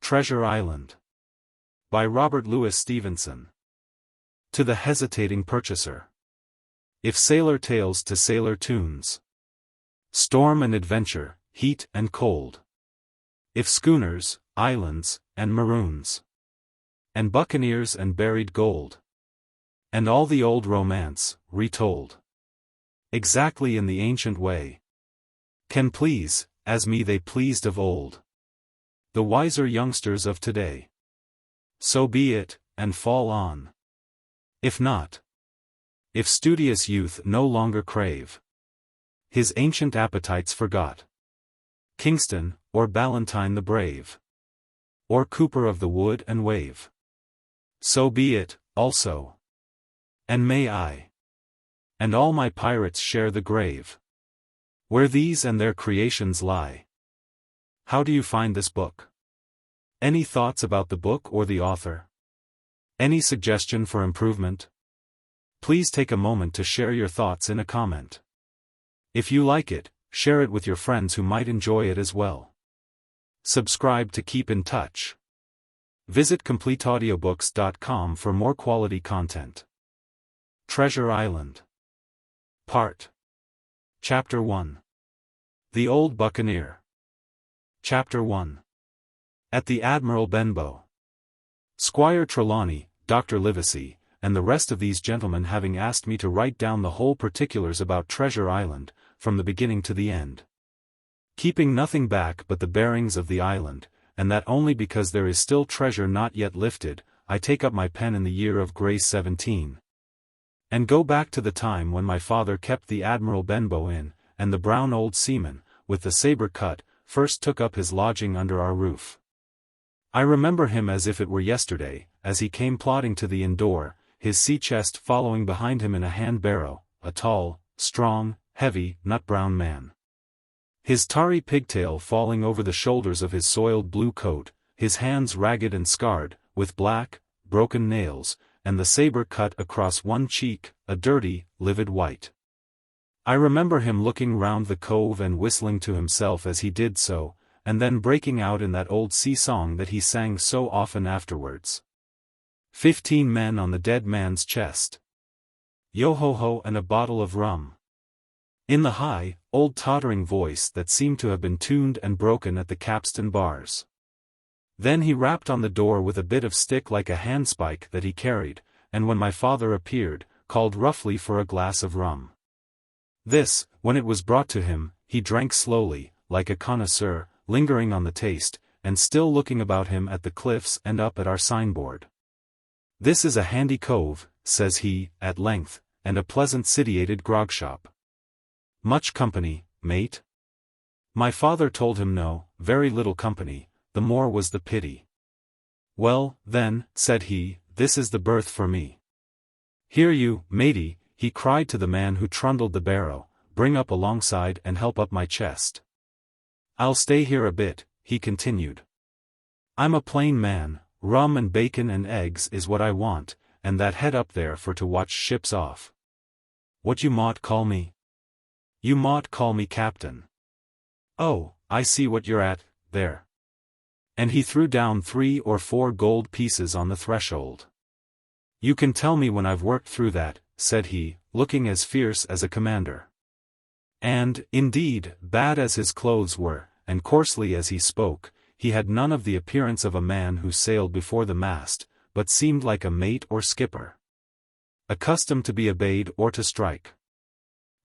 Treasure Island. By Robert Louis Stevenson. To the hesitating purchaser. If sailor tales to sailor tunes. Storm and adventure, heat and cold. If schooners, islands, and maroons. And buccaneers and buried gold. And all the old romance, retold. Exactly in the ancient way. Can please, as me they pleased of old. The wiser youngsters of today. So be it, and fall on. If not. If studious youth no longer crave. His ancient appetites forgot. Kingston, or Ballantyne the brave. Or Cooper of the wood and wave. So be it, also. And may I. And all my pirates share the grave. Where these and their creations lie. How do you find this book? Any thoughts about the book or the author? Any suggestion for improvement? Please take a moment to share your thoughts in a comment. If you like it, share it with your friends who might enjoy it as well. Subscribe to keep in touch. Visit CompleteAudiobooks.com for more quality content. Treasure Island. Chapter 1. The Old Buccaneer. Chapter 1. At the Admiral Benbow. Squire Trelawney, Dr. Livesey, and the rest of these gentlemen having asked me to write down the whole particulars about Treasure Island, from the beginning to the end. Keeping nothing back but the bearings of the island, and that only because there is still treasure not yet lifted, I take up my pen in the year of grace 17. And go back to the time when my father kept the Admiral Benbow Inn, and the brown old seaman, with the sabre cut, first took up his lodging under our roof. I remember him as if it were yesterday, as he came plodding to the inn door, his sea-chest following behind him in a hand-barrow, a tall, strong, heavy, nut-brown man. His tarry pigtail falling over the shoulders of his soiled blue coat, his hands ragged and scarred, with black, broken nails, and the sabre cut across one cheek, a dirty, livid white. I remember him looking round the cove and whistling to himself as he did so, and then breaking out in that old sea song that he sang so often afterwards. 15 men on the dead man's chest. Yo-ho-ho and a bottle of rum. In the high, old tottering voice that seemed to have been tuned and broken at the capstan bars. Then he rapped on the door with a bit of stick like a handspike that he carried, and when my father appeared, called roughly for a glass of rum. This, when it was brought to him, he drank slowly, like a connoisseur, lingering on the taste, and still looking about him at the cliffs and up at our signboard. This is a handy cove, says he, at length, and a pleasant sitiated grog-shop. Much company, mate? My father told him no, very little company, the more was the pity. Well, then, said he, this is the berth for me. Here you, matey, he cried to the man who trundled the barrow, bring up alongside and help up my chest. I'll stay here a bit, he continued. I'm a plain man, rum and bacon and eggs is what I want, and that head up there for to watch ships off. What you mought call me? You mought call me captain. Oh, I see what you're at, there. And he threw down 3 or 4 gold pieces on the threshold. You can tell me when I've worked through that, said he, looking as fierce as a commander. And, indeed, bad as his clothes were, and coarsely as he spoke, he had none of the appearance of a man who sailed before the mast, but seemed like a mate or skipper. Accustomed to be obeyed or to strike.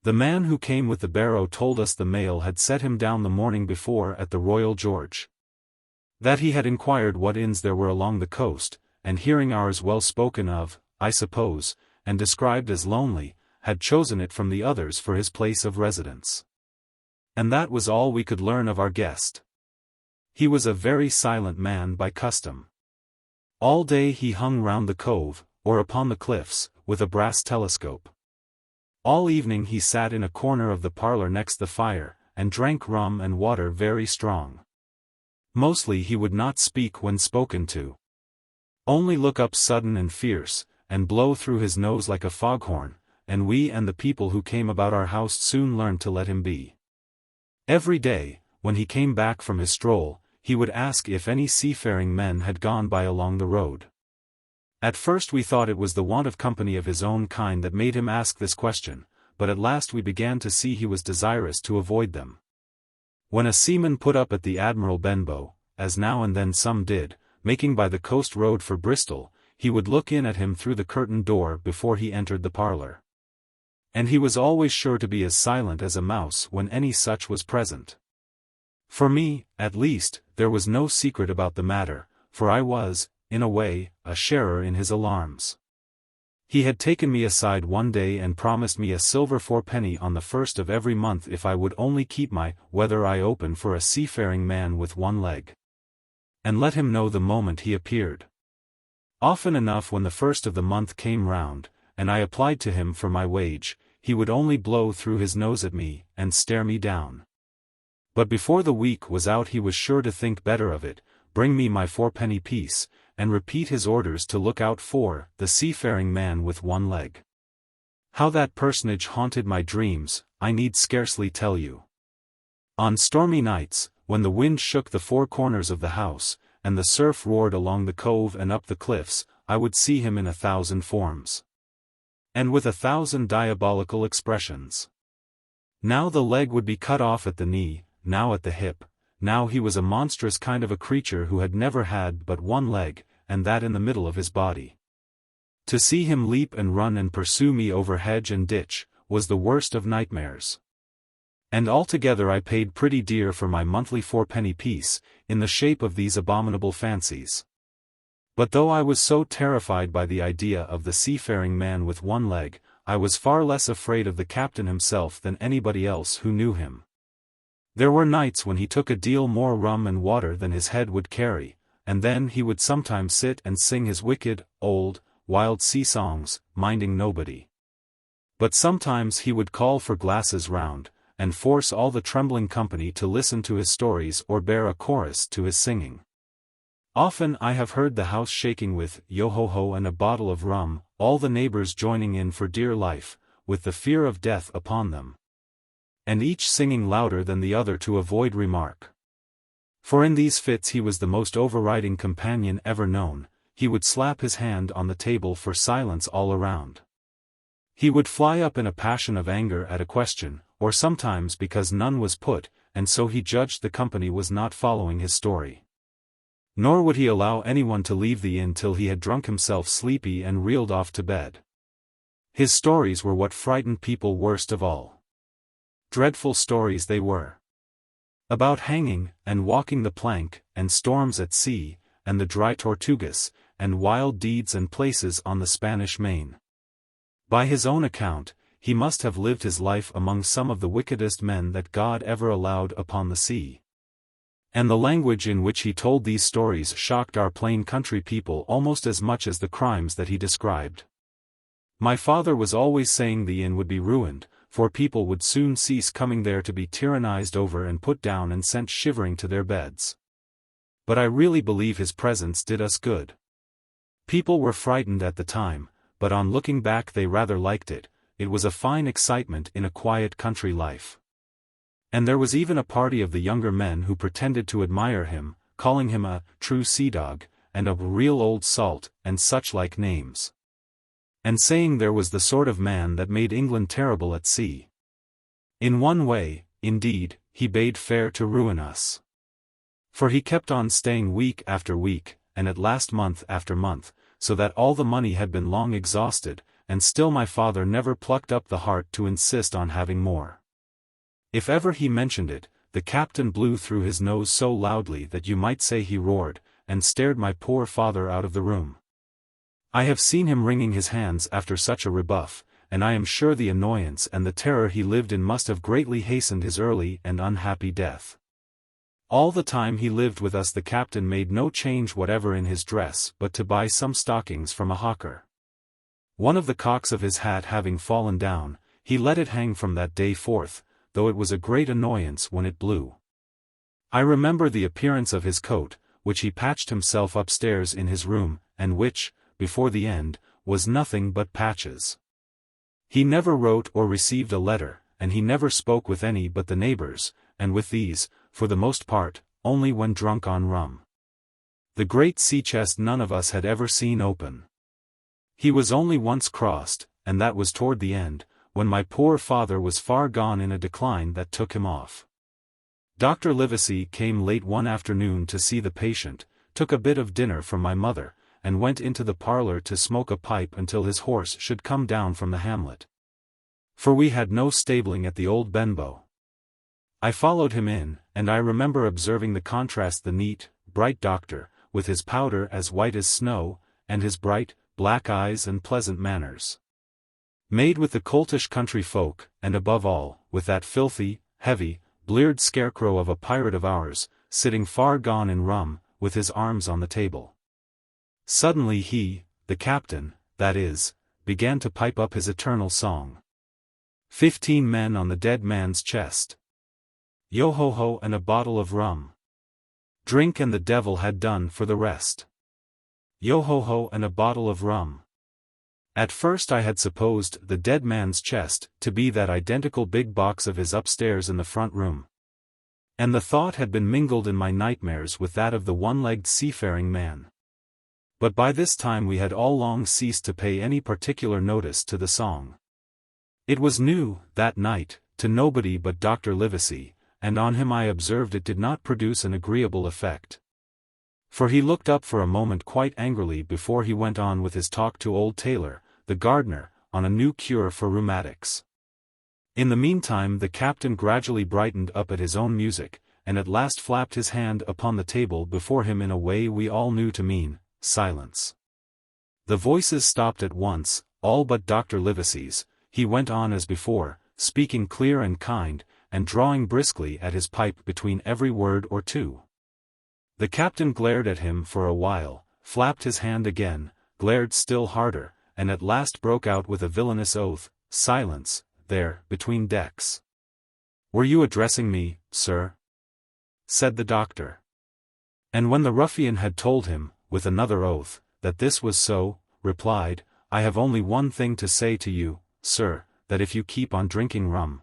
The man who came with the barrow told us the mail had set him down the morning before at the Royal George. That he had inquired what inns there were along the coast, and hearing ours well spoken of, I suppose, and described as lonely, had chosen it from the others for his place of residence. And that was all we could learn of our guest. He was a very silent man by custom. All day he hung round the cove, or upon the cliffs, with a brass telescope. All evening he sat in a corner of the parlour next the fire, and drank rum and water very strong. Mostly he would not speak when spoken to. Only look up sudden and fierce, and blow through his nose like a foghorn, and we and the people who came about our house soon learned to let him be. Every day, when he came back from his stroll, he would ask if any seafaring men had gone by along the road. At first we thought it was the want of company of his own kind that made him ask this question, but at last we began to see he was desirous to avoid them. When a seaman put up at the Admiral Benbow, as now and then some did, making by the coast road for Bristol, he would look in at him through the curtained door before he entered the parlour. And he was always sure to be as silent as a mouse when any such was present. For me, at least, there was no secret about the matter, for I was, in a way, a sharer in his alarms. He had taken me aside one day and promised me a silver fourpenny on the first of every month if I would only keep my weather eye open for a seafaring man with one leg, and let him know the moment he appeared. Often enough when the first of the month came round, and I applied to him for my wage, he would only blow through his nose at me and stare me down. But before the week was out he was sure to think better of it, bring me my fourpenny piece, and repeat his orders to look out for the seafaring man with one leg. How that personage haunted my dreams, I need scarcely tell you. On stormy nights, when the wind shook the four corners of the house, and the surf roared along the cove and up the cliffs, I would see him in 1,000 forms. And with 1,000 diabolical expressions. Now the leg would be cut off at the knee, now at the hip, now he was a monstrous kind of a creature who had never had but one leg, and that in the middle of his body. To see him leap and run and pursue me over hedge and ditch, was the worst of nightmares. And altogether I paid pretty dear for my monthly fourpenny piece, in the shape of these abominable fancies. But though I was so terrified by the idea of the seafaring man with one leg, I was far less afraid of the captain himself than anybody else who knew him. There were nights when he took a deal more rum and water than his head would carry, and then he would sometimes sit and sing his wicked, old, wild sea songs, minding nobody. But sometimes he would call for glasses round, and force all the trembling company to listen to his stories or bear a chorus to his singing. Often I have heard the house shaking with yo-ho-ho and a bottle of rum, all the neighbors joining in for dear life, with the fear of death upon them, and each singing louder than the other to avoid remark. For in these fits he was the most overriding companion ever known. He would slap his hand on the table for silence all around. He would fly up in a passion of anger at a question, or sometimes because none was put, and so he judged the company was not following his story. Nor would he allow anyone to leave the inn till he had drunk himself sleepy and reeled off to bed. His stories were what frightened people worst of all. Dreadful stories they were. About hanging, and walking the plank, and storms at sea, and the dry Tortugas, and wild deeds and places on the Spanish Main. By his own account, he must have lived his life among some of the wickedest men that God ever allowed upon the sea. And the language in which he told these stories shocked our plain country people almost as much as the crimes that he described. My father was always saying the inn would be ruined, for people would soon cease coming there to be tyrannized over and put down and sent shivering to their beds. But I really believe his presence did us good. People were frightened at the time, but on looking back they rather liked it. It was a fine excitement in a quiet country life. And there was even a party of the younger men who pretended to admire him, calling him a true sea dog, and a real old salt, and such like names. And saying there was the sort of man that made England terrible at sea. In one way, indeed, he bade fair to ruin us. For he kept on staying week after week, and at last month after month, so that all the money had been long exhausted, and still my father never plucked up the heart to insist on having more. If ever he mentioned it, the captain blew through his nose so loudly that you might say he roared, and stared my poor father out of the room. I have seen him wringing his hands after such a rebuff, and I am sure the annoyance and the terror he lived in must have greatly hastened his early and unhappy death. All the time he lived with us the captain made no change whatever in his dress but to buy some stockings from a hawker. One of the cocks of his hat having fallen down, he let it hang from that day forth, though it was a great annoyance when it blew. I remember the appearance of his coat, which he patched himself upstairs in his room, and which, before the end, was nothing but patches. He never wrote or received a letter, and he never spoke with any but the neighbors, and with these, for the most part, only when drunk on rum. The great sea chest none of us had ever seen open. He was only once crossed, and that was toward the end, when my poor father was far gone in a decline that took him off. Dr. Livesey came late one afternoon to see the patient, took a bit of dinner from my mother, and went into the parlor to smoke a pipe until his horse should come down from the hamlet. For we had no stabling at the old Benbow. I followed him in, and I remember observing the contrast: the neat, bright doctor, with his powder as white as snow, and his bright, black eyes and pleasant manners, made with the coltish country folk, and above all, with that filthy, heavy, bleared scarecrow of a pirate of ours, sitting far gone in rum, with his arms on the table. Suddenly he, the captain, that is, began to pipe up his eternal song. 15 men on the dead man's chest. Yo-ho-ho and a bottle of rum. Drink and the devil had done for the rest. Yo-ho-ho and a bottle of rum. At first I had supposed the dead man's chest to be that identical big box of his upstairs in the front room. And the thought had been mingled in my nightmares with that of the one-legged seafaring man. But by this time we had all long ceased to pay any particular notice to the song. It was new, that night, to nobody but Dr. Livesey, and on him I observed it did not produce an agreeable effect. For he looked up for a moment quite angrily before he went on with his talk to old Taylor, the gardener, on a new cure for rheumatics. In the meantime the captain gradually brightened up at his own music, and at last flapped his hand upon the table before him in a way we all knew to mean, silence. The voices stopped at once, all but Dr. Livesey's. He went on as before, speaking clear and kind, and drawing briskly at his pipe between every word or two. The captain glared at him for a while, flapped his hand again, glared still harder, and at last broke out with a villainous oath, "Silence, there, between decks." "Were you addressing me, sir?" said the doctor. And when the ruffian had told him, with another oath, that this was so, replied, "I have only one thing to say to you, sir, that if you keep on drinking rum,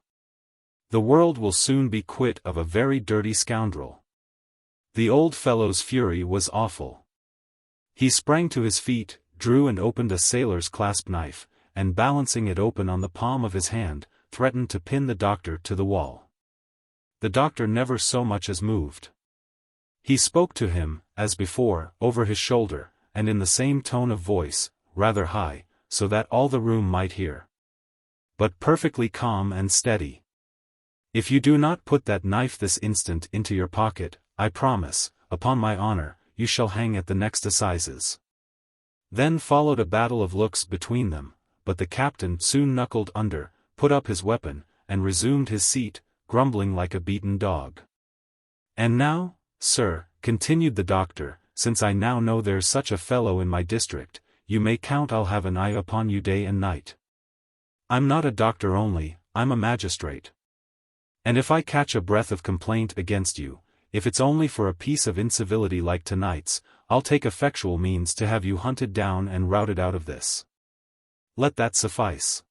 the world will soon be quit of a very dirty scoundrel." The old fellow's fury was awful. He sprang to his feet, drew and opened a sailor's clasp knife, and balancing it open on the palm of his hand, threatened to pin the doctor to the wall. The doctor never so much as moved. He spoke to him, as before, over his shoulder, and in the same tone of voice, rather high, so that all the room might hear, but perfectly calm and steady. "If you do not put that knife this instant into your pocket, I promise, upon my honor, you shall hang at the next assizes." Then followed a battle of looks between them, but the captain soon knuckled under, put up his weapon, and resumed his seat, grumbling like a beaten dog. "And now, sir," continued the doctor, "since I now know there's such a fellow in my district, you may count I'll have an eye upon you day and night. I'm not a doctor only, I'm a magistrate. And if I catch a breath of complaint against you, if it's only for a piece of incivility like tonight's, I'll take effectual means to have you hunted down and routed out of this. Let that suffice."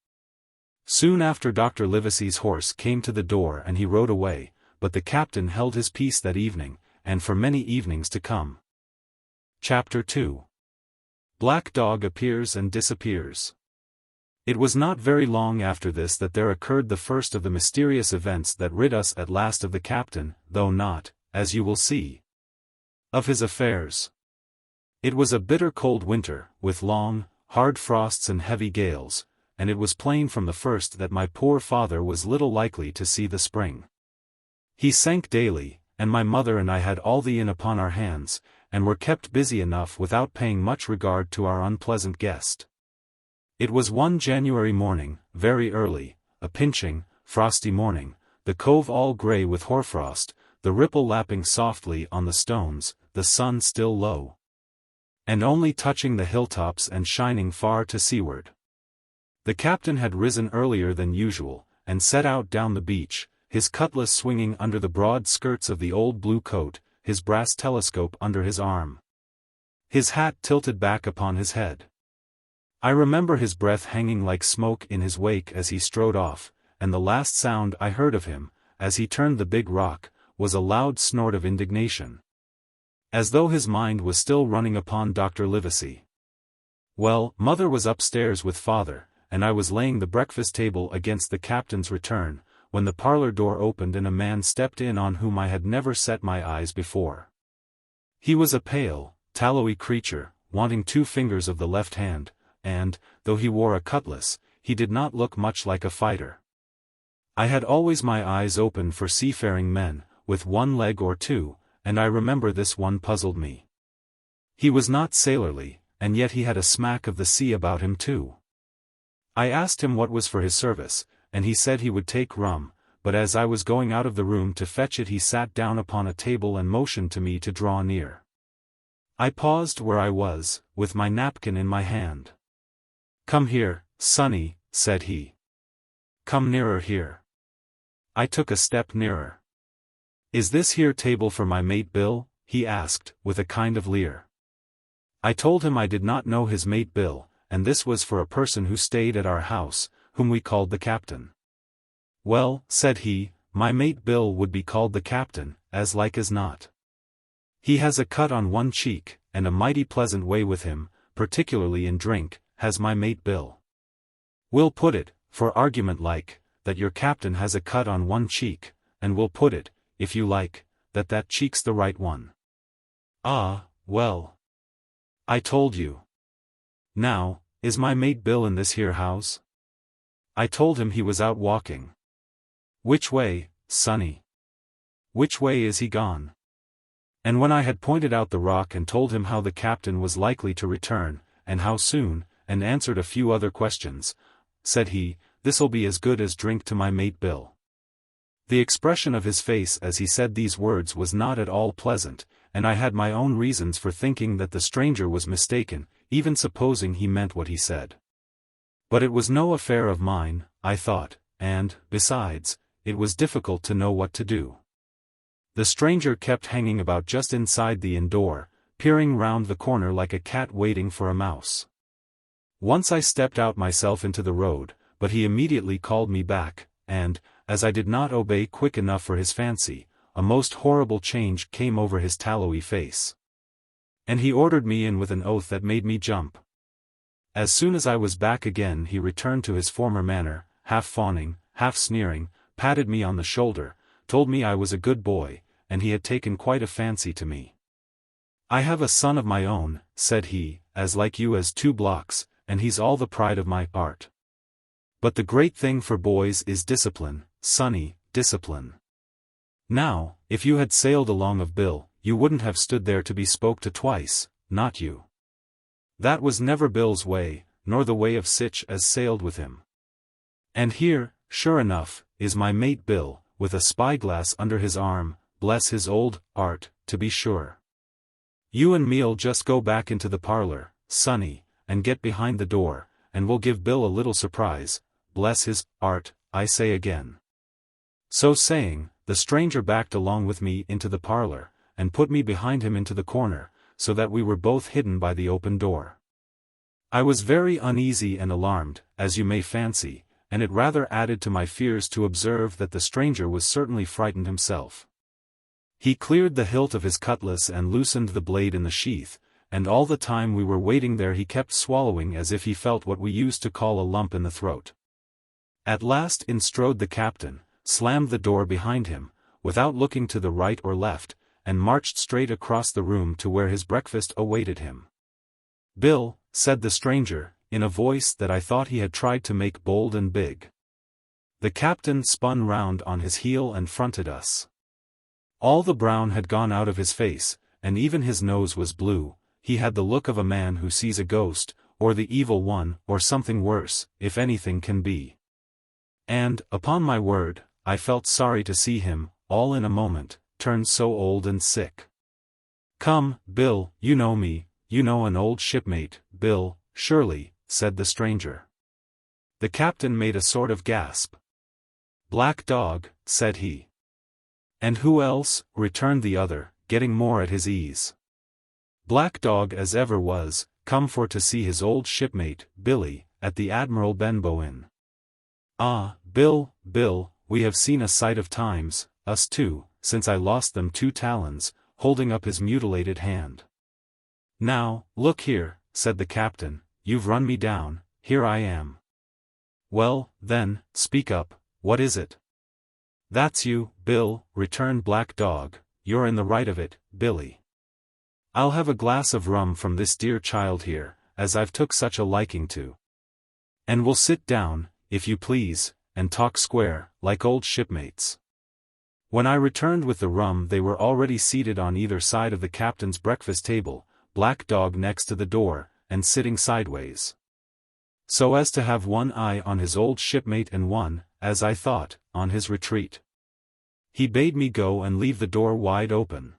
Soon after Dr. Livesey's horse came to the door and he rode away, but the captain held his peace that evening, and for many evenings to come. Chapter 2. Black Dog appears and disappears. It was not very long after this that there occurred the first of the mysterious events that rid us at last of the captain, though not, as you will see, of his affairs. It was a bitter cold winter, with long, hard frosts and heavy gales, and it was plain from the first that my poor father was little likely to see the spring. He sank daily, and my mother and I had all the inn upon our hands, and were kept busy enough without paying much regard to our unpleasant guest. It was one January morning, very early, a pinching, frosty morning, the cove all grey with hoarfrost, the ripple lapping softly on the stones, the sun still low, and only touching the hilltops and shining far to seaward. The captain had risen earlier than usual, and set out down the beach, his cutlass swinging under the broad skirts of the old blue coat, his brass telescope under his arm, his hat tilted back upon his head. I remember his breath hanging like smoke in his wake as he strode off, and the last sound I heard of him, as he turned the big rock, was a loud snort of indignation. As though his mind was still running upon Dr. Livesey. Well, Mother was upstairs with Father, and I was laying the breakfast table against the captain's return, when the parlor door opened and a man stepped in on whom I had never set my eyes before. He was a pale, tallowy creature, wanting 2 fingers of the left hand, and, though he wore a cutlass, he did not look much like a fighter. I had always my eyes open for seafaring men, with 1 leg or 2, and I remember this one puzzled me. He was not sailorly, and yet he had a smack of the sea about him too. I asked him what was for his service, and he said he would take rum, but as I was going out of the room to fetch it he sat down upon a table and motioned to me to draw near. I paused where I was, with my napkin in my hand. "Come here, sonny," said he. "Come nearer here." I took a step nearer. "Is this here table for my mate Bill?" he asked, with a kind of leer. I told him I did not know his mate Bill, and this was for a person who stayed at our house, whom we called the captain. "Well," said he, "my mate Bill would be called the captain, as like as not. He has a cut on 1 cheek, and a mighty pleasant way with him, particularly in drink, has my mate Bill. We'll put it, for argument like, that your captain has a cut on 1 cheek, and we'll put it, if you like, that that cheek's the right one." "Ah, well. I told you. Now, is my mate Bill in this here house?" I told him he was out walking. "Which way, sonny? Which way is he gone?" And when I had pointed out the rock and told him how the captain was likely to return, and how soon, and answered a few other questions, said he, "This'll be as good as drink to my mate Bill." The expression of his face as he said these words was not at all pleasant, and I had my own reasons for thinking that the stranger was mistaken, even supposing he meant what he said. But it was no affair of mine, I thought, and, besides, it was difficult to know what to do. The stranger kept hanging about just inside the inn door, peering round the corner like a cat waiting for a mouse. Once I stepped out myself into the road, but he immediately called me back, and, as I did not obey quick enough for his fancy, a most horrible change came over his tallowy face. And he ordered me in with an oath that made me jump. As soon as I was back again he returned to his former manner, half fawning, half sneering, patted me on the shoulder, told me I was a good boy, and he had taken quite a fancy to me. "I have a son of my own," said he, "as like you as 2 blocks, and he's all the pride of my heart. But the great thing for boys is discipline, sonny, discipline. Now, if you had sailed along of Bill, you wouldn't have stood there to be spoke to twice, not you. That was never Bill's way, nor the way of sich as sailed with him. And here, sure enough, is my mate Bill, with a spyglass under his arm, bless his old art, to be sure. You and me'll just go back into the parlor, sonny, and get behind the door, and we'll give Bill a little surprise, bless his art, I say again." So saying, the stranger backed along with me into the parlor, and put me behind him into the corner, so that we were both hidden by the open door. I was very uneasy and alarmed, as you may fancy, and it rather added to my fears to observe that the stranger was certainly frightened himself. He cleared the hilt of his cutlass and loosened the blade in the sheath, and all the time we were waiting there he kept swallowing as if he felt what we used to call a lump in the throat. At last in strode the captain, slammed the door behind him, without looking to the right or left, and marched straight across the room to where his breakfast awaited him. "Bill," said the stranger, in a voice that I thought he had tried to make bold and big. The captain spun round on his heel and fronted us. All the brown had gone out of his face, and even his nose was blue. He had the look of a man who sees a ghost, or the evil one, or something worse, if anything can be. And, upon my word, I felt sorry to see him, all in a moment, turned so old and sick. "Come, Bill, you know me, you know an old shipmate, Bill, surely," said the stranger. The captain made a sort of gasp. "Black Dog," said he. "And who else?" returned the other, getting more at his ease. "Black Dog as ever was, come for to see his old shipmate, Billy, at the Admiral Benbow Inn." "Ah, Bill, Bill, we have seen a sight of times, us too," since I lost them 2 talons, holding up his mutilated hand. "Now, look here," said the captain, "you've run me down, here I am." "Well, then, speak up, what is it?" "That's you, Bill," returned Black Dog, "you're in the right of it, Billy. I'll have a glass of rum from this dear child here, as I've took such a liking to. And we'll sit down, if you please, and talk square, like old shipmates." When I returned with the rum they were already seated on either side of the captain's breakfast table, Black Dog next to the door, and sitting sideways, so as to have one eye on his old shipmate and one, as I thought, on his retreat. He bade me go and leave the door wide open.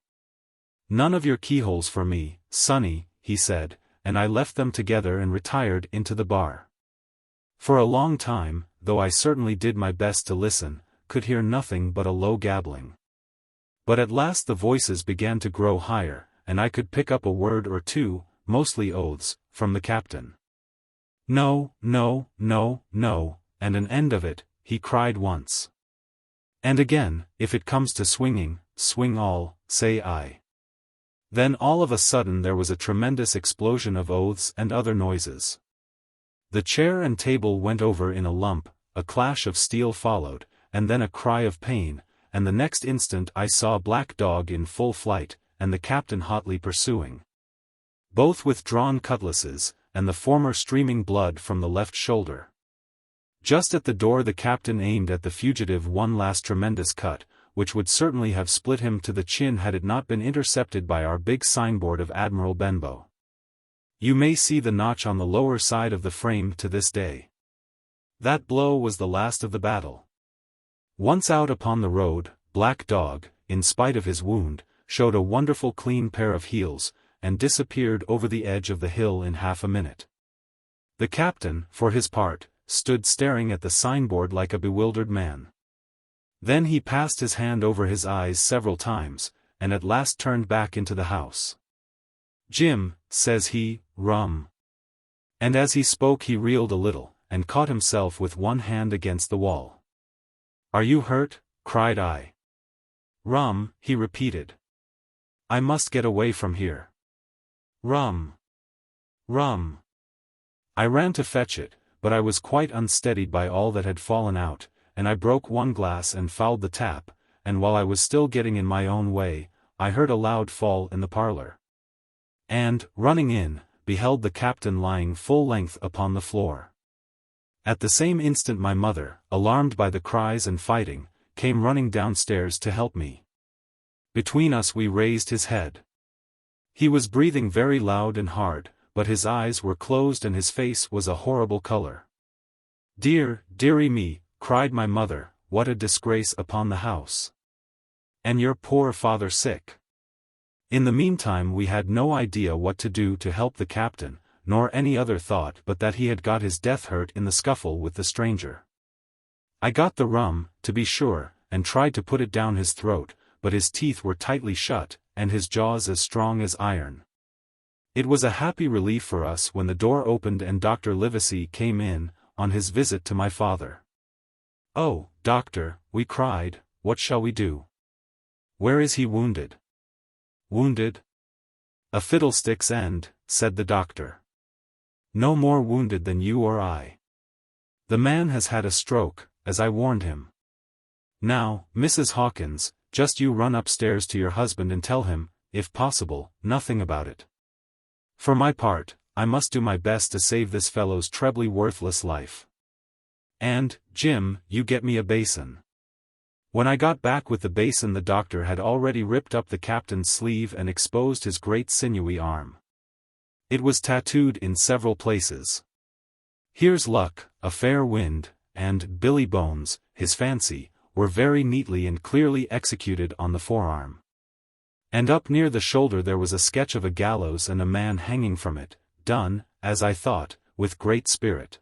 "None of your keyholes for me, sonny," he said, and I left them together and retired into the bar. For a long time, though I certainly did my best to listen, could hear nothing but a low gabbling. But at last the voices began to grow higher, and I could pick up a word or two, mostly oaths, from the captain. "No, no, no, no, and an end of it," he cried once. And again, "If it comes to swinging, swing all, say I." Then all of a sudden there was a tremendous explosion of oaths and other noises. The chair and table went over in a lump, a clash of steel followed, and then a cry of pain, and the next instant I saw Black Dog in full flight, and the captain hotly pursuing, both with drawn cutlasses, and the former streaming blood from the left shoulder. Just at the door the captain aimed at the fugitive one last tremendous cut, which would certainly have split him to the chin had it not been intercepted by our big signboard of Admiral Benbow. You may see the notch on the lower side of the frame to this day. That blow was the last of the battle. Once out upon the road, Black Dog, in spite of his wound, showed a wonderful clean pair of heels, and disappeared over the edge of the hill in half a minute. The captain, for his part, stood staring at the signboard like a bewildered man. Then he passed his hand over his eyes several times, and at last turned back into the house. "Jim," says he, "rum." And as he spoke he reeled a little, and caught himself with one hand against the wall. "Are you hurt?" cried I. "Rum," he repeated. "I must get away from here. Rum. Rum." I ran to fetch it, but I was quite unsteadied by all that had fallen out, and I broke one glass and fouled the tap, and while I was still getting in my own way, I heard a loud fall in the parlor. And, running in, beheld the captain lying full length upon the floor. At the same instant my mother, alarmed by the cries and fighting, came running downstairs to help me. Between us we raised his head. He was breathing very loud and hard, but his eyes were closed and his face was a horrible color. "Dear, dearie me," cried my mother, "what a disgrace upon the house! And your poor father sick." In the meantime we had no idea what to do to help the captain, nor any other thought but that he had got his death hurt in the scuffle with the stranger. I got the rum, to be sure, and tried to put it down his throat, but his teeth were tightly shut, and his jaws as strong as iron. It was a happy relief for us when the door opened and Dr. Livesey came in, on his visit to my father. "Oh, doctor," we cried, "what shall we do? Where is he wounded?" "Wounded? A fiddlestick's end," said the doctor. "No more wounded than you or I. The man has had a stroke, as I warned him. Now, Mrs. Hawkins, just you run upstairs to your husband and tell him, if possible, nothing about it. For my part, I must do my best to save this fellow's trebly worthless life. And, Jim, you get me a basin." When I got back with the basin the doctor had already ripped up the captain's sleeve and exposed his great sinewy arm. It was tattooed in several places. "Here's luck, a fair wind," and "Billy Bones," his fancy, were very neatly and clearly executed on the forearm. And up near the shoulder there was a sketch of a gallows and a man hanging from it, done, as I thought, with great spirit.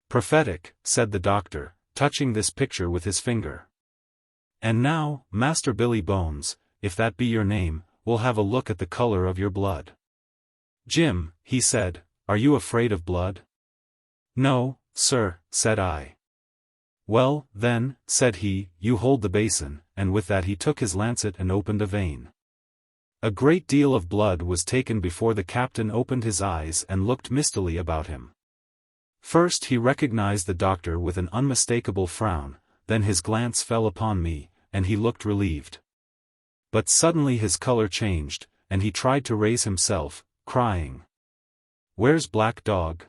"Prophetic," said the doctor, touching this picture with his finger. "And now, Master Billy Bones, if that be your name, we'll have a look at the color of your blood." "Jim," he said, "are you afraid of blood?" "No, sir," said I. "Well, then," said he, "you hold the basin, and with that he took his lancet and opened a vein. A great deal of blood was taken before the captain opened his eyes and looked mistily about him. First he recognized the doctor with an unmistakable frown, then his glance fell upon me, and he looked relieved. But suddenly his color changed, and he tried to raise himself, crying, "Where's Black Dog?"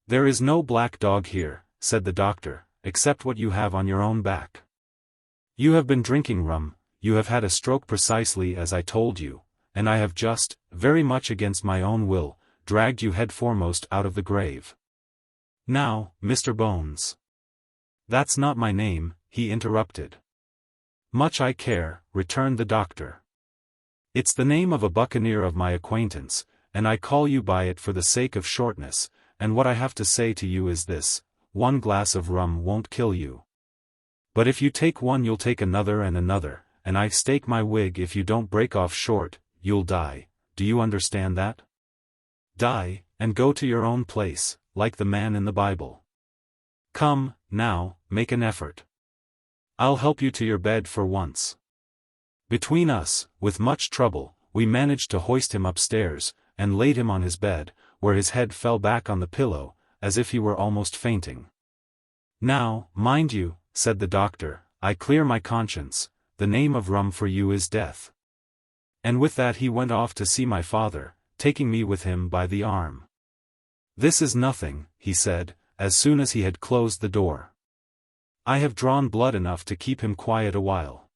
"There is no black dog here," said the doctor, "except what you have on your own back. You have been drinking rum, you have had a stroke precisely as I told you, and I have just, very much against my own will, dragged you head foremost out of the grave. Now, Mr. Bones—" "That's not my name," he interrupted. "Much I care," returned the doctor. "It's the name of a buccaneer of my acquaintance, and I call you by it for the sake of shortness, and what I have to say to you is this: one glass of rum won't kill you. But if you take one you'll take another, and I stake my wig if you don't break off short, you'll die. Do you understand that? Die, and go to your own place, like the man in the Bible. Come, now, make an effort. I'll help you to your bed for once." Between us, with much trouble, we managed to hoist him upstairs, and laid him on his bed, where his head fell back on the pillow, as if he were almost fainting. "Now, mind you," said the doctor, "I clear my conscience, the name of rum for you is death." And with that he went off to see my father, taking me with him by the arm. "This is nothing," he said, as soon as he had closed the door. "I have drawn blood enough to keep him quiet a while.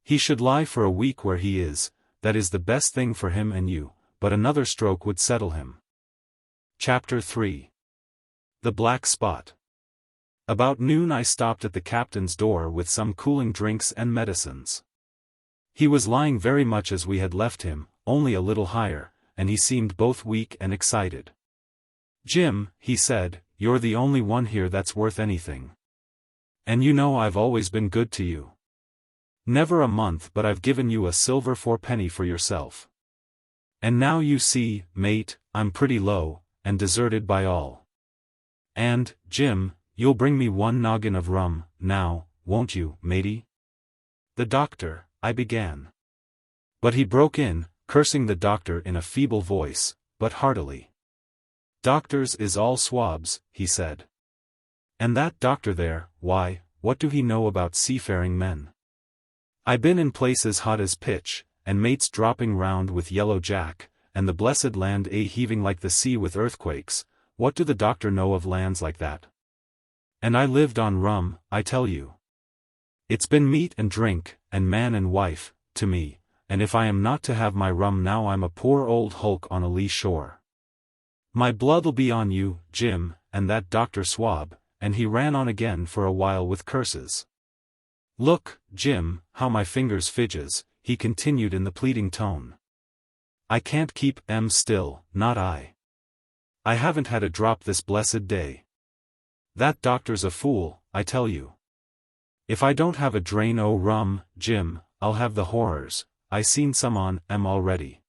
He should lie for a week where he is, that is the best thing for him and you, but another stroke would settle him." Chapter 3. The Black Spot. About noon I stopped at the captain's door with some cooling drinks and medicines. He was lying very much as we had left him, only a little higher, and he seemed both weak and excited. "Jim," he said, "you're the only one here that's worth anything. And you know I've always been good to you. Never a month but I've given you a silver fourpenny for yourself. And now you see, mate, I'm pretty low, and deserted by all. And, Jim, you'll bring me one noggin of rum, now, won't you, matey?" "The doctor," I began. But he broke in, cursing the doctor in a feeble voice, but heartily. "Doctors is all swabs," he said. "And that doctor there, why, what do he know about seafaring men? I been in places hot as pitch, and mates dropping round with yellow jack, and the blessed land heaving like the sea with earthquakes. What do the doctor know of lands like that? And I lived on rum, I tell you. It's been meat and drink, and man and wife, to me, and if I am not to have my rum now I'm a poor old hulk on a lee shore. My blood'll be on you, Jim, and that doctor swab," and he ran on again for a while with curses. "Look, Jim, how my fingers fidges," he continued in the pleading tone. "I can't keep still, not I. I haven't had a drop this blessed day. That doctor's a fool, I tell you. If I don't have a drain o' rum, Jim, I'll have the horrors. I seen some on 'em already.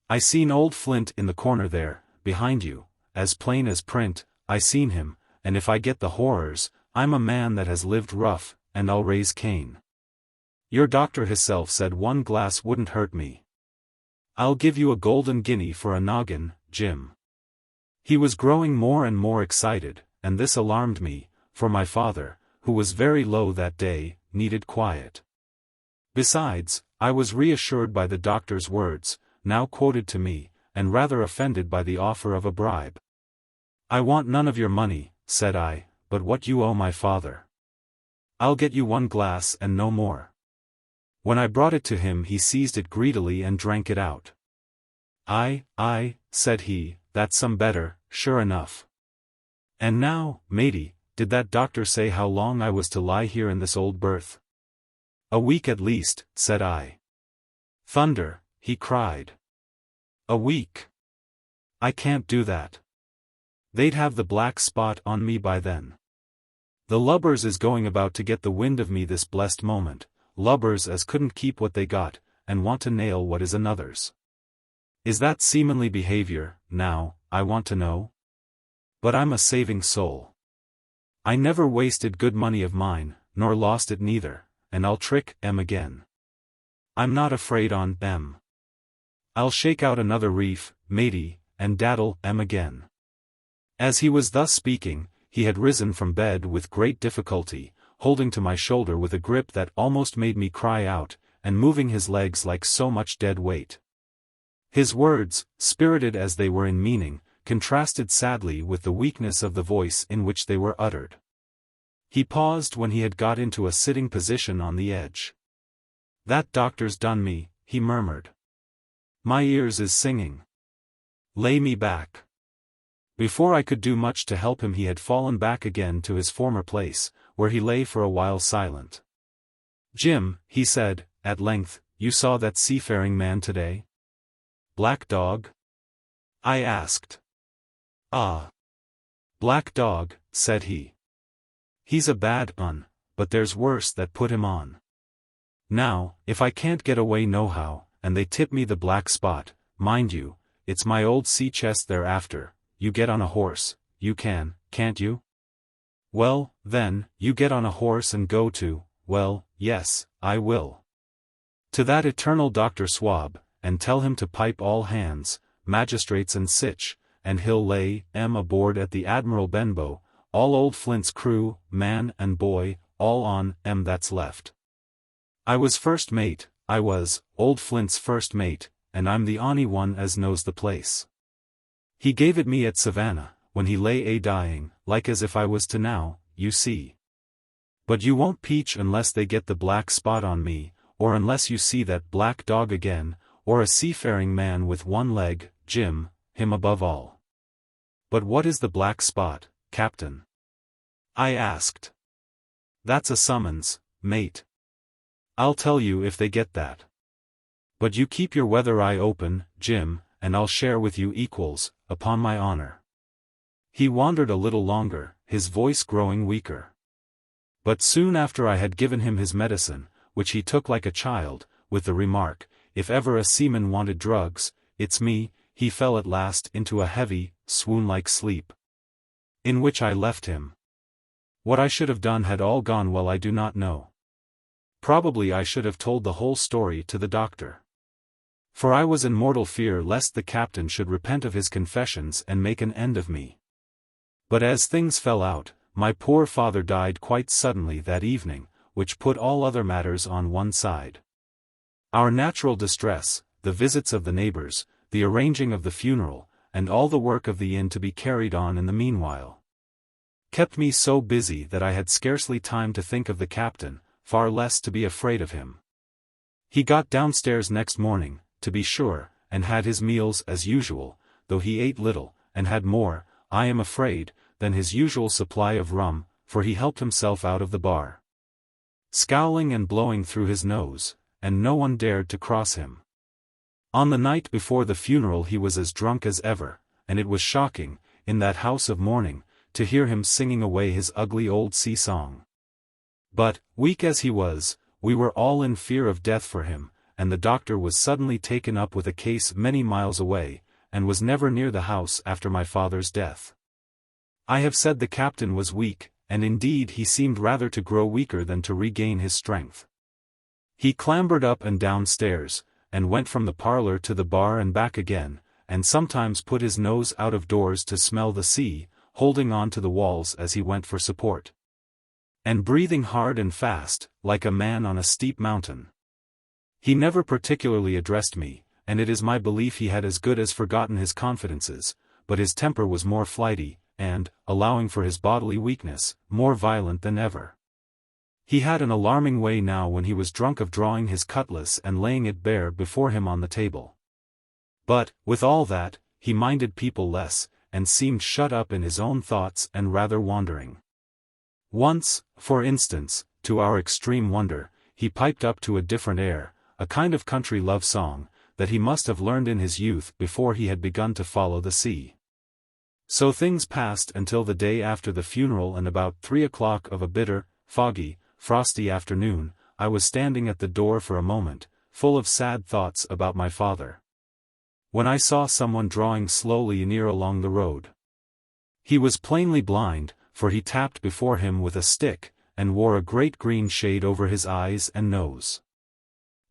I seen old Flint in the corner there, behind you, as plain as print. I seen him, and if I get the horrors, I'm a man that has lived rough, and I'll raise Cain. Your doctor hisself said one glass wouldn't hurt me. I'll give you a golden guinea for a noggin, Jim." He was growing more and more excited, and this alarmed me, for my father, who was very low that day, needed quiet. Besides, I was reassured by the doctor's words, now quoted to me, and rather offended by the offer of a bribe. "I want none of your money," said I, "but what you owe my father. I'll get you one glass and no more." When I brought it to him he seized it greedily and drank it out. Aye, said he, "that's some better, sure enough. And now, matey, did that doctor say how long I was to lie here in this old berth?" "A week at least," said I. "Thunder," he cried. "A week? I can't do that. They'd have the black spot on me by then. The lubbers is going about to get the wind of me this blessed moment, lubbers as couldn't keep what they got, and want to nail what is another's. Is that seamanly behavior, now, I want to know? But I'm a saving soul. I never wasted good money of mine, nor lost it neither, and I'll trick again. I'm not afraid on I'll shake out another reef, matey, and daddle again. As he was thus speaking, he had risen from bed with great difficulty, holding to my shoulder with a grip that almost made me cry out, and moving his legs like so much dead weight. His words, spirited as they were in meaning, contrasted sadly with the weakness of the voice in which they were uttered. He paused when he had got into a sitting position on the edge. "That doctor's done me," he murmured. "My ears is singing. Lay me back." Before I could do much to help him he had fallen back again to his former place, where he lay for a while silent. "Jim," he said, at length, "you saw that seafaring man today?" "Black dog?" I asked. "Ah. Black dog," said he. "He's a bad un, but there's worse that put him on. Now, if I can't get away nohow, and they tip me the black spot, mind you, it's my old sea chest they're after. You get on a horse, you can't you? Well, then, you get on a horse and go to, well, yes, I will. To that eternal Dr. Swab, and tell him to pipe all hands, magistrates and sich, and he'll lay aboard at the Admiral Benbow, all old Flint's crew, man and boy, all on that's left. I was first mate, I was, old Flint's first mate, and I'm the only one as knows the place. He gave it me at Savannah, when he lay dying, like as if I was to now, you see. But you won't peach unless they get the black spot on me, or unless you see that black dog again, or a seafaring man with one leg, Jim, him above all." "But what is the black spot, Captain?" I asked. "That's a summons, mate. I'll tell you if they get that. But you keep your weather eye open, Jim, and I'll share with you equals, upon my honor." He wandered a little longer, his voice growing weaker. But soon after I had given him his medicine, which he took like a child, with the remark, "If ever a seaman wanted drugs, it's me," he fell at last into a heavy, swoon-like sleep, in which I left him. What I should have done had all gone well I do not know. Probably I should have told the whole story to the doctor. For I was in mortal fear lest the captain should repent of his confessions and make an end of me. But as things fell out, my poor father died quite suddenly that evening, which put all other matters on one side. Our natural distress, the visits of the neighbors, the arranging of the funeral, and all the work of the inn to be carried on in the meanwhile, kept me so busy that I had scarcely time to think of the captain, far less to be afraid of him. He got downstairs next morning, to be sure, and had his meals as usual, though he ate little, and had more, I am afraid, than his usual supply of rum, for he helped himself out of the bar, scowling and blowing through his nose, and no one dared to cross him. On the night before the funeral he was as drunk as ever, and it was shocking, in that house of mourning, to hear him singing away his ugly old sea song. But, weak as he was, we were all in fear of death for him, and the doctor was suddenly taken up with a case many miles away, and was never near the house after my father's death. I have said the captain was weak, and indeed he seemed rather to grow weaker than to regain his strength. He clambered up and down stairs, and went from the parlor to the bar and back again, and sometimes put his nose out of doors to smell the sea, holding on to the walls as he went for support, and breathing hard and fast, like a man on a steep mountain. He never particularly addressed me, and it is my belief he had as good as forgotten his confidences, but his temper was more flighty, and, allowing for his bodily weakness, more violent than ever. He had an alarming way now when he was drunk of drawing his cutlass and laying it bare before him on the table. But, with all that, he minded people less, and seemed shut up in his own thoughts and rather wandering. Once, for instance, to our extreme wonder, he piped up to a different air, a kind of country love song, that he must have learned in his youth before he had begun to follow the sea. So things passed until the day after the funeral, and about 3 o'clock of a bitter, foggy, frosty afternoon, I was standing at the door for a moment, full of sad thoughts about my father, when I saw someone drawing slowly near along the road. He was plainly blind, for he tapped before him with a stick, and wore a great green shade over his eyes and nose.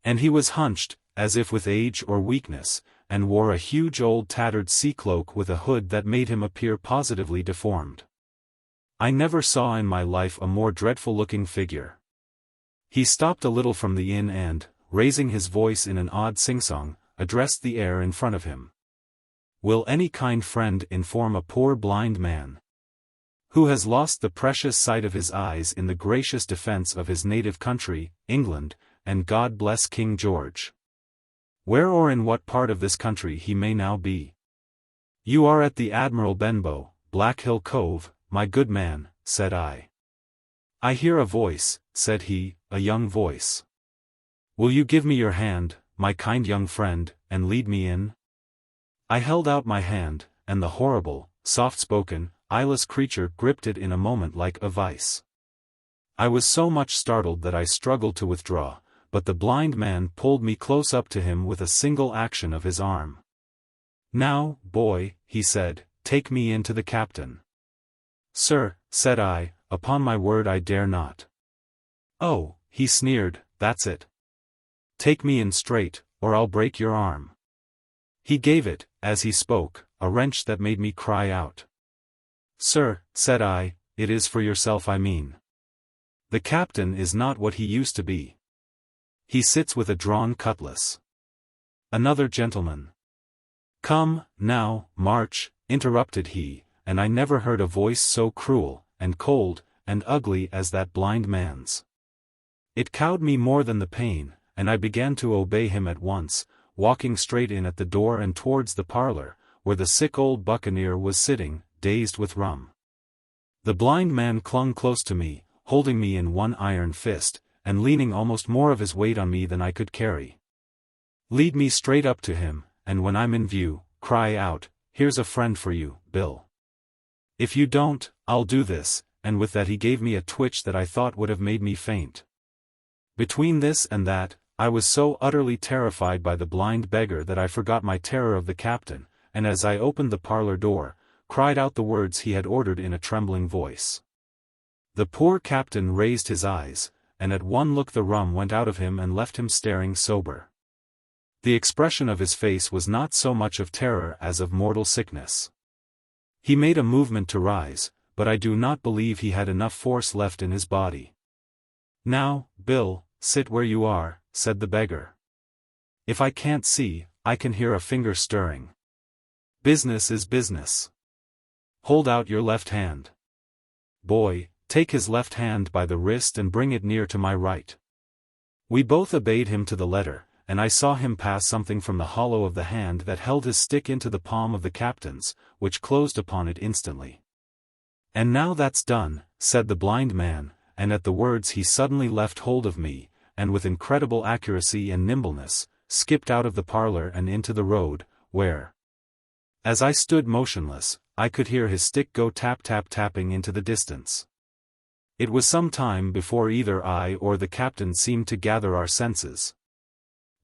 And he was hunched, as if with age or weakness, and wore a huge old tattered sea cloak with a hood that made him appear positively deformed. I never saw in my life a more dreadful-looking figure. He stopped a little from the inn and, raising his voice in an odd sing-song, addressed the air in front of him. Will any kind friend inform a poor blind man, who has lost the precious sight of his eyes in the gracious defence of his native country, England, and God bless King George, where or in what part of this country he may now be? You are at the Admiral Benbow, Black Hill Cove, my good man, said I. I hear a voice, said he, a young voice. Will you give me your hand, my kind young friend, and lead me in? I held out my hand, and the horrible, soft-spoken, eyeless creature gripped it in a moment like a vice. I was so much startled that I struggled to withdraw, but the blind man pulled me close up to him with a single action of his arm. Now, boy, he said, take me in to the captain. Sir, said I, upon my word I dare not. Oh, he sneered, that's it. Take me in straight, or I'll break your arm. He gave it, as he spoke, a wrench that made me cry out. Sir, said I, it is for yourself I mean. The captain is not what he used to be. He sits with a drawn cutlass. Another gentleman. Come, now, march, interrupted he, and I never heard a voice so cruel, and cold, and ugly as that blind man's. It cowed me more than the pain, and I began to obey him at once, walking straight in at the door and towards the parlor, where the sick old Buccaneer was sitting, dazed with rum. The blind man clung close to me, holding me in one iron fist, and leaning almost more of his weight on me than I could carry. Lead me straight up to him, and when I'm in view, cry out, here's a friend for you, Bill. If you don't, I'll do this, and with that he gave me a twitch that I thought would have made me faint. Between this and that, I was so utterly terrified by the blind beggar that I forgot my terror of the captain, and as I opened the parlor door, cried out the words he had ordered in a trembling voice. The poor captain raised his eyes, and at one look the rum went out of him and left him staring sober. The expression of his face was not so much of terror as of mortal sickness. He made a movement to rise, but I do not believe he had enough force left in his body. Now, Bill, sit where you are, said the beggar. If I can't see, I can hear a finger stirring. Business is business. Hold out your left hand. Boy, take his left hand by the wrist and bring it near to my right. We both obeyed him to the letter, and I saw him pass something from the hollow of the hand that held his stick into the palm of the captain's, which closed upon it instantly. And now that's done, said the blind man, and at the words he suddenly left hold of me, and with incredible accuracy and nimbleness, skipped out of the parlor and into the road, where, as I stood motionless, I could hear his stick go tap-tap-tapping into the distance. It was some time before either I or the captain seemed to gather our senses.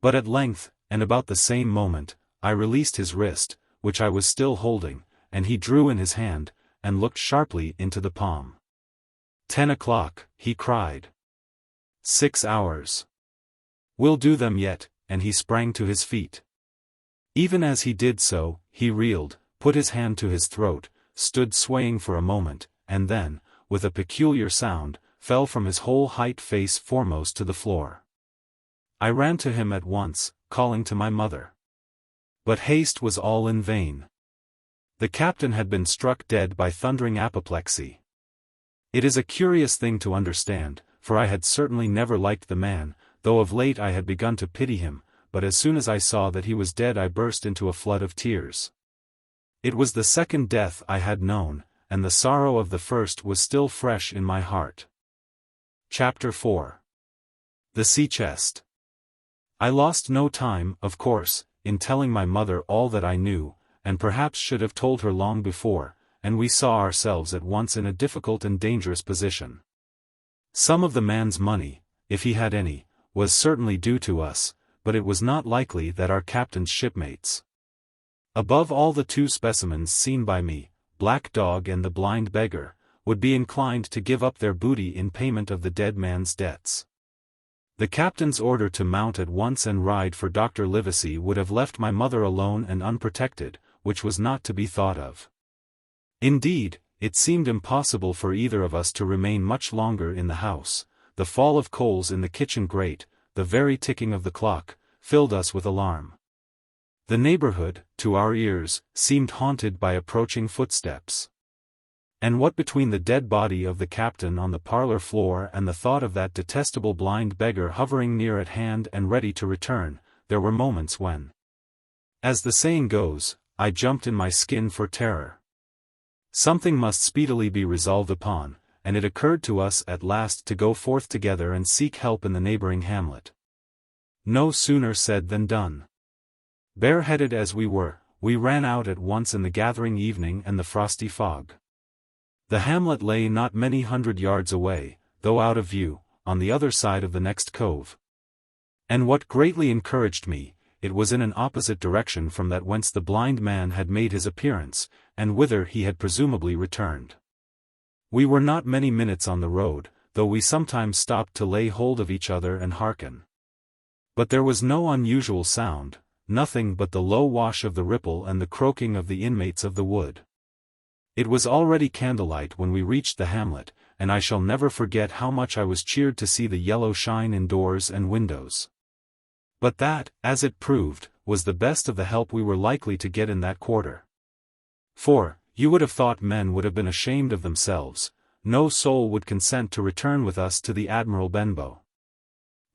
But at length, and about the same moment, I released his wrist, which I was still holding, and he drew in his hand, and looked sharply into the palm. 10 o'clock, he cried. 6 hours. We'll do them yet, and he sprang to his feet. Even as he did so, he reeled, put his hand to his throat, stood swaying for a moment, and then, with a peculiar sound, fell from his whole height face foremost to the floor. I ran to him at once, calling to my mother. But haste was all in vain. The captain had been struck dead by thundering apoplexy. It is a curious thing to understand, for I had certainly never liked the man, though of late I had begun to pity him, but as soon as I saw that he was dead I burst into a flood of tears. It was the second death I had known, and the sorrow of the first was still fresh in my heart. Chapter 4. The Sea Chest. I lost no time, of course, in telling my mother all that I knew, and perhaps should have told her long before, and we saw ourselves at once in a difficult and dangerous position. Some of the man's money, if he had any, was certainly due to us, but it was not likely that our captain's shipmates. Above all the 2 specimens seen by me, Black Dog and the blind beggar, would be inclined to give up their booty in payment of the dead man's debts. The captain's order to mount at once and ride for Dr. Livesey would have left my mother alone and unprotected, which was not to be thought of. Indeed, it seemed impossible for either of us to remain much longer in the house. The fall of coals in the kitchen grate, the very ticking of the clock, filled us with alarm. The neighborhood, to our ears, seemed haunted by approaching footsteps. And what between the dead body of the captain on the parlor floor and the thought of that detestable blind beggar hovering near at hand and ready to return, there were moments when, as the saying goes, I jumped in my skin for terror. Something must speedily be resolved upon, and it occurred to us at last to go forth together and seek help in the neighboring hamlet. No sooner said than done. Bareheaded as we were, we ran out at once in the gathering evening and the frosty fog. The hamlet lay not many 100 yards away, though out of view, on the other side of the next cove. And what greatly encouraged me, it was in an opposite direction from that whence the blind man had made his appearance, and whither he had presumably returned. We were not many minutes on the road, though we sometimes stopped to lay hold of each other and hearken. But there was no unusual sound, nothing but the low wash of the ripple and the croaking of the inmates of the wood. It was already candlelight when we reached the hamlet, and I shall never forget how much I was cheered to see the yellow shine in doors and windows. But that, as it proved, was the best of the help we were likely to get in that quarter. For, you would have thought men would have been ashamed of themselves, no soul would consent to return with us to the Admiral Benbow.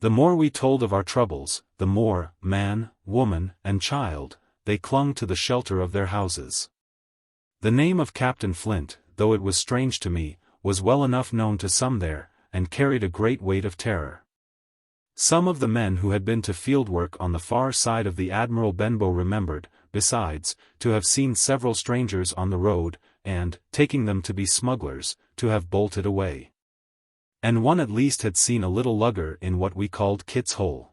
The more we told of our troubles, the more, man, woman, and child, they clung to the shelter of their houses. The name of Captain Flint, though it was strange to me, was well enough known to some there, and carried a great weight of terror. Some of the men who had been to field work on the far side of the Admiral Benbow remembered, besides, to have seen several strangers on the road, and, taking them to be smugglers, to have bolted away. And one at least had seen a little lugger in what we called Kit's Hole.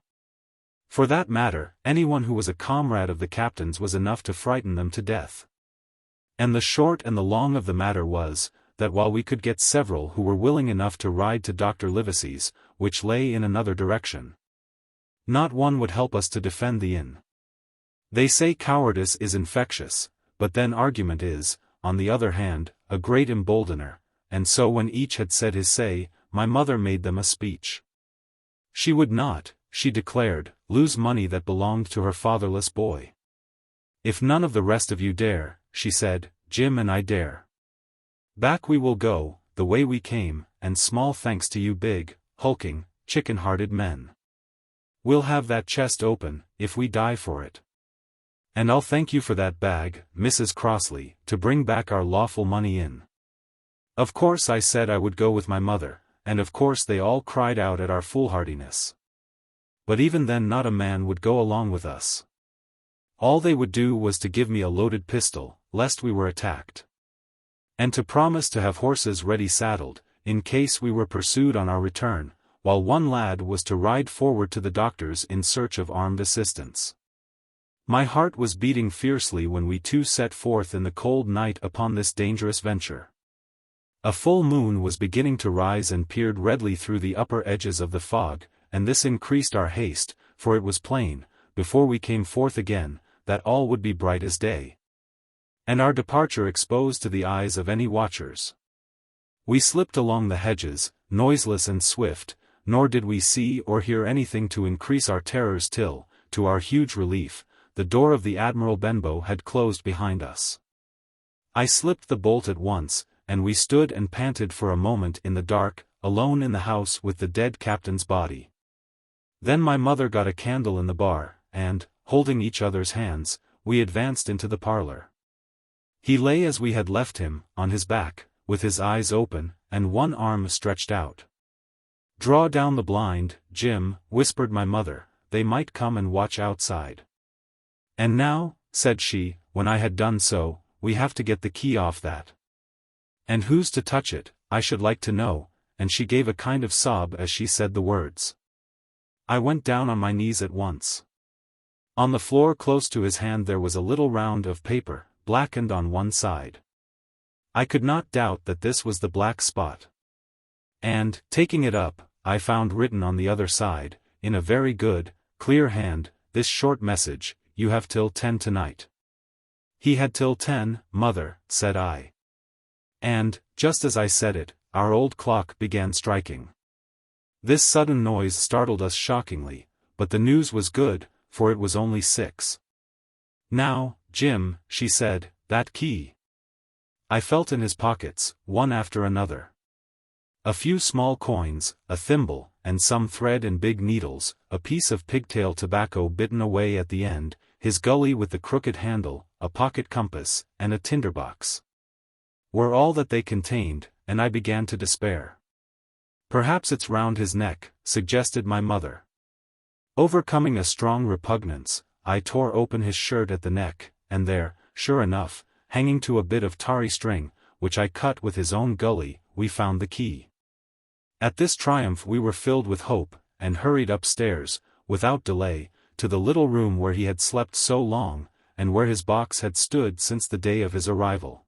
For that matter, anyone who was a comrade of the captain's was enough to frighten them to death. And the short and the long of the matter was, that while we could get several who were willing enough to ride to Dr. Livesey's, which lay in another direction, not one would help us to defend the inn. They say cowardice is infectious, but then argument is, on the other hand, a great emboldener, and so when each had said his say, my mother made them a speech. She would not, she declared, lose money that belonged to her fatherless boy. If none of the rest of you dare, she said, Jim and I dare. Back we will go, the way we came, and small thanks to you big, hulking, chicken-hearted men. We'll have that chest open, if we die for it. And I'll thank you for that bag, Mrs. Crossley, to bring back our lawful money in. Of course I said I would go with my mother, and of course they all cried out at our foolhardiness. But even then not a man would go along with us. All they would do was to give me a loaded pistol, lest we were attacked. And to promise to have horses ready saddled, in case we were pursued on our return, while one lad was to ride forward to the doctor's in search of armed assistance. My heart was beating fiercely when we two set forth in the cold night upon this dangerous venture. A full moon was beginning to rise and peered redly through the upper edges of the fog, and this increased our haste, for it was plain, before we came forth again, that all would be bright as day, and our departure exposed to the eyes of any watchers. We slipped along the hedges, noiseless and swift, nor did we see or hear anything to increase our terrors till, to our huge relief, the door of the Admiral Benbow had closed behind us. I slipped the bolt at once, and we stood and panted for a moment in the dark, alone in the house with the dead captain's body. Then my mother got a candle in the bar, and, holding each other's hands, we advanced into the parlor. He lay as we had left him, on his back, with his eyes open, and one arm stretched out. Draw down the blind, Jim, whispered my mother, they might come and watch outside. And now, said she, when I had done so, we have to get the key off that. And who's to touch it, I should like to know, and she gave a kind of sob as she said the words. I went down on my knees at once. On the floor close to his hand there was a little round of paper, blackened on one side. I could not doubt that this was the black spot. And, taking it up, I found written on the other side, in a very good, clear hand, this short message: "You have till 10 tonight." "He had till 10, mother," said I. And, just as I said it, our old clock began striking. This sudden noise startled us shockingly, but the news was good, for it was only 6. "Now, Jim," she said, "that key." I felt in his pockets, one after another. A few small coins, a thimble, and some thread and big needles, a piece of pigtail tobacco bitten away at the end, his gully with the crooked handle, a pocket compass, and a tinderbox, were all that they contained, and I began to despair. "Perhaps it's round his neck," suggested my mother. Overcoming a strong repugnance, I tore open his shirt at the neck, and there, sure enough, hanging to a bit of tarry string, which I cut with his own gully, we found the key. At this triumph we were filled with hope, and hurried upstairs, without delay, to the little room where he had slept so long, and where his box had stood since the day of his arrival.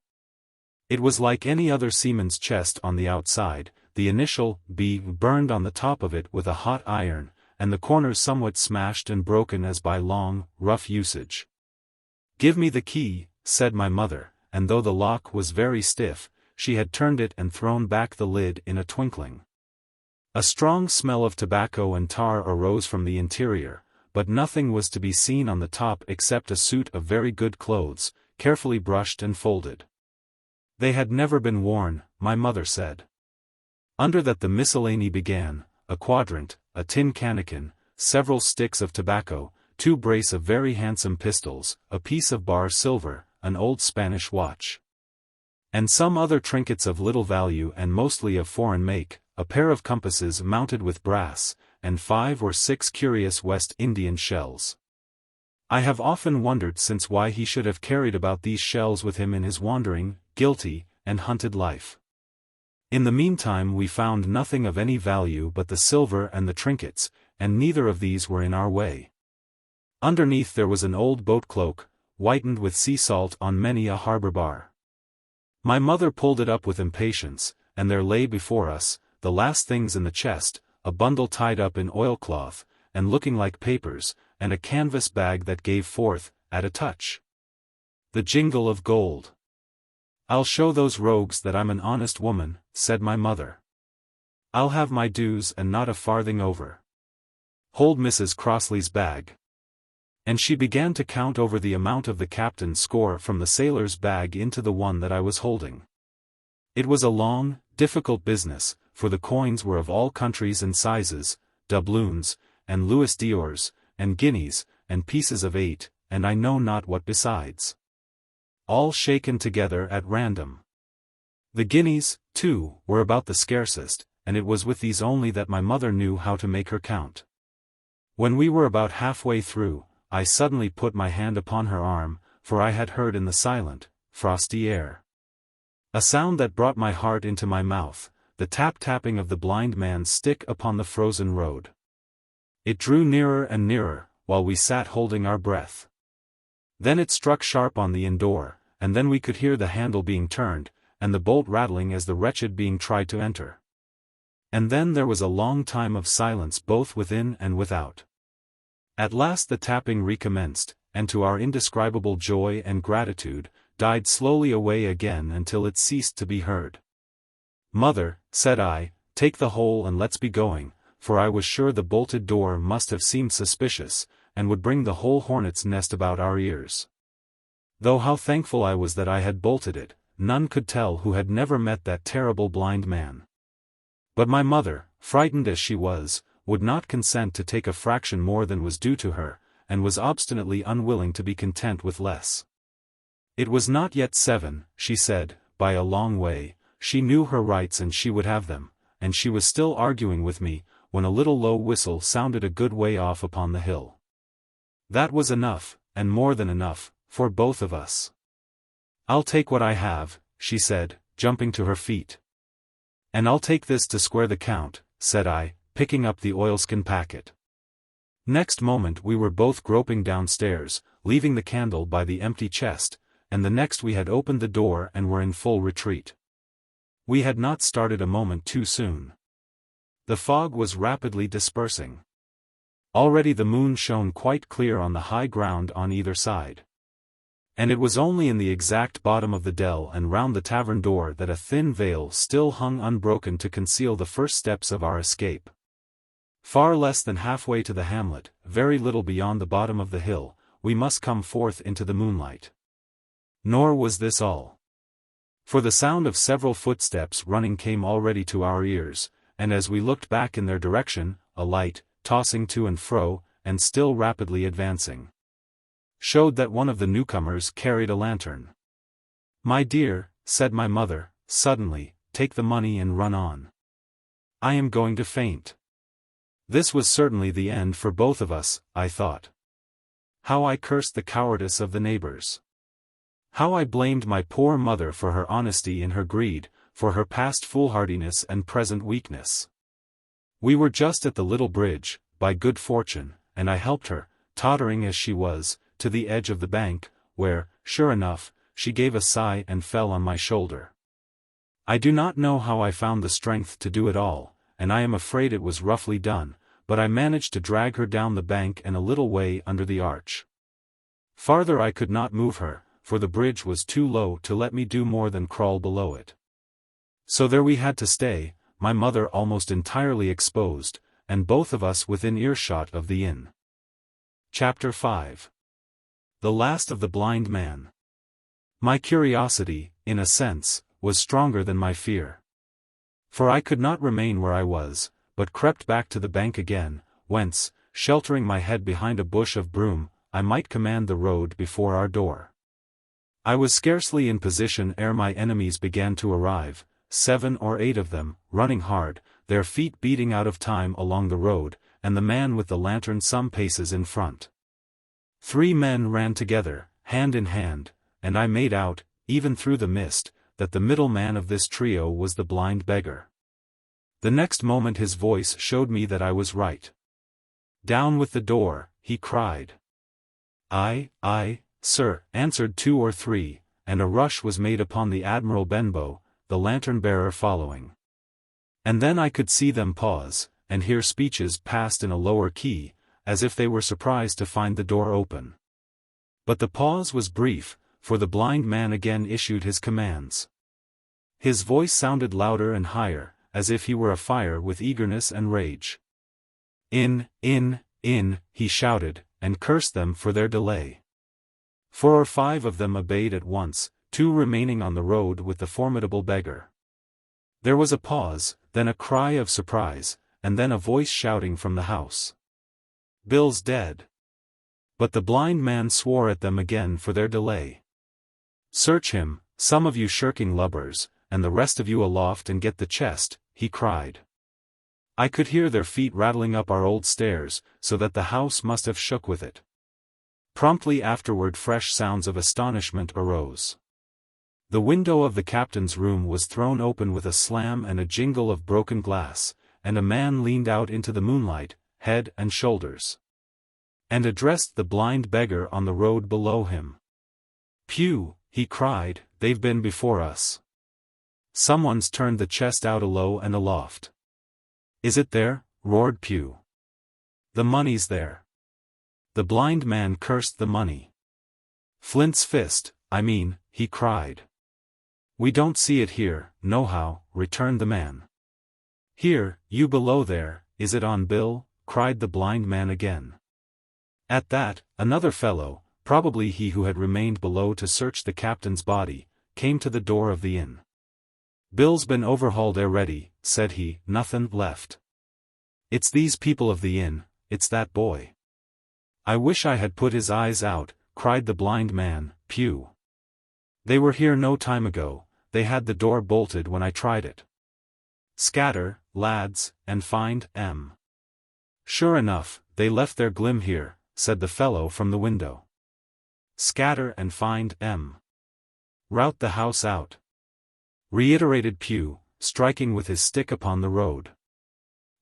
It was like any other seaman's chest on the outside, the initial B burned on the top of it with a hot iron, and the corners somewhat smashed and broken as by long, rough usage. "Give me the key," said my mother, and though the lock was very stiff, she had turned it and thrown back the lid in a twinkling. A strong smell of tobacco and tar arose from the interior, but nothing was to be seen on the top except a suit of very good clothes, carefully brushed and folded. They had never been worn, my mother said. Under that the miscellany began: a quadrant, a tin cannikin, several sticks of tobacco, 2 brace of very handsome pistols, a piece of bar silver, an old Spanish watch, and some other trinkets of little value and mostly of foreign make, a pair of compasses mounted with brass, and 5 or 6 curious West Indian shells. I have often wondered since why he should have carried about these shells with him in his wandering, guilty, and hunted life. In the meantime we found nothing of any value but the silver and the trinkets, and neither of these were in our way. Underneath there was an old boat cloak, whitened with sea salt on many a harbor bar. My mother pulled it up with impatience, and there lay before us, the last things in the chest, a bundle tied up in oilcloth, and looking like papers, and a canvas bag that gave forth, at a touch, the jingle of gold. "I'll show those rogues that I'm an honest woman," said my mother. "I'll have my dues and not a farthing over. Hold Mrs. Crossley's bag." And she began to count over the amount of the captain's score from the sailor's bag into the one that I was holding. It was a long, difficult business, for the coins were of all countries and sizes, doubloons, and Louis d'Ors, and guineas, and pieces of 8, and I know not what besides. All shaken together at random. The guineas, too, were about the scarcest, and it was with these only that my mother knew how to make her count. When we were about halfway through, I suddenly put my hand upon her arm, for I had heard in the silent, frosty air a sound that brought my heart into my mouth, the tap-tapping of the blind man's stick upon the frozen road. It drew nearer and nearer, while we sat holding our breath. Then it struck sharp on the inn door, and then we could hear the handle being turned, and the bolt rattling as the wretched being tried to enter. And then there was a long time of silence both within and without. At last the tapping recommenced, and to our indescribable joy and gratitude, died slowly away again until it ceased to be heard. "Mother," said I, "take the whole and let's be going," for I was sure the bolted door must have seemed suspicious, and would bring the whole hornet's nest about our ears. Though how thankful I was that I had bolted it, none could tell who had never met that terrible blind man. But my mother, frightened as she was, would not consent to take a fraction more than was due to her, and was obstinately unwilling to be content with less. It was not yet 7, she said, by a long way. She knew her rights and she would have them, and she was still arguing with me, when a little low whistle sounded a good way off upon the hill. That was enough, and more than enough, for both of us. "I'll take what I have," she said, jumping to her feet. "And I'll take this to square the count," said I, picking up the oilskin packet. Next moment we were both groping downstairs, leaving the candle by the empty chest, and the next we had opened the door and were in full retreat. We had not started a moment too soon. The fog was rapidly dispersing. Already the moon shone quite clear on the high ground on either side. And it was only in the exact bottom of the dell and round the tavern door that a thin veil still hung unbroken to conceal the first steps of our escape. Far less than halfway to the hamlet, very little beyond the bottom of the hill, we must come forth into the moonlight. Nor was this all. For the sound of several footsteps running came already to our ears, and as we looked back in their direction, a light, tossing to and fro, and still rapidly advancing, showed that one of the newcomers carried a lantern. "My dear," said my mother, suddenly, "take the money and run on. I am going to faint." This was certainly the end for both of us, I thought. How I cursed the cowardice of the neighbors. How I blamed my poor mother for her honesty in her greed, for her past foolhardiness and present weakness. We were just at the little bridge, by good fortune, and I helped her, tottering as she was, to the edge of the bank, where, sure enough, she gave a sigh and fell on my shoulder. I do not know how I found the strength to do it all, and I am afraid it was roughly done, but I managed to drag her down the bank and a little way under the arch. Farther I could not move her, for the bridge was too low to let me do more than crawl below it. So there we had to stay, my mother almost entirely exposed, and both of us within earshot of the inn. Chapter 5. The Last of the Blind Man. My curiosity, in a sense, was stronger than my fear. For I could not remain where I was, but crept back to the bank again, whence, sheltering my head behind a bush of broom, I might command the road before our door. I was scarcely in position ere my enemies began to arrive, 7 or 8 of them, running hard, their feet beating out of time along the road, and the man with the lantern some paces in front. 3 men ran together, hand in hand, and I made out, even through the mist, that the middle man of this trio was the blind beggar. The next moment his voice showed me that I was right. "Down with the door," he cried. "Aye, sir," answered 2 or 3, and a rush was made upon the Admiral Benbow, the lantern-bearer following. And then I could see them pause, and hear speeches passed in a lower key, as if they were surprised to find the door open. But the pause was brief, for the blind man again issued his commands. His voice sounded louder and higher, as if he were afire with eagerness and rage. In, he shouted, and cursed them for their delay. 4 or 5 of them obeyed at once, 2 remaining on the road with the formidable beggar. There was a pause, then a cry of surprise, and then a voice shouting from the house, "Bill's dead." But the blind man swore at them again for their delay. "Search him, some of you shirking lubbers, and the rest of you aloft and get the chest," he cried. I could hear their feet rattling up our old stairs, so that the house must have shook with it. Promptly afterward fresh sounds of astonishment arose. The window of the captain's room was thrown open with a slam and a jingle of broken glass, and a man leaned out into the moonlight, head and shoulders, and addressed the blind beggar on the road below him. "Pew," he cried, "they've been before us. Someone's turned the chest out alow and aloft." "Is it there?" roared Pew. "The money's there." The blind man cursed the money. "Flint's fist, I mean," he cried. "We don't see it here, nohow," returned the man. "Here, you below there, is it on Bill?" cried the blind man again. At that, another fellow, probably he who had remained below to search the captain's body, came to the door of the inn. "Bill's been overhauled already," said he, "nothin' left. It's these people of the inn, it's that boy." "I wish I had put his eyes out," cried the blind man, Pew. "They were here no time ago, they had the door bolted when I tried it. Scatter, lads, and find M." "Sure enough, they left their glim here," said the fellow from the window. "Scatter and find M. Rout the house out," reiterated Pew, striking with his stick upon the road.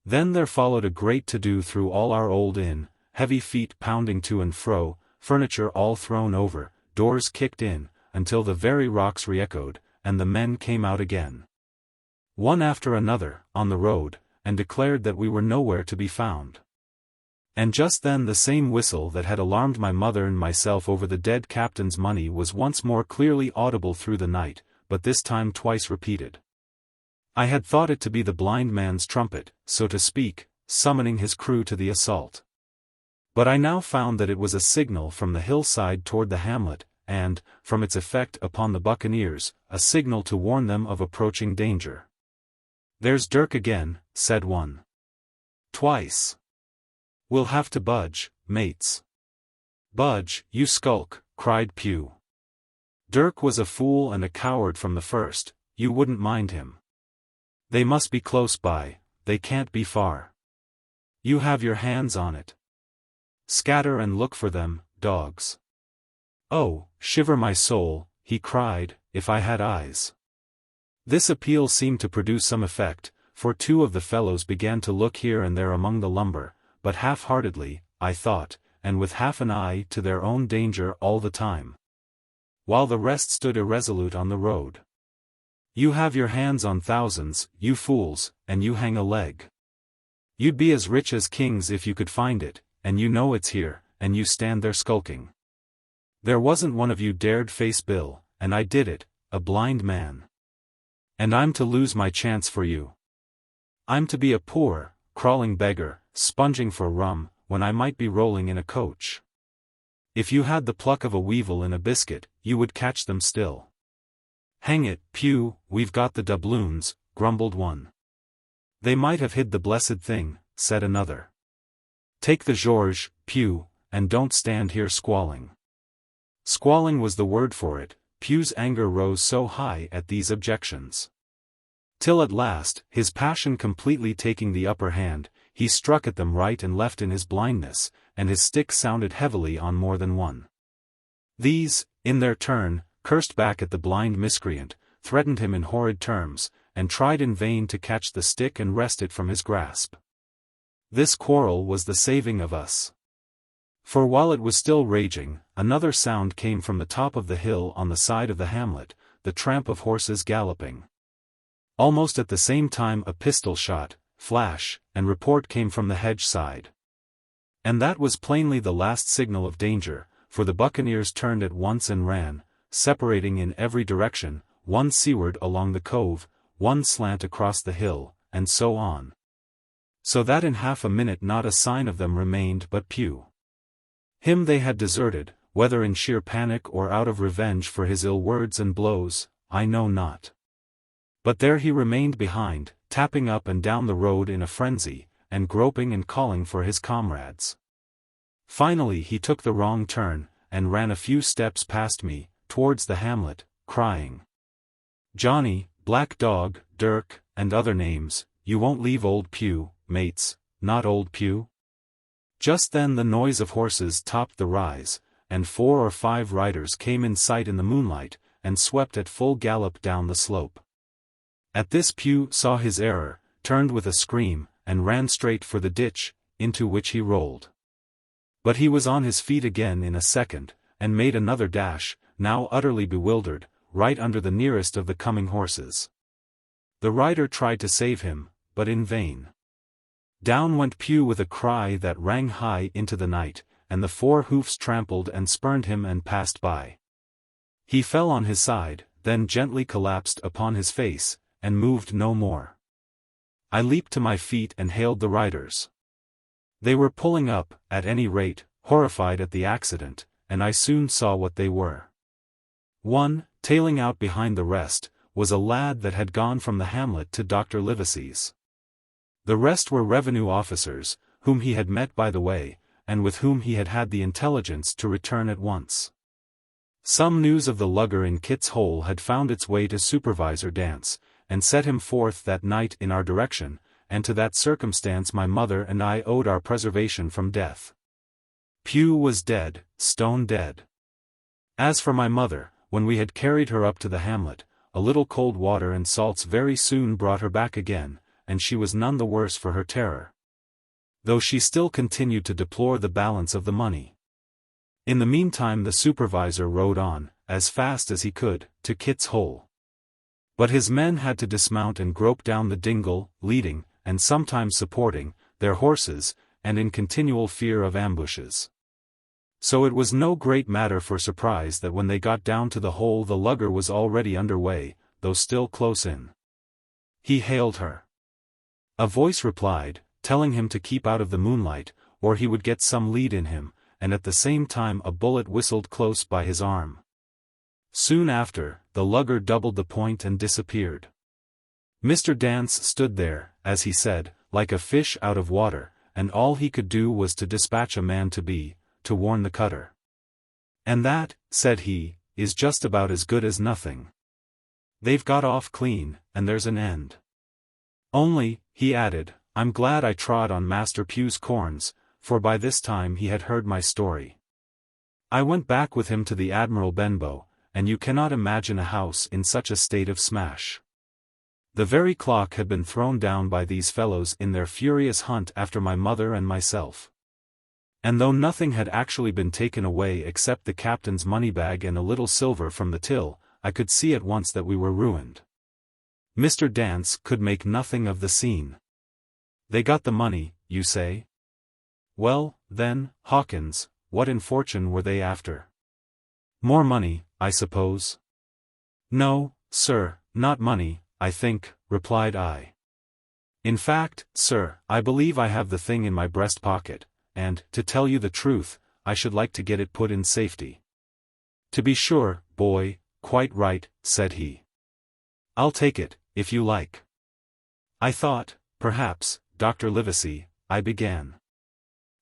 Then there followed a great to-do through all our old inn, heavy feet pounding to and fro, furniture all thrown over, doors kicked in, until the very rocks re-echoed, and the men came out again, one after another, on the road, and declared that we were nowhere to be found. And just then the same whistle that had alarmed my mother and myself over the dead captain's money was once more clearly audible through the night, but this time twice repeated. I had thought it to be the blind man's trumpet, so to speak, summoning his crew to the assault. But I now found that it was a signal from the hillside toward the hamlet, and, from its effect upon the buccaneers, a signal to warn them of approaching danger. "There's Dirk again," said one. "Twice. We'll have to budge, mates." "Budge, you skulk," cried Pugh. "Dirk was a fool and a coward from the first, you wouldn't mind him. They must be close by, they can't be far. You have your hands on it. Scatter and look for them, dogs." "Oh, shiver my soul," he cried, "if I had eyes." This appeal seemed to produce some effect, for two of the fellows began to look here and there among the lumber, but half-heartedly, I thought, and with half an eye to their own danger all the time, while the rest stood irresolute on the road. "You have your hands on thousands, you fools, and you hang a leg. You'd be as rich as kings if you could find it, and you know it's here, and you stand there skulking. There wasn't one of you dared face Bill, and I did it, a blind man. And I'm to lose my chance for you. I'm to be a poor, crawling beggar, sponging for rum, when I might be rolling in a coach. If you had the pluck of a weevil in a biscuit, you would catch them still." "Hang it, Pugh, we've got the doubloons," grumbled one. "They might have hid the blessed thing," said another. "Take the Georges, Pugh, and don't stand here squalling." Squalling was the word for it. Pugh's anger rose so high at these objections, till at last, his passion completely taking the upper hand, he struck at them right and left in his blindness, and his stick sounded heavily on more than one. These, in their turn, cursed back at the blind miscreant, threatened him in horrid terms, and tried in vain to catch the stick and wrest it from his grasp. This quarrel was the saving of us. For while it was still raging, another sound came from the top of the hill on the side of the hamlet, the tramp of horses galloping. Almost at the same time a pistol shot, flash, and report came from the hedge side. And that was plainly the last signal of danger, for the buccaneers turned at once and ran, separating in every direction, one seaward along the cove, one slant across the hill, and so on. So that in half a minute not a sign of them remained but Pugh. Him they had deserted, whether in sheer panic or out of revenge for his ill words and blows, I know not. But there he remained behind, tapping up and down the road in a frenzy, and groping and calling for his comrades. Finally he took the wrong turn, and ran a few steps past me, towards the hamlet, crying, "Johnny, Black Dog, Dirk, and other names, you won't leave old Pugh, mates, not old Pugh?" Just then the noise of horses topped the rise, and 4 or 5 riders came in sight in the moonlight, and swept at full gallop down the slope. At this Pugh saw his error, turned with a scream, and ran straight for the ditch, into which he rolled. But he was on his feet again in a second, and made another dash, now utterly bewildered, right under the nearest of the coming horses. The rider tried to save him, but in vain. Down went Pugh with a cry that rang high into the night, and the 4 hoofs trampled and spurned him and passed by. He fell on his side, then gently collapsed upon his face, and moved no more. I leaped to my feet and hailed the riders. They were pulling up, at any rate, horrified at the accident, and I soon saw what they were. One, tailing out behind the rest, was a lad that had gone from the hamlet to Dr. Livesey's. The rest were revenue officers, whom he had met by the way, and with whom he had had the intelligence to return at once. Some news of the lugger in Kit's Hole had found its way to Supervisor Dance, and set him forth that night in our direction, and to that circumstance my mother and I owed our preservation from death. Pugh was dead, stone dead. As for my mother, when we had carried her up to the hamlet, a little cold water and salts very soon brought her back again, and she was none the worse for her terror, though she still continued to deplore the balance of the money. In the meantime the supervisor rode on, as fast as he could, to Kit's Hole. But his men had to dismount and grope down the dingle, leading, and sometimes supporting, their horses, and in continual fear of ambushes. So it was no great matter for surprise that when they got down to the hole the lugger was already under way, though still close in. He hailed her. A voice replied, telling him to keep out of the moonlight, or he would get some lead in him, and at the same time a bullet whistled close by his arm. Soon after, the lugger doubled the point and disappeared. Mr. Dance stood there, as he said, like a fish out of water, and all he could do was to dispatch a man to warn the cutter. And that, said he, is just about as good as nothing. They've got off clean, and there's an end. Only, he added, I'm glad I trod on Master Pugh's corns, for by this time he had heard my story. I went back with him to the Admiral Benbow, and you cannot imagine a house in such a state of smash. The very clock had been thrown down by these fellows in their furious hunt after my mother and myself. And though nothing had actually been taken away except the captain's money-bag and a little silver from the till, I could see at once that we were ruined. Mr. Dance could make nothing of the scene. They got the money, you say? Well, then, Hawkins, what in fortune were they after? More money, I suppose? No, sir, not money, I think, replied I. In fact, sir, I believe I have the thing in my breast pocket, and, to tell you the truth, I should like to get it put in safety. To be sure, boy, quite right, said he. I'll take it, if you like. I thought, perhaps, Dr. Livesey, I began.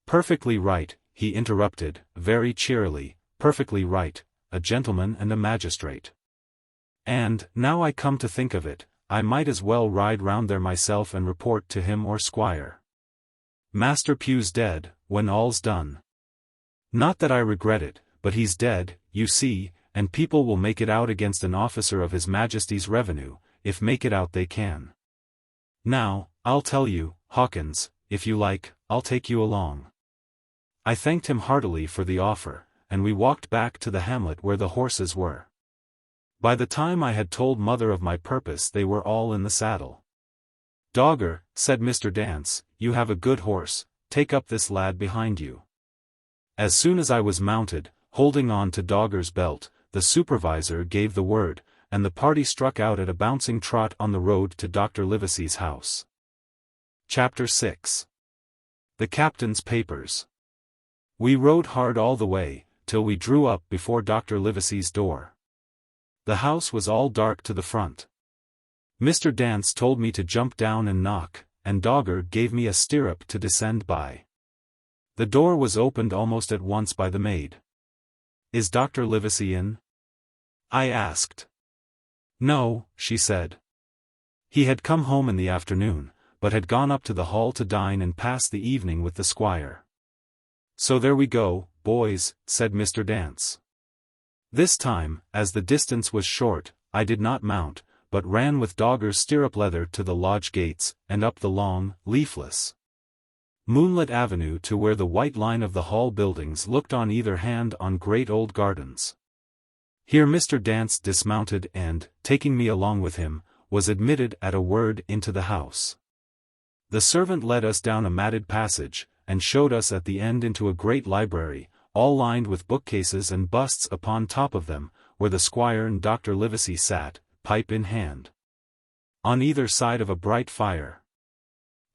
Perfectly right, he interrupted, very cheerily, perfectly right, a gentleman and a magistrate. And, now I come to think of it, I might as well ride round there myself and report to him or Squire. Master Pugh's dead, when all's done. Not that I regret it, but he's dead, you see, and people will make it out against an officer of His Majesty's revenue, if make it out they can. Now, I'll tell you, Hawkins, if you like, I'll take you along. I thanked him heartily for the offer, and we walked back to the hamlet where the horses were. By the time I had told mother of my purpose they were all in the saddle. Dogger, said Mr. Dance, you have a good horse, take up this lad behind you. As soon as I was mounted, holding on to Dogger's belt, the supervisor gave the word, and the party struck out at a bouncing trot on the road to Dr. Livesey's house. Chapter 6. The Captain's Papers. We rode hard all the way, till we drew up before Dr. Livesey's door. The house was all dark to the front. Mr. Dance told me to jump down and knock, and Dogger gave me a stirrup to descend by. The door was opened almost at once by the maid. Is Dr. Livesey in? I asked. No, she said. He had come home in the afternoon, but had gone up to the hall to dine and pass the evening with the squire. So there we go, boys, said Mr. Dance. This time, as the distance was short, I did not mount, but ran with Dogger's stirrup leather to the lodge gates, and up the long, leafless, moonlit avenue to where the white line of the hall buildings looked on either hand on great old gardens. Here Mr. Dance dismounted and, taking me along with him, was admitted at a word into the house. The servant led us down a matted passage, and showed us at the end into a great library, all lined with bookcases and busts upon top of them, where the squire and Dr. Livesey sat, pipe in hand, on either side of a bright fire.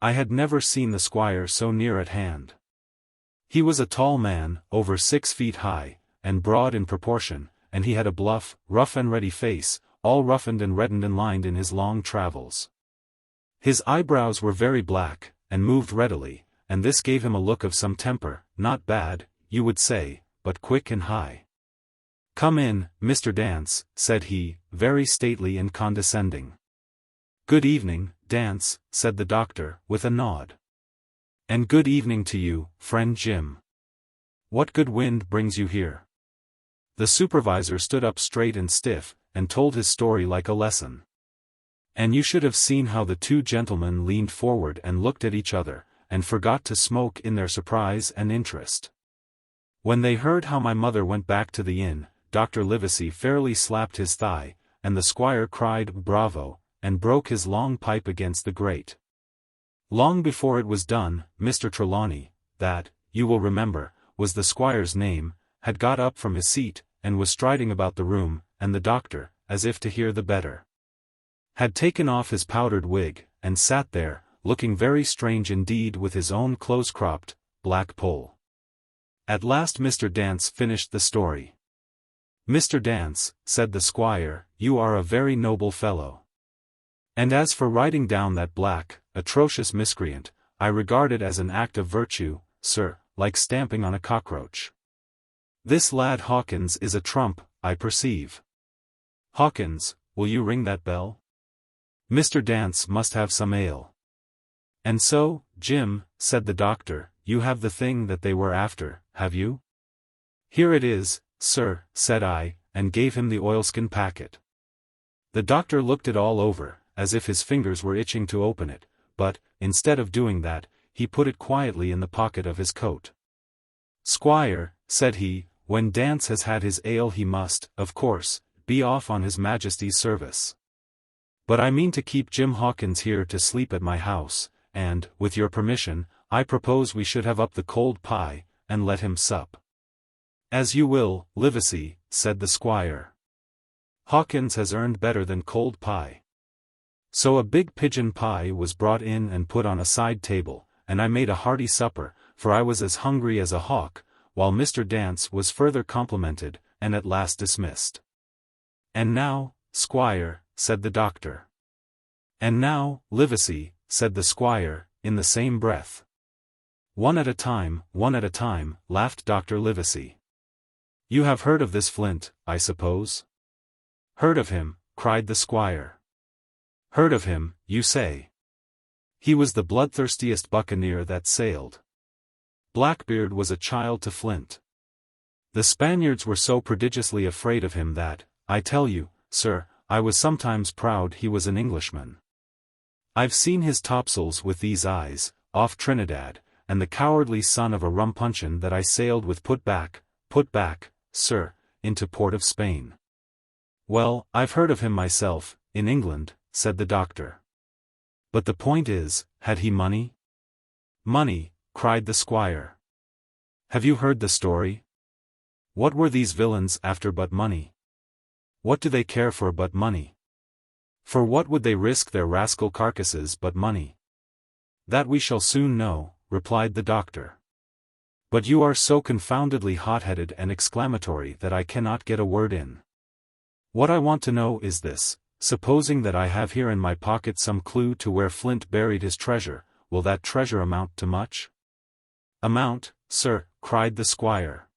I had never seen the squire so near at hand. He was a tall man, over 6 feet high, and broad in proportion, and he had a bluff, rough and ready face, all roughened and reddened and lined in his long travels. His eyebrows were very black, and moved readily, and this gave him a look of some temper, not bad, you would say, but quick and high. Come in, Mr. Dance, said he, very stately and condescending. Good evening, Dance, said the doctor, with a nod. And good evening to you, friend Jim. What good wind brings you here? The supervisor stood up straight and stiff, and told his story like a lesson. And you should have seen how the two gentlemen leaned forward and looked at each other, and forgot to smoke in their surprise and interest. When they heard how my mother went back to the inn, Dr. Livesey fairly slapped his thigh, and the squire cried "Bravo," and broke his long pipe against the grate. Long before it was done, Mr. Trelawney, that, you will remember, was the squire's name, had got up from his seat, and was striding about the room, and the doctor, as if to hear the better, had taken off his powdered wig, and sat there, looking very strange indeed with his own close-cropped, black poll. At last Mr. Dance finished the story. "Mr. Dance," said the squire, "you are a very noble fellow. And as for writing down that black, atrocious miscreant, I regard it as an act of virtue, sir, like stamping on a cockroach. This lad Hawkins is a trump, I perceive. Hawkins, will you ring that bell? Mr. Dance must have some ale." "And so, Jim," said the doctor, "you have the thing that they were after, have you?" "Here it is, sir," said I, and gave him the oilskin packet. The doctor looked it all over, as if his fingers were itching to open it, but, instead of doing that, he put it quietly in the pocket of his coat. "Squire," said he, "when Dance has had his ale he must, of course, be off on his Majesty's service. But I mean to keep Jim Hawkins here to sleep at my house, and, with your permission, I propose we should have up the cold pie, and let him sup." "As you will, Livesey," said the squire. "Hawkins has earned better than cold pie." So a big pigeon pie was brought in and put on a side table, and I made a hearty supper, for I was as hungry as a hawk, while Mr. Dance was further complimented, and at last dismissed. "And now, squire," said the doctor. "And now, Livesey," said the squire, in the same breath. One at a time," laughed Dr. Livesey. "You have heard of this Flint, I suppose?" "Heard of him," cried the squire. "Heard of him, you say? He was the bloodthirstiest buccaneer that sailed. Blackbeard was a child to Flint. The Spaniards were so prodigiously afraid of him that, I tell you, sir, I was sometimes proud he was an Englishman. I've seen his topsails with these eyes, off Trinidad, and the cowardly son of a rumpuncheon that I sailed with put back, sir, into port of Spain. Well, I've heard of him myself, in England," said the doctor. "But the point is, had he money?" "Money," cried the squire. "Have you heard the story? What were these villains after but money? What do they care for but money? For what would they risk their rascal carcasses but money?" "That we shall soon know," replied the doctor. "But you are so confoundedly hot-headed and exclamatory that I cannot get a word in. What I want to know is this: supposing that I have here in my pocket some clue to where Flint buried his treasure, will that treasure amount to much?" "Amount, sir," cried the squire.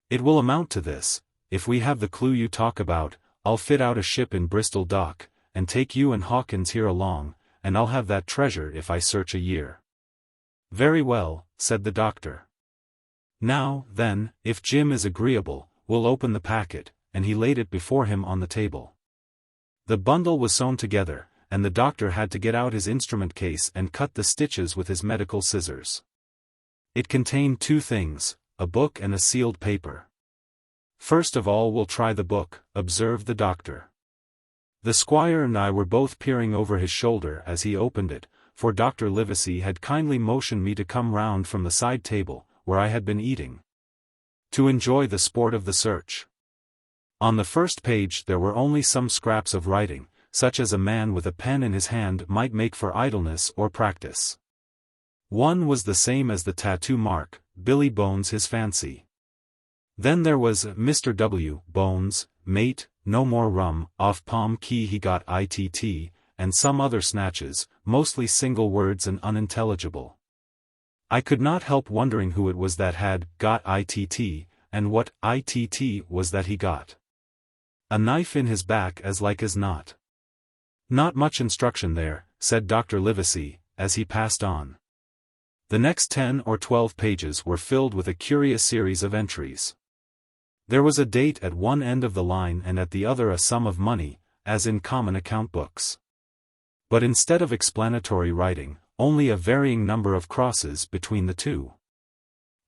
"It will amount to this: if we have the clue you talk about, I'll fit out a ship in Bristol dock, and take you and Hawkins here along, and I'll have that treasure if I search a year." "Very well," said the doctor. "Now, then, if Jim is agreeable, we'll open the packet," and he laid it before him on the table. The bundle was sewn together, and the doctor had to get out his instrument case and cut the stitches with his medical scissors. It contained two things, a book and a sealed paper. "First of all we'll try the book," observed the doctor. The squire and I were both peering over his shoulder as he opened it, for Dr. Livesey had kindly motioned me to come round from the side table, where I had been eating, to enjoy the sport of the search. On the first page there were only some scraps of writing, such as a man with a pen in his hand might make for idleness or practice. One was the same as the tattoo mark, "Billy Bones his fancy." Then there was "Mr. W. Bones, mate, no more rum, off Palm Key he got ITT, and some other snatches, mostly single words and unintelligible. I could not help wondering who it was that had got ITT, and what ITT was that he got. A knife in his back as like as not. "Not much instruction there," said Dr. Livesey, as he passed on. The next 10 or 12 pages were filled with a curious series of entries. There was a date at one end of the line and at the other a sum of money, as in common account books. But instead of explanatory writing, only a varying number of crosses between the two.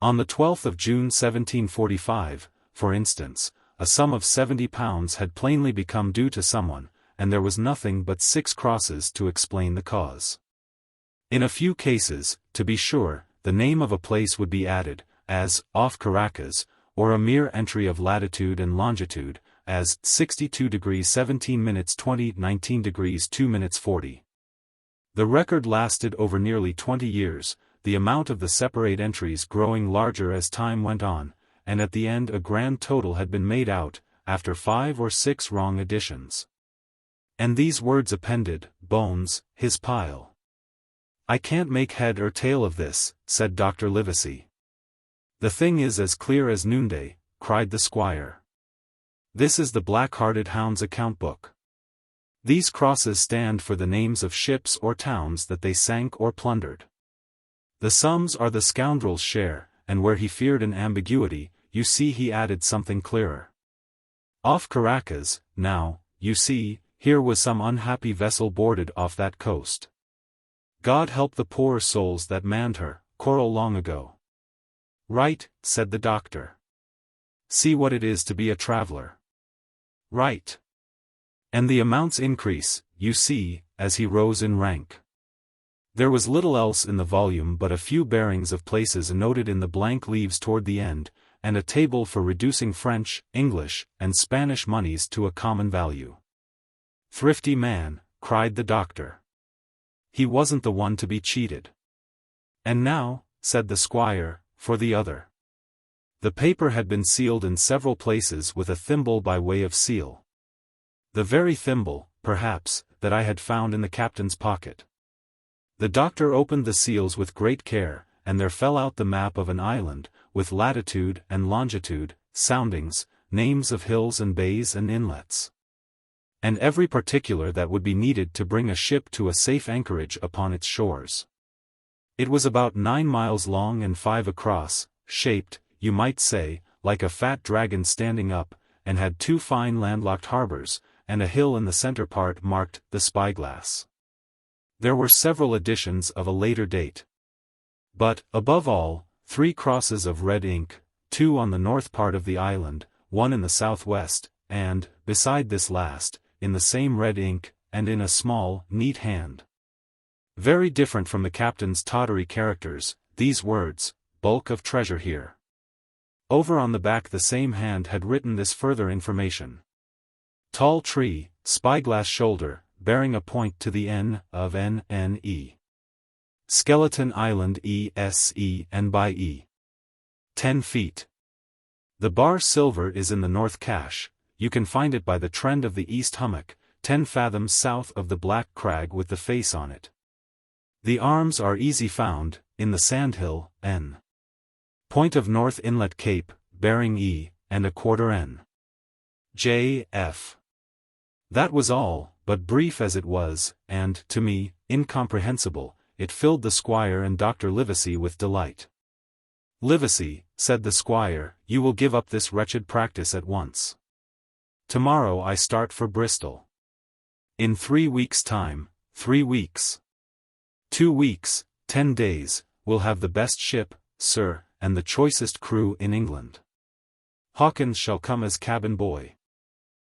On the 12th of June 1745, for instance, a sum of £70 had plainly become due to someone, and there was nothing but 6 crosses to explain the cause. In a few cases, to be sure, the name of a place would be added, as off Caracas, or a mere entry of latitude and longitude, as 62 degrees 17 minutes 20, 19 degrees 2 minutes 40. The record lasted over nearly 20 years, the amount of the separate entries growing larger as time went on, and at the end a grand total had been made out, after 5 or 6 wrong additions. And these words appended, Bones, his pile. "I can't make head or tail of this," said Dr. Livesey. "The thing is as clear as noonday," cried the squire. "This is the black-hearted hound's account book. These crosses stand for the names of ships or towns that they sank or plundered. The sums are the scoundrel's share, and where he feared an ambiguity, you see he added something clearer. Off Caracas, now, you see, here was some unhappy vessel boarded off that coast. God help the poor souls that manned her, Coracle long ago." "Right," said the doctor. "See what it is to be a traveler." "Right. And the amounts increase, you see, as he rose in rank." There was little else in the volume but a few bearings of places noted in the blank leaves toward the end, and a table for reducing French, English, and Spanish moneys to a common value. "Thrifty man," cried the doctor. "He wasn't the one to be cheated." "And now," said the squire, "for the other." The paper had been sealed in several places with a thimble by way of seal. The very thimble, perhaps, that I had found in the captain's pocket. The doctor opened the seals with great care, and there fell out the map of an island, with latitude and longitude, soundings, names of hills and bays and inlets, and every particular that would be needed to bring a ship to a safe anchorage upon its shores. It was about 9 miles long and 5 across, shaped, you might say, like a fat dragon standing up, and had 2 fine landlocked harbors, and a hill in the center part marked the Spyglass. There were several editions of a later date. But, above all, 3 crosses of red ink, 2 on the north part of the island, 1 in the southwest, and, beside this last, in the same red ink, and in a small, neat hand. Very different from the captain's tottery characters, these words, "Bulk of treasure here." Over on the back the same hand had written this further information. "Tall tree, spyglass shoulder, bearing a point to the N of NNE. Skeleton Island ESE and by E. 10 feet. The bar silver is in the north cache, you can find it by the trend of the east hummock, 10 fathoms south of the black crag with the face on it. The arms are easy found, in the sandhill, N. Point of North Inlet Cape, bearing E, and a quarter N. J.F. That was all, but brief as it was, and, to me, incomprehensible, it filled the squire and Dr. Livesey with delight. "Livesey," said the squire, "you will give up this wretched practice at once. Tomorrow I start for Bristol. In 3 weeks' time, 3 weeks. 2 weeks, 10 days, we'll have the best ship, sir, and the choicest crew in England. Hawkins shall come as cabin boy.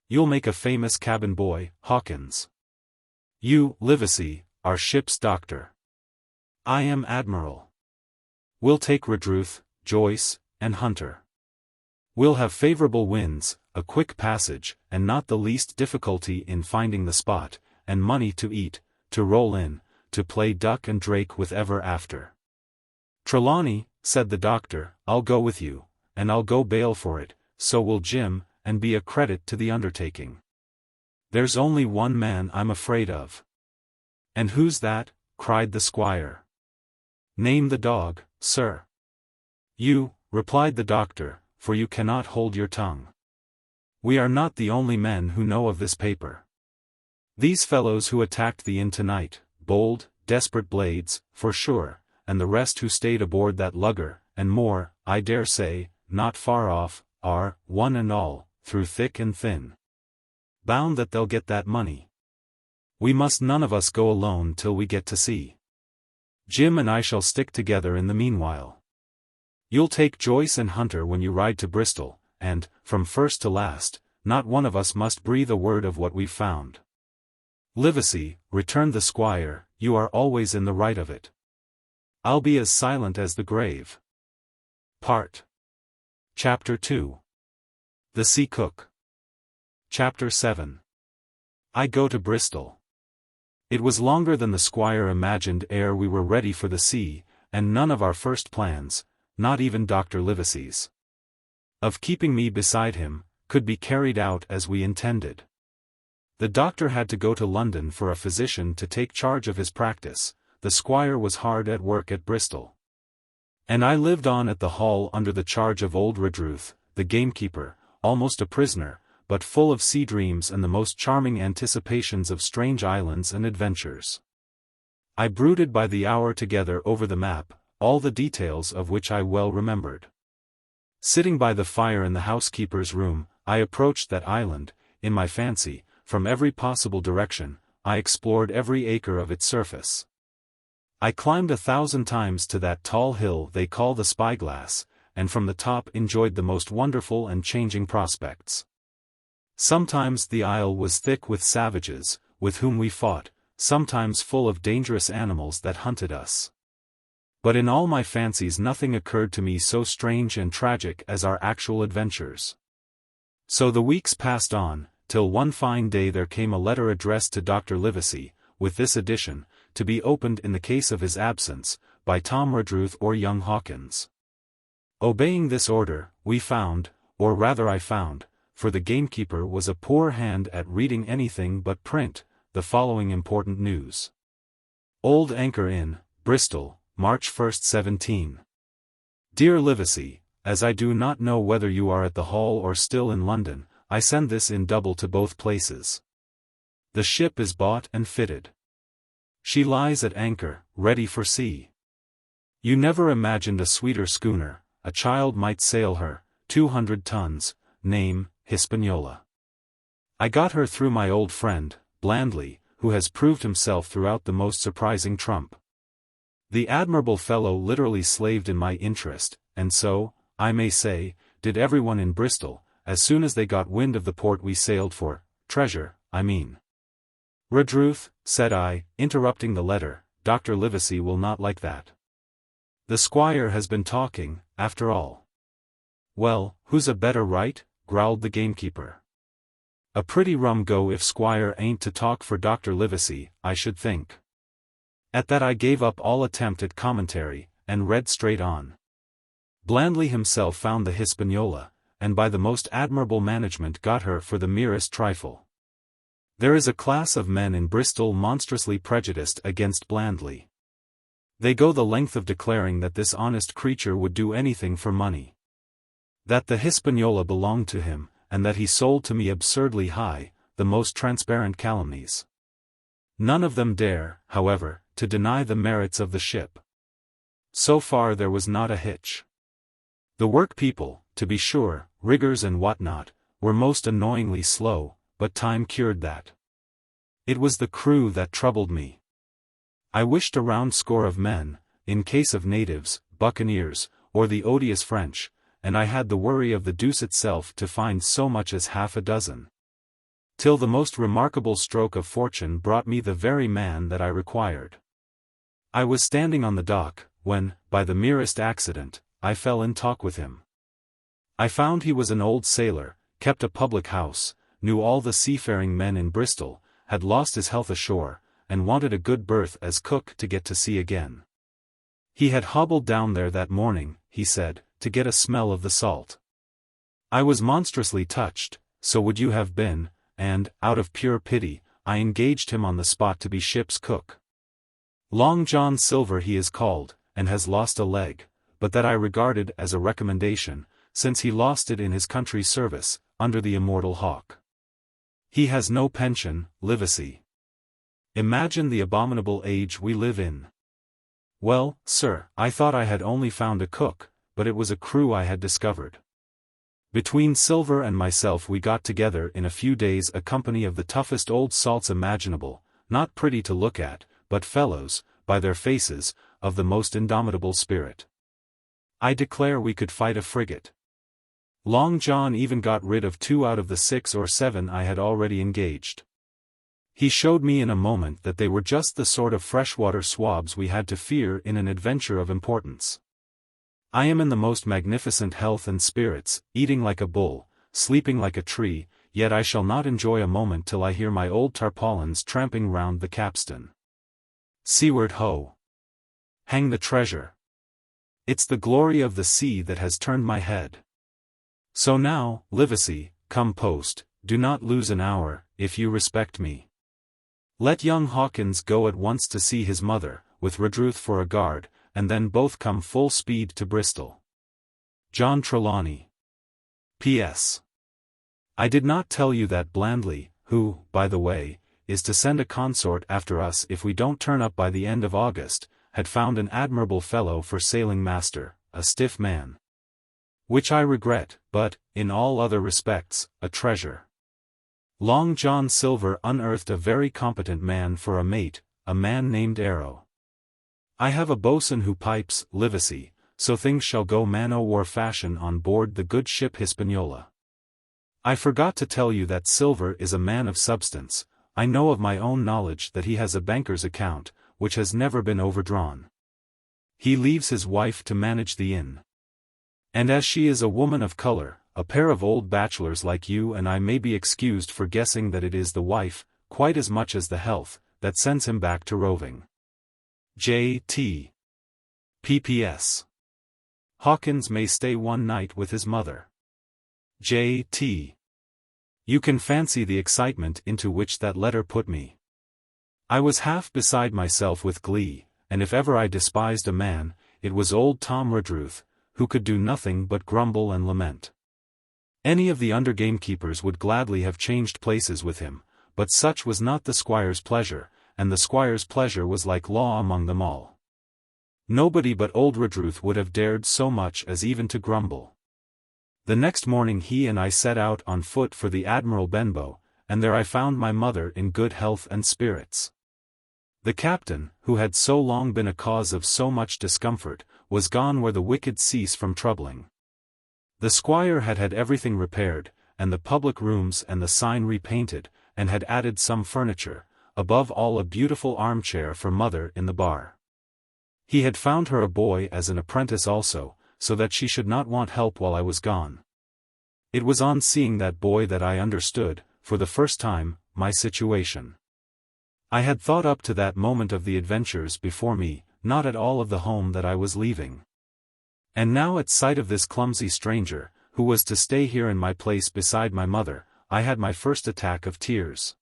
You'll make a famous cabin boy, Hawkins. You, Livesey, are ship's doctor. I am admiral. We'll take Redruth, Joyce, and Hunter. We'll have favorable winds, a quick passage, and not the least difficulty in finding the spot, and money to eat, to roll in, to play duck and drake with ever after. Trelawney," said the doctor, "I'll go with you, and I'll go bail for it, so will Jim, and be a credit to the undertaking. There's only one man I'm afraid of." "And who's that?" cried the squire. "Name the dog, sir." "You," replied the doctor, "for you cannot hold your tongue. We are not the only men who know of this paper. These fellows who attacked the inn tonight, bold, desperate blades, for sure, and the rest who stayed aboard that lugger, and more, I dare say, not far off, are, one and all, through thick and thin, bound that they'll get that money. We must none of us go alone till we get to sea. Jim and I shall stick together in the meanwhile. You'll take Joyce and Hunter when you ride to Bristol, and, from first to last, not one of us must breathe a word of what we've found. Livesey, returned the squire, you are always in the right of it. I'll be as silent as the grave. Chapter 2. The Sea Cook. Chapter 7. I go to Bristol. It was longer than the squire imagined ere we were ready for the sea, and none of our first plans, not even Dr. Livesey's, of keeping me beside him, could be carried out as we intended. The doctor had to go to London for a physician to take charge of his practice, the squire was hard at work at Bristol. And I lived on at the Hall under the charge of old Redruth, the gamekeeper, almost a prisoner, but full of sea dreams and the most charming anticipations of strange islands and adventures. I brooded by the hour together over the map, all the details of which I well remembered. Sitting by the fire in the housekeeper's room, I approached that island, in my fancy, from every possible direction, I explored every acre of its surface. I climbed 1,000 times to that tall hill they call the Spyglass, and from the top enjoyed the most wonderful and changing prospects. Sometimes the isle was thick with savages, with whom we fought, sometimes full of dangerous animals that hunted us. But in all my fancies nothing occurred to me so strange and tragic as our actual adventures. So the weeks passed on, till one fine day there came a letter addressed to Dr. Livesey, with this addition, to be opened in the case of his absence, by Tom Redruth or young Hawkins. Obeying this order, we found, or rather I found, for the gamekeeper was a poor hand at reading anything but print, the following important news. Old Anchor Inn, Bristol, March 1st, 17. Dear Livesey, as I do not know whether you are at the Hall or still in London, I send this in double to both places. The ship is bought and fitted. She lies at anchor, ready for sea. You never imagined a sweeter schooner, a child might sail her, 200 tons, name, Hispaniola. I got her through my old friend, Blandly, who has proved himself throughout the most surprising trump. The admirable fellow literally slaved in my interest, and so, I may say, did everyone in Bristol, as soon as they got wind of the port we sailed for, treasure, I mean. Redruth, said I, interrupting the letter, Dr. Livesey will not like that. The squire has been talking, after all. Well, who's a better right? Growled the gamekeeper. A pretty rum go if squire ain't to talk for Dr. Livesey, I should think. At that I gave up all attempt at commentary, and read straight on. Blandly himself found the Hispaniola, and by the most admirable management got her for the merest trifle. There is a class of men in Bristol monstrously prejudiced against Blandly. They go the length of declaring that this honest creature would do anything for money. That the Hispaniola belonged to him, and that he sold to me absurdly high, the most transparent calumnies. None of them dare, however, to deny the merits of the ship. So far there was not a hitch. The work people, to be sure, riggers and what not, were most annoyingly slow, but time cured that. It was the crew that troubled me. I wished a round score of men, in case of natives, buccaneers, or the odious French, and I had the worry of the deuce itself to find so much as half a dozen. Till the most remarkable stroke of fortune brought me the very man that I required. I was standing on the dock, when, by the merest accident, I fell in talk with him. I found he was an old sailor, kept a public house, knew all the seafaring men in Bristol, had lost his health ashore, and wanted a good berth as cook to get to sea again. He had hobbled down there that morning, he said, to get a smell of the salt. I was monstrously touched, so would you have been, and, out of pure pity, I engaged him on the spot to be ship's cook. Long John Silver he is called, and has lost a leg, but that I regarded as a recommendation, since he lost it in his country's service, under the immortal Hawk. He has no pension, Livesey. Imagine the abominable age we live in. Well, sir, I thought I had only found a cook, but it was a crew I had discovered. Between Silver and myself we got together in a few days a company of the toughest old salts imaginable, not pretty to look at, but fellows, by their faces, of the most indomitable spirit. I declare we could fight a frigate. Long John even got rid of 2 out of the 6 or 7 I had already engaged. He showed me in a moment that they were just the sort of freshwater swabs we had to fear in an adventure of importance. I am in the most magnificent health and spirits, eating like a bull, sleeping like a tree, yet I shall not enjoy a moment till I hear my old tarpaulins tramping round the capstan. Seaward ho! Hang the treasure! It's the glory of the sea that has turned my head. So now, Livesey, come post, do not lose an hour, if you respect me. Let young Hawkins go at once to see his mother, with Redruth for a guard, and then both come full speed to Bristol. John Trelawney. P.S. I did not tell you that Blandly, who, by the way, is to send a consort after us if we don't turn up by the end of August, had found an admirable fellow for sailing master, a stiff man. Which I regret, but, in all other respects, a treasure. Long John Silver unearthed a very competent man for a mate, a man named Arrow. I have a boatswain who pipes, Livesey, so things shall go man-o'-war fashion on board the good ship Hispaniola. I forgot to tell you that Silver is a man of substance. I know of my own knowledge that he has a banker's account, which has never been overdrawn. He leaves his wife to manage the inn. And as she is a woman of color, a pair of old bachelors like you and I may be excused for guessing that it is the wife, quite as much as the health, that sends him back to roving. J.T. P.P.S. Hawkins may stay one night with his mother. J.T. You can fancy the excitement into which that letter put me. I was half beside myself with glee, and if ever I despised a man, it was old Tom Redruth, who could do nothing but grumble and lament. Any of the under gamekeepers would gladly have changed places with him, but such was not the squire's pleasure, and the squire's pleasure was like law among them all. Nobody but old Redruth would have dared so much as even to grumble. The next morning he and I set out on foot for the Admiral Benbow, and there I found my mother in good health and spirits. The captain, who had so long been a cause of so much discomfort, was gone where the wicked cease from troubling. The squire had had everything repaired, and the public rooms and the sign repainted, and had added some furniture, above all a beautiful armchair for mother in the bar. He had found her a boy as an apprentice also, so that she should not want help while I was gone. It was on seeing that boy that I understood, for the first time, my situation. I had thought up to that moment of the adventures before me, not at all of the home that I was leaving. And now at sight of this clumsy stranger, who was to stay here in my place beside my mother, I had my first attack of tears.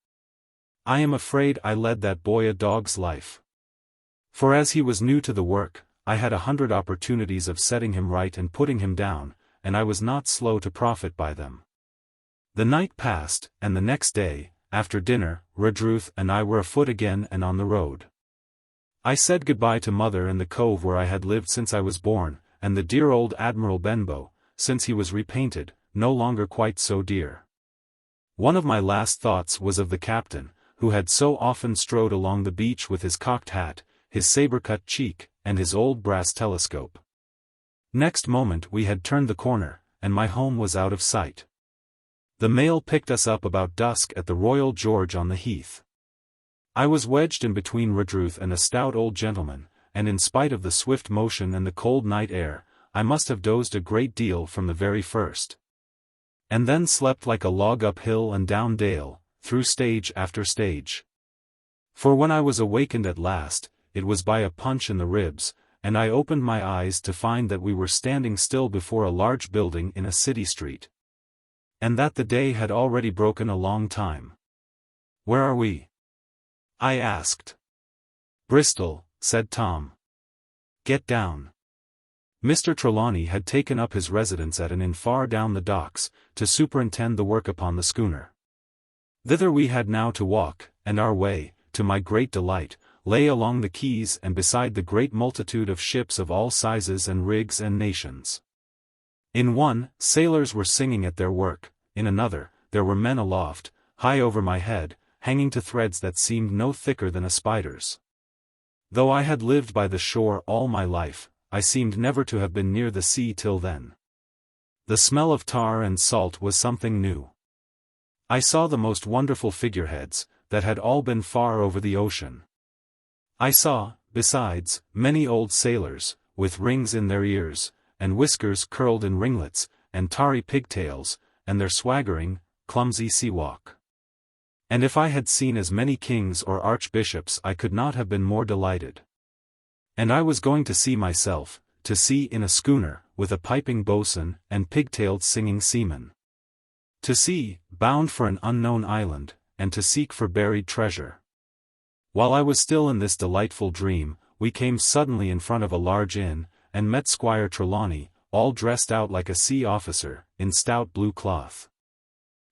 I am afraid I led that boy a dog's life. For as he was new to the work, I had 100 opportunities of setting him right and putting him down, and I was not slow to profit by them. The night passed, and the next day, after dinner, Redruth and I were afoot again and on the road. I said goodbye to mother and the cove where I had lived since I was born, and the dear old Admiral Benbow, since he was repainted, no longer quite so dear. One of my last thoughts was of the captain, who had so often strode along the beach with his cocked hat, his saber-cut cheek, and his old brass telescope. Next moment we had turned the corner, and my home was out of sight. The mail picked us up about dusk at the Royal George on the Heath. I was wedged in between Redruth and a stout old gentleman, and in spite of the swift motion and the cold night air, I must have dozed a great deal from the very first. And then slept like a log up hill and down dale, through stage after stage. For when I was awakened at last, it was by a punch in the ribs, and I opened my eyes to find that we were standing still before a large building in a city street. And that the day had already broken a long time. "Where are we?" I asked. "Bristol," said Tom. "Get down." Mr. Trelawney had taken up his residence at an inn far down the docks, to superintend the work upon the schooner. Thither we had now to walk, and our way, to my great delight, lay along the quays and beside the great multitude of ships of all sizes and rigs and nations. In one, sailors were singing at their work, in another, there were men aloft, high over my head, hanging to threads that seemed no thicker than a spider's. Though I had lived by the shore all my life, I seemed never to have been near the sea till then. The smell of tar and salt was something new. I saw the most wonderful figureheads, that had all been far over the ocean. I saw, besides, many old sailors, with rings in their ears, and whiskers curled in ringlets, and tarry pigtails, and their swaggering, clumsy sea-walk. And if I had seen as many kings or archbishops I could not have been more delighted. And I was going to sea myself, to sea in a schooner, with a piping boatswain and pigtailed singing seaman. To sea, bound for an unknown island, and to seek for buried treasure. While I was still in this delightful dream, we came suddenly in front of a large inn, and met Squire Trelawney, all dressed out like a sea officer, in stout blue cloth.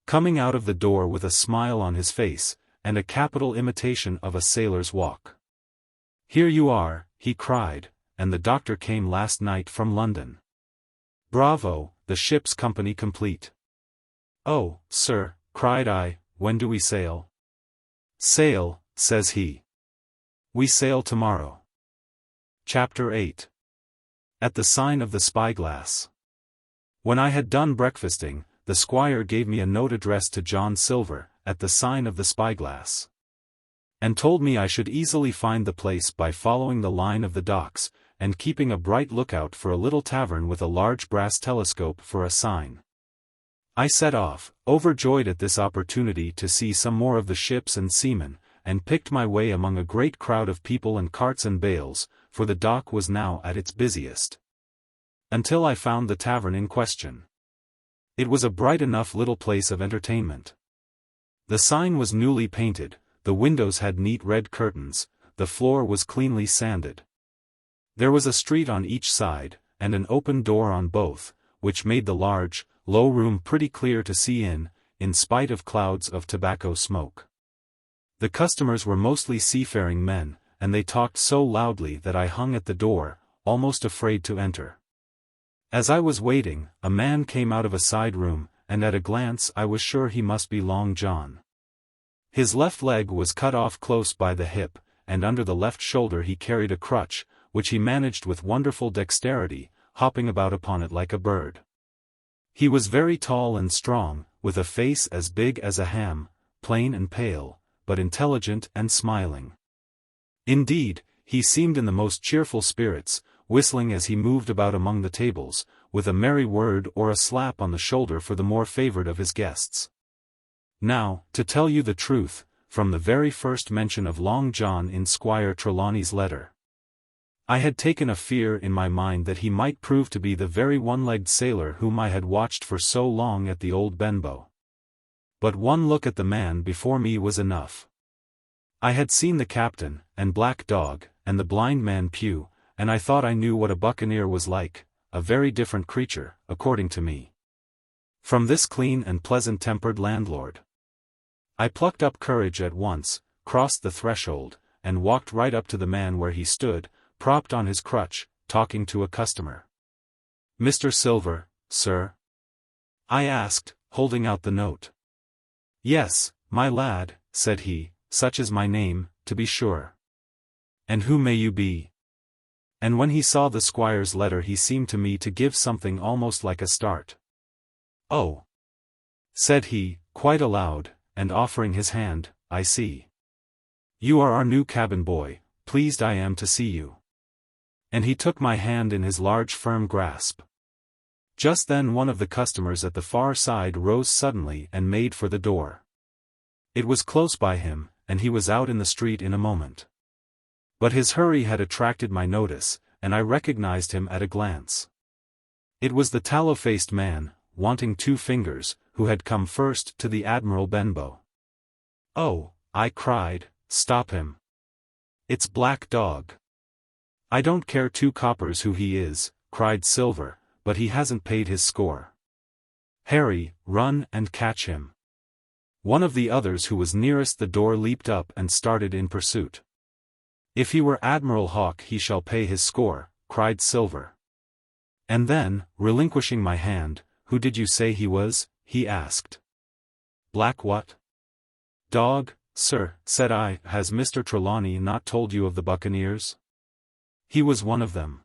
Coming out of the door with a smile on his face, and a capital imitation of a sailor's walk. "Here you are," he cried, "and the doctor came last night from London. Bravo, the ship's company complete." "Oh, sir," cried I, "when do we sail?" "Sail," says he. "We sail tomorrow." Chapter 8. At the sign of the spyglass. When I had done breakfasting, the squire gave me a note addressed to John Silver, at the sign of the spyglass. And told me I should easily find the place by following the line of the docks, and keeping a bright lookout for a little tavern with a large brass telescope for a sign. I set off, overjoyed at this opportunity to see some more of the ships and seamen, and picked my way among a great crowd of people and carts and bales, for the dock was now at its busiest. Until I found the tavern in question. It was a bright enough little place of entertainment. The sign was newly painted, the windows had neat red curtains, the floor was cleanly sanded. There was a street on each side, and an open door on both, which made the large, low room pretty clear to see in spite of clouds of tobacco smoke. The customers were mostly seafaring men, and they talked so loudly that I hung at the door, almost afraid to enter. As I was waiting, a man came out of a side room, and at a glance I was sure he must be Long John. His left leg was cut off close by the hip, and under the left shoulder he carried a crutch, which he managed with wonderful dexterity, hopping about upon it like a bird. He was very tall and strong, with a face as big as a ham, plain and pale, but intelligent and smiling. Indeed, he seemed in the most cheerful spirits, whistling as he moved about among the tables, with a merry word or a slap on the shoulder for the more favored of his guests. Now, to tell you the truth, from the very first mention of Long John in Squire Trelawney's letter, I had taken a fear in my mind that he might prove to be the very one-legged sailor whom I had watched for so long at the old Benbow. But one look at the man before me was enough. I had seen the captain, and Black Dog, and the blind man Pew, and I thought I knew what a buccaneer was like, a very different creature, according to me, from this clean and pleasant-tempered landlord. I plucked up courage at once, crossed the threshold, and walked right up to the man where he stood, propped on his crutch, talking to a customer. "Mr. Silver, sir?" I asked, holding out the note. "Yes, my lad," said he, "such is my name, to be sure. And who may you be?" And when he saw the squire's letter he seemed to me to give something almost like a start. "Oh," said he, quite aloud, and offering his hand, "I see. You are our new cabin boy, pleased I am to see you." And he took my hand in his large firm grasp. Just then one of the customers at the far side rose suddenly and made for the door. It was close by him, and he was out in the street in a moment. But his hurry had attracted my notice, and I recognized him at a glance. It was the tallow-faced man, wanting 2 fingers, who had come first to the Admiral Benbow. "Oh," I cried, "stop him. It's Black Dog." "I don't care 2 coppers who he is," cried Silver, "but he hasn't paid his score. Harry, run and catch him." One of the others who was nearest the door leaped up and started in pursuit. "If he were Admiral Hawke he shall pay his score," cried Silver. And then, relinquishing my hand, "Who did you say he was?" he asked. "Black what?" "Dog, sir," said I. "Has Mr. Trelawney not told you of the Buccaneers? He was one of them."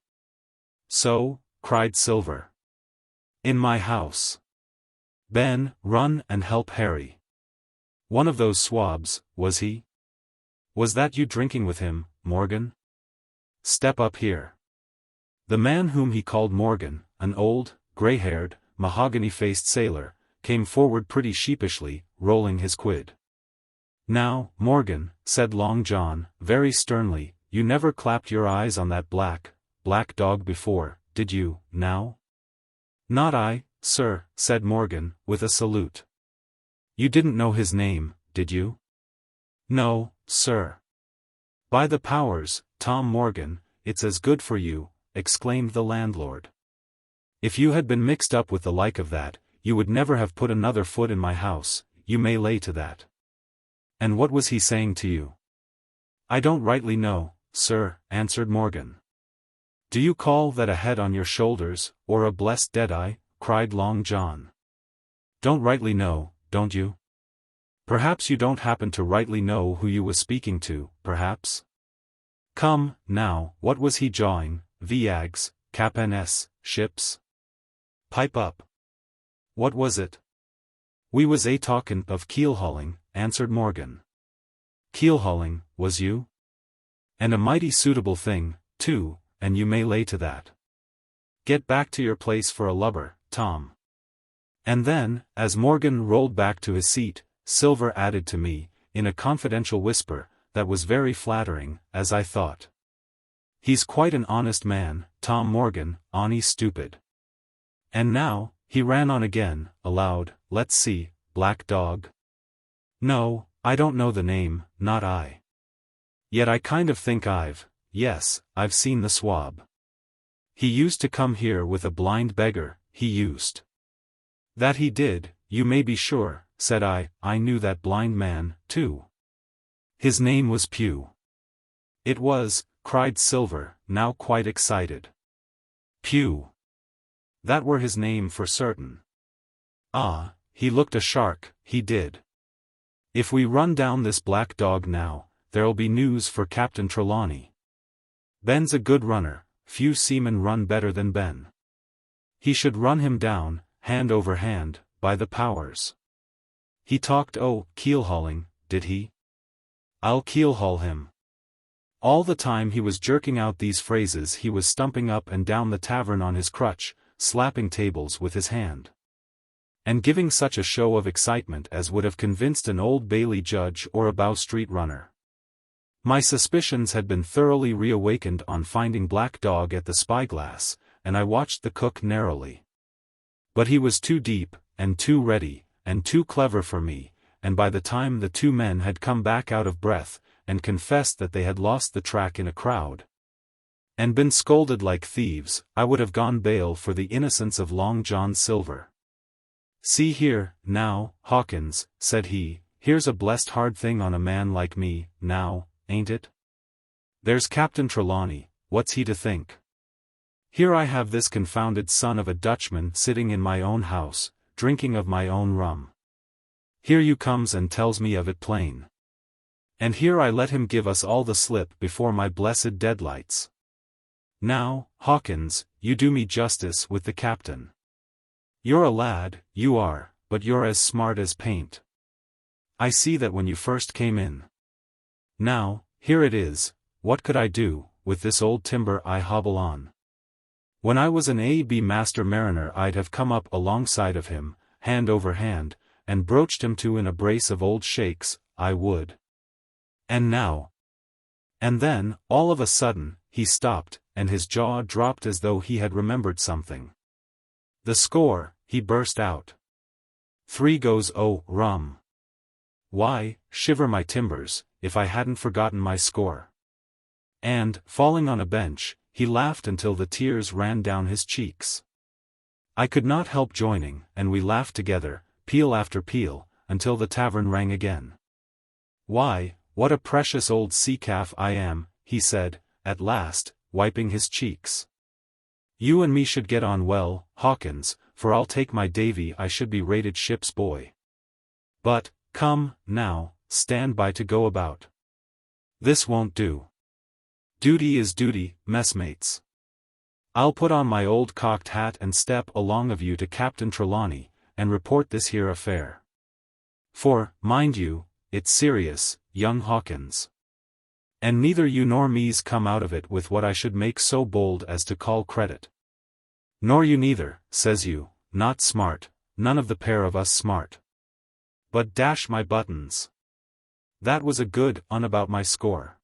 "So?" cried Silver. In my house. Ben, run and help Harry. One of those swabs, was he? Was that you drinking with him, Morgan? Step up here. The man whom he called Morgan, an old, grey-haired, mahogany-faced sailor, came forward pretty sheepishly, rolling his quid. Now, Morgan, said Long John, very sternly, you never clapped your eyes on that black dog before, did you, now? Not I, sir, said Morgan, with a salute. You didn't know his name, did you? No, sir. By the powers, Tom Morgan, it's as good for you, exclaimed the landlord. If you had been mixed up with the like of that, you would never have put another foot in my house, you may lay to that. And what was he saying to you? I don't rightly know, sir, answered Morgan. Do you call that a head on your shoulders, or a blessed dead-eye? Cried Long John. Don't rightly know, don't you? Perhaps you don't happen to rightly know who you was speaking to, perhaps? Come, now, what was he jawing, viags, captains, ships? Pipe up. What was it? We was a-talkin' of keel-hauling, answered Morgan. Keel-hauling, was you? And a mighty suitable thing, too, and you may lay to that. Get back to your place for a lubber, Tom. And then, as Morgan rolled back to his seat, Silver added to me, in a confidential whisper, that was very flattering, as I thought. He's quite an honest man, Tom Morgan, honest stupid. And now, he ran on again, aloud, let's see, black dog? No, I don't know the name, not I. Yet I kind of think I've seen the swab. He used to come here with a blind beggar, he used. That he did, you may be sure, said I knew that blind man, too. His name was Pugh. It was, cried Silver, now quite excited. Pugh. That were his name for certain. Ah, he looked a shark, he did. If we run down this black dog now, there'll be news for Captain Trelawney. Ben's a good runner, few seamen run better than Ben. He should run him down, hand over hand, by the powers. He talked keel-hauling, did he? I'll keel-haul him. All the time he was jerking out these phrases he was stumping up and down the tavern on his crutch, slapping tables with his hand. And giving such a show of excitement as would have convinced an Old Bailey judge or a Bow Street runner. My suspicions had been thoroughly reawakened on finding Black Dog at the spyglass, and I watched the cook narrowly. But he was too deep, and too ready, and too clever for me, and by the time the two men had come back out of breath, and confessed that they had lost the track in a crowd, and been scolded like thieves, I would have gone bail for the innocence of Long John Silver. See here, now, Hawkins, said he, here's a blessed hard thing on a man like me, now, ain't it? There's Captain Trelawney, what's he to think? Here I have this confounded son of a Dutchman sitting in my own house, drinking of my own rum. Here you comes and tells me of it plain. And here I let him give us all the slip before my blessed deadlights. Now, Hawkins, you do me justice with the captain. You're a lad, you are, but you're as smart as paint. I see that when you first came in. Now, here it is, what could I do, with this old timber I hobble on? When I was an A.B. master mariner I'd have come up alongside of him, hand over hand, and broached him to in a brace of old shakes, I would. And now. And then, all of a sudden, he stopped, and his jaw dropped as though he had remembered something. The score, he burst out. 3 goes rum. Why, shiver my timbers, if I hadn't forgotten my score. And, falling on a bench, he laughed until the tears ran down his cheeks. I could not help joining, and we laughed together, peal after peal, until the tavern rang again. Why, what a precious old sea-calf I am, he said, at last, wiping his cheeks. You and me should get on well, Hawkins, for I'll take my Davy I should be rated ship's boy. But, come, now, stand by to go about. This won't do. Duty is duty, messmates. I'll put on my old cocked hat and step along of you to Captain Trelawney, and report this here affair. For, mind you, it's serious, young Hawkins. And neither you nor me's come out of it with what I should make so bold as to call credit. Nor you neither, says you, not smart, none of the pair of us smart. But dash my buttons. That was a good un about my score.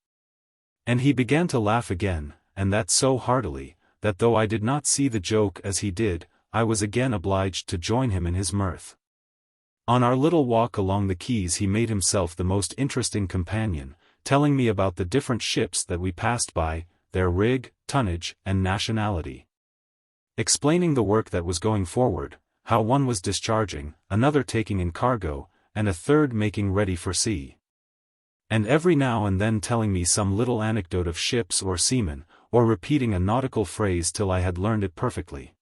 And he began to laugh again, and that so heartily, that though I did not see the joke as he did, I was again obliged to join him in his mirth. On our little walk along the quays he made himself the most interesting companion, telling me about the different ships that we passed by, their rig, tonnage, and nationality. Explaining the work that was going forward, how one was discharging, another taking in cargo, and a third making ready for sea. And every now and then telling me some little anecdote of ships or seamen, or repeating a nautical phrase till I had learned it perfectly.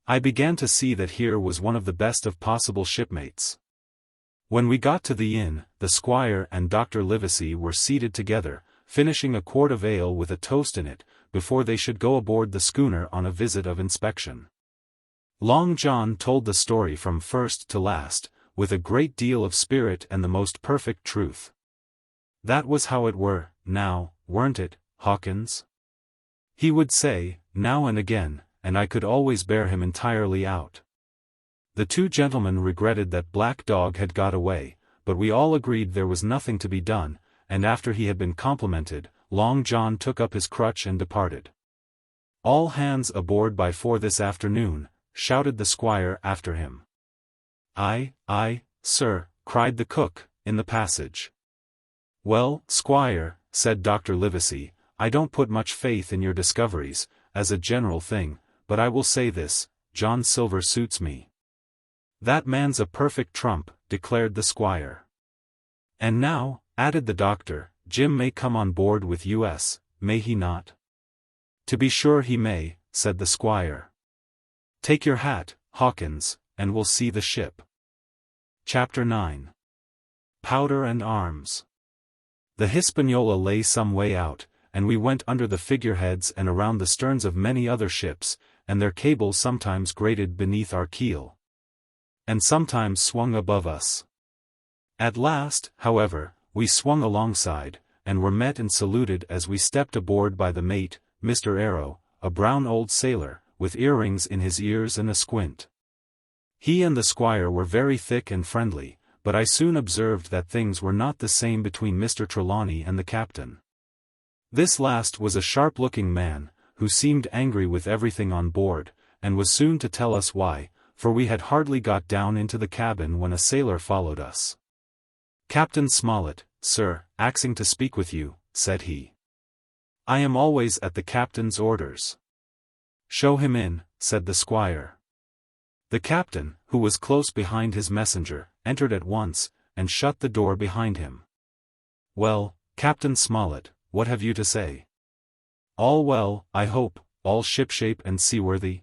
I began to see that here was one of the best of possible shipmates. When we got to the inn, the squire and Dr. Livesey were seated together, finishing a quart of ale with a toast in it, before they should go aboard the schooner on a visit of inspection. Long John told the story from first to last, with a great deal of spirit and the most perfect truth. That was how it were, now, weren't it, Hawkins? He would say, now and again, and I could always bear him entirely out. The two gentlemen regretted that Black Dog had got away, but we all agreed there was nothing to be done, and after he had been complimented, Long John took up his crutch and departed. All hands aboard by 4 this afternoon, shouted the squire after him. Aye, sir, cried the cook, in the passage. Well, squire, said Dr. Livesey, I don't put much faith in your discoveries, as a general thing, but I will say this, John Silver suits me. That man's a perfect trump, declared the squire. And now, added the doctor, Jim may come on board with us, may he not? To be sure he may, said the squire. Take your hat, Hawkins, and we'll see the ship. Chapter 9. Powder and Arms. The Hispaniola lay some way out, and we went under the figureheads and around the sterns of many other ships, and their cables sometimes grated beneath our keel, and sometimes swung above us. At last, however, we swung alongside, and were met and saluted as we stepped aboard by the mate, Mr. Arrow, a brown old sailor, with earrings in his ears and a squint. He and the squire were very thick and friendly, but I soon observed that things were not the same between Mr. Trelawney and the captain. This last was a sharp-looking man, who seemed angry with everything on board, and was soon to tell us why, for we had hardly got down into the cabin when a sailor followed us. Captain Smollett, sir, axing to speak with you, said he. I am always at the captain's orders. Show him in, said the squire. The captain, who was close behind his messenger, entered at once, and shut the door behind him. Well, Captain Smollett, what have you to say? All well, I hope, all shipshape and seaworthy?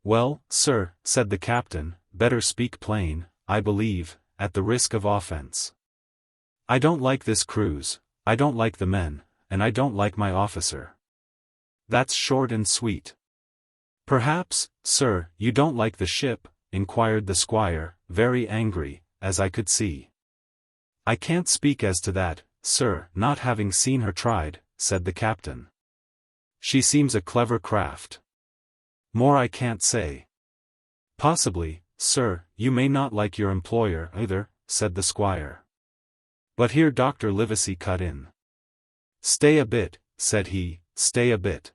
Well, sir, said the captain, better speak plain, I believe, at the risk of offense. I don't like this cruise, I don't like the men, and I don't like my officer. That's short and sweet. Perhaps, sir, you don't like the ship, inquired the squire, very angry, as I could see. I can't speak as to that, sir, not having seen her tried, said the captain. She seems a clever craft. More I can't say. Possibly, sir, you may not like your employer either, said the squire. But here Dr. Livesey cut in. Stay a bit, said he, stay a bit.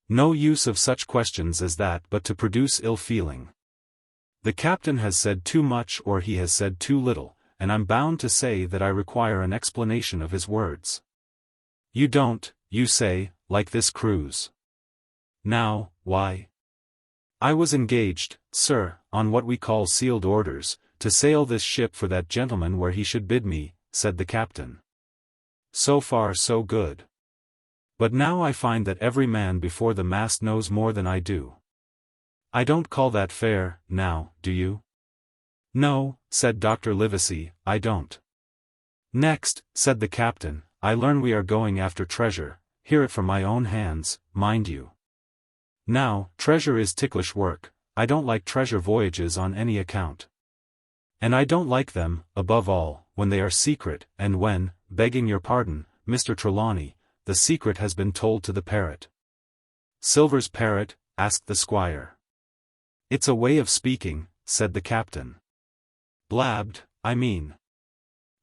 No use of such questions as that but to produce ill feeling. The captain has said too much or he has said too little, and I'm bound to say that I require an explanation of his words. You don't, you say, like this cruise. Now, why? I was engaged, sir, on what we call sealed orders, to sail this ship for that gentleman where he should bid me, said the captain. So far so good. But now I find that every man before the mast knows more than I do. I don't call that fair, now, do you? No, said Dr. Livesey, I don't. Next, said the captain, I learn we are going after treasure, hear it from my own hands, mind you. Now, treasure is ticklish work. I don't like treasure voyages on any account. And I don't like them, above all, when they are secret, and when, begging your pardon, Mr. Trelawney, the secret has been told to the parrot. Silver's parrot? Asked the squire. It's a way of speaking, said the captain. Blabbed, I mean.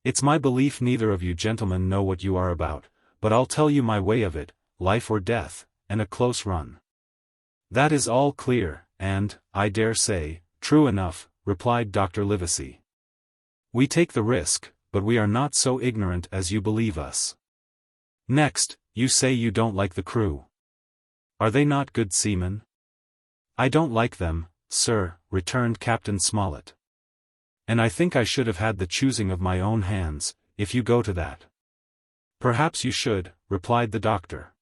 It's my belief neither of you gentlemen know what you are about, but I'll tell you my way of it, life or death, and a close run. That is all clear, and, I dare say, true enough, replied Dr. Livesey. We take the risk, but we are not so ignorant as you believe us. Next, you say you don't like the crew. Are they not good seamen? I don't like them, sir, returned Captain Smollett. And I think I should have had the choosing of my own hands, if you go to that. Perhaps you should, replied the doctor.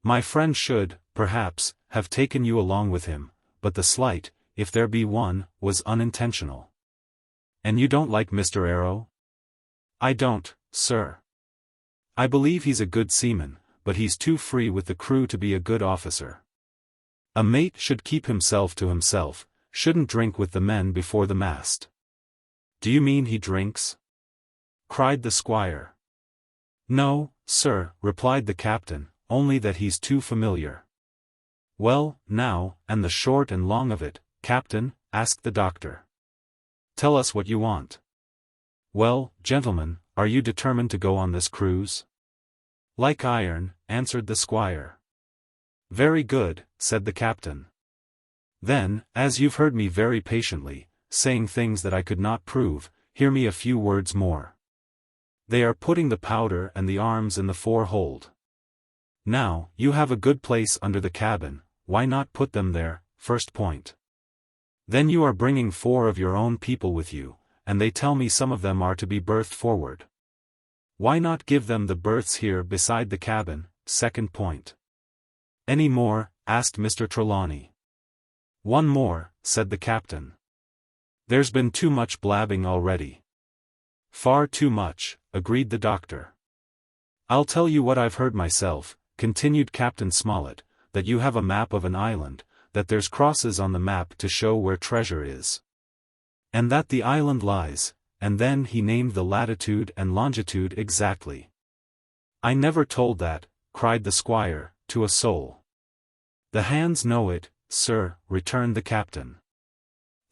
My friend should, perhaps, have taken you along with him, but the slight, if there be one, was unintentional. And you don't like Mr. Arrow? I don't, sir. I believe he's a good seaman, but he's too free with the crew to be a good officer. A mate should keep himself to himself, shouldn't drink with the men before the mast. Do you mean he drinks? Cried the squire. No, sir, replied the captain, only that he's too familiar. Well, now, and the short and long of it, Captain, asked the doctor. Tell us what you want. Well, gentlemen, are you determined to go on this cruise? Like iron, answered the squire. Very good, said the captain. Then, as you've heard me very patiently, saying things that I could not prove, hear me a few words more. They are putting the powder and the arms in the fore-hold. Now, you have a good place under the cabin, why not put them there, first point. Then you are bringing 4 of your own people with you, and they tell me some of them are to be berthed forward. Why not give them the berths here beside the cabin, second point. Any more? Asked Mr. Trelawney. One more, said the captain. There's been too much blabbing already. Far too much, agreed the doctor. I'll tell you what I've heard myself, continued Captain Smollett, that you have a map of an island, that there's crosses on the map to show where treasure is. And that the island lies, and then he named the latitude and longitude exactly. I never told that, cried the squire, to a soul. The hands know it, sir, returned the captain.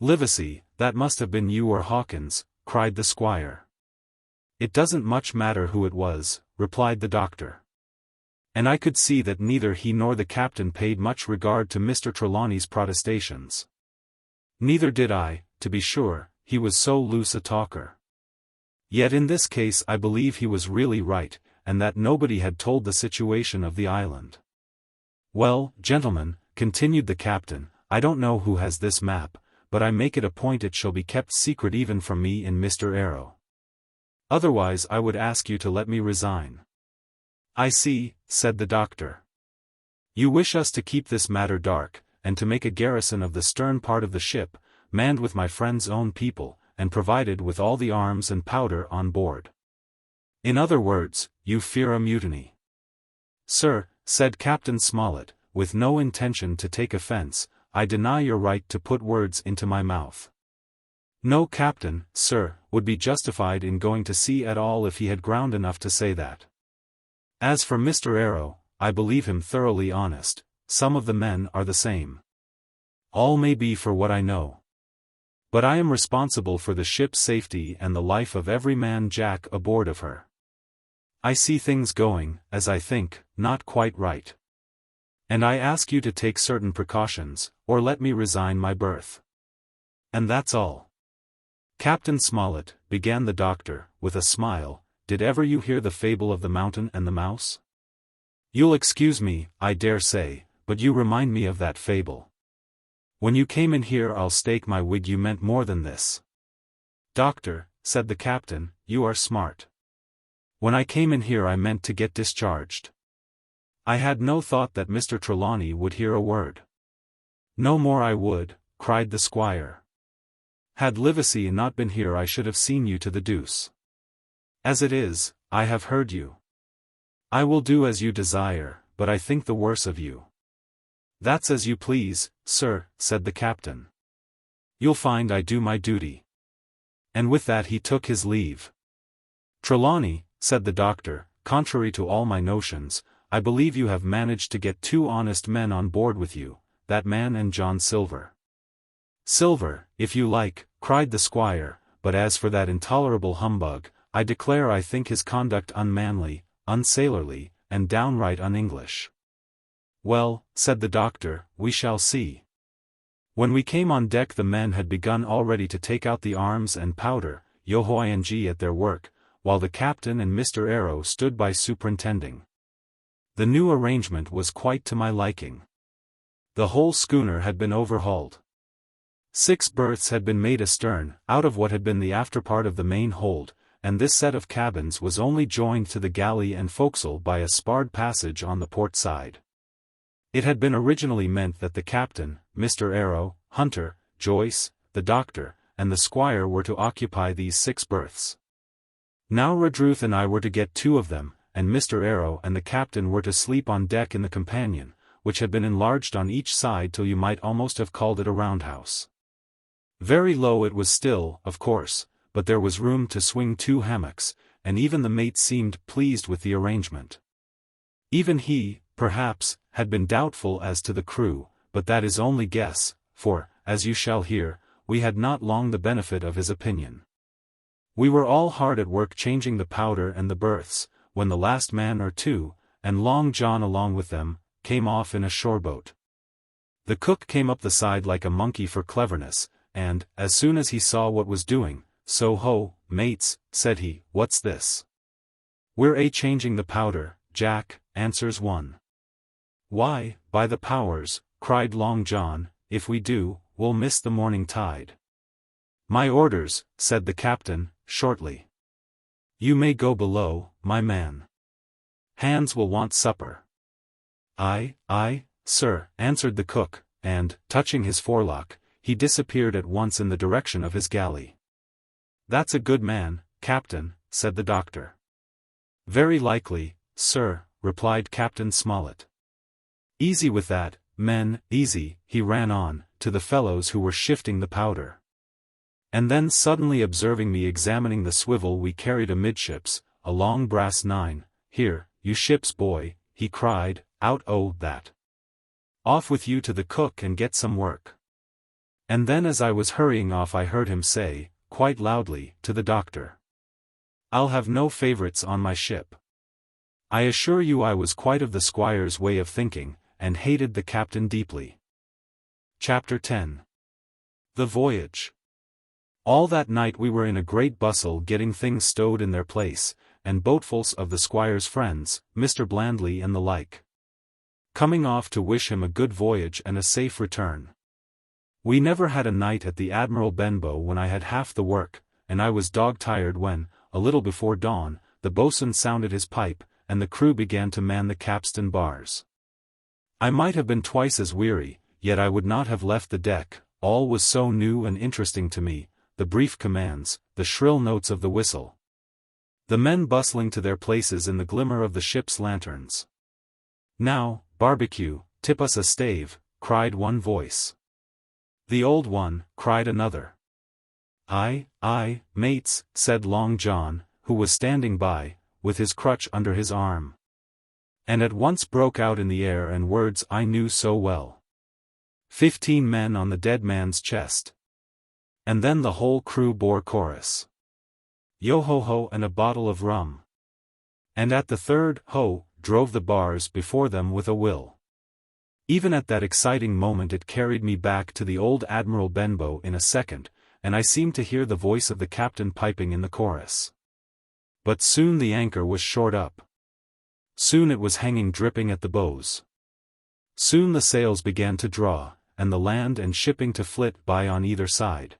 Livesey, that must have been you or Hawkins, cried the squire. It doesn't much matter who it was, replied the doctor. And I could see that neither he nor the captain paid much regard to Mr. Trelawney's protestations. Neither did I, to be sure, he was so loose a talker. Yet in this case I believe he was really right, and that nobody had told the situation of the island. Well, gentlemen, continued the captain, I don't know who has this map, but I make it a point it shall be kept secret even from me and Mr. Arrow. Otherwise I would ask you to let me resign. I see, said the doctor. You wish us to keep this matter dark, and to make a garrison of the stern part of the ship, manned with my friend's own people, and provided with all the arms and powder on board. In other words, you fear a mutiny. Sir, said Captain Smollett, with no intention to take offense, I deny your right to put words into my mouth. No captain, sir, would be justified in going to sea at all if he had ground enough to say that. As for Mr. Arrow, I believe him thoroughly honest, some of the men are the same. All may be for what I know. But I am responsible for the ship's safety and the life of every man jack aboard of her. I see things going, as I think, not quite right. And I ask you to take certain precautions, or let me resign my berth. And that's all. Captain Smollett, began the doctor, with a smile, did ever you hear the fable of the mountain and the mouse? You'll excuse me, I dare say, but you remind me of that fable. When you came in here I'll stake my wig you meant more than this. Doctor, said the captain, you are smart. When I came in here I meant to get discharged. I had no thought that Mr. Trelawney would hear a word. No more I would, cried the squire. Had Livesey not been here I should have seen you to the deuce. As it is, I have heard you. I will do as you desire, but I think the worse of you. "That's as you please, sir," said the captain. "You'll find I do my duty." And with that he took his leave. "Trelawney," said the doctor, "contrary to all my notions, I believe you have managed to get 2 honest men on board with you, that man and John Silver." "Silver, if you like," cried the squire, "but as for that intolerable humbug, I declare I think his conduct unmanly, unsailorly, and downright un-English." "Well," said the doctor, "we shall see." When we came on deck the men had begun already to take out the arms and powder, yohoing at their work, while the captain and Mr. Arrow stood by superintending. The new arrangement was quite to my liking. The whole schooner had been overhauled. 6 berths had been made astern, out of what had been the afterpart of the main hold, and this set of cabins was only joined to the galley and forecastle by a sparred passage on the port side. It had been originally meant that the captain, Mr. Arrow, Hunter, Joyce, the doctor, and the squire were to occupy these 6 berths. Now Redruth and I were to get 2 of them, and Mr. Arrow and the captain were to sleep on deck in the companion, which had been enlarged on each side till you might almost have called it a roundhouse. Very low it was still, of course, but there was room to swing 2 hammocks, and even the mate seemed pleased with the arrangement. Even he, perhaps, had been doubtful as to the crew, but that is only guess, for, as you shall hear, we had not long the benefit of his opinion. We were all hard at work changing the powder and the berths, when the last man or 2, and Long John along with them, came off in a shoreboat. The cook came up the side like a monkey for cleverness, and, as soon as he saw what was doing, "So ho, mates," said he, "what's this?" "We're changing the powder, Jack," answers one. "Why, by the powers," cried Long John, "if we do, we'll miss the morning tide." "My orders," said the captain, shortly. "You may go below, my man. Hands will want supper." Aye, sir," answered the cook, and, touching his forelock, he disappeared at once in the direction of his galley. "That's a good man, captain," said the doctor. "Very likely, sir," replied Captain Smollett. "Easy with that, men, easy," he ran on, to the fellows who were shifting the powder. And then suddenly observing me examining the swivel we carried amidships, a long brass 9, "Here, you ship's boy," he cried, "out o' that. Off with you to the cook and get some work." And then as I was hurrying off I heard him say, quite loudly, to the doctor, "I'll have no favorites on my ship." I assure you I was quite of the squire's way of thinking, and hated the captain deeply. Chapter 10. The Voyage. All that night we were in a great bustle getting things stowed in their place, and boatfuls of the squire's friends, Mr. Blandley and the like, coming off to wish him a good voyage and a safe return. We never had a night at the Admiral Benbow when I had half the work, and I was dog-tired when, a little before dawn, the boatswain sounded his pipe, and the crew began to man the capstan bars. I might have been twice as weary, yet I would not have left the deck, all was so new and interesting to me, the brief commands, the shrill notes of the whistle, the men bustling to their places in the glimmer of the ship's lanterns. "Now, barbecue, tip us a stave," cried one voice. "The old one," cried another. Aye, mates," said Long John, who was standing by, with his crutch under his arm, and at once broke out in the air and words I knew so well. 15 men on the dead man's chest. And then the whole crew bore chorus. Yo-ho-ho and a bottle of rum. And at the third ho, drove the bars before them with a will. Even at that exciting moment it carried me back to the old Admiral Benbow in a second, and I seemed to hear the voice of the captain piping in the chorus. But soon the anchor was short up. Soon it was hanging dripping at the bows. Soon the sails began to draw, and the land and shipping to flit by on either side.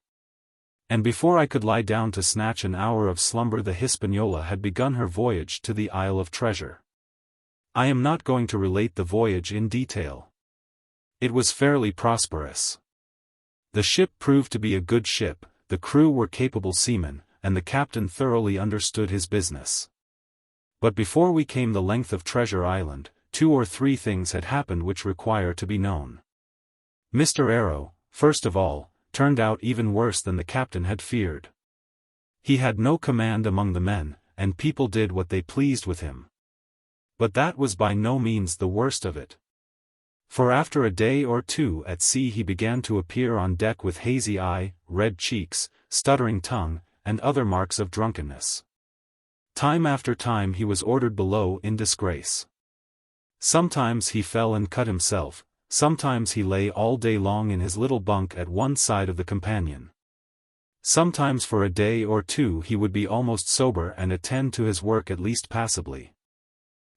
And before I could lie down to snatch an hour of slumber the Hispaniola had begun her voyage to the Isle of Treasure. I am not going to relate the voyage in detail. It was fairly prosperous. The ship proved to be a good ship, the crew were capable seamen, and the captain thoroughly understood his business. But before we came the length of Treasure Island, 2 or 3 things had happened which require to be known. Mr. Arrow, first of all, turned out even worse than the captain had feared. He had no command among the men, and people did what they pleased with him. But that was by no means the worst of it. For after a day or 2 at sea he began to appear on deck with hazy eye, red cheeks, stuttering tongue, and other marks of drunkenness. Time after time he was ordered below in disgrace. Sometimes he fell and cut himself, sometimes he lay all day long in his little bunk at one side of the companion. Sometimes for a day or 2 he would be almost sober and attend to his work at least passably.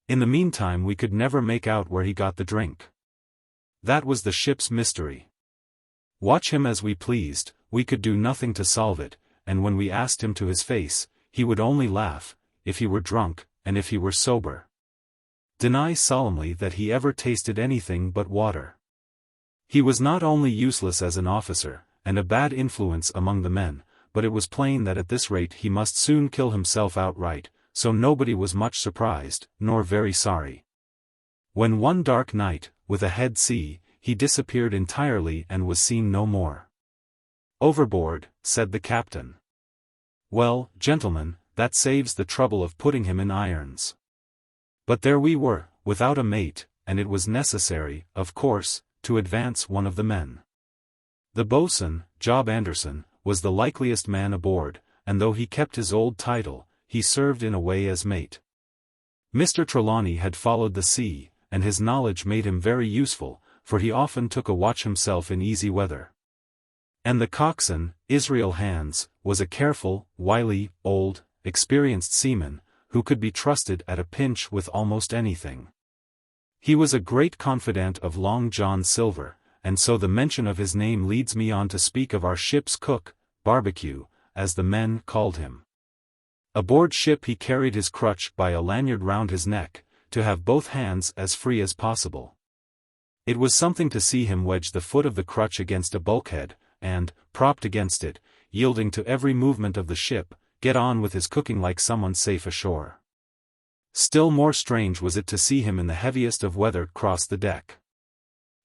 In the meantime we could never make out where he got the drink. That was the ship's mystery. Watch him as we pleased, we could do nothing to solve it, and when we asked him to his face, he would only laugh, if he were drunk, and if he were sober, deny solemnly that he ever tasted anything but water. He was not only useless as an officer, and a bad influence among the men, but it was plain that at this rate he must soon kill himself outright, so nobody was much surprised, nor very sorry. When one dark night, with a head sea, he disappeared entirely and was seen no more. "Overboard," said the captain. "Well, gentlemen, that saves the trouble of putting him in irons." But there we were, without a mate, and it was necessary, of course, to advance one of the men. The boatswain, Job Anderson, was the likeliest man aboard, and though he kept his old title, he served in a way as mate. Mr. Trelawney had followed the sea, and his knowledge made him very useful, for he often took a watch himself in easy weather. And the coxswain, Israel Hands, was a careful, wily, old, experienced seaman, who could be trusted at a pinch with almost anything. He was a great confidant of Long John Silver, and so the mention of his name leads me on to speak of our ship's cook, Barbecue, as the men called him. Aboard ship he carried his crutch by a lanyard round his neck, to have both hands as free as possible. It was something to see him wedge the foot of the crutch against a bulkhead, and, propped against it, yielding to every movement of the ship, get on with his cooking like someone safe ashore. Still more strange was it to see him in the heaviest of weather cross the deck.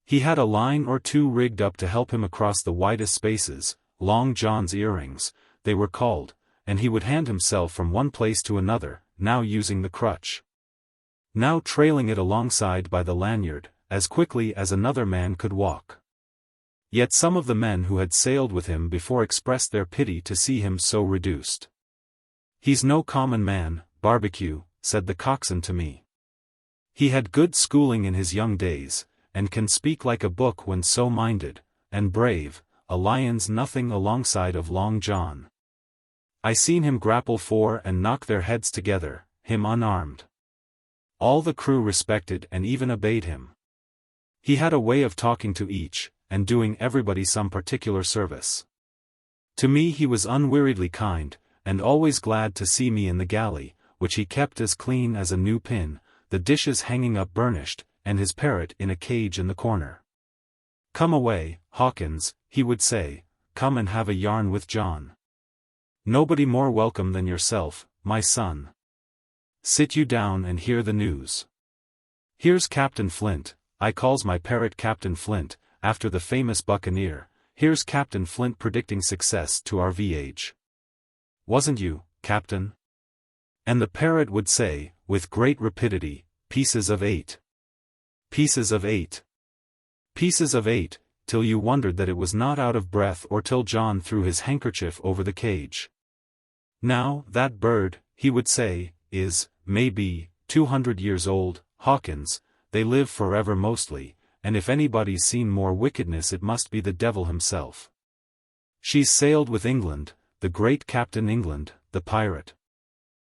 He had a line or 2 rigged up to help him across the widest spaces, Long John's earrings, they were called, and he would hand himself from one place to another, now using the crutch, now trailing it alongside by the lanyard, as quickly as another man could walk. Yet some of the men who had sailed with him before expressed their pity to see him so reduced. "He's no common man, Barbecue," said the coxswain to me. "He had good schooling in his young days, and can speak like a book when so minded, and brave, a lion's nothing alongside of Long John. I seen him grapple 4 and knock their heads together, him unarmed. All the crew respected and even obeyed him. He had a way of talking to each, and doing everybody some particular service. To me he was unweariedly kind, and always glad to see me in the galley, which he kept as clean as a new pin, the dishes hanging up burnished, and his parrot in a cage in the corner. "Come away, Hawkins," he would say, "come and have a yarn with John. Nobody more welcome than yourself, my son. Sit you down and hear the news. Here's Captain Flint," I calls my parrot Captain Flint, after the famous Buccaneer, "here's Captain Flint predicting success to our Voyage. Wasn't you, Captain?" And the parrot would say, with great rapidity, "Pieces of 8. Pieces of 8. Pieces of 8, till you wondered that it was not out of breath or till John threw his handkerchief over the cage. Now, that bird," he would say, "is, maybe, 200 years old, Hawkins, they live forever mostly, and if anybody's seen more wickedness it must be the devil himself. She's sailed with England, the great Captain England, the pirate.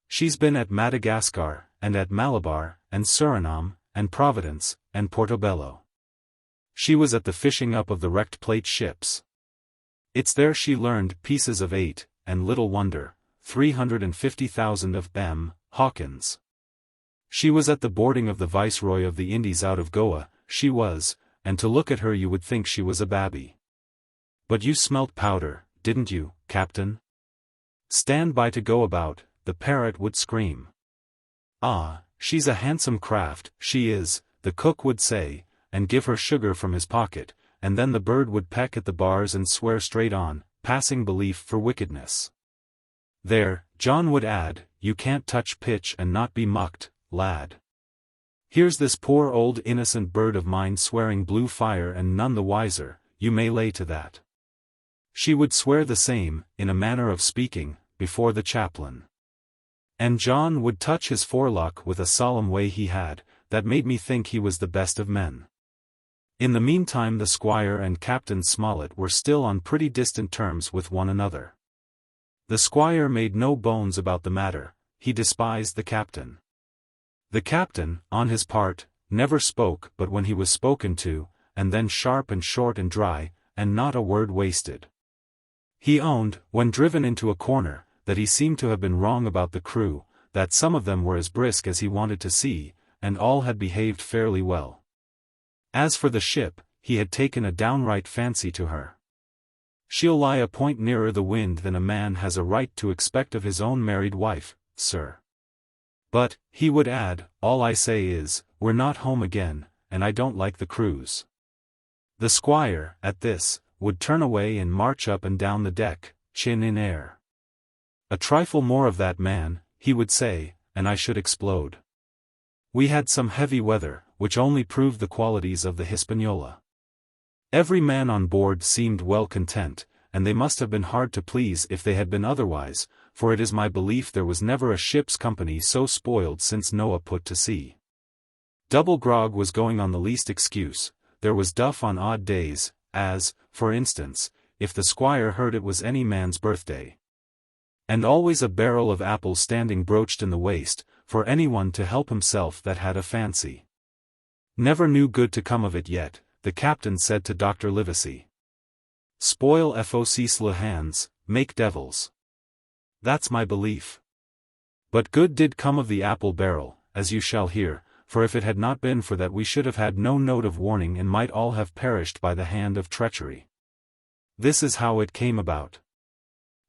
She's been at Madagascar, and at Malabar, and Suriname, and Providence, and Portobello. She was at the fishing up of the wrecked plate ships. It's there she learned pieces of 8, and little wonder, 350,000 of M. Hawkins. She was at the boarding of the Viceroy of the Indies out of Goa, she was, and to look at her you would think she was a babby. But you smelt powder, didn't you, Captain? Stand by to go about," the parrot would scream. "Ah, "She's a handsome craft, she is," the cook would say, and give her sugar from his pocket, and then the bird would peck at the bars and swear straight on, passing belief for wickedness. "There," John would add, "you can't touch pitch and not be mucked, lad. Here's this poor old innocent bird of mine swearing blue fire and none the wiser, you may lay to that." She would swear the same, in a manner of speaking, before the chaplain. And John would touch his forelock with a solemn way he had, that made me think he was the best of men. In the meantime the squire and Captain Smollett were still on pretty distant terms with one another. The squire made no bones about the matter, he despised the captain. The captain, on his part, never spoke but when he was spoken to, and then sharp and short and dry, and not a word wasted. He owned, when driven into a corner, that he seemed to have been wrong about the crew, that some of them were as brisk as he wanted to see, and all had behaved fairly well. As for the ship, he had taken a downright fancy to her. "She'll lie a point nearer the wind than a man has a right to expect of his own married wife, sir. But," he would add, "all I say is, we're not home again, and I don't like the cruise." The squire, at this, would turn away and march up and down the deck, chin in air. "A trifle more of that, man," he would say, and I should explode. We had some heavy weather, which only proved the qualities of the Hispaniola. Every man on board seemed well content, and they must have been hard to please if they had been otherwise, for it is my belief there was never a ship's company so spoiled since Noah put to sea. Double grog was going on the least excuse, there was duff on odd days, as, for instance, if the squire heard it was any man's birthday. And always a barrel of apples standing broached in the waist, for anyone to help himself that had a fancy. "Never knew good to come of it yet," the captain said to Dr. Livesey. "Spoil focs hands, make devils. That's my belief. But good did come of the apple barrel, as you shall hear, for if it had not been for that we should have had no note of warning and might all have perished by the hand of treachery. This is how it came about.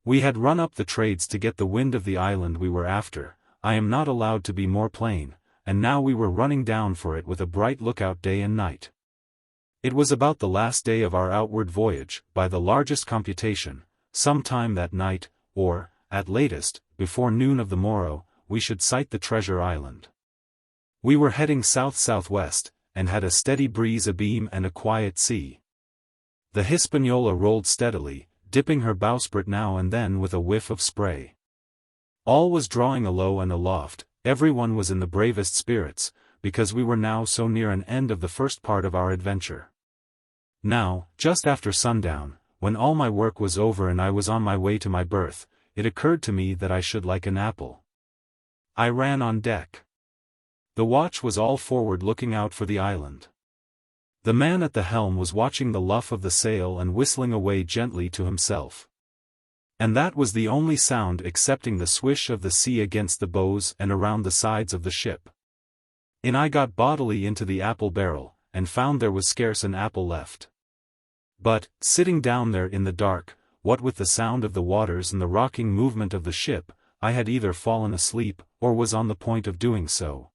We had run up the trades to get the wind of the island we were after, I am not allowed to be more plain, and now we were running down for it with a bright lookout day and night. It was about the last day of our outward voyage, by the largest computation, some time that night, or, at latest, before noon of the morrow, we should sight the treasure island. We were heading south-southwest, and had a steady breeze abeam and a quiet sea. The Hispaniola rolled steadily, dipping her bowsprit now and then with a whiff of spray. All was drawing alow and aloft, everyone was in the bravest spirits, because we were now so near an end of the first part of our adventure. Now, just after sundown, when all my work was over and I was on my way to my berth, it occurred to me that I should like an apple. I ran on deck. The watch was all forward looking out for the island. The man at the helm was watching the luff of the sail and whistling away gently to himself. And that was the only sound excepting the swish of the sea against the bows and around the sides of the ship. I got bodily into the apple barrel, and found there was scarce an apple left. But, sitting down there in the dark, what with the sound of the waters and the rocking movement of the ship, I had either fallen asleep, or was on the point of doing so,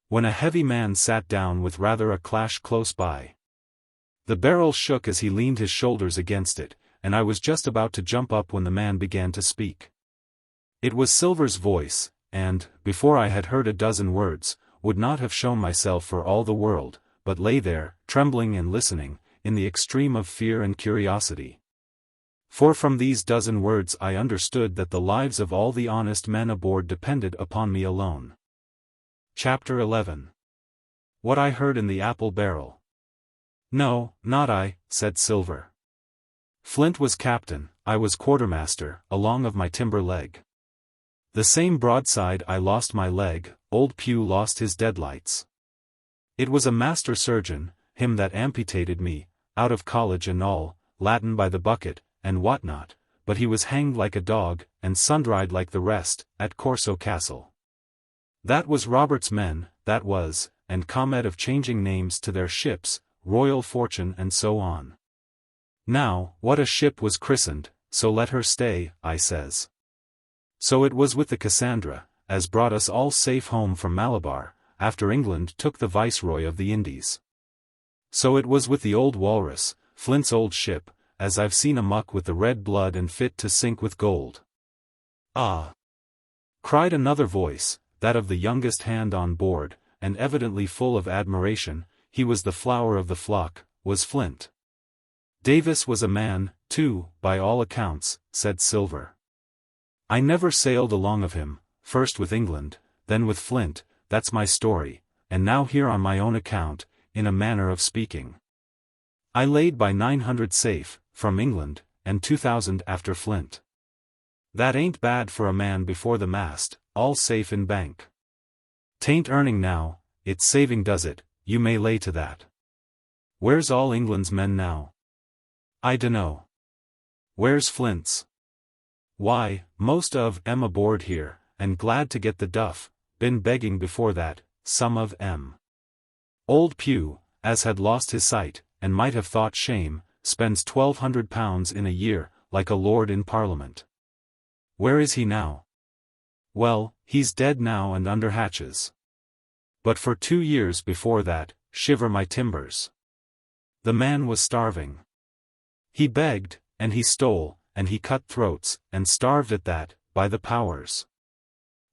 when a heavy man sat down with rather a clash close by. The barrel shook as he leaned his shoulders against it, and I was just about to jump up when the man began to speak. It was Silver's voice, and, before I had heard a dozen words, would not have shown myself for all the world, but lay there, trembling and listening, in the extreme of fear and curiosity. For from these dozen words I understood that the lives of all the honest men aboard depended upon me alone. Chapter 11. What I heard in the apple barrel. "No, not I," said Silver. "Flint was captain, I was quartermaster, along of my timber leg. The same broadside I lost my leg, old Pew lost his deadlights. It was a master surgeon, him that amputated me, out of college and all, Latin by the bucket, and what not, but he was hanged like a dog, and sun-dried like the rest, at Corso Castle. That was Robert's men, that was, and comment of changing names to their ships, Royal Fortune and so on. Now, what a ship was christened, so let her stay, I says. So it was with the Cassandra, as brought us all safe home from Malabar, after England took the Viceroy of the Indies. So it was with the old Walrus, Flint's old ship, as I've seen amuck with the red blood and fit to sink with gold. Ah! Cried another voice, that of the youngest hand on board, and evidently full of admiration. He was the flower of the flock, was Flint. Davis was a man, too, by all accounts, said Silver. I never sailed along of him, first with England, then with Flint, that's my story, and now here on my own account, in a manner of speaking. I laid by 900 safe, from England, and 2000 after Flint. That ain't bad for a man before the mast, all safe in bank. 'Tain't earning now, it's saving does it, you may lay to that. Where's all England's men now? I dunno. Where's Flint's? Why, most of 'em aboard here, and glad to get the duff, been begging before that, some of 'em. Old Pugh, as had lost his sight, and might have thought shame, spends £1,200 in a year, like a lord in Parliament. Where is he now? Well, he's dead now and under hatches. But for 2 years before that, shiver my timbers. The man was starving. He begged, and he stole, and he cut throats, and starved at that, by the powers.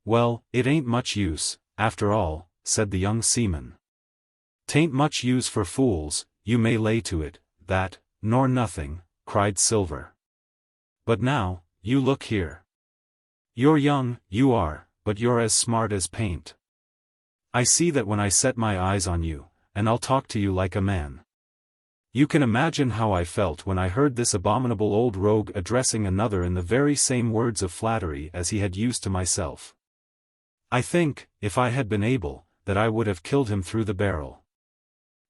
Well, it ain't much use, after all, said the young seaman. 'Tain't much use for fools, you may lay to it, that, nor nothing, cried Silver. But now, you look here. You're young, you are, but you're as smart as paint. I see that when I set my eyes on you, and I'll talk to you like a man. You can imagine how I felt when I heard this abominable old rogue addressing another in the very same words of flattery as he had used to myself. I think, if I had been able, that I would have killed him through the barrel.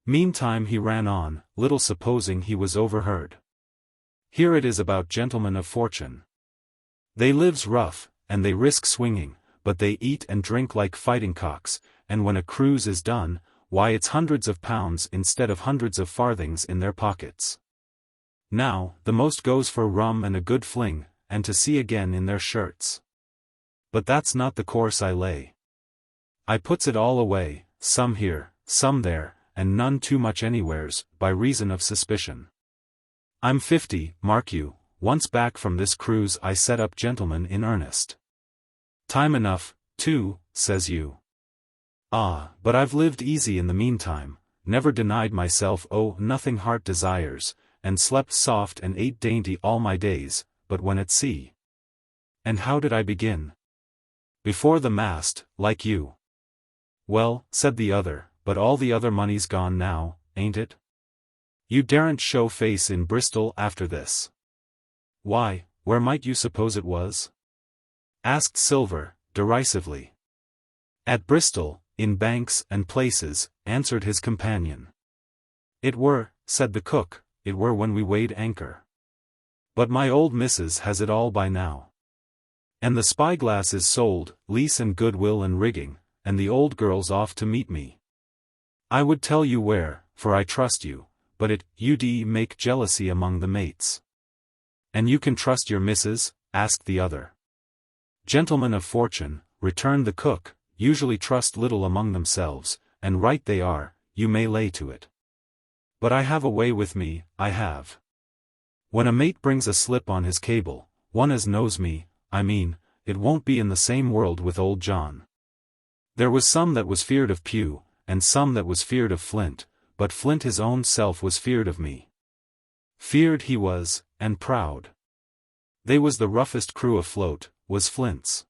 Meantime he ran on, little supposing he was overheard. Here it is about gentlemen of fortune. They lives rough, and they risk swinging, but they eat and drink like fighting cocks, and when a cruise is done, why it's hundreds of pounds instead of hundreds of farthings in their pockets. Now, the most goes for rum and a good fling, and to sea again in their shirts. But that's not the course I lay. I puts it all away, some here, some there, and none too much anywheres, by reason of suspicion. I'm 50, mark you, once back from this cruise I set up gentlemen in earnest. Time enough, too, says you. Ah, but I've lived easy in the meantime, never denied myself nothing heart desires, and slept soft and ate dainty all my days, but when at sea. And how did I begin? Before the mast, like you. Well, said the other, but all the other money's gone now, ain't it? You daren't show face in Bristol after this. Why, where might you suppose it was? Asked Silver, derisively. At Bristol, in banks and places, answered his companion. It were, said the cook, it were when we weighed anchor. But my old missus has it all by now. And the spyglass is sold, lease and goodwill and rigging, and the old girl's off to meet me. I would tell you where, for I trust you, but it ud make jealousy among the mates. And you can trust your missus? Asked the other. Gentlemen of fortune, returned the cook, usually trust little among themselves, and right they are, you may lay to it. But I have a way with me, I have. When a mate brings a slip on his cable, one as knows me, I mean, it won't be in the same world with old John. There was some that was feared of Pugh, and some that was feared of Flint, but Flint his own self was feared of me. Feared he was, and proud. They was the roughest crew afloat, was Flint's.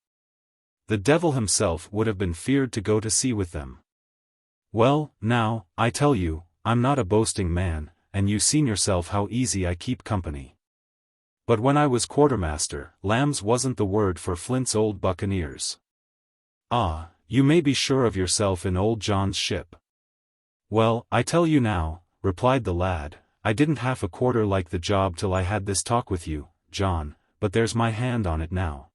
The devil himself would have been feared to go to sea with them. Well, now, I tell you, I'm not a boasting man, and you seen yourself how easy I keep company. But when I was quartermaster, lambs wasn't the word for Flint's old buccaneers. Ah, you may be sure of yourself in old John's ship. Well, I tell you now, replied the lad, I didn't half a quarter like the job till I had this talk with you, John, but there's my hand on it now.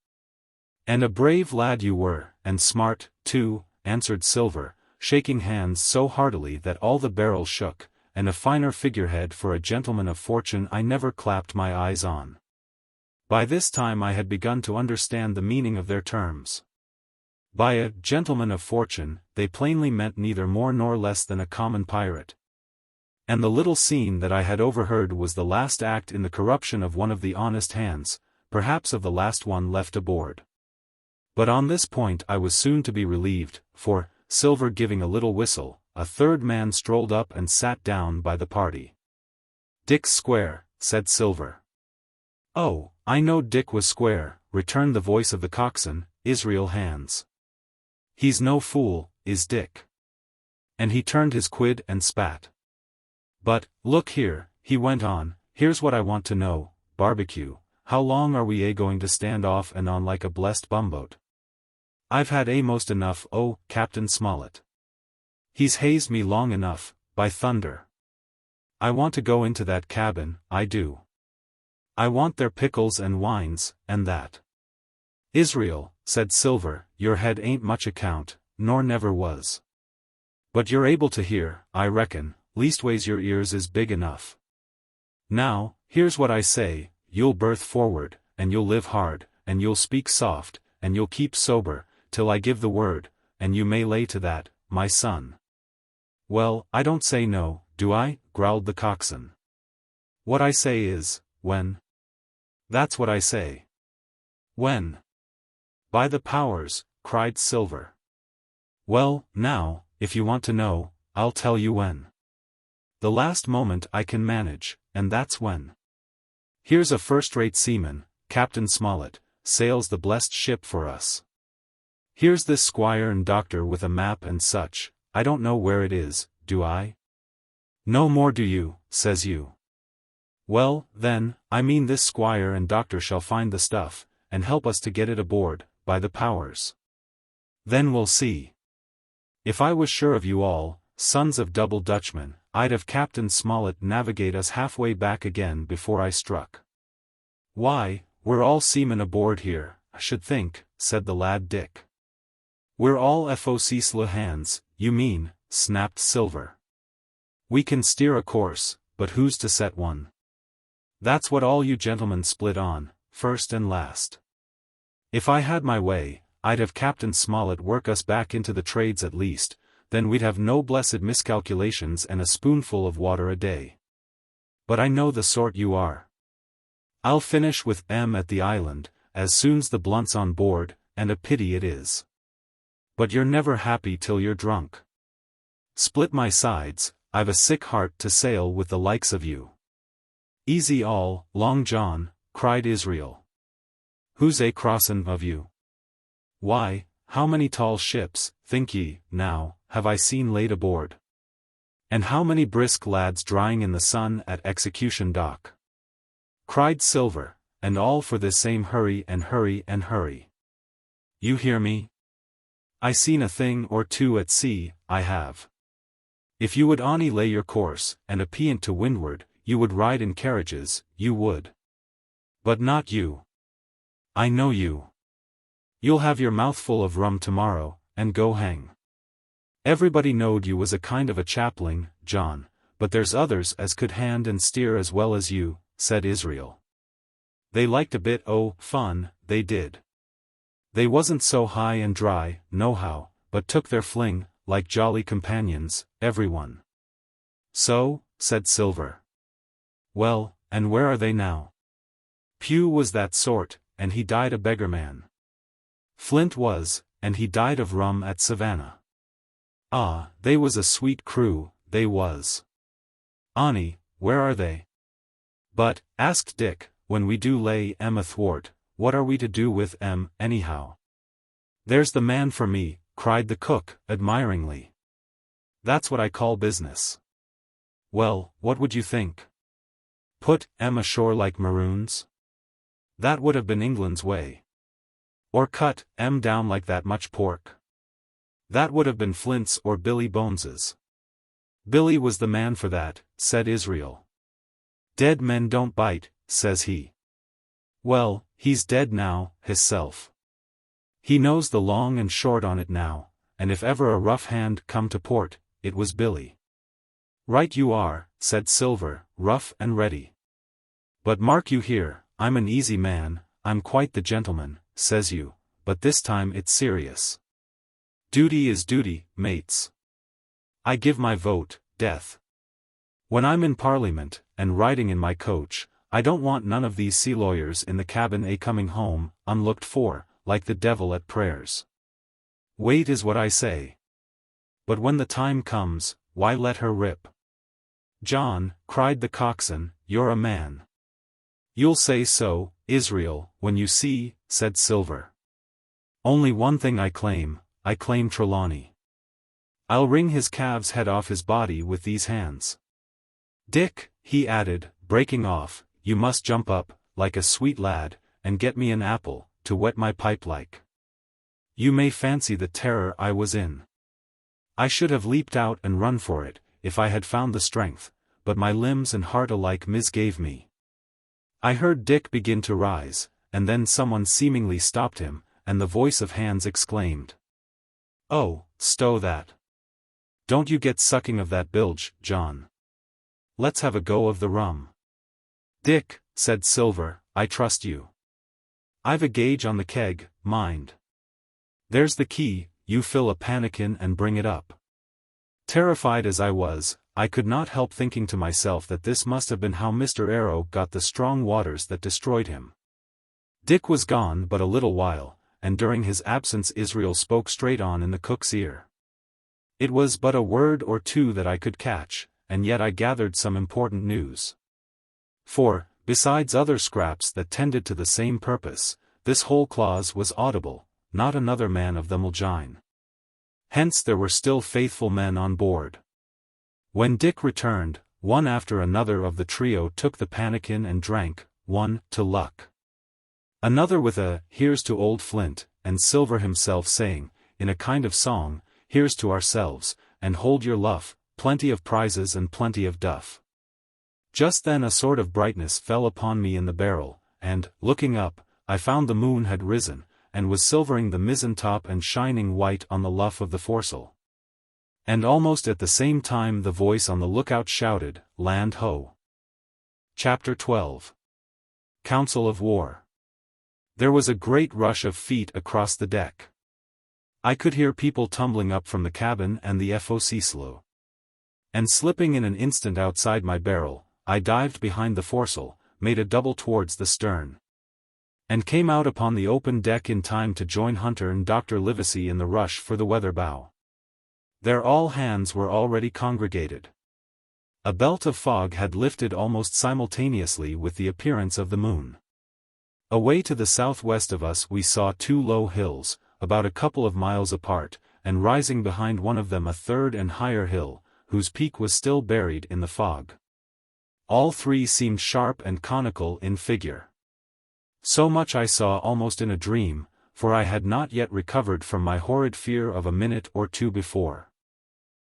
And a brave lad you were, and smart, too, answered Silver, shaking hands so heartily that all the barrel shook, and a finer figurehead for a gentleman of fortune I never clapped my eyes on. By this time I had begun to understand the meaning of their terms. By a gentleman of fortune, they plainly meant neither more nor less than a common pirate. And the little scene that I had overheard was the last act in the corruption of one of the honest hands, perhaps of the last one left aboard. But on this point I was soon to be relieved, for, Silver giving a little whistle, a third man strolled up and sat down by the party. "Dick's square," said Silver. "Oh, I knowed Dick was square," returned the voice of the coxswain, Israel Hands. "He's no fool, is Dick." And he turned his quid and spat. "But, look here," he went on, "here's what I want to know, Barbecue, how long are we going to stand off and on like a blessed bumboat? I've had most enough, oh, Captain Smollett. He's hazed me long enough, by thunder. I want to go into that cabin, I do. I want their pickles and wines, and that." "Israel," said Silver, "your head ain't much account, nor never was. But you're able to hear, I reckon, leastways your ears is big enough. Now, here's what I say, you'll berth forward, and you'll live hard, and you'll speak soft, and you'll keep sober, till I give the word, and you may lay to that, my son." "Well, I don't say no, do I?" growled the coxswain. "What I say is, when? That's what I say." "When?" "By the powers," cried Silver. "Well, now, if you want to know, I'll tell you when. The last moment I can manage, and that's when. Here's a first-rate seaman, Captain Smollett, sails the blessed ship for us. Here's this squire and doctor with a map and such, I don't know where it is, do I? No more do you, says you. Well, then, I mean this squire and doctor shall find the stuff, and help us to get it aboard, by the powers. Then we'll see. If I was sure of you all, sons of double Dutchmen, I'd have Captain Smollett navigate us halfway back again before I struck." "Why, we're all seamen aboard here, I should think," said the lad Dick. "We're all FOC hands, you mean," snapped Silver. "We can steer a course, but who's to set one? That's what all you gentlemen split on, first and last. If I had my way, I'd have Captain Smollett work us back into the trades at least, then we'd have no blessed miscalculations and a spoonful of water a day. But I know the sort you are. I'll finish with at the island, as soon's the blunt's on board, and a pity it is. But you're never happy till you're drunk. Split my sides, I've a sick heart to sail with the likes of you." "Easy all, Long John," cried Israel. "Who's a crossin' of you? Why, how many tall ships, think ye, now, have I seen laid aboard? And how many brisk lads drying in the sun at Execution Dock?" cried Silver, "and all for this same hurry and hurry and hurry. You hear me? I seen a thing or two at sea, I have. If you would only lay your course, and a peant to windward, you would ride in carriages, you would. But not you. I know you. You'll have your mouthful of rum tomorrow, and go hang. Everybody knowed you was a kind of a chaplain, John, but there's others as could hand and steer as well as you," said Israel. "They liked a bit o' fun, they did. They wasn't so high and dry, nohow, but took their fling, like jolly companions, everyone." "So," said Silver. "Well, and where are they now?" "Pugh was that sort, and he died a beggarman. Flint was, and he died of rum at Savannah. Ah, they was a sweet crew, they was. Annie, where are they?" "But," asked Dick, "when we do lay athwart, what are we to do with anyhow?" "There's the man for me," cried the cook, admiringly. "That's what I call business. Well, what would you think? Put ashore like maroons? That would have been England's way. Or cut down like that much pork? That would have been Flint's or Billy Bones's." "Billy was the man for that," said Israel. "Dead men don't bite," says he. "Well, he's dead now, hisself. He knows the long and short on it now, and if ever a rough hand come to port, it was Billy." "Right you are," said Silver, "rough and ready. But mark you here, I'm an easy man, I'm quite the gentleman, says you, but this time it's serious. Duty is duty, mates. I give my vote, death. When I'm in Parliament, and riding in my coach, I don't want none of these sea lawyers in the cabin coming home, unlooked for, like the devil at prayers. Wait is what I say. But when the time comes, why let her rip? John, cried the coxswain, you're a man. You'll say so, Israel, when you see, said Silver. Only one thing I claim Trelawney. I'll wring his calf's head off his body with these hands. Dick, he added, breaking off, you must jump up, like a sweet lad, and get me an apple, to wet my pipe like. You may fancy the terror I was in. I should have leaped out and run for it, if I had found the strength, but my limbs and heart alike misgave me. I heard Dick begin to rise, and then someone seemingly stopped him, and the voice of Hans exclaimed. Oh, stow that. Don't you get sucking of that bilge, John. Let's have a go of the rum. Dick, said Silver, I trust you. I've a gauge on the keg, mind. There's the key, you fill a pannikin and bring it up. Terrified as I was, I could not help thinking to myself that this must have been how Mr. Arrow got the strong waters that destroyed him. Dick was gone but a little while, and during his absence Israel spoke straight on in the cook's ear. It was but a word or two that I could catch, and yet I gathered some important news. For, besides other scraps that tended to the same purpose, this whole clause was audible, not another man of the Mulgine. Hence there were still faithful men on board. When Dick returned, one after another of the trio took the pannikin and drank, one, to luck. Another with a, here's to old Flint, and Silver himself saying, in a kind of song, here's to ourselves, and hold your luff, plenty of prizes and plenty of duff. Just then a sort of brightness fell upon me in the barrel, and, looking up, I found the moon had risen, and was silvering the mizzen-top and shining white on the luff of the foresail. And almost at the same time the voice on the lookout shouted, Land ho! Chapter 12. Council of War. There was a great rush of feet across the deck. I could hear people tumbling up from the cabin and the FOC slough. And slipping in an instant outside my barrel, I dived behind the foresail, made a double towards the stern, and came out upon the open deck in time to join Hunter and Dr. Livesey in the rush for the weather bow. There all hands were already congregated. A belt of fog had lifted almost simultaneously with the appearance of the moon. Away to the southwest of us we saw two low hills, about a couple of miles apart, and rising behind one of them a third and higher hill, whose peak was still buried in the fog. All three seemed sharp and conical in figure. So much I saw almost in a dream, for I had not yet recovered from my horrid fear of a minute or two before.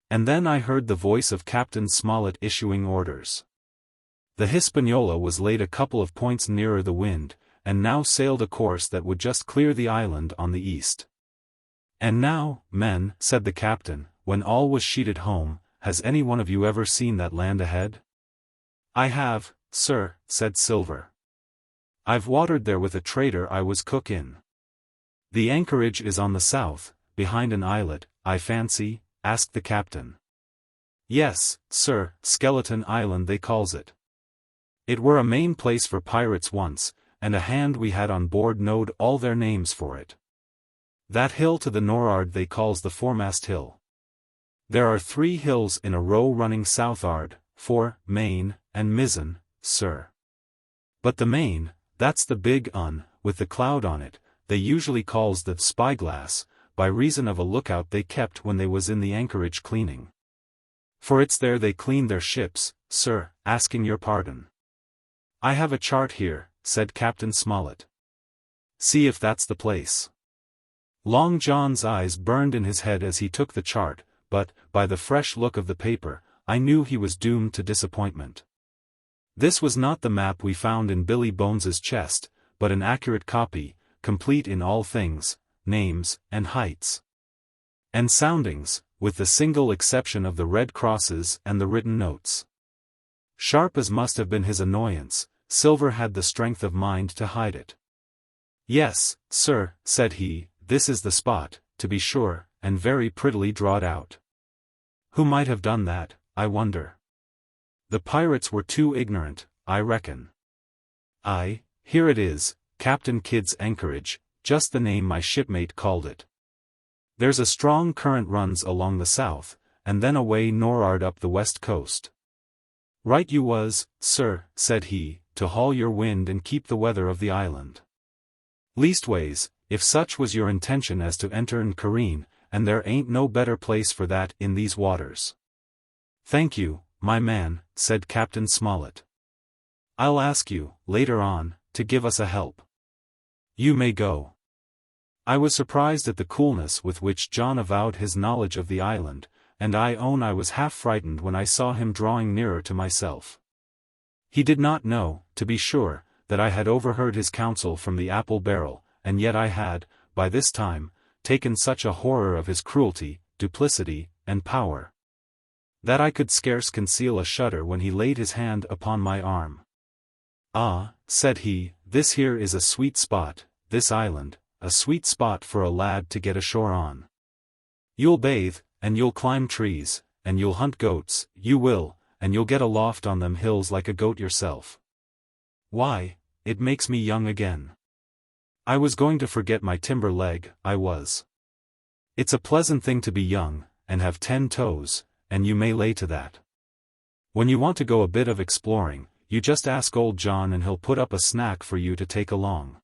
And then I heard the voice of Captain Smollett issuing orders. The Hispaniola was laid a couple of points nearer the wind, and now sailed a course that would just clear the island on the east. And now, men, said the captain, when all was sheeted home, has any one of you ever seen that land ahead? I have, sir, said Silver. I've watered there with a trader I was cook in. The anchorage is on the south, behind an islet, I fancy, asked the captain. Yes, sir, Skeleton Island they calls it. It were a main place for pirates once, and a hand we had on board knowed all their names for it. That hill to the nor'ard they calls the foremast hill. There are 3 hills in a row running south'ard, fore, main, and mizzen, sir. But the main, that's the big un, with the cloud on it, they usually calls the spyglass, by reason of a lookout they kept when they was in the anchorage cleaning. For it's there they clean their ships, sir, asking your pardon. I have a chart here, said Captain Smollett. See if that's the place. Long John's eyes burned in his head as he took the chart, but, by the fresh look of the paper, I knew he was doomed to disappointment. This was not the map we found in Billy Bones's chest, but an accurate copy, complete in all things, names, and heights, and soundings, with the single exception of the red crosses and the written notes. Sharp as must have been his annoyance, Silver had the strength of mind to hide it. Yes, sir, said he, this is the spot, to be sure, and very prettily drawed out. Who might have done that, I wonder? The pirates were too ignorant, I reckon. Aye, here it is, Captain Kidd's anchorage, just the name my shipmate called it. There's a strong current runs along the south, and then away nor'ard up the west coast. Right you was, sir, said he, to haul your wind and keep the weather of the island. Leastways, if such was your intention as to enter and careen, and there ain't no better place for that in these waters. Thank you, my man, said Captain Smollett. I'll ask you, later on, to give us a help. You may go. I was surprised at the coolness with which John avowed his knowledge of the island, and I own I was half frightened when I saw him drawing nearer to myself. He did not know, to be sure, that I had overheard his counsel from the apple barrel, and yet I had, by this time, taken such a horror of his cruelty, duplicity, and power, that I could scarce conceal a shudder when he laid his hand upon my arm. Ah, said he, this here is a sweet spot, this island, a sweet spot for a lad to get ashore on. You'll bathe, and you'll climb trees, and you'll hunt goats, you will, and you'll get aloft on them hills like a goat yourself. Why, it makes me young again. I was going to forget my timber leg, I was. It's a pleasant thing to be young, and have 10 toes, and you may lay to that. When you want to go a bit of exploring, you just ask old John and he'll put up a snack for you to take along.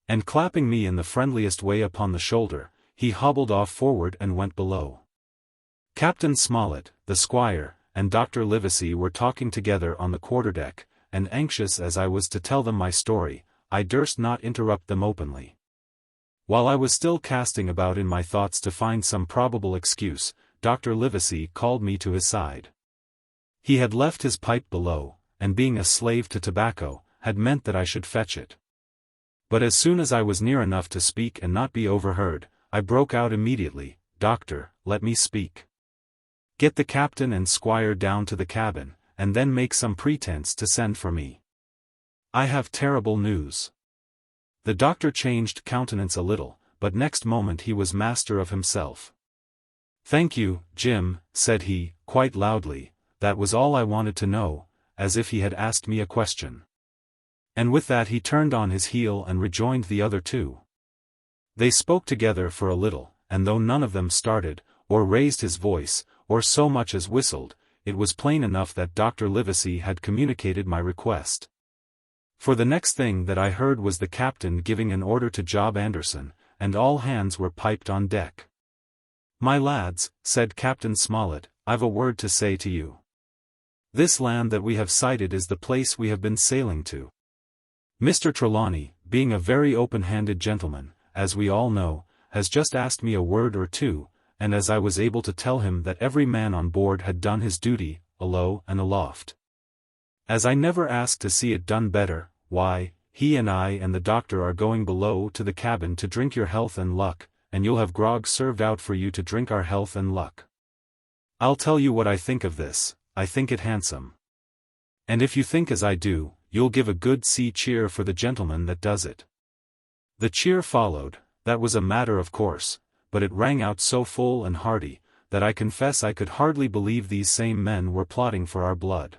And clapping me in the friendliest way upon the shoulder, he hobbled off forward and went below. Captain Smollett, the squire, and Dr. Livesey were talking together on the quarterdeck, and anxious as I was to tell them my story, I durst not interrupt them openly. While I was still casting about in my thoughts to find some probable excuse, Dr. Livesey called me to his side. He had left his pipe below, and being a slave to tobacco, had meant that I should fetch it. But as soon as I was near enough to speak and not be overheard, I broke out immediately, Doctor, let me speak. Get the captain and squire down to the cabin, and then make some pretense to send for me. I have terrible news. The doctor changed countenance a little, but next moment he was master of himself. Thank you, Jim, said he, quite loudly, that was all I wanted to know, as if he had asked me a question. And with that he turned on his heel and rejoined the other two. They spoke together for a little, and though none of them started, or raised his voice, or so much as whistled, it was plain enough that Dr. Livesey had communicated my request. For the next thing that I heard was the captain giving an order to Job Anderson, and all hands were piped on deck. My lads, said Captain Smollett, I've a word to say to you. This land that we have sighted is the place we have been sailing to. Mr. Trelawney, being a very open-handed gentleman, as we all know, has just asked me a word or two, and as I was able to tell him that every man on board had done his duty, alow and aloft. As I never asked to see it done better, why, he and I and the doctor are going below to the cabin to drink your health and luck, and you'll have grog served out for you to drink our health and luck. I'll tell you what I think of this, I think it handsome. And if you think as I do, you'll give a good sea cheer for the gentleman that does it. The cheer followed, that was a matter of course, but it rang out so full and hearty, that I confess I could hardly believe these same men were plotting for our blood.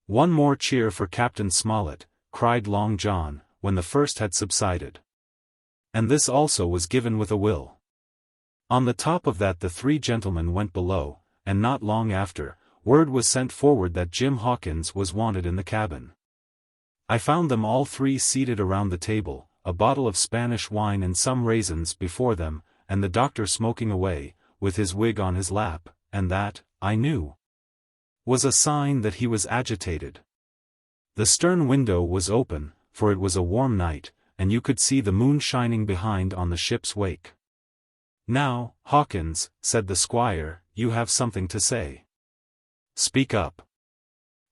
One more cheer for Captain Smollett, cried Long John, when the first had subsided. And this also was given with a will. On the top of that the three gentlemen went below, and not long after, word was sent forward that Jim Hawkins was wanted in the cabin. I found them all three seated around the table, a bottle of Spanish wine and some raisins before them, and the doctor smoking away, with his wig on his lap, and that, I knew, was a sign that he was agitated. The stern window was open, for it was a warm night, and you could see the moon shining behind on the ship's wake. Now, Hawkins, said the squire, you have something to say. Speak up.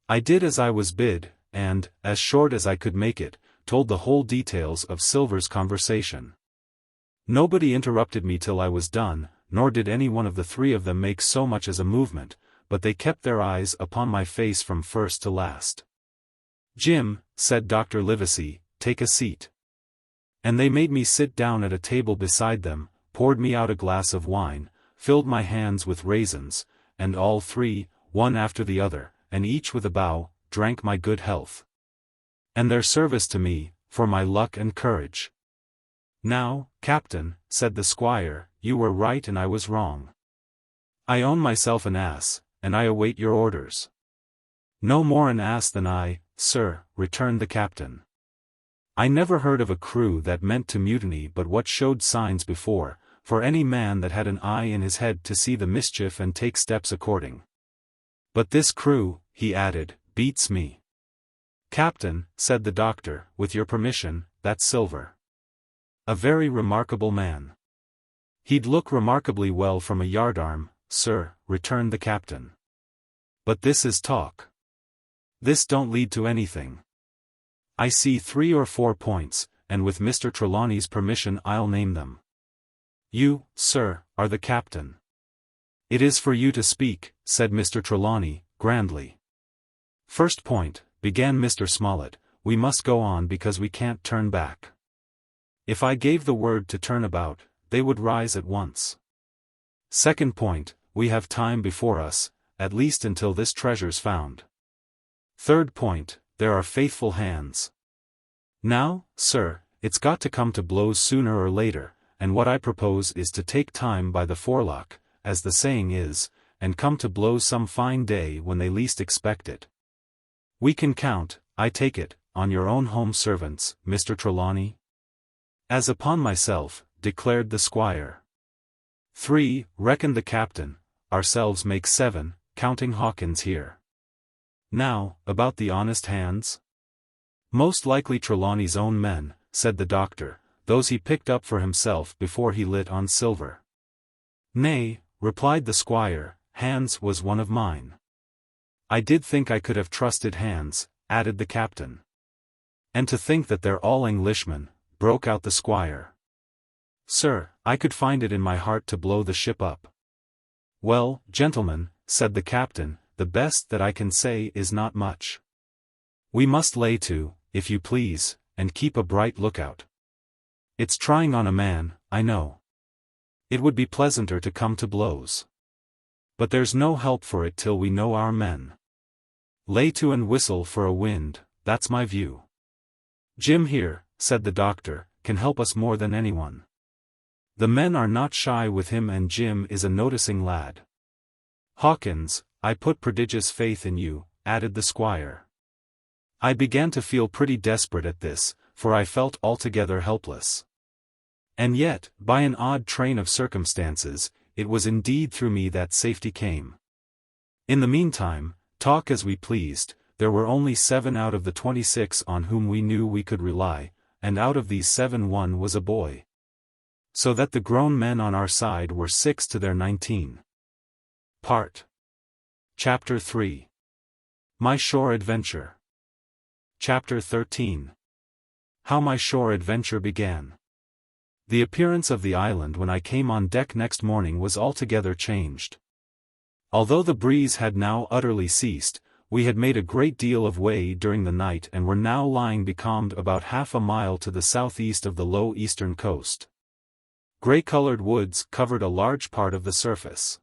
I did as I was bid, and, as short as I could make it, told the whole details of Silver's conversation. Nobody interrupted me till I was done, nor did any one of the three of them make so much as a movement, but they kept their eyes upon my face from first to last. Jim, said Dr. Livesey, take a seat. And they made me sit down at a table beside them, poured me out a glass of wine, filled my hands with raisins, and all three, one after the other, and each with a bow, drank my good health. And their service to me, for my luck and courage. Now, Captain, said the squire, you were right and I was wrong. I own myself an ass, and I await your orders. No more an ass than I, sir, returned the captain. I never heard of a crew that meant to mutiny but what showed signs before, for any man that had an eye in his head to see the mischief and take steps according. But this crew, he added, beats me. Captain, said the doctor, with your permission, that's Silver. A very remarkable man. He'd look remarkably well from a yardarm, sir, returned the captain. But this is talk. This don't lead to anything. I see 3 or 4 points, and with Mr. Trelawney's permission I'll name them. You, sir, are the captain. It is for you to speak, said Mr. Trelawney, grandly. First point, began Mr. Smollett, we must go on because we can't turn back. If I gave the word to turn about, they would rise at once. Second point, we have time before us, at least until this treasure's found. Third point, there are faithful hands. Now, sir, it's got to come to blows sooner or later, and what I propose is to take time by the forelock, as the saying is, and come to blows some fine day when they least expect it. We can count, I take it, on your own home servants, Mr. Trelawney? As upon myself, declared the squire. 3, reckoned the captain, ourselves make 7, counting Hawkins here. Now, about the honest hands? Most likely Trelawney's own men, said the doctor, those he picked up for himself before he lit on Silver. Nay, replied the squire, Hans was one of mine. I did think I could have trusted Hans, added the captain. And to think that they're all Englishmen, broke out the squire. Sir, I could find it in my heart to blow the ship up. Well, gentlemen, said the captain, the best that I can say is not much. We must lay to, if you please, and keep a bright lookout. It's trying on a man, I know. It would be pleasanter to come to blows. But there's no help for it till we know our men. Lay to and whistle for a wind, that's my view. Jim here, said the doctor, can help us more than anyone. The men are not shy with him and Jim is a noticing lad. Hawkins, I put prodigious faith in you, added the squire. I began to feel pretty desperate at this, for I felt altogether helpless. And yet, by an odd train of circumstances, it was indeed through me that safety came. In the meantime, talk as we pleased, there were only 7 out of the 26 on whom we knew we could rely, and out of these 7 one was a boy. So that the grown men on our side were 6 to their 19. Chapter 3. My Shore Adventure. Chapter 13. How my shore adventure began. The appearance of the island when I came on deck next morning was altogether changed. Although the breeze had now utterly ceased, we had made a great deal of way during the night and were now lying becalmed about half a mile to the southeast of the low eastern coast. Grey-colored woods covered a large part of the surface.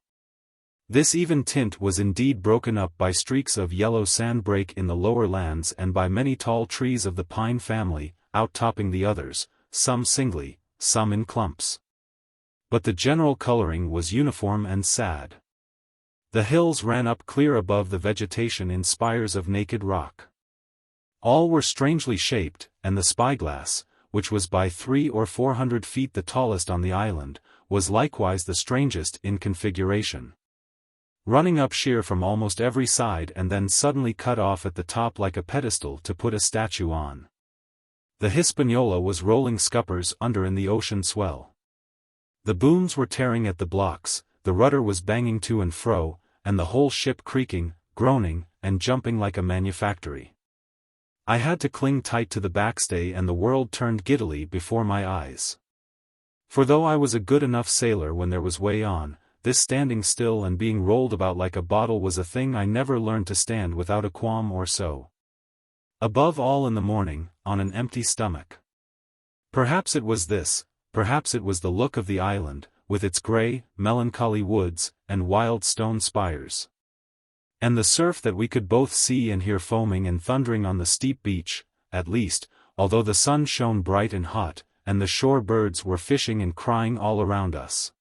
This even tint was indeed broken up by streaks of yellow sandbrake in the lower lands and by many tall trees of the pine family, outtopping the others, some singly, some in clumps. But the general coloring was uniform and sad. The hills ran up clear above the vegetation in spires of naked rock. All were strangely shaped, and the spyglass, which was by 300 or 400 feet the tallest on the island, was likewise the strangest in configuration. Running up sheer from almost every side and then suddenly cut off at the top like a pedestal to put a statue on. The Hispaniola was rolling scuppers under in the ocean swell. The booms were tearing at the blocks, the rudder was banging to and fro, and the whole ship creaking, groaning, and jumping like a manufactory. I had to cling tight to the backstay and the world turned giddily before my eyes. For though I was a good enough sailor when there was way on, this standing still and being rolled about like a bottle was a thing I never learned to stand without a qualm or so. Above all in the morning, on an empty stomach. Perhaps it was this, perhaps it was the look of the island, with its grey, melancholy woods, and wild stone spires. And the surf that we could both see and hear foaming and thundering on the steep beach, at least, although the sun shone bright and hot, and the shore birds were fishing and crying all around us.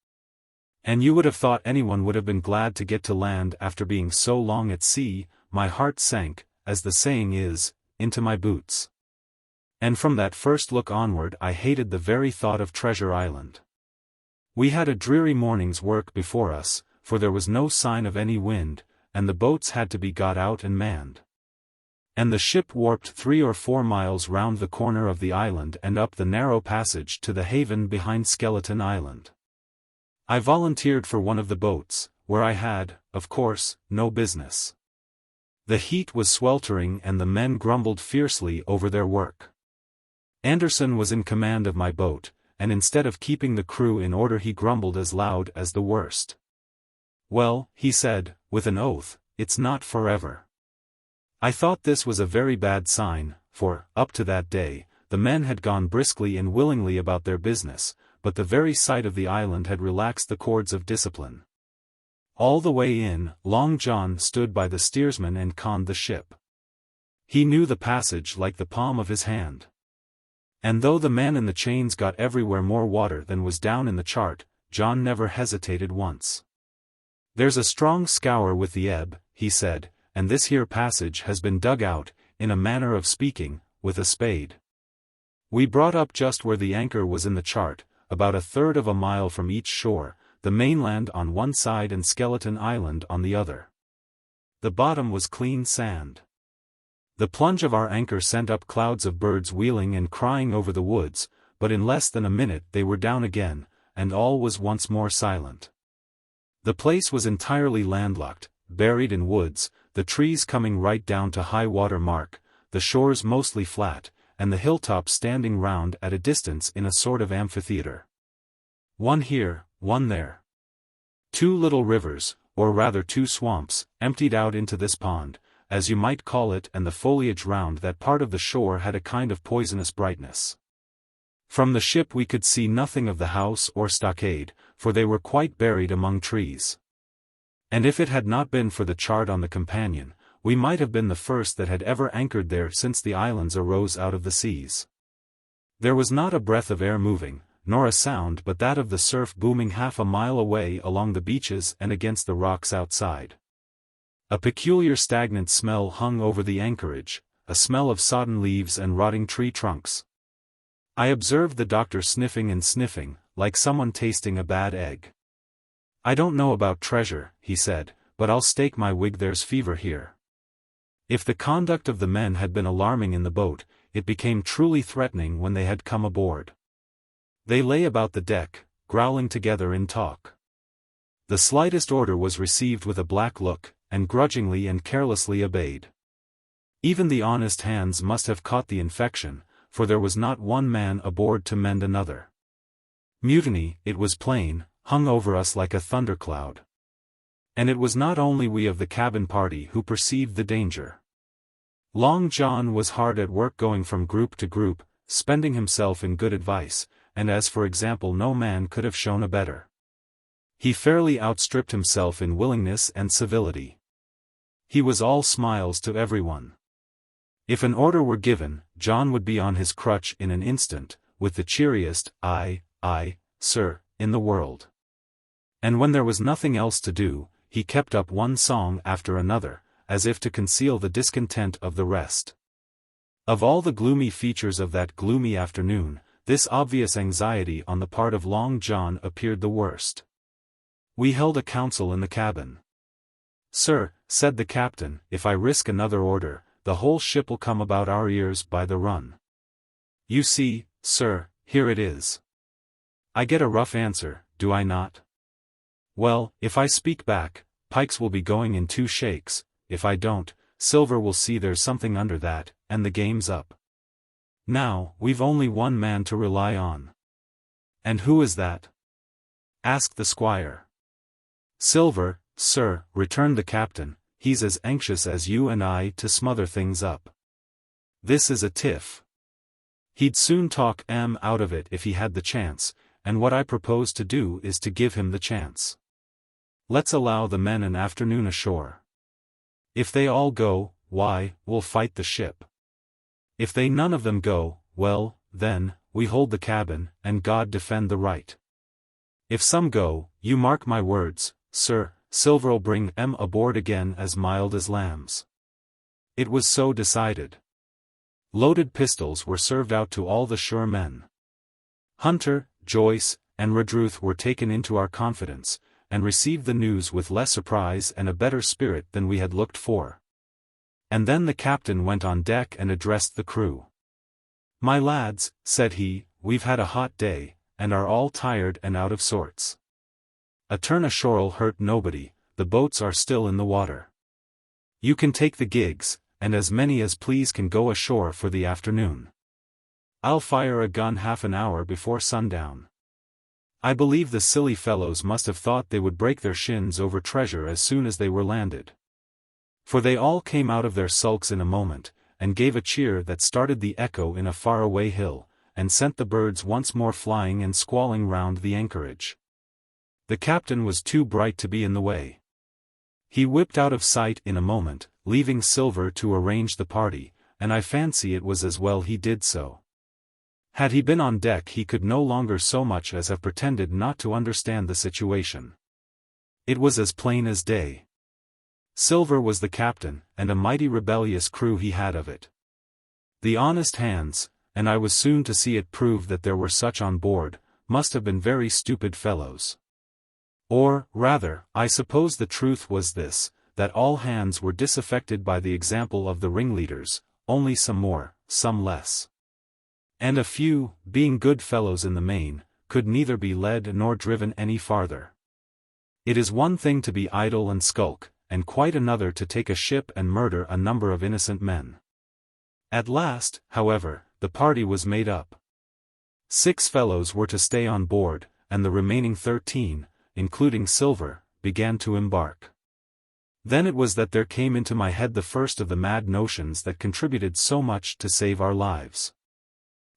And you would have thought anyone would have been glad to get to land after being so long at sea. My heart sank, as the saying is, into my boots. And from that first look onward I hated the very thought of Treasure Island. We had a dreary morning's work before us, for there was no sign of any wind, and the boats had to be got out and manned. And the ship warped 3 or 4 miles round the corner of the island and up the narrow passage to the haven behind Skeleton Island. I volunteered for one of the boats, where I had, of course, no business. The heat was sweltering and the men grumbled fiercely over their work. Anderson was in command of my boat, and instead of keeping the crew in order he grumbled as loud as the worst. "Well," he said, with an oath, "it's not forever." I thought this was a very bad sign, for, up to that day, the men had gone briskly and willingly about their business, but the very sight of the island had relaxed the cords of discipline. All the way in, Long John stood by the steersman and conned the ship. He knew the passage like the palm of his hand. And though the man in the chains got everywhere more water than was down in the chart, John never hesitated once. "There's a strong scour with the ebb," he said, "and this here passage has been dug out, in a manner of speaking, with a spade. We brought up just where the anchor was in the chart, about 1/3 of a mile from each shore, the mainland on one side and Skeleton Island on the other. The bottom was clean sand. The plunge of our anchor sent up clouds of birds wheeling and crying over the woods, but in less than a minute they were down again, and all was once more silent. The place was entirely landlocked, buried in woods, the trees coming right down to high water mark, the shores mostly flat, and the hilltops standing round at a distance in a sort of amphitheatre. One here, one there. 2 little rivers, or rather 2 swamps, emptied out into this pond, as you might call it, and the foliage round that part of the shore had a kind of poisonous brightness. From the ship we could see nothing of the house or stockade, for they were quite buried among trees. And if it had not been for the chart on the companion, we might have been the first that had ever anchored there since the islands arose out of the seas. There was not a breath of air moving, nor a sound but that of the surf booming half a mile away along the beaches and against the rocks outside. A peculiar stagnant smell hung over the anchorage, a smell of sodden leaves and rotting tree trunks. I observed the doctor sniffing and sniffing, like someone tasting a bad egg. "I don't know about Treasure," he said, "but I'll stake my wig there's fever here." If the conduct of the men had been alarming in the boat, it became truly threatening when they had come aboard. They lay about the deck, growling together in talk. The slightest order was received with a black look, and grudgingly and carelessly obeyed. Even the honest hands must have caught the infection, for there was not one man aboard to mend another. Mutiny, it was plain, hung over us like a thundercloud. And it was not only we of the cabin party who perceived the danger. Long John was hard at work going from group to group, spending himself in good advice, and as for example no man could have shown a better. He fairly outstripped himself in willingness and civility. He was all smiles to everyone. If an order were given, John would be on his crutch in an instant, with the cheeriest "Aye, aye, sir," in the world. And when there was nothing else to do, he kept up one song after another, as if to conceal the discontent of the rest. Of all the gloomy features of that gloomy afternoon, this obvious anxiety on the part of Long John appeared the worst. We held a council in the cabin. "Sir," said the captain, "if I risk another order, the whole ship'll come about our ears by the run. You see, sir, here it is. I get a rough answer, do I not? Well, if I speak back, Pikes will be going in 2 shakes, if I don't, Silver will see there's something under that, and the game's up. Now, we've only one man to rely on." "And who is that?" asked the squire. "Silver, sir," returned the captain, "he's as anxious as you and I to smother things up. This is a tiff. He'd soon talk out of it if he had the chance, and what I propose to do is to give him the chance. Let's allow the men an afternoon ashore. If they all go, why, we'll fight the ship. If they none of them go, well, then, we hold the cabin, and God defend the right. If some go, you mark my words, sir, Silver'll bring 'em aboard again as mild as lambs. It was so decided. Loaded pistols were served out to all the sure men. Hunter, Joyce, and Redruth were taken into our confidence, and received the news with less surprise and a better spirit than we had looked for. And then the captain went on deck and addressed the crew. "My lads," said he, "we've had a hot day, and are all tired and out of sorts. A turn ashore'll hurt nobody, the boats are still in the water. You can take the gigs, and as many as please can go ashore for the afternoon. I'll fire a gun half an hour before sundown." I believe the silly fellows must have thought they would break their shins over treasure as soon as they were landed. For they all came out of their sulks in a moment, and gave a cheer that started the echo in a far-away hill, and sent the birds once more flying and squalling round the anchorage. The captain was too bright to be in the way. He whipped out of sight in a moment, leaving Silver to arrange the party, and I fancy it was as well he did so. Had he been on deck he could no longer so much as have pretended not to understand the situation. It was as plain as day. Silver was the captain, and a mighty rebellious crew he had of it. The honest hands, and I was soon to see it proved that there were such on board, must have been very stupid fellows. Or, rather, I suppose the truth was this, that all hands were disaffected by the example of the ringleaders, only some more, some less. And a few, being good fellows in the main, could neither be led nor driven any farther. It is one thing to be idle and skulk, and quite another to take a ship and murder a number of innocent men. At last, however, the party was made up. 6 fellows were to stay on board, and the remaining 13, including Silver, began to embark. Then it was that there came into my head the first of the mad notions that contributed so much to save our lives.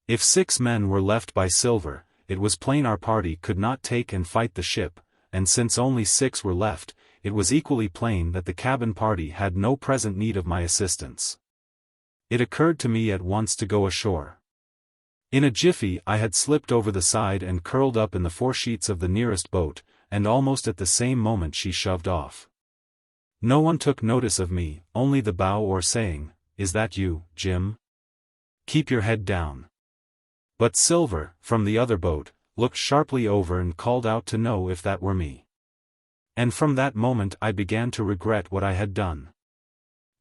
If 6 men were left by Silver, it was plain our party could not take and fight the ship, and since only 6 were left, it was equally plain that the cabin party had no present need of my assistance. It occurred to me at once to go ashore. In a jiffy I had slipped over the side and curled up in the foresheets of the nearest boat, and almost at the same moment she shoved off. No one took notice of me, only the bow oar saying, "Is that you, Jim? Keep your head down." But Silver, from the other boat, looked sharply over and called out to know if that were me. And from that moment I began to regret what I had done.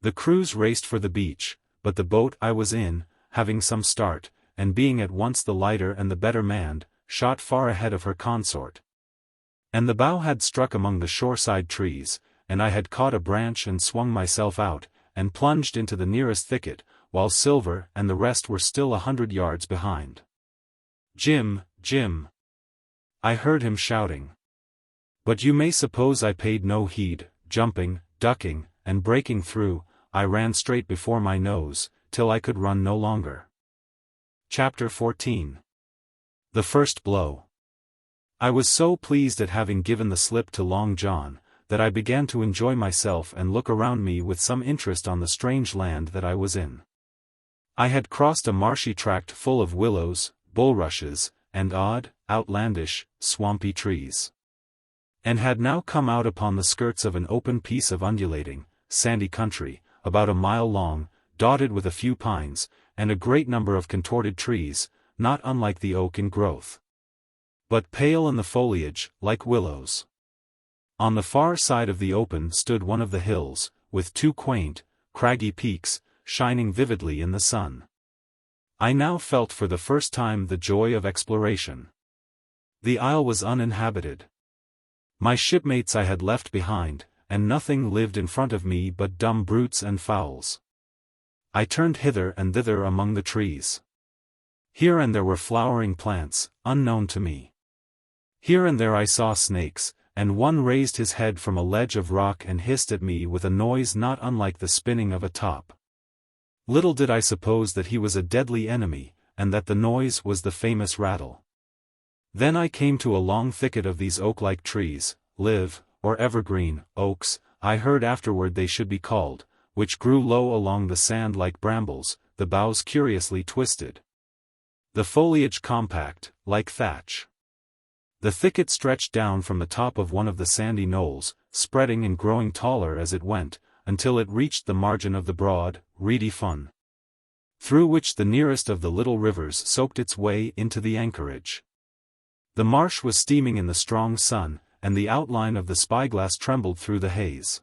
The crews raced for the beach, but the boat I was in, having some start, and being at once the lighter and the better manned, shot far ahead of her consort. And the bow had struck among the shoreside trees, and I had caught a branch and swung myself out, and plunged into the nearest thicket, while Silver and the rest were still 100 yards behind. "Jim, Jim!" I heard him shouting. But you may suppose I paid no heed. Jumping, ducking, and breaking through, I ran straight before my nose, till I could run no longer. Chapter 14. The First Blow. I was so pleased at having given the slip to Long John, that I began to enjoy myself and look around me with some interest on the strange land that I was in. I had crossed a marshy tract full of willows, bulrushes, and odd, outlandish, swampy trees, and had now come out upon the skirts of an open piece of undulating, sandy country, about a mile long, dotted with a few pines, and a great number of contorted trees, not unlike the oak in growth, but pale in the foliage, like willows. On the far side of the open stood one of the hills, with 2 quaint, craggy peaks, shining vividly in the sun. I now felt for the first time the joy of exploration. The isle was uninhabited. My shipmates I had left behind, and nothing lived in front of me but dumb brutes and fowls. I turned hither and thither among the trees. Here and there were flowering plants, unknown to me. Here and there I saw snakes, and one raised his head from a ledge of rock and hissed at me with a noise not unlike the spinning of a top. Little did I suppose that he was a deadly enemy, and that the noise was the famous rattle. Then I came to a long thicket of these oak-like trees, or evergreen, oaks, I heard afterward they should be called, which grew low along the sand like brambles, the boughs curiously twisted. The foliage compact, like thatch. The thicket stretched down from the top of one of the sandy knolls, spreading and growing taller as it went, until it reached the margin of the broad, reedy Fun, through which the nearest of the little rivers soaked its way into the anchorage. The marsh was steaming in the strong sun, and the outline of the spyglass trembled through the haze.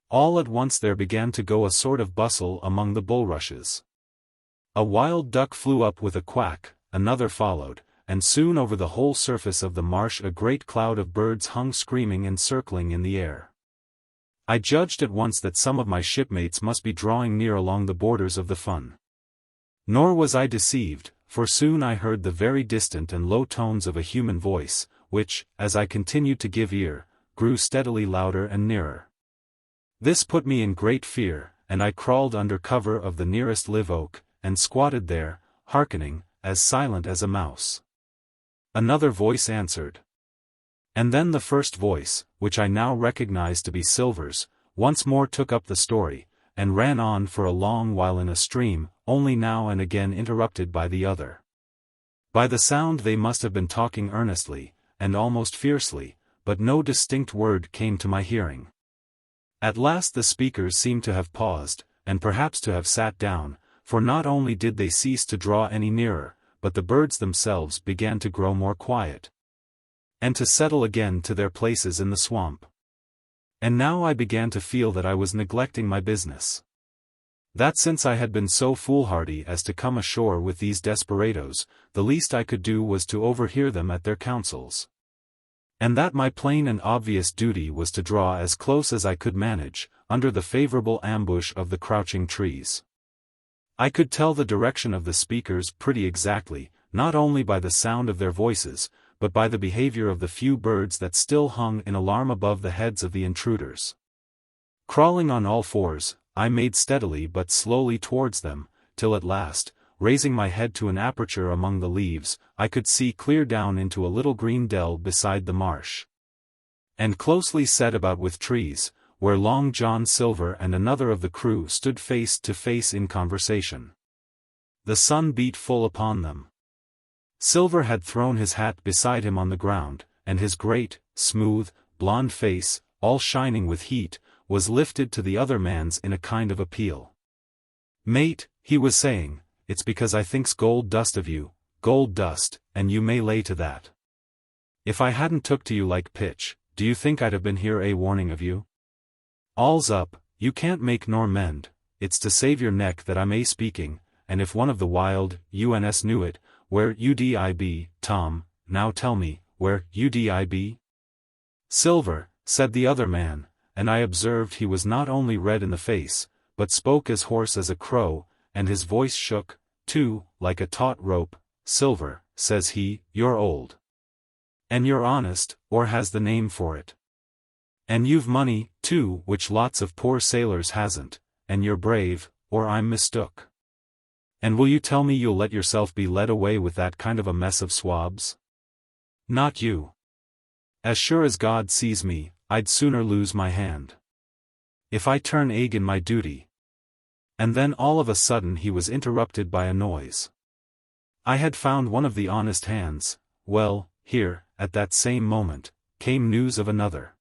All at once there began to go a sort of bustle among the bulrushes. A wild duck flew up with a quack, another followed, and soon over the whole surface of the marsh a great cloud of birds hung screaming and circling in the air. I judged at once that some of my shipmates must be drawing near along the borders of the Fun. Nor was I deceived, for soon I heard the very distant and low tones of a human voice, which, as I continued to give ear, grew steadily louder and nearer. This put me in great fear, and I crawled under cover of the nearest live oak, and squatted there, hearkening, as silent as a mouse. Another voice answered. And then the first voice, which I now recognized to be Silver's, once more took up the story, and ran on for a long while in a stream, only now and again interrupted by the other. By the sound they must have been talking earnestly, and almost fiercely, but no distinct word came to my hearing. At last the speakers seemed to have paused, and perhaps to have sat down, for not only did they cease to draw any nearer, but the birds themselves began to grow more quiet, and to settle again to their places in the swamp. And now I began to feel that I was neglecting my business. That since I had been so foolhardy as to come ashore with these desperadoes, the least I could do was to overhear them at their councils. And that my plain and obvious duty was to draw as close as I could manage, under the favorable ambush of the crouching trees. I could tell the direction of the speakers pretty exactly, not only by the sound of their voices, but by the behavior of the few birds that still hung in alarm above the heads of the intruders. Crawling on all fours, I made steadily but slowly towards them, till at last, raising my head to an aperture among the leaves, I could see clear down into a little green dell beside the marsh, and closely set about with trees, where Long John Silver and another of the crew stood face to face in conversation. The sun beat full upon them. Silver had thrown his hat beside him on the ground, and his great, smooth, blond face, all shining with heat, was lifted to the other man's in a kind of appeal. "Mate," he was saying, "it's because I thinks gold dust of you, gold dust, and you may lay to that. If I hadn't took to you like pitch, do you think I'd have been here a warning of you? All's up, you can't make nor mend, it's to save your neck that I'm speaking, and if one of the wild UNS knew it, where UDIB, Tom, now tell me, where UDIB? Silver, said the other man, and I observed he was not only red in the face, but spoke as hoarse as a crow, and his voice shook, too, like a taut rope. Silver, says he, you're old. And you're honest, or has the name for it. And you've money, too, which lots of poor sailors hasn't, and you're brave, or I'm mistook. And will you tell me you'll let yourself be led away with that kind of a mess of swabs? Not you. As sure as God sees me, I'd sooner lose my hand. If I turn egg in my duty. And then all of a sudden he was interrupted by a noise. I had found one of the honest hands. Well, here, at that same moment, came news of another.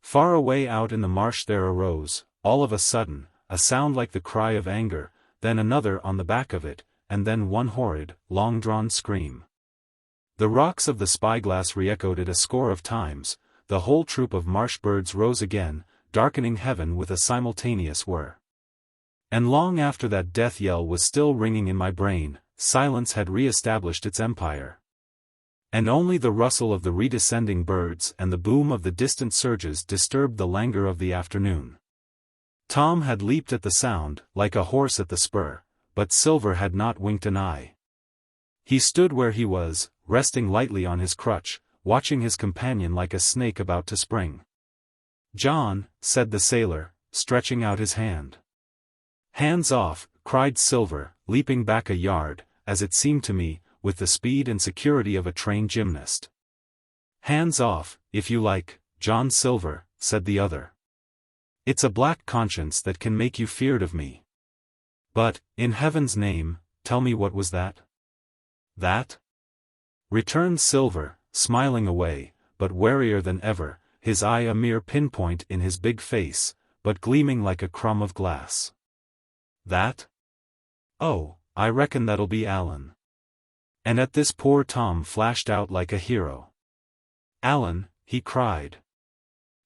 Far away out in the marsh there arose, all of a sudden, a sound like the cry of anger, then another on the back of it, and then one horrid, long-drawn scream. The rocks of the spyglass re-echoed it a score of times, the whole troop of marsh birds rose again, darkening heaven with a simultaneous whir. And long after that death yell was still ringing in my brain, silence had re-established its empire. And only the rustle of the redescending birds and the boom of the distant surges disturbed the languor of the afternoon. Tom had leaped at the sound, like a horse at the spur, but Silver had not winked an eye. He stood where he was, resting lightly on his crutch, watching his companion like a snake about to spring. "John," said the sailor, stretching out his hand. "Hands off," cried Silver, leaping back a yard, as it seemed to me, with the speed and security of a trained gymnast. "Hands off, if you like, John Silver," said the other. "It's a black conscience that can make you feared of me. But, in heaven's name, tell me what was that?" "That?" returned Silver, smiling away, but warier than ever, his eye a mere pinpoint in his big face, but gleaming like a crumb of glass. "That? Oh, I reckon that'll be Allen." And at this poor Tom flashed out like a hero. "Allen," he cried.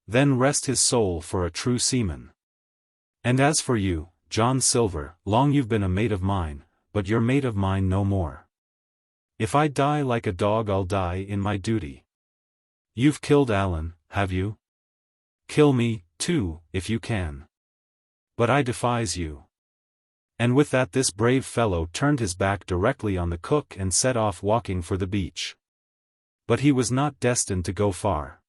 "Then rest his soul for a true seaman. And as for you, John Silver, long you've been a mate of mine, but you're mate of mine no more. If I die like a dog I'll die in my duty. You've killed Allen, have you? Kill me, too, if you can. But I defies you." And with that this brave fellow turned his back directly on the cook and set off walking for the beach. But he was not destined to go far.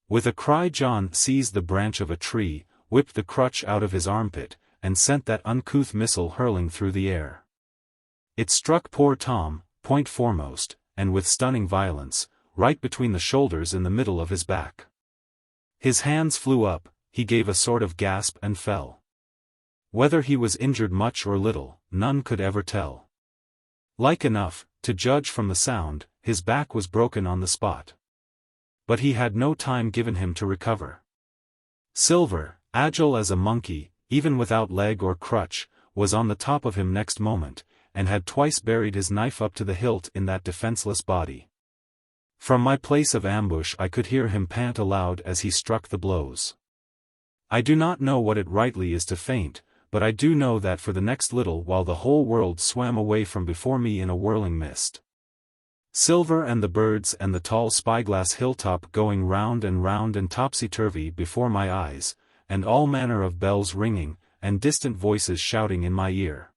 With a cry John seized the branch of a tree, whipped the crutch out of his armpit, and sent that uncouth missile hurling through the air. It struck poor Tom, point foremost, and with stunning violence, right between the shoulders in the middle of his back. His hands flew up, he gave a sort of gasp and fell. Whether he was injured much or little, none could ever tell. Like enough, to judge from the sound, his back was broken on the spot. But he had no time given him to recover. Silver, agile as a monkey, even without leg or crutch, was on the top of him next moment, and had twice buried his knife up to the hilt in that defenseless body. From my place of ambush I could hear him pant aloud as he struck the blows. I do not know what it rightly is to faint, but I do know that for the next little while the whole world swam away from before me in a whirling mist. Silver and the birds and the tall spyglass hilltop going round and topsy-turvy before my eyes, and all manner of bells ringing, and distant voices shouting in my ear.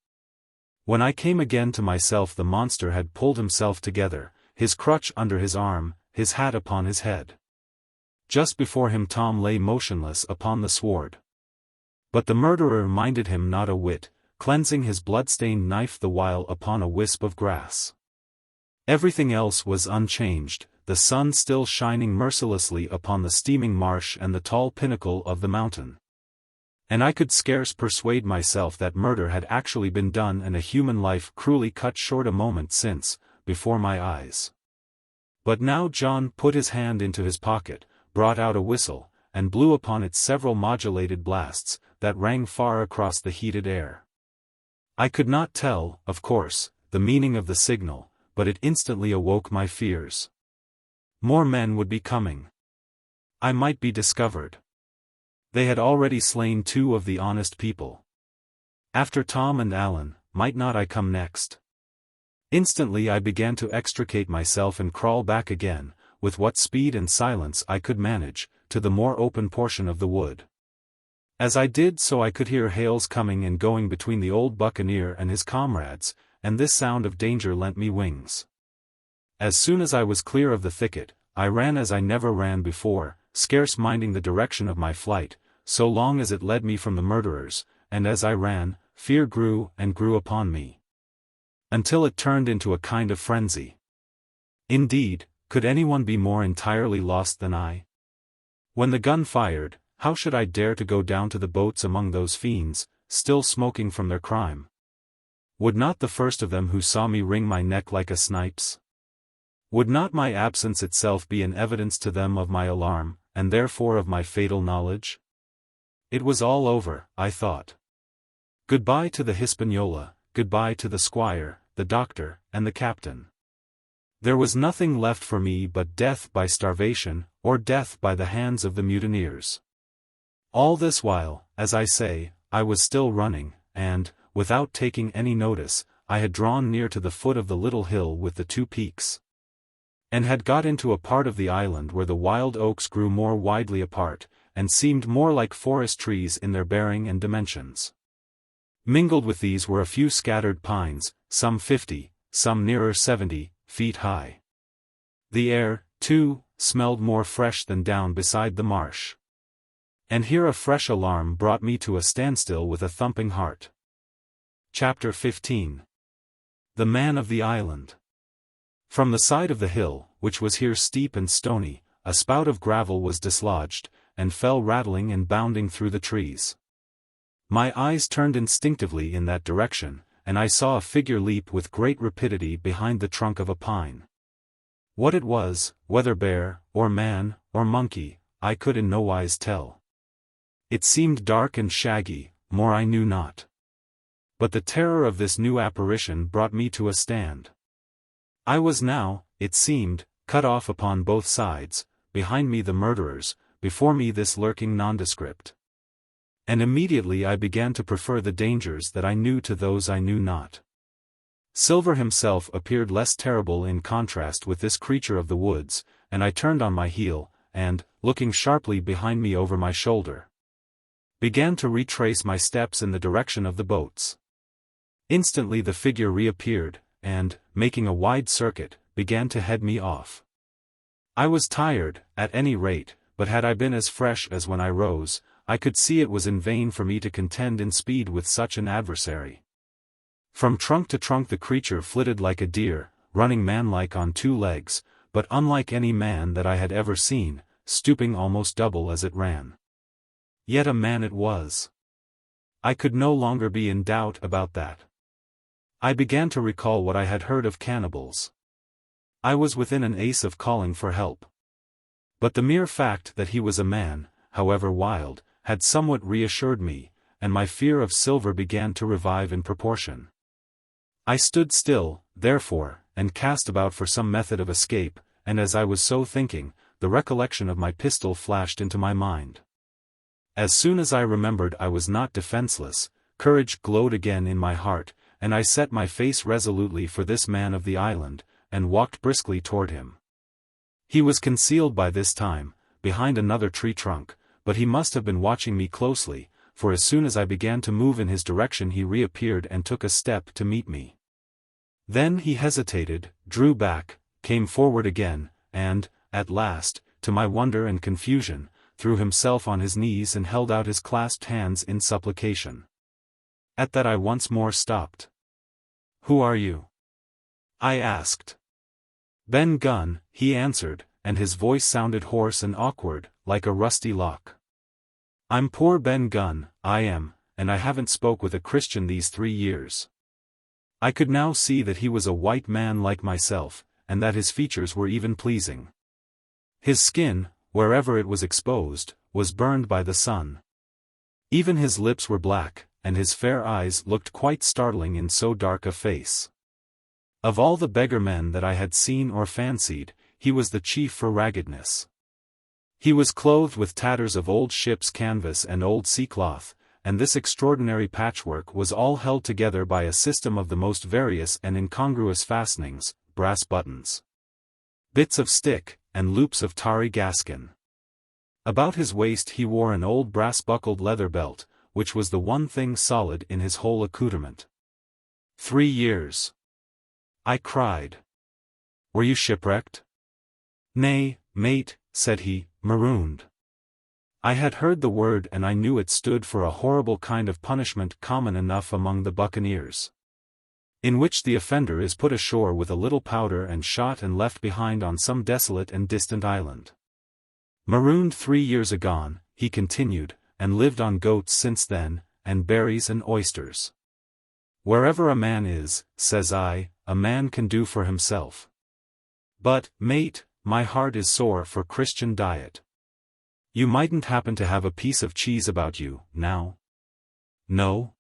When I came again to myself the monster had pulled himself together, his crutch under his arm, his hat upon his head. Just before him Tom lay motionless upon the sward. But the murderer minded him not a whit, cleansing his blood-stained knife the while upon a wisp of grass. Everything else was unchanged, the sun still shining mercilessly upon the steaming marsh and the tall pinnacle of the mountain. And I could scarce persuade myself that murder had actually been done and a human life cruelly cut short a moment since, before my eyes. But now John put his hand into his pocket, brought out a whistle, and blew upon it several modulated blasts, that rang far across the heated air. I could not tell, of course, the meaning of the signal, but it instantly awoke my fears. More men would be coming. I might be discovered. They had already slain 2 of the honest people. After Tom and Allen, might not I come next? Instantly I began to extricate myself and crawl back again, with what speed and silence I could manage, to the more open portion of the wood. As I did so I could hear hails coming and going between the old Buccaneer and his comrades, and this sound of danger lent me wings. As soon as I was clear of the thicket, I ran as I never ran before, scarce minding the direction of my flight, so long as it led me from the murderers, and as I ran, fear grew and grew upon me. Until it turned into a kind of frenzy. Indeed, could anyone be more entirely lost than I? When the gun fired, how should I dare to go down to the boats among those fiends, still smoking from their crime? Would not the first of them who saw me wring my neck like a snipe's? Would not my absence itself be an evidence to them of my alarm, and therefore of my fatal knowledge? It was all over, I thought. Goodbye to the Hispaniola, goodbye to the squire, the doctor, and the captain. There was nothing left for me but death by starvation, or death by the hands of the mutineers. All this while, as I say, I was still running, and, without taking any notice, I had drawn near to the foot of the little hill with the 2 peaks. And had got into a part of the island where the wild oaks grew more widely apart, and seemed more like forest trees in their bearing and dimensions. Mingled with these were a few scattered pines, some 50, some nearer 70, feet high. The air, too, smelled more fresh than down beside the marsh. And here a fresh alarm brought me to a standstill with a thumping heart. Chapter 15. The Man of the Island. From the side of the hill, which was here steep and stony, a spout of gravel was dislodged, and fell rattling and bounding through the trees. My eyes turned instinctively in that direction, and I saw a figure leap with great rapidity behind the trunk of a pine. What it was, whether bear, or man, or monkey, I could in no wise tell. It seemed dark and shaggy, more I knew not. But the terror of this new apparition brought me to a stand. I was now, it seemed, cut off upon both sides, behind me the murderers, before me this lurking nondescript. And immediately I began to prefer the dangers that I knew to those I knew not. Silver himself appeared less terrible in contrast with this creature of the woods, and I turned on my heel, and, looking sharply behind me over my shoulder, began to retrace my steps in the direction of the boats. Instantly the figure reappeared, and, making a wide circuit, began to head me off. I was tired, at any rate, but had I been as fresh as when I rose, I could see it was in vain for me to contend in speed with such an adversary. From trunk to trunk the creature flitted like a deer, running manlike on two legs, but unlike any man that I had ever seen, stooping almost double as it ran. Yet a man it was. I could no longer be in doubt about that. I began to recall what I had heard of cannibals. I was within an ace of calling for help. But the mere fact that he was a man, however wild, had somewhat reassured me, and my fear of Silver began to revive in proportion. I stood still, therefore, and cast about for some method of escape, and as I was so thinking, the recollection of my pistol flashed into my mind. As soon as I remembered I was not defenseless, courage glowed again in my heart, and I set my face resolutely for this man of the island, and walked briskly toward him. He was concealed by this time, behind another tree trunk, but he must have been watching me closely, for as soon as I began to move in his direction he reappeared and took a step to meet me. Then he hesitated, drew back, came forward again, and, at last, to my wonder and confusion, threw himself on his knees and held out his clasped hands in supplication. At that I once more stopped. "Who are you?" I asked. "Ben Gunn," he answered, and his voice sounded hoarse and awkward, like a rusty lock. "I'm poor Ben Gunn, I am, and I haven't spoke with a Christian these 3 years." I could now see that he was a white man like myself, and that his features were even pleasing. His skin, wherever it was exposed, was burned by the sun. Even his lips were black, and his fair eyes looked quite startling in so dark a face. Of all the beggar men that I had seen or fancied, he was the chief for raggedness. He was clothed with tatters of old ship's canvas and old sea-cloth, and this extraordinary patchwork was all held together by a system of the most various and incongruous fastenings, brass buttons, bits of stick, and loops of tarry gaskin. About his waist he wore an old brass-buckled leather belt, which was the one thing solid in his whole accoutrement. 3 years. I cried. "Were you shipwrecked?" "Nay, mate," said he, "marooned." I had heard the word and I knew it stood for a horrible kind of punishment common enough among the buccaneers, in which the offender is put ashore with a little powder and shot and left behind on some desolate and distant island. "Marooned 3 years agone," he continued, "and lived on goats since then, and berries and oysters." "Wherever a man is," says I, "a man can do for himself. But, mate, my heart is sore for Christian diet. You mightn't happen to have a piece of cheese about you, now?" "No?"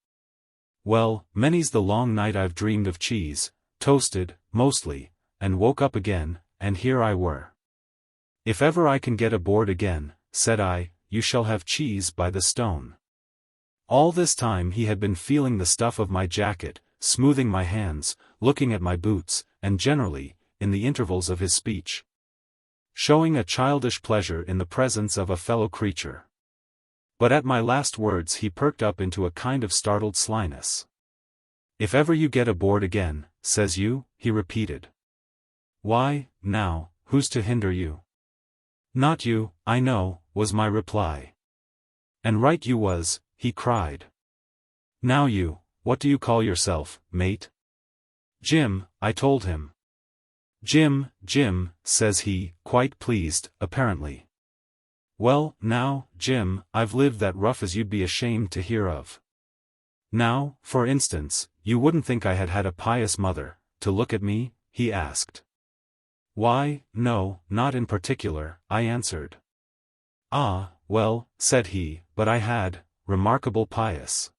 "Well, many's the long night I've dreamed of cheese, toasted, mostly, and woke up again, and here I were." "If ever I can get aboard again," said I, "you shall have cheese by the stone." All this time he had been feeling the stuff of my jacket, smoothing my hands, looking at my boots, and generally, in the intervals of his speech, showing a childish pleasure in the presence of a fellow creature. But at my last words he perked up into a kind of startled slyness. "If ever you get aboard again, says you?" he repeated. "Why, now, who's to hinder you?" "Not you, I know," was my reply. "And right you was," he cried. "Now you, what do you call yourself, mate?" "Jim," I told him. Jim, says he, quite pleased, apparently. Well, now, Jim, I've lived that rough as you'd be ashamed to hear of. Now, for instance, you wouldn't think I had had a pious mother, to look at me? He asked. Why, no, not in particular, I answered. Ah, well, said he, but I had, remarkable pious.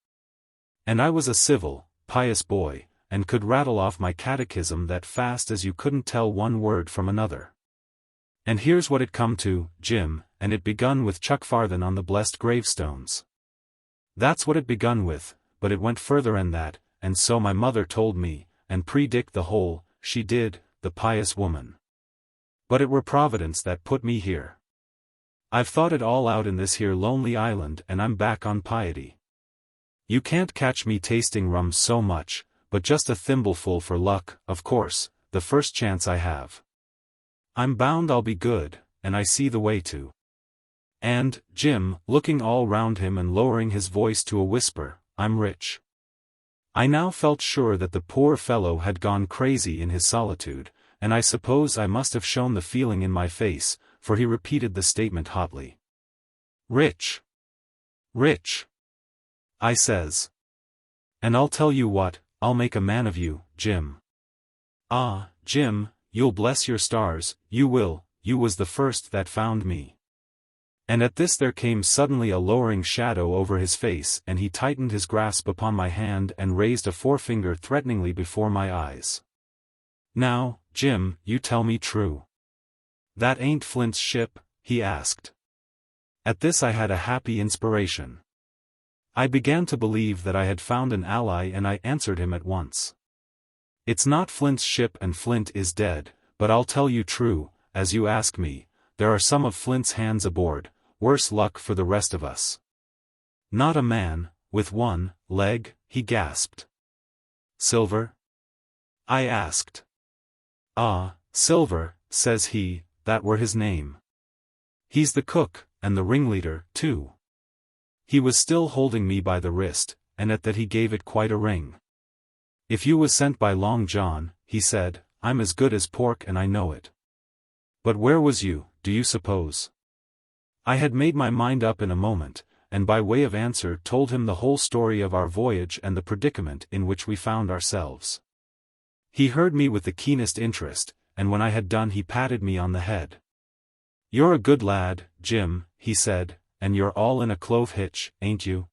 And I was a civil, pious boy, and could rattle off my catechism that fast as you couldn't tell one word from another. And here's what it come to, Jim, and it begun with Chuck Farthen on the blessed gravestones. That's what it begun with, but it went further than that, and so my mother told me, and predict the whole, she did, the pious woman. But it were Providence that put me here. I've thought it all out in this here lonely island and I'm back on piety. You can't catch me tasting rum so much, but just a thimbleful for luck, of course, the first chance I have. I'm bound I'll be good, and I see the way to. And, Jim, looking all round him and lowering his voice to a whisper, I'm rich. I now felt sure that the poor fellow had gone crazy in his solitude, and I suppose I must have shown the feeling in my face, for he repeated the statement hotly. Rich. Rich. I says. And I'll tell you what, I'll make a man of you, Jim. Ah, Jim, you'll bless your stars, you will, you was the first that found me. And at this there came suddenly a lowering shadow over his face and he tightened his grasp upon my hand and raised a forefinger threateningly before my eyes. Now, Jim, you tell me true. That ain't Flint's ship? He asked. At this I had a happy inspiration. I began to believe that I had found an ally and I answered him at once. It's not Flint's ship and Flint is dead, but I'll tell you true, as you ask me, there are some of Flint's hands aboard, worse luck for the rest of us. Not a man, with one leg, he gasped. Silver? I asked. Ah, Silver, says he, that were his name. He's the cook, and the ringleader, too. He was still holding me by the wrist, and at that he gave it quite a ring. If you was sent by Long John, he said, I'm as good as pork and I know it. But where was you, do you suppose? I had made my mind up in a moment, and by way of answer told him the whole story of our voyage and the predicament in which we found ourselves. He heard me with the keenest interest, and when I had done he patted me on the head. You're a good lad, Jim, he said, and you're all in a clove hitch, ain't you?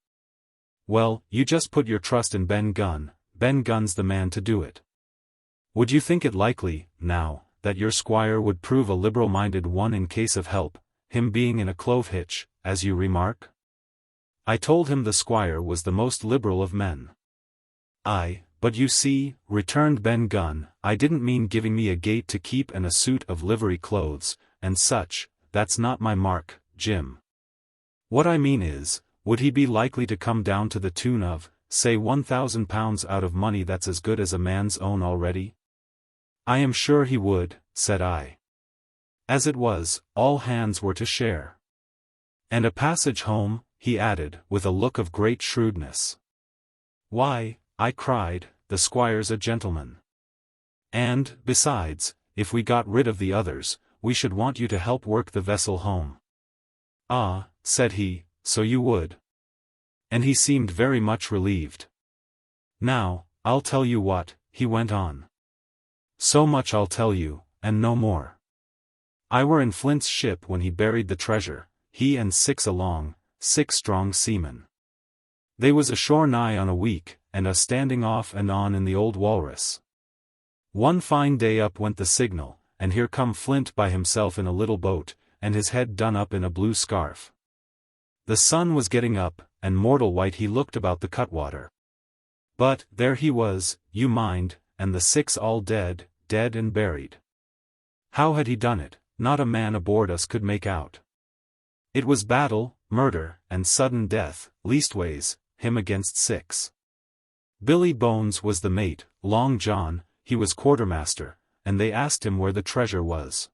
Well, you just put your trust in Ben Gunn. Ben Gunn's the man to do it. Would you think it likely, now, that your squire would prove a liberal-minded one in case of help, him being in a clove hitch, as you remark? I told him the squire was the most liberal of men. Aye, but you see, returned Ben Gunn, I didn't mean giving me a gate to keep and a suit of livery clothes, and such, that's not my mark, Jim. What I mean is, would he be likely to come down to the tune of, say £1,000 out of money that's as good as a man's own already? I am sure he would, said I. As it was, all hands were to share. And a passage home, he added, with a look of great shrewdness. Why, I cried, the squire's a gentleman. And, besides, if we got rid of the others, we should want you to help work the vessel home. Ah, said he, so you would. And he seemed very much relieved. Now, I'll tell you what, he went on. So much I'll tell you, and no more. I were in Flint's ship when he buried the treasure, he and 6 strong seamen. They was ashore nigh on a week, and us standing off and on in the old Walrus. One fine day up went the signal, and here come Flint by himself in a little boat, and his head done up in a blue scarf. The sun was getting up, and mortal white he looked about the cutwater. But, there he was, you mind, and the 6 all dead and buried. How had he done it? Not a man aboard us could make out. It was battle, murder, and sudden death, leastways, him against 6. Billy Bones was the mate, Long John, he was quartermaster, and they asked him where the treasure was.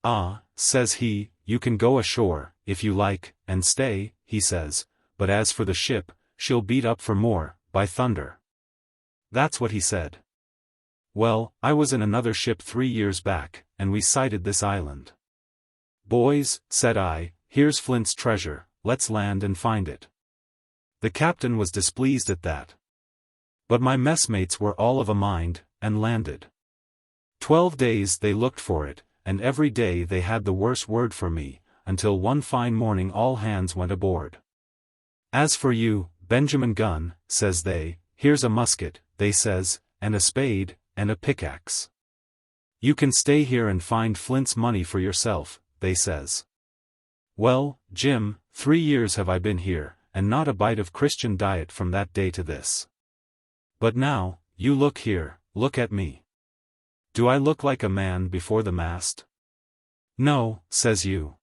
Ah, says he, you can go ashore, if you like, and stay, he says, but as for the ship, she'll beat up for more, by thunder. That's what he said. Well, I was in another ship 3 years back, and we sighted this island. Boys, said I, here's Flint's treasure, let's land and find it. The captain was displeased at that. But my messmates were all of a mind, and landed. 12 days they looked for it, and every day they had the worse word for me, until one fine morning all hands went aboard. As for you, Benjamin Gunn, says they, here's a musket, they says, and a spade, and a pickaxe. You can stay here and find Flint's money for yourself, they says. Well, Jim, 3 years have I been here, and not a bite of Christian diet from that day to this. But now, you look here, look at me. Do I look like a man before the mast? No, says you.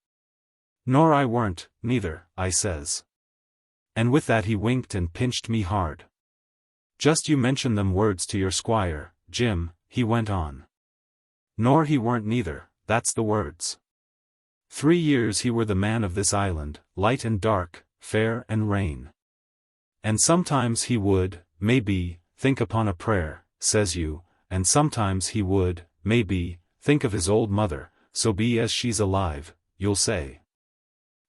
Nor I weren't, neither, I says. And with that he winked and pinched me hard. Just you mention them words to your squire, Jim, he went on. Nor he weren't neither, that's the words. 3 years he were the man of this island, light and dark, fair and rain. And sometimes he would, maybe, think upon a prayer, says you, and sometimes he would, maybe, think of his old mother, so be as she's alive, you'll say.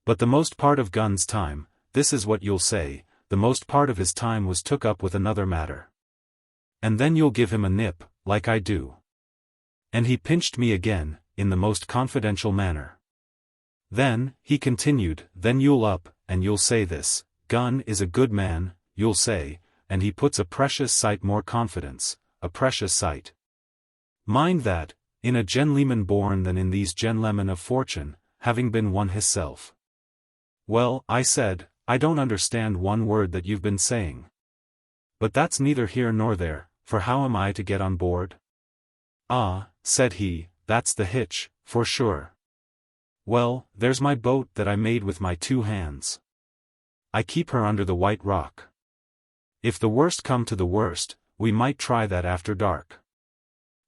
But the most part of Gunn's time, this is what you'll say, the most part of his time was took up with another matter. And then you'll give him a nip, like I do. And he pinched me again, in the most confidential manner. Then, he continued, then you'll up, and you'll say this, Gunn is a good man, you'll say, and he puts a precious sight more confidence, a precious sight. Mind that, in a gentleman born than in these gentlemen of fortune, having been one hisself. Well, I said, I don't understand one word that you've been saying. But that's neither here nor there, for how am I to get on board? Ah, said he, that's the hitch, for sure. Well, there's my boat that I made with my 2 hands. I keep her under the White Rock. If the worst come to the worst, we might try that after dark.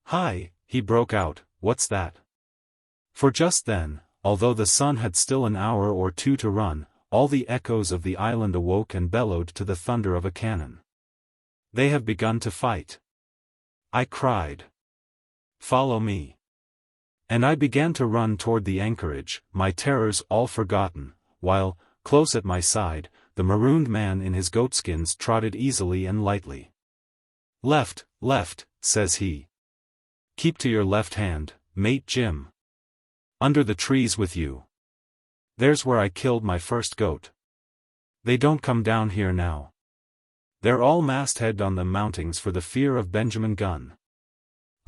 Hi, he broke out, what's that? For just then, although the sun had still an hour or 2 to run, all the echoes of the island awoke and bellowed to the thunder of a cannon. They have begun to fight. I cried. Follow me. And I began to run toward the anchorage, my terrors all forgotten, while, close at my side, the marooned man in his goatskins trotted easily and lightly. Left, left, says he. Keep to your left hand, mate Jim. Under the trees with you. There's where I killed my first goat. They don't come down here now. They're all masthead on the mountings for the fear of Benjamin Gunn.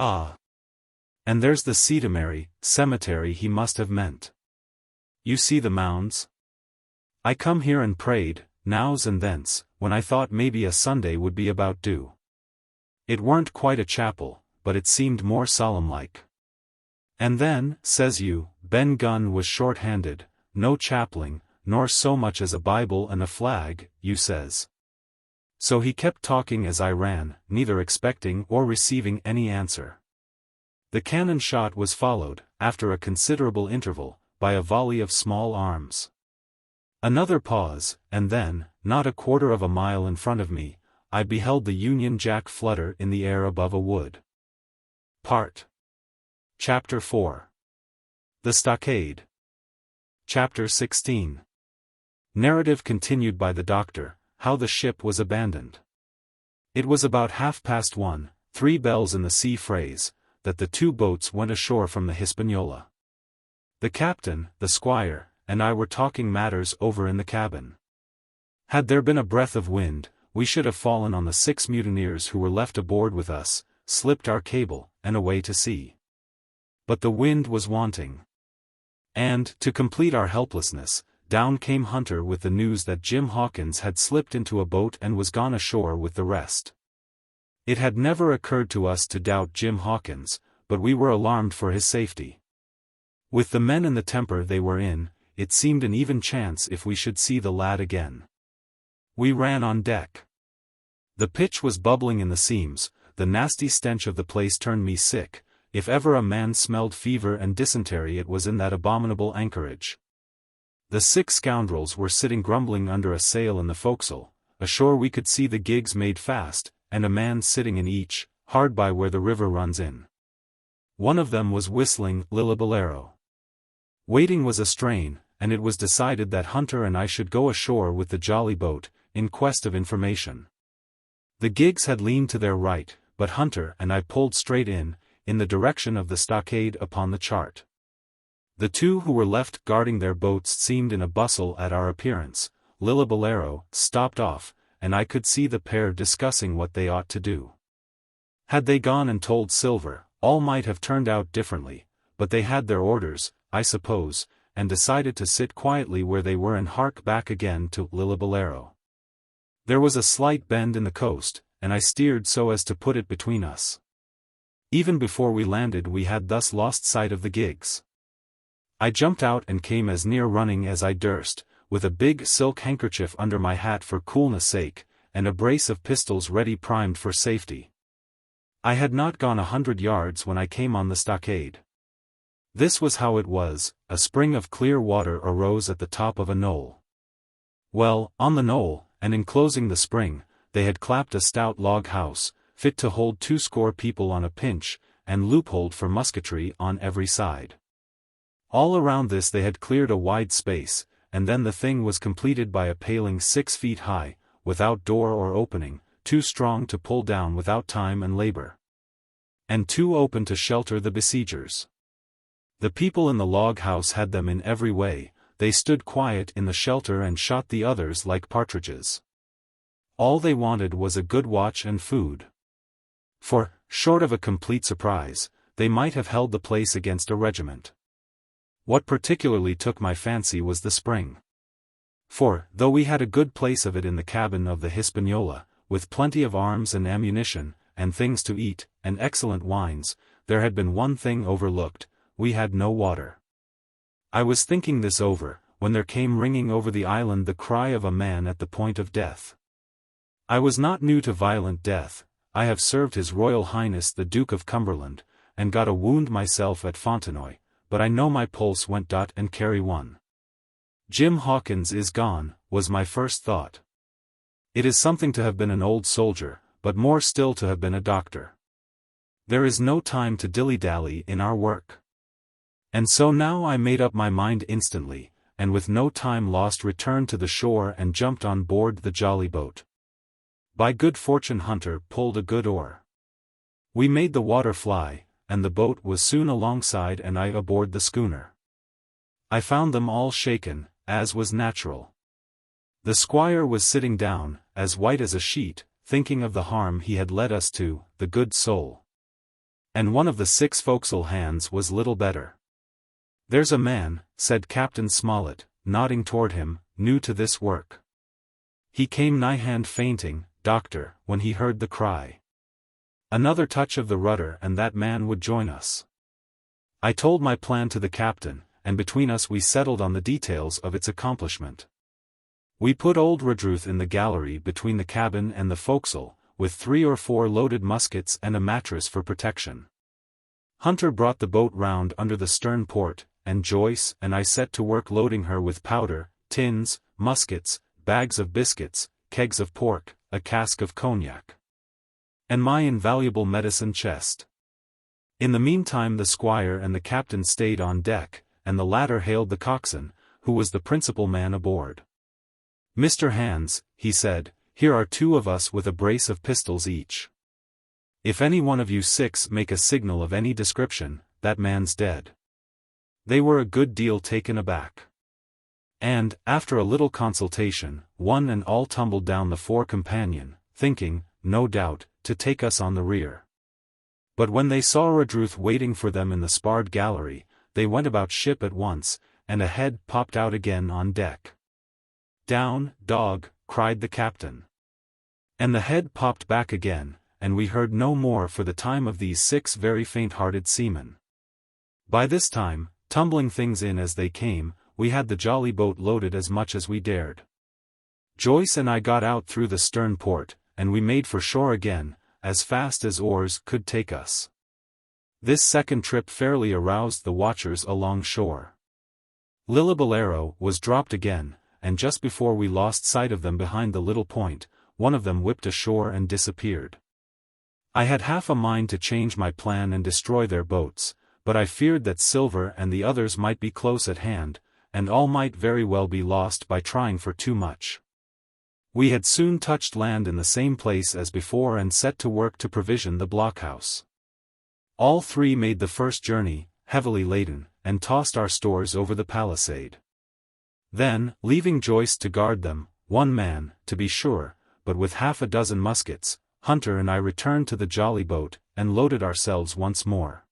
Ah. And there's the cemetery he must have meant. You see the mounds? I come here and prayed, nows and thence, when I thought maybe a Sunday would be about due. It weren't quite a chapel, but it seemed more solemn-like. And then, says you, Ben Gunn was short-handed, no chapeling, nor so much as a Bible and a flag, you says. So he kept talking as I ran, neither expecting or receiving any answer. The cannon shot was followed, after a considerable interval, by a volley of small arms. Another pause, and then, not a quarter of a mile in front of me, I beheld the Union Jack flutter in the air above a wood. Chapter 4. The Stockade. Chapter 16. Narrative continued by the doctor, how the ship was abandoned. It was about 1:30, 3 bells in the sea phrase, that the 2 boats went ashore from the Hispaniola. The captain, the squire, and I were talking matters over in the cabin. Had there been a breath of wind, we should have fallen on the 6 mutineers who were left aboard with us, slipped our cable, and away to sea. But the wind was wanting. And, to complete our helplessness, down came Hunter with the news that Jim Hawkins had slipped into a boat and was gone ashore with the rest. It had never occurred to us to doubt Jim Hawkins, but we were alarmed for his safety. With the men and the temper they were in, it seemed an even chance if we should see the lad again. We ran on deck. The pitch was bubbling in the seams, the nasty stench of the place turned me sick. If ever a man smelled fever and dysentery it was in that abominable anchorage. The 6 scoundrels were sitting grumbling under a sail in the forecastle, ashore we could see the gigs made fast, and a man sitting in each, hard by where the river runs in. One of them was whistling Lillibalero. Waiting was a strain, and it was decided that Hunter and I should go ashore with the jolly boat, in quest of information. The gigs had leaned to their right, but Hunter and I pulled straight in the direction of the stockade upon the chart. The two who were left guarding their boats seemed in a bustle at our appearance. Lillibalero stopped off, and I could see the pair discussing what they ought to do. Had they gone and told Silver, all might have turned out differently, but they had their orders, I suppose, and decided to sit quietly where they were and hark back again to Lillibalero. There was a slight bend in the coast, and I steered so as to put it between us. Even before we landed we had thus lost sight of the gigs. I jumped out and came as near running as I durst, with a big silk handkerchief under my hat for coolness' sake, and a brace of pistols ready primed for safety. I had not gone 100 yards when I came on the stockade. This was how it was: a spring of clear water arose at the top of a knoll. Well, on the knoll, and enclosing the spring, they had clapped a stout log house, fit to hold 20 people on a pinch, and loopholed for musketry on every side. All around this they had cleared a wide space, and then the thing was completed by a paling 6 feet high, without door or opening, too strong to pull down without time and labor, and too open to shelter the besiegers. The people in the log house had them in every way. They stood quiet in the shelter and shot the others like partridges. All they wanted was a good watch and food. For, short of a complete surprise, they might have held the place against a regiment. What particularly took my fancy was the spring. For, though we had a good place of it in the cabin of the Hispaniola, with plenty of arms and ammunition, and things to eat, and excellent wines, there had been one thing overlooked: we had no water. I was thinking this over, when there came ringing over the island the cry of a man at the point of death. I was not new to violent death. I have served His Royal Highness the Duke of Cumberland, and got a wound myself at Fontenoy, but I know my pulse went dot and carry one. Jim Hawkins is gone, was my first thought. It is something to have been an old soldier, but more still to have been a doctor. There is no time to dilly-dally in our work. And so now I made up my mind instantly, and with no time lost returned to the shore and jumped on board the jolly boat. By good fortune Hunter pulled a good oar. We made the water fly, and the boat was soon alongside and I aboard the schooner. I found them all shaken, as was natural. The squire was sitting down, as white as a sheet, thinking of the harm he had led us to, the good soul. And one of the 6 forecastle hands was little better. "There's a man," said Captain Smollett, nodding toward him, "new to this work. He came nigh-hand fainting, doctor, when he heard the cry. Another touch of the rudder and that man would join us." I told my plan to the captain, and between us we settled on the details of its accomplishment. We put old Redruth in the gallery between the cabin and the forecastle, with 3 or 4 loaded muskets and a mattress for protection. Hunter brought the boat round under the stern port, and Joyce and I set to work loading her with powder, tins, muskets, bags of biscuits, kegs of pork, a cask of cognac, and my invaluable medicine chest. In the meantime the squire and the captain stayed on deck, and the latter hailed the coxswain, who was the principal man aboard. "Mr. Hands," he said, "here are 2 of us with a brace of pistols each. If any one of you 6 make a signal of any description, that man's dead." They were a good deal taken aback. And, after a little consultation, one and all tumbled down the fore companion, thinking, no doubt, to take us on the rear. But when they saw Redruth waiting for them in the sparred gallery, they went about ship at once, and a head popped out again on deck. "Down, dog," cried the captain. And the head popped back again, and we heard no more for the time of these 6 very faint-hearted seamen. By this time, tumbling things in as they came, we had the jolly boat loaded as much as we dared. Joyce and I got out through the stern port, and we made for shore again, as fast as oars could take us. This second trip fairly aroused the watchers along shore. Lillibalero was dropped again, and just before we lost sight of them behind the little point, one of them whipped ashore and disappeared. I had half a mind to change my plan and destroy their boats, but I feared that Silver and the others might be close at hand, and all might very well be lost by trying for too much. We had soon touched land in the same place as before and set to work to provision the blockhouse. All three made the first journey, heavily laden, and tossed our stores over the palisade. Then, leaving Joyce to guard them, one man, to be sure, but with half a dozen muskets, Hunter and I returned to the jolly boat, and loaded ourselves once more.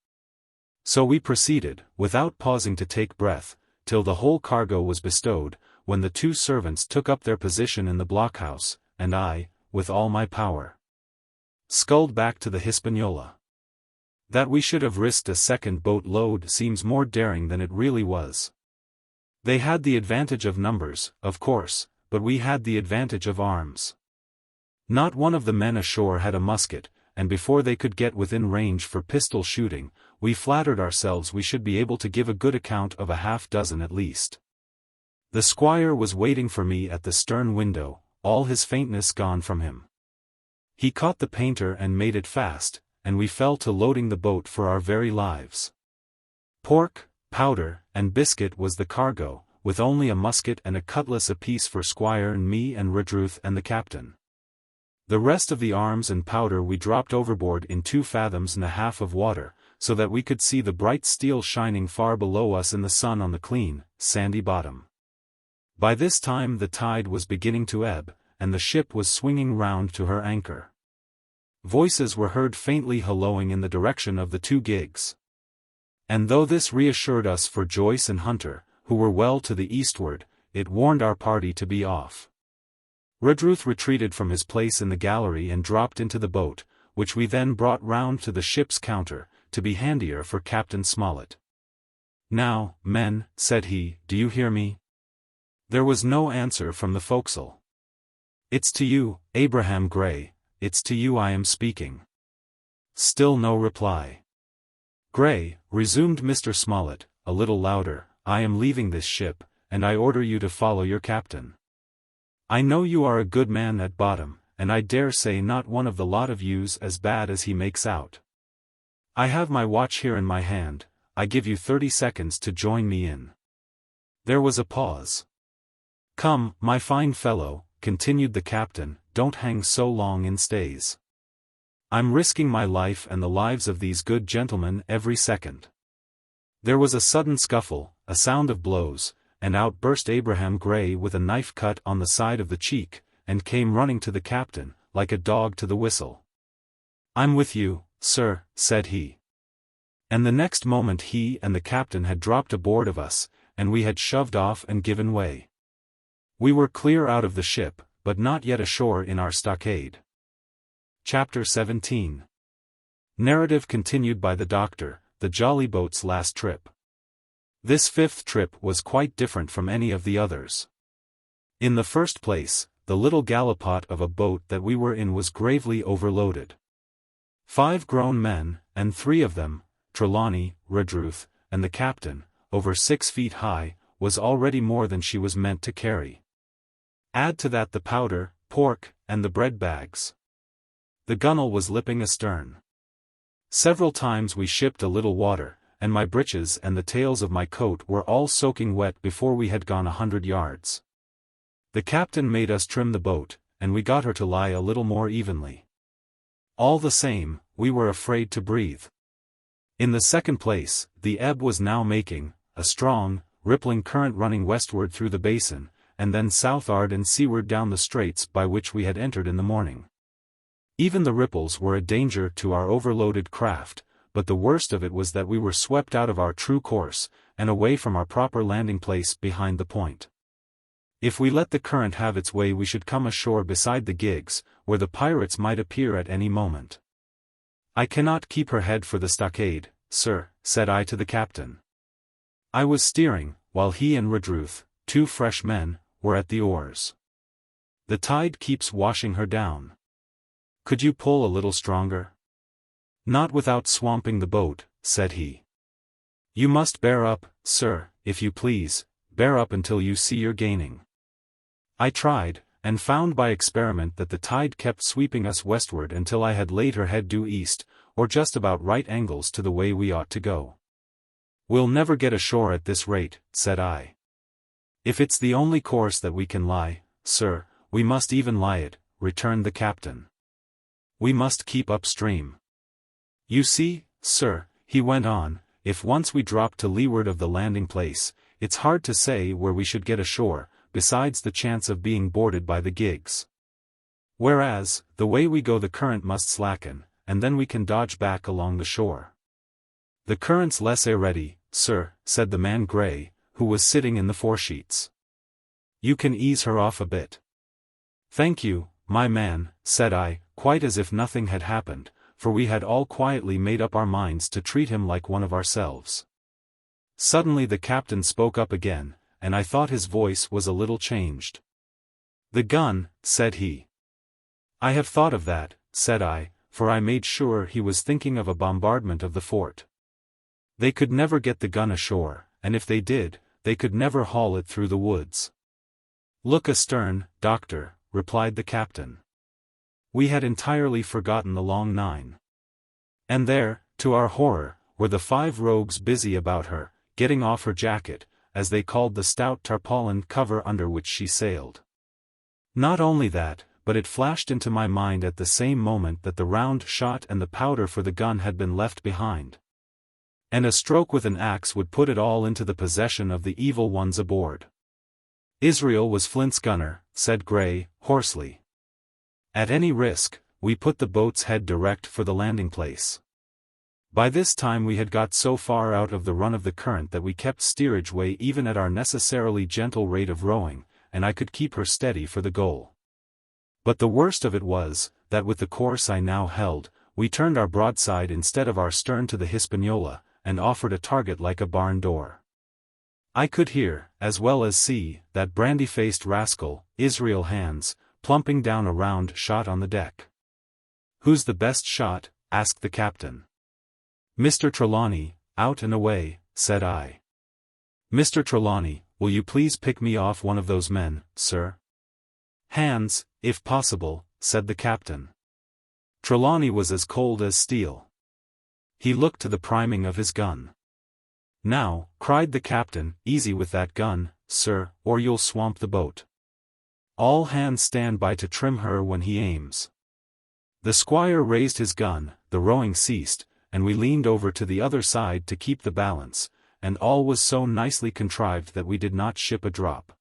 So we proceeded, without pausing to take breath, till the whole cargo was bestowed, when the two servants took up their position in the blockhouse, and I, with all my power, sculled back to the Hispaniola. That we should have risked a second boat load seems more daring than it really was. They had the advantage of numbers, of course, but we had the advantage of arms. Not one of the men ashore had a musket, and before they could get within range for pistol shooting, we flattered ourselves we should be able to give a good account of a half-dozen at least. The squire was waiting for me at the stern window, all his faintness gone from him. He caught the painter and made it fast, and we fell to loading the boat for our very lives. Pork, powder, and biscuit was the cargo, with only a musket and a cutlass apiece for Squire and me and Redruth and the captain. The rest of the arms and powder we dropped overboard in 2 fathoms and a half of water, so that we could see the bright steel shining far below us in the sun on the clean, sandy bottom. By this time the tide was beginning to ebb, and the ship was swinging round to her anchor. Voices were heard faintly hallooing in the direction of the 2 gigs. And though this reassured us for Joyce and Hunter, who were well to the eastward, it warned our party to be off. Redruth retreated from his place in the gallery and dropped into the boat, which we then brought round to the ship's counter, to be handier for Captain Smollett. "Now, men," said he, "do you hear me?" There was no answer from the forecastle. "It's to you, Abraham Gray, it's to you I am speaking." Still no reply. "Gray," resumed Mr. Smollett, a little louder, "I am leaving this ship, and I order you to follow your captain. I know you are a good man at bottom, and I dare say not one of the lot of yous as bad as he makes out. I have my watch here in my hand, I give you 30 seconds to join me in." There was a pause. "Come, my fine fellow," continued the captain, "don't hang so long in stays. I'm risking my life and the lives of these good gentlemen every second." There was a sudden scuffle, a sound of blows, and out burst Abraham Gray with a knife cut on the side of the cheek, and came running to the captain, like a dog to the whistle. "I'm with you, sir," said he. And the next moment he and the captain had dropped aboard of us, and we had shoved off and given way. We were clear out of the ship, but not yet ashore in our stockade. Chapter 17. Narrative continued by the Doctor, the jolly boat's last trip. This 5th trip was quite different from any of the others. In the first place, the little gallipot of a boat that we were in was gravely overloaded. 5 grown men, and 3 of them, Trelawney, Redruth, and the captain, over 6 feet high, was already more than she was meant to carry. Add to that the powder, pork, and the bread bags. The gunwale was lipping astern. Several times we shipped a little water, and my breeches and the tails of my coat were all soaking wet before we had gone 100 yards. The captain made us trim the boat, and we got her to lie a little more evenly. All the same, we were afraid to breathe. In the second place, the ebb was now making a strong, rippling current running westward through the basin, and then southward and seaward down the straits by which we had entered in the morning. Even the ripples were a danger to our overloaded craft, but the worst of it was that we were swept out of our true course, and away from our proper landing place behind the point. If we let the current have its way we should come ashore beside the gigs, where the pirates might appear at any moment. "I cannot keep her head for the stockade, sir," said I to the captain. I was steering, while he and Redruth, 2 fresh men, were at the oars. "The tide keeps washing her down. Could you pull a little stronger?" "Not without swamping the boat," said he. "You must bear up, sir, if you please, bear up until you see you're gaining." I tried, and found by experiment that the tide kept sweeping us westward until I had laid her head due east, or just about right angles to the way we ought to go. "We'll never get ashore at this rate," said I. "If it's the only course that we can lie, sir, we must even lie it," returned the captain. "We must keep upstream. You see, sir," he went on, "if once we drop to leeward of the landing place, it's hard to say where we should get ashore, besides the chance of being boarded by the gigs. Whereas, the way we go the current must slacken, and then we can dodge back along the shore." "The current's less ready, sir," said the man Gray, who was sitting in the foresheets. "You can ease her off a bit." "Thank you, my man," said I, quite as if nothing had happened, for we had all quietly made up our minds to treat him like one of ourselves. Suddenly the captain spoke up again, and I thought his voice was a little changed. "The gun," said he. "I have thought of that," said I, for I made sure he was thinking of a bombardment of the fort. "They could never get the gun ashore, and if they did, they could never haul it through the woods." "Look astern, doctor," replied the captain. We had entirely forgotten the long nine. And there, to our horror, were the 5 rogues busy about her, getting off her jacket, as they called the stout tarpaulin cover under which she sailed. Not only that, but it flashed into my mind at the same moment that the round shot and the powder for the gun had been left behind. And a stroke with an axe would put it all into the possession of the evil ones aboard. "Israel was Flint's gunner," said Gray, hoarsely. "At any risk, we put the boat's head direct for the landing place." By this time we had got so far out of the run of the current that we kept steerage way even at our necessarily gentle rate of rowing, and I could keep her steady for the goal. But the worst of it was, that with the course I now held, we turned our broadside instead of our stern to the Hispaniola, and offered a target like a barn door. I could hear, as well as see, that brandy-faced rascal, Israel Hands, plumping down a round shot on the deck. "Who's the best shot?" asked the captain. "Mr. Trelawney, out and away," said I. "Mr. Trelawney, will you please pick me off one of those men, sir?" "Hands, if possible," said the captain. Trelawney was as cold as steel. He looked to the priming of his gun. "Now," cried the captain, "easy with that gun, sir, or you'll swamp the boat. All hands stand by to trim her when he aims." The squire raised his gun, the rowing ceased, and we leaned over to the other side to keep the balance, and all was so nicely contrived that we did not ship a drop.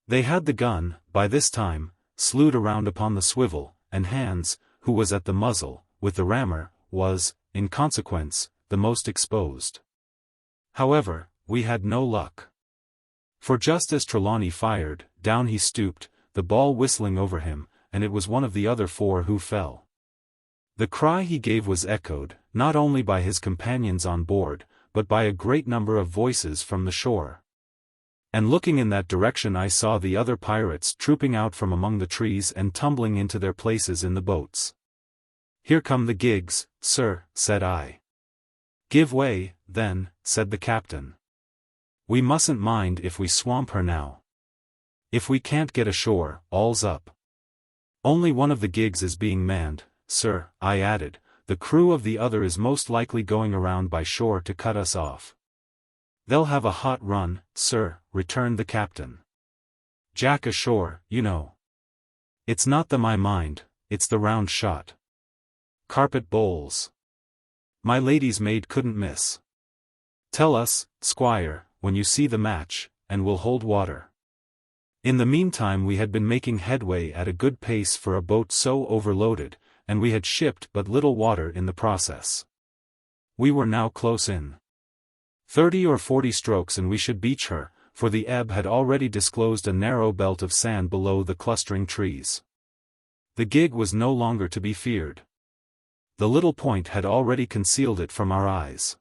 They had the gun, by this time, slewed around upon the swivel, and Hands, who was at the muzzle, with the rammer, was, in consequence, the most exposed. However, we had no luck. For just as Trelawney fired, down he stooped, the ball whistling over him, and it was one of the other 4 who fell. The cry he gave was echoed, not only by his companions on board, but by a great number of voices from the shore. And looking in that direction I saw the other pirates trooping out from among the trees and tumbling into their places in the boats. "Here come the gigs, sir," said I. "Give way, then," said the captain. "We mustn't mind if we swamp her now. If we can't get ashore, all's up. Only one of the gigs is being manned, sir," I added, "the crew of the other is most likely going around by shore to cut us off." "They'll have a hot run, sir," returned the captain. "Jack ashore, you know. It's not the my mind, it's the round shot. Carpet bowls. My lady's maid couldn't miss. Tell us, squire, when you see the match, and we'll hold water." In the meantime we had been making headway at a good pace for a boat so overloaded, and we had shipped but little water in the process. We were now close in. 30 or 40 strokes and we should beach her, for the ebb had already disclosed a narrow belt of sand below the clustering trees. The gig was no longer to be feared. The little point had already concealed it from our eyes.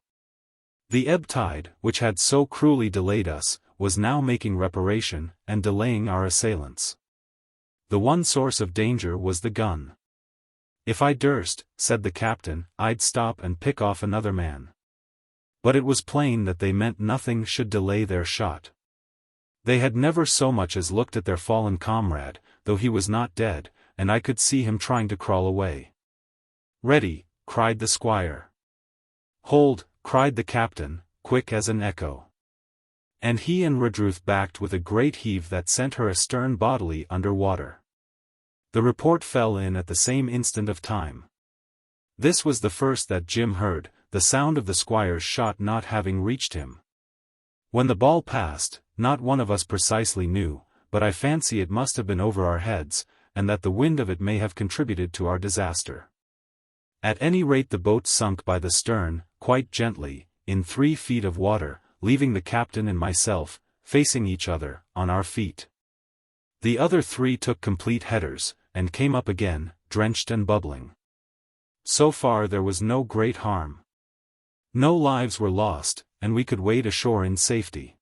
The ebb-tide, which had so cruelly delayed us, was now making reparation, and delaying our assailants. The one source of danger was the gun. "If I durst," said the captain, "I'd stop and pick off another man." But it was plain that they meant nothing should delay their shot. They had never so much as looked at their fallen comrade, though he was not dead, and I could see him trying to crawl away. "Ready," cried the squire. "Hold," cried the captain, quick as an echo. And he and Redruth backed with a great heave that sent her astern bodily under water. The report fell in at the same instant of time. This was the first that Jim heard, the sound of the squire's shot not having reached him. When the ball passed, not one of us precisely knew, but I fancy it must have been over our heads, and that the wind of it may have contributed to our disaster. At any rate the boat sunk by the stern, quite gently, in 3 feet of water, leaving the captain and myself, facing each other, on our feet. The other 3 took complete headers, and came up again, drenched and bubbling. So far there was no great harm. No lives were lost, and we could wade ashore in safety.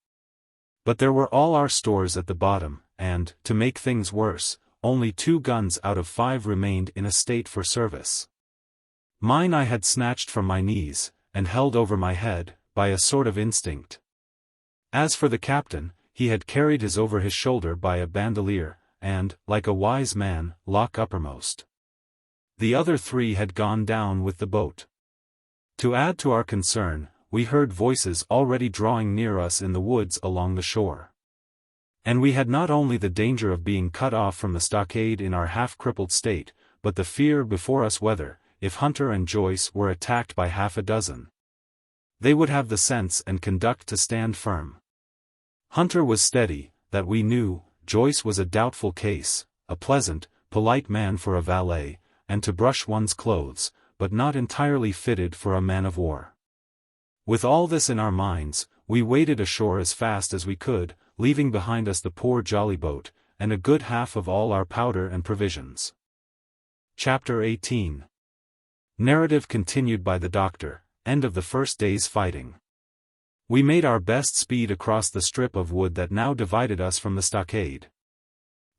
But there were all our stores at the bottom, and, to make things worse, only 2 guns out of 5 remained in a state for service. Mine I had snatched from my knees, and held over my head, by a sort of instinct. As for the captain, he had carried his over his shoulder by a bandolier, and, like a wise man, lock uppermost. The other 3 had gone down with the boat. To add to our concern, we heard voices already drawing near us in the woods along the shore. And we had not only the danger of being cut off from the stockade in our half-crippled state, but the fear before us whether, if Hunter and Joyce were attacked by half a dozen, they would have the sense and conduct to stand firm. Hunter was steady, that we knew. Joyce was a doubtful case, a pleasant, polite man for a valet, and to brush one's clothes, but not entirely fitted for a man of war. With all this in our minds, we waded ashore as fast as we could, leaving behind us the poor jolly boat, and a good half of all our powder and provisions. Chapter 18. Narrative continued by the doctor. End of the first day's fighting. We made our best speed across the strip of wood that now divided us from the stockade.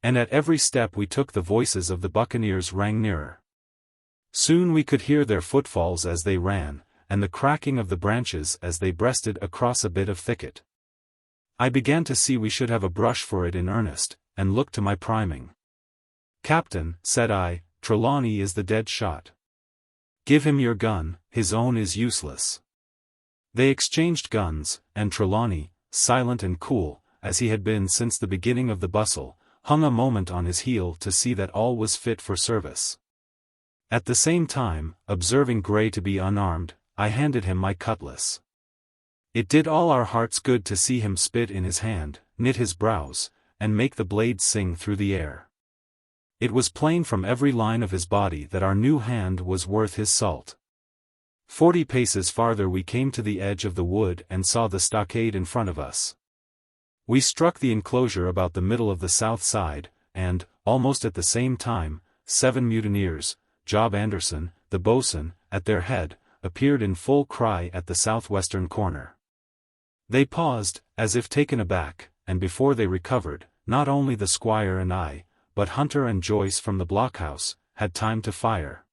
And at every step we took the voices of the buccaneers rang nearer. Soon we could hear their footfalls as they ran, and the cracking of the branches as they breasted across a bit of thicket. I began to see we should have a brush for it in earnest, and looked to my priming. "Captain," said I, "Trelawney is the dead shot. Give him your gun, his own is useless." They exchanged guns, and Trelawney, silent and cool, as he had been since the beginning of the bustle, hung a moment on his heel to see that all was fit for service. At the same time, observing Gray to be unarmed, I handed him my cutlass. It did all our hearts good to see him spit in his hand, knit his brows, and make the blade sing through the air. It was plain from every line of his body that our new hand was worth his salt. 40 paces farther we came to the edge of the wood and saw the stockade in front of us. We struck the enclosure about the middle of the south side, and, almost at the same time, 7 mutineers, Job Anderson, the boatswain, at their head, appeared in full cry at the southwestern corner. They paused, as if taken aback, and before they recovered, not only the squire and I, but Hunter and Joyce from the blockhouse, had time to fire.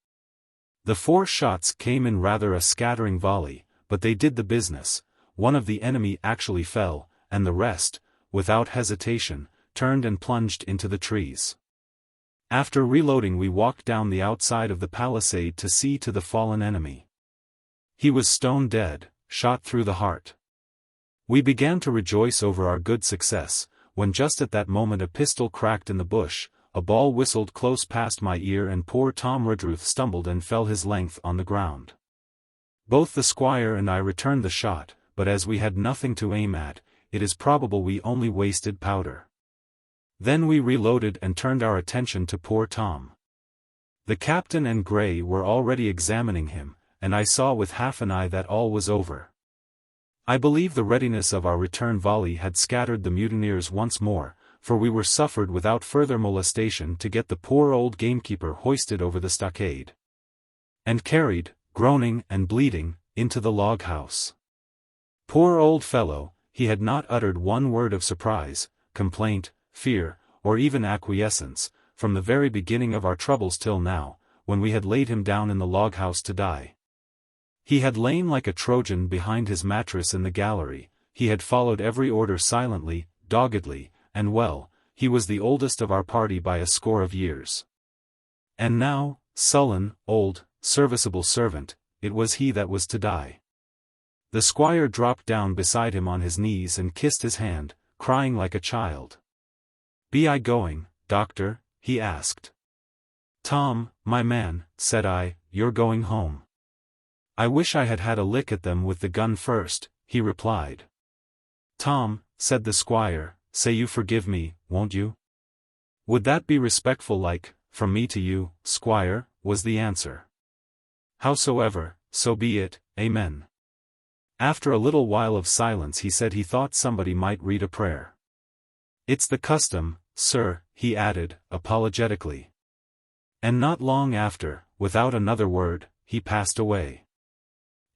The 4 shots came in rather a scattering volley, but they did the business. One of the enemy actually fell, and the rest, without hesitation, turned and plunged into the trees. After reloading we walked down the outside of the palisade to see to the fallen enemy. He was stone dead, shot through the heart. We began to rejoice over our good success, when just at that moment a pistol cracked in the bush, a ball whistled close past my ear and poor Tom Redruth stumbled and fell his length on the ground. Both the squire and I returned the shot, but as we had nothing to aim at, it is probable we only wasted powder. Then we reloaded and turned our attention to poor Tom. The captain and Gray were already examining him, and I saw with half an eye that all was over. I believe the readiness of our return volley had scattered the mutineers once more, for we were suffered without further molestation to get the poor old gamekeeper hoisted over the stockade, and carried, groaning and bleeding, into the log house. Poor old fellow, he had not uttered one word of surprise, complaint, fear, or even acquiescence, from the very beginning of our troubles till now, when we had laid him down in the log house to die. He had lain like a Trojan behind his mattress in the gallery, he had followed every order silently, doggedly, and well, he was the oldest of our party by a score of years. And now, sullen, old, serviceable servant, it was he that was to die. The squire dropped down beside him on his knees and kissed his hand, crying like a child. "Be I going, doctor?" he asked. "Tom, my man," said I, "you're going home." "I wish I had had a lick at them with the gun first," he replied. "Tom," said the squire, "say you forgive me, won't you?" "Would that be respectful like, from me to you, squire?" was the answer. "Howsoever, so be it, amen." After a little while of silence he said he thought somebody might read a prayer. "It's the custom, sir," he added, apologetically. And not long after, without another word, he passed away.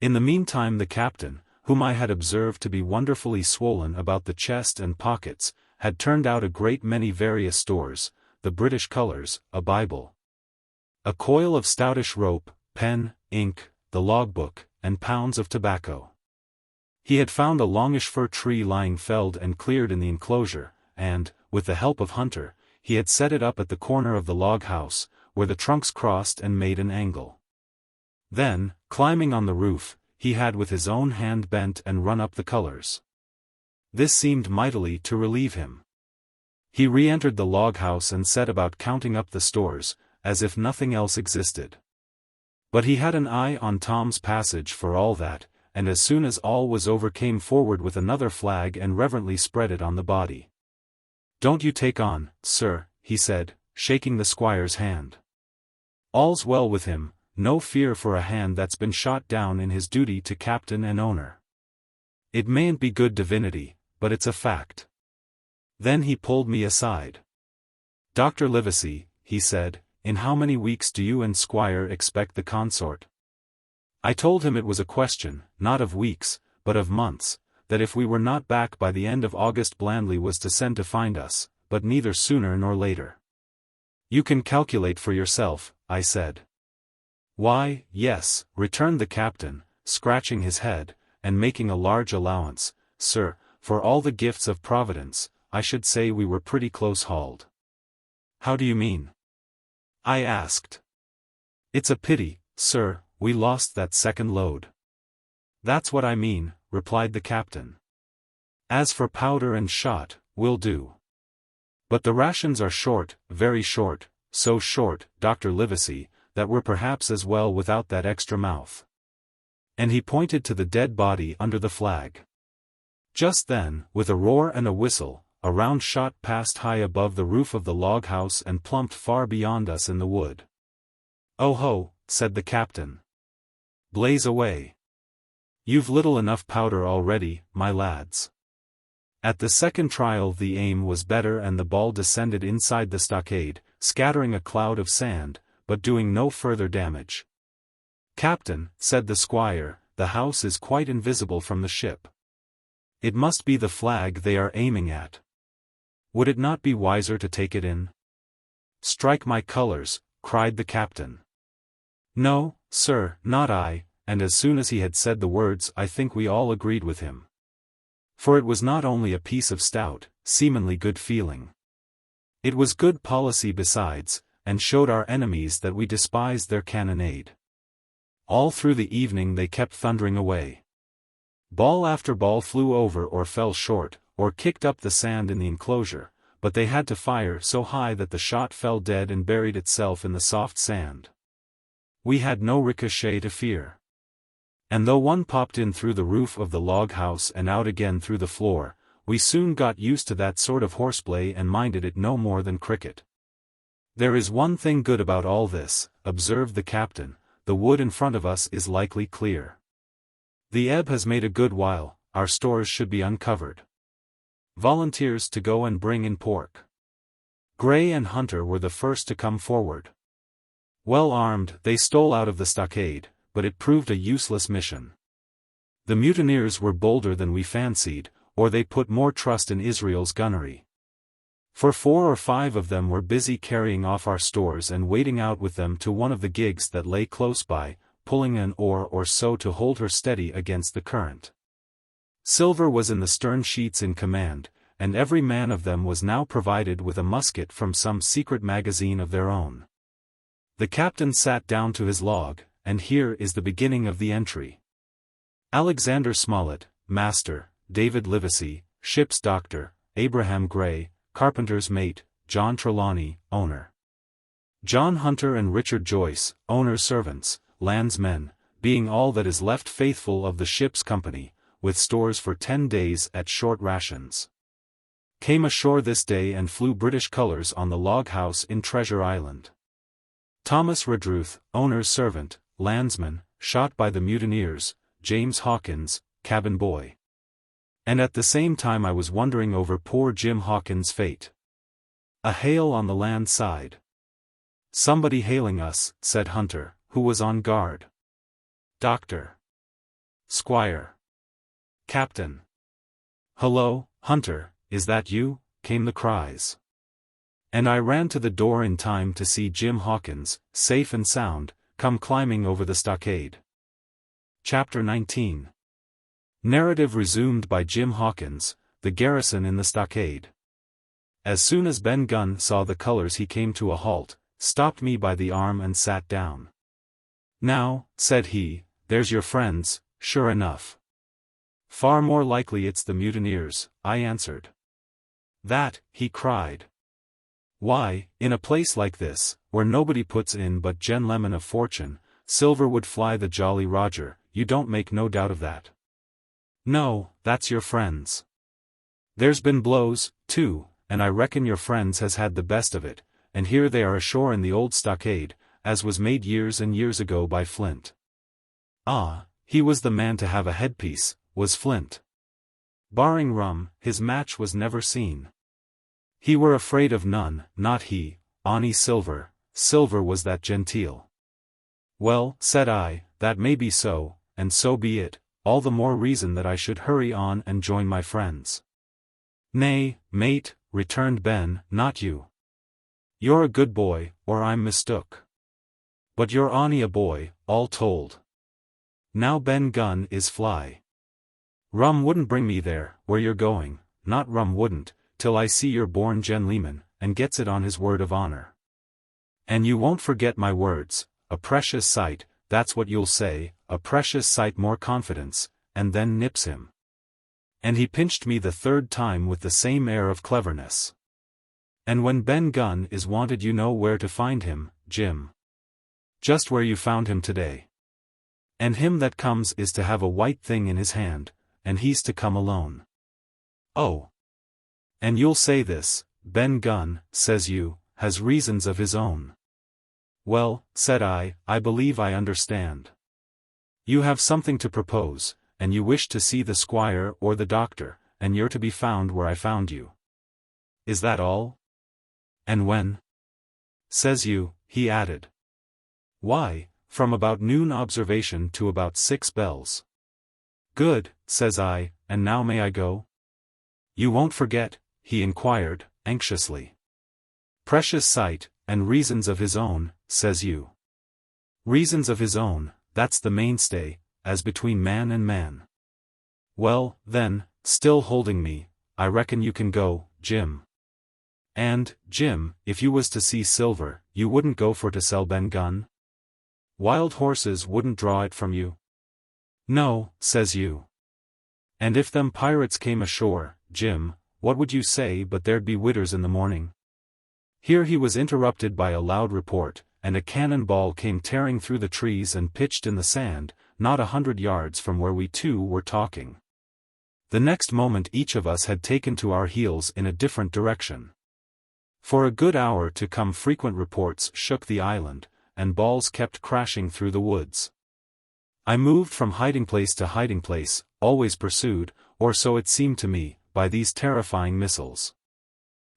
In the meantime the captain, whom I had observed to be wonderfully swollen about the chest and pockets, had turned out a great many various stores, the British colours, a Bible, a coil of stoutish rope, pen, ink, the logbook, and pounds of tobacco. He had found a longish fir tree lying felled and cleared in the enclosure, and, with the help of Hunter, he had set it up at the corner of the log house, where the trunks crossed and made an angle. Then, climbing on the roof, he had with his own hand bent and run up the colours. This seemed mightily to relieve him. He re-entered the log house and set about counting up the stores, as if nothing else existed. But he had an eye on Tom's passage for all that, and as soon as all was over came forward with another flag and reverently spread it on the body. "Don't you take on, sir," he said, shaking the squire's hand. "All's well with him, no fear for a hand that's been shot down in his duty to captain and owner. It mayn't be good divinity, but it's a fact." Then he pulled me aside. "Dr. Livesey," he said, "in how many weeks do you and Squire expect the consort?" I told him it was a question, not of weeks, but of months, that if we were not back by the end of August Blandley was to send to find us, but neither sooner nor later. "You can calculate for yourself," I said. "Why, yes," returned the captain, scratching his head, and making a large allowance, "sir, for all the gifts of Providence, I should say we were pretty close hauled." "How do you mean?" I asked. "It's a pity, sir, we lost that second load." "That's what I mean," replied the captain. "As for powder and shot, we'll do. But the rations are short, very short, so short, Dr. Livesey, that we're perhaps as well without that extra mouth." And he pointed to the dead body under the flag. Just then, with a roar and a whistle, a round shot passed high above the roof of the log house and plumped far beyond us in the wood. "Oh ho," said the captain. "Blaze away. You've little enough powder already, my lads." At the second trial the aim was better and the ball descended inside the stockade, scattering a cloud of sand, but doing no further damage. "Captain," said the squire, "the house is quite invisible from the ship. It must be the flag they are aiming at. Would it not be wiser to take it in?" "Strike my colours," cried the captain. "No, sir, not I," and as soon as he had said the words I think we all agreed with him. For it was not only a piece of stout, seamanly good feeling. It was good policy besides, and showed our enemies that we despised their cannonade. All through the evening they kept thundering away. Ball after ball flew over or fell short, or kicked up the sand in the enclosure, but they had to fire so high that the shot fell dead and buried itself in the soft sand. We had no ricochet to fear. And though one popped in through the roof of the log house and out again through the floor, we soon got used to that sort of horseplay and minded it no more than cricket. "There is one thing good about all this," observed the captain, "the wood in front of us is likely clear. The ebb has made a good while, our stores should be uncovered. Volunteers to go and bring in pork." Gray and Hunter were the first to come forward. Well armed, they stole out of the stockade, but it proved a useless mission. The mutineers were bolder than we fancied, or they put more trust in Israel's gunnery. For 4 or 5 of them were busy carrying off our stores and wading out with them to one of the gigs that lay close by, pulling an oar or so to hold her steady against the current. Silver was in the stern sheets in command, and every man of them was now provided with a musket from some secret magazine of their own. The captain sat down to his log, and here is the beginning of the entry. Alexander Smollett, master; David Livesey, ship's doctor; Abraham Gray, carpenter's mate; John Trelawney, owner; John Hunter and Richard Joyce, owner's servants, landsmen, being all that is left faithful of the ship's company, with stores for 10 days at short rations. Came ashore this day and flew British colours on the log house in Treasure Island. Thomas Redruth, owner's servant, landsman, shot by the mutineers; James Hawkins, cabin boy. And at the same time I was wondering over poor Jim Hawkins' fate. A hail on the land side. Somebody hailing us, said Hunter, who was on guard. Doctor. Squire. Captain. Hullo, Hunter, is that you? Came the cries. And I ran to the door in time to see Jim Hawkins, safe and sound, come climbing over the stockade. Chapter 19. Narrative resumed by Jim Hawkins, the garrison in the stockade. As soon as Ben Gunn saw the colours he came to a halt, stopped me by the arm and sat down. Now, said he, there's your friends, sure enough. Far more likely it's the mutineers, I answered. That, he cried. Why, in a place like this, where nobody puts in but gentlemen of fortune, silver would fly the Jolly Roger, you don't make no doubt of that. No, that's your friends. There's been blows, too, and I reckon your friends has had the best of it, and here they are ashore in the old stockade, as was made years and years ago by Flint. Ah, he was the man to have a headpiece, was Flint. Barring rum, his match was never seen. He were afraid of none, not he, Ani Silver, Silver was that genteel. Well, said I, that may be so, and so be it, all the more reason that I should hurry on and join my friends. Nay, mate, returned Ben, not you. You're a good boy, or I'm mistook. But you're ony a boy, all told. Now Ben Gunn is fly. Rum wouldn't bring me there, where you're going, not rum wouldn't, till I see you're born gentleman, and gets it on his word of honor. And you won't forget my words, a precious sight, that's what you'll say, a precious sight more confidence, and then nips him. And he pinched me the third time with the same air of cleverness. And when Ben Gunn is wanted you know where to find him, Jim. Just where you found him today. And him that comes is to have a white thing in his hand, and he's to come alone. Oh. And you'll say this, Ben Gunn, says you, has reasons of his own. Well, said I believe I understand. You have something to propose, and you wish to see the squire or the doctor, and you're to be found where I found you. Is that all? And when? Says you, he added. Why, from about noon observation to about 6 bells. Good, says I, and now may I go? You won't forget, he inquired, anxiously. Precious sight, and reasons of his own, says you. Reasons of his own, that's the mainstay, as between man and man. Well, then, still holding me, I reckon you can go, Jim. And, Jim, if you was to see silver, you wouldn't go for to sell Ben Gunn? Wild horses wouldn't draw it from you? No, says you. And if them pirates came ashore, Jim, what would you say but there'd be widders in the morning? Here he was interrupted by a loud report, and a cannon ball came tearing through the trees and pitched in the sand, not 100 yards from where we two were talking. The next moment each of us had taken to our heels in a different direction. For a good hour to come frequent reports shook the island, and balls kept crashing through the woods. I moved from hiding place to hiding place, always pursued, or so it seemed to me, by these terrifying missiles.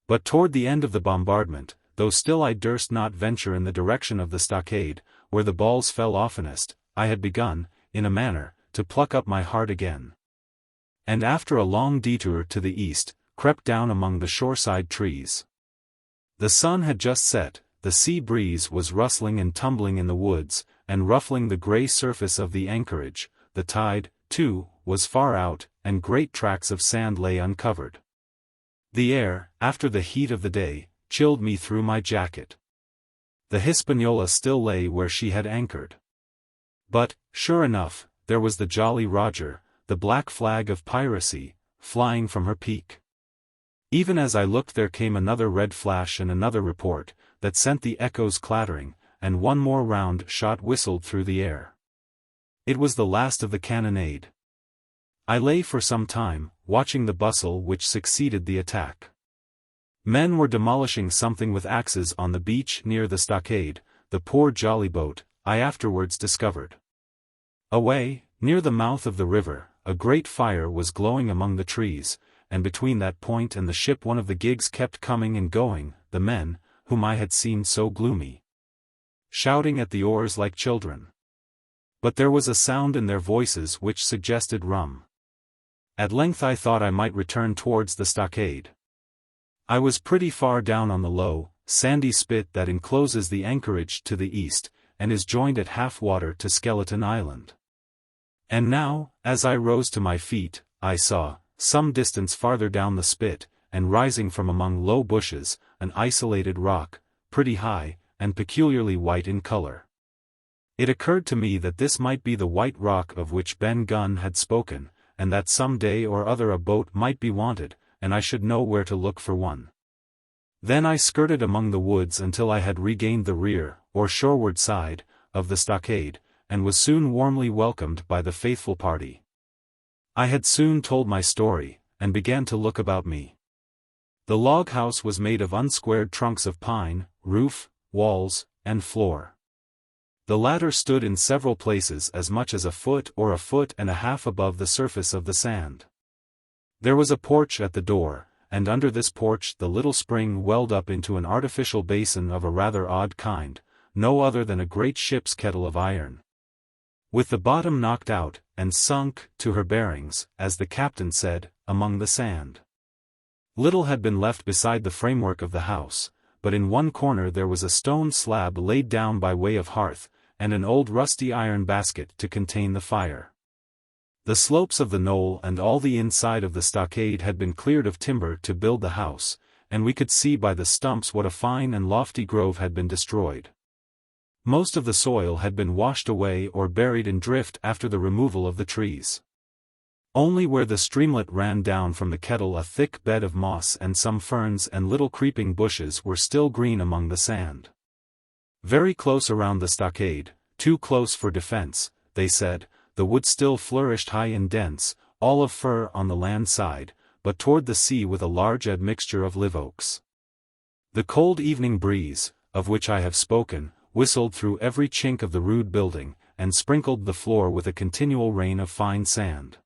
But toward the end of the bombardment, though still I durst not venture in the direction of the stockade, where the balls fell oftenest, I had begun, in a manner, to pluck up my heart again. And after a long detour to the east, crept down among the shoreside trees. The sun had just set, the sea breeze was rustling and tumbling in the woods, and ruffling the grey surface of the anchorage, the tide, too, was far out, and great tracts of sand lay uncovered. The air, after the heat of the day, chilled me through my jacket. The Hispaniola still lay where she had anchored. But, sure enough, there was the Jolly Roger, the black flag of piracy, flying from her peak. Even as I looked there came another red flash and another report, that sent the echoes clattering, and one more round shot whistled through the air. It was the last of the cannonade. I lay for some time, watching the bustle which succeeded the attack. Men were demolishing something with axes on the beach near the Stockade, the poor jolly boat, I afterwards discovered. Away, near the mouth of the river, a great fire was glowing among the trees, and between that point and the ship one of the gigs kept coming and going, the men, whom I had seen so gloomy, shouting at the oars like children. But there was a sound in their voices which suggested rum. At length I thought I might return towards the Stockade. I was pretty far down on the low, sandy spit that encloses the anchorage to the east, and is joined at half water to Skeleton Island. And now, as I rose to my feet, I saw, some distance farther down the spit, and rising from among low bushes, an isolated rock, pretty high, and peculiarly white in color. It occurred to me that this might be the white rock of which Ben Gunn had spoken, and that some day or other a boat might be wanted, and I should know where to look for one. Then I skirted among the woods until I had regained the rear, or shoreward side, of the Stockade, and was soon warmly welcomed by the faithful party. I had soon told my story, and began to look about me. The log house was made of unsquared trunks of pine, roof, walls, and floor. The latter stood in several places as much as a foot or a foot and a half above the surface of the sand. There was a porch at the door, and under this porch the little spring welled up into an artificial basin of a rather odd kind, no other than a great ship's kettle of iron, with the bottom knocked out, and sunk, to her bearings, as the captain said, among the sand. Little had been left beside the framework of the house, but in one corner there was a stone slab laid down by way of hearth, and an old rusty iron basket to contain the fire. The slopes of the knoll and all the inside of the stockade had been cleared of timber to build the house, and we could see by the stumps what a fine and lofty grove had been destroyed. Most of the soil had been washed away or buried in drift after the removal of the trees. Only where the streamlet ran down from the kettle a thick bed of moss and some ferns and little creeping bushes were still green among the sand. Very close around the stockade, too close for defense, they said, the wood still flourished high and dense, all of fir on the land side, but toward the sea with a large admixture of live oaks. The cold evening breeze, of which I have spoken, whistled through every chink of the rude building, and sprinkled the floor with a continual rain of fine sand.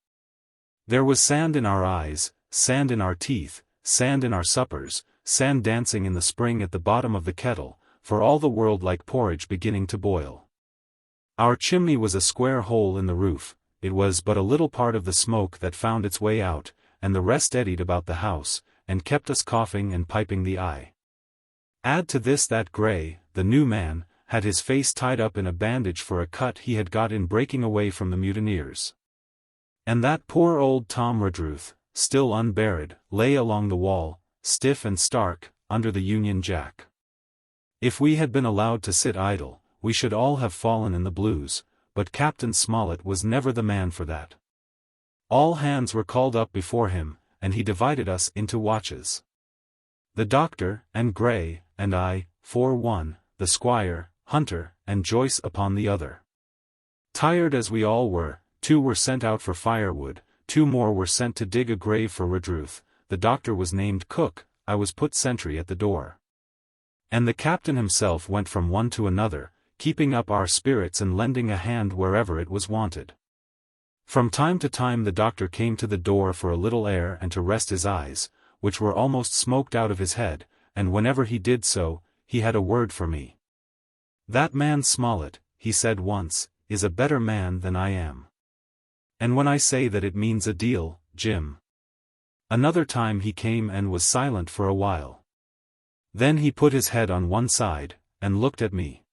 There was sand in our eyes, sand in our teeth, sand in our suppers, sand dancing in the spring at the bottom of the kettle, for all the world like porridge beginning to boil. Our chimney was a square hole in the roof, it was but a little part of the smoke that found its way out, and the rest eddied about the house, and kept us coughing and piping the eye. Add to this that Gray, the new man, had his face tied up in a bandage for a cut he had got in breaking away from the mutineers. And that poor old Tom Redruth, still unburied, lay along the wall, stiff and stark, under the Union Jack. If we had been allowed to sit idle, we should all have fallen in the blues, but Captain Smollett was never the man for that. All hands were called up before him, and he divided us into watches. The doctor, and Gray, and I, for one, the squire, Hunter, and Joyce upon the other. Tired as we all were, 2 were sent out for firewood, 2 more were sent to dig a grave for Redruth, the doctor was named cook, I was put sentry at the door. And the captain himself went from one to another, keeping up our spirits and lending a hand wherever it was wanted. From time to time the doctor came to the door for a little air and to rest his eyes, which were almost smoked out of his head, and whenever he did so, he had a word for me. "That man Smollett," he said once, "is a better man than I am. And when I say that it means a deal, Jim." Another time he came and was silent for a while. Then he put his head on one side, and looked at me.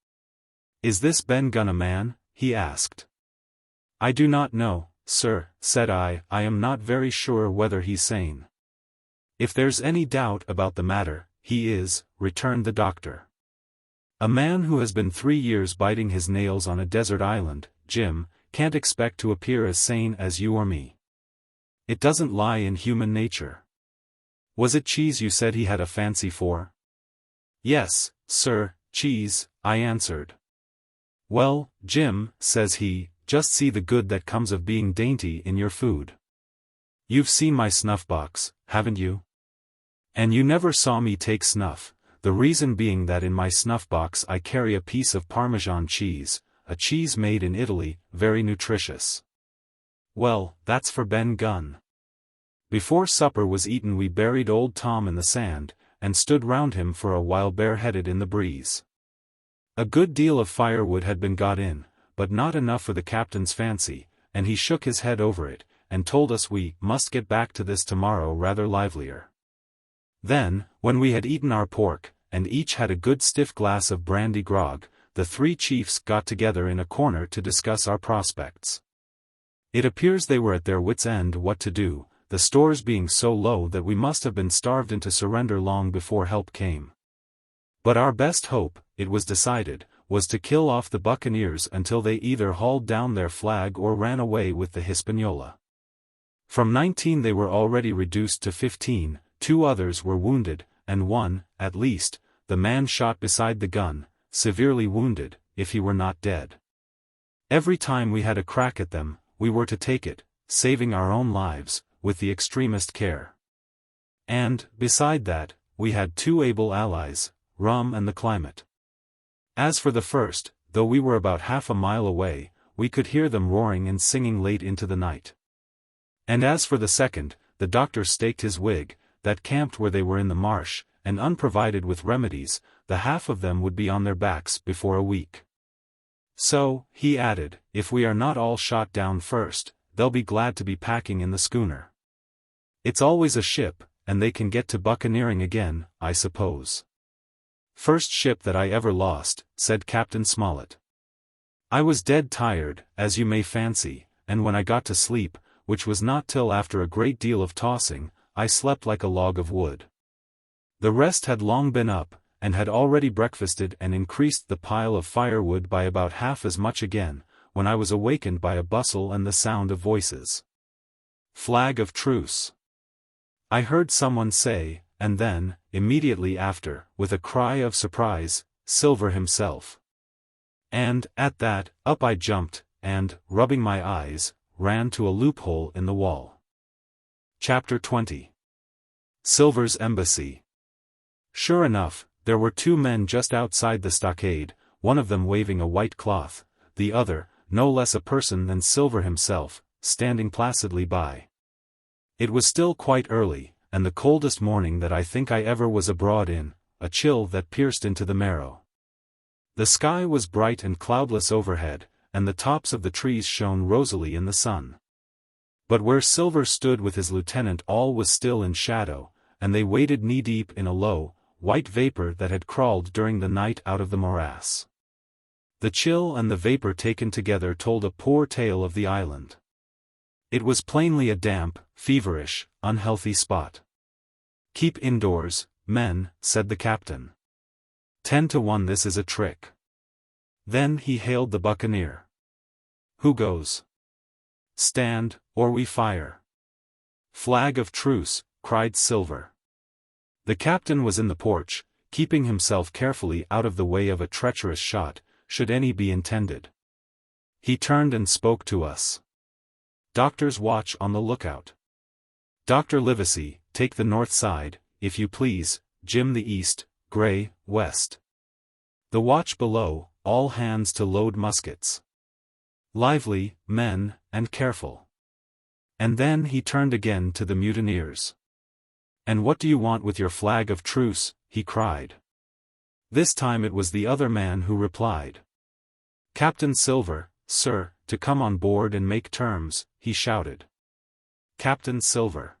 "Is this Ben Gunn a man?" he asked. "I do not know, sir," said I am not very sure whether he's sane." "If there's any doubt about the matter, he is," returned the doctor. "A man who has been 3 years biting his nails on a desert island, Jim, can't expect to appear as sane as you or me. It doesn't lie in human nature." "Was it cheese you said he had a fancy for?" "Yes, sir, cheese," I answered. "Well, Jim," says he, "just see the good that comes of being dainty in your food. You've seen my snuff-box, haven't you? And you never saw me take snuff, the reason being that in my snuff-box I carry a piece of Parmesan cheese, a cheese made in Italy, very nutritious. Well, that's for Ben Gunn." Before supper was eaten we buried old Tom in the sand, and stood round him for a while bareheaded in the breeze. A good deal of firewood had been got in, but not enough for the captain's fancy, and he shook his head over it, and told us we must get back to this tomorrow rather livelier. Then, when we had eaten our pork, and each had a good stiff glass of brandy grog, the 3 chiefs got together in a corner to discuss our prospects. It appears they were at their wits' end what to do, the stores being so low that we must have been starved into surrender long before help came. But our best hope, it was decided, was to kill off the Buccaneers until they either hauled down their flag or ran away with the Hispaniola. From 19 they were already reduced to 15, 2 others were wounded, and one, at least, the man shot beside the gun, severely wounded, if he were not dead. Every time we had a crack at them, we were to take it, saving our own lives, with the extremest care. And, beside that, we had 2 able allies, rum and the climate. As for the first, though we were about half a mile away, we could hear them roaring and singing late into the night. And as for the second, the doctor staked his wig, that camped where they were in the marsh, and unprovided with remedies, the half of them would be on their backs before a week. So, he added, if we are not all shot down first, they'll be glad to be packing in the schooner. It's always a ship, and they can get to buccaneering again, I suppose. "First ship that I ever lost," said Captain Smollett. "I was dead tired, as you may fancy, and when I got to sleep, which was not till after a great deal of tossing, I slept like a log of wood. The rest had long been up, and had already breakfasted and increased the pile of firewood by about half as much again, when I was awakened by a bustle and the sound of voices. 'Flag of truce!' I heard someone say, and then, immediately after, with a cry of surprise, 'Silver himself!' And, at that, up I jumped, and, rubbing my eyes, ran to a loophole in the wall." Chapter 20. Silver's Embassy. Sure enough, there were 2 men just outside the stockade, one of them waving a white cloth, the other, no less a person than Silver himself, standing placidly by. It was still quite early, and the coldest morning that I think I ever was abroad in, a chill that pierced into the marrow. The sky was bright and cloudless overhead, and the tops of the trees shone rosily in the sun. But where Silver stood with his lieutenant all was still in shadow, and they waded knee-deep in a low, white vapor that had crawled during the night out of the morass. The chill and the vapor taken together told a poor tale of the island. It was plainly a damp, feverish, unhealthy spot. "Keep indoors, men," said the captain. 10 to 1 this is a trick." Then he hailed the Buccaneer. "Who goes?" "Stand, or we fire." "Flag of truce," cried Silver. The captain was in the porch, keeping himself carefully out of the way of a treacherous shot, should any be intended. He turned and spoke to us. "Doctors watch on the lookout. Dr. Livesey, take the north side, if you please, Jim the east, Gray, west. The watch below, all hands to load muskets. Lively, men, and careful." And then he turned again to the mutineers. "And what do you want with your flag of truce?" he cried. This time it was the other man who replied. "Captain Silver, sir, to come on board and make terms," he shouted. "Captain Silver.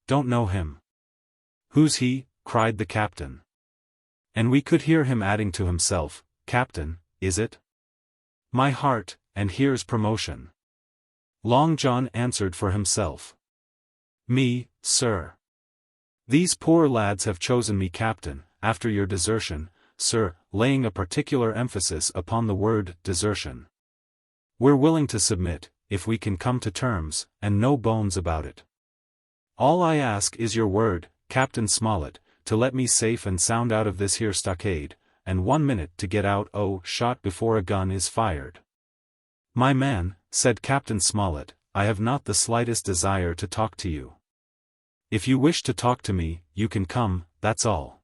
Don't know him." "Who's he?" cried the captain. And we could hear him adding to himself, "Captain, is it? My heart, and here's promotion." Long John answered for himself. "Me, sir." These poor lads have chosen me captain, after your desertion, sir, laying a particular emphasis upon the word desertion. We're willing to submit, if we can come to terms, and no bones about it. All I ask is your word, Captain Smollett, to let me safe and sound out of this here stockade, and 1 minute to get out shot before a gun is fired. My man, said Captain Smollett, I have not the slightest desire to talk to you. If you wish to talk to me, you can come, that's all.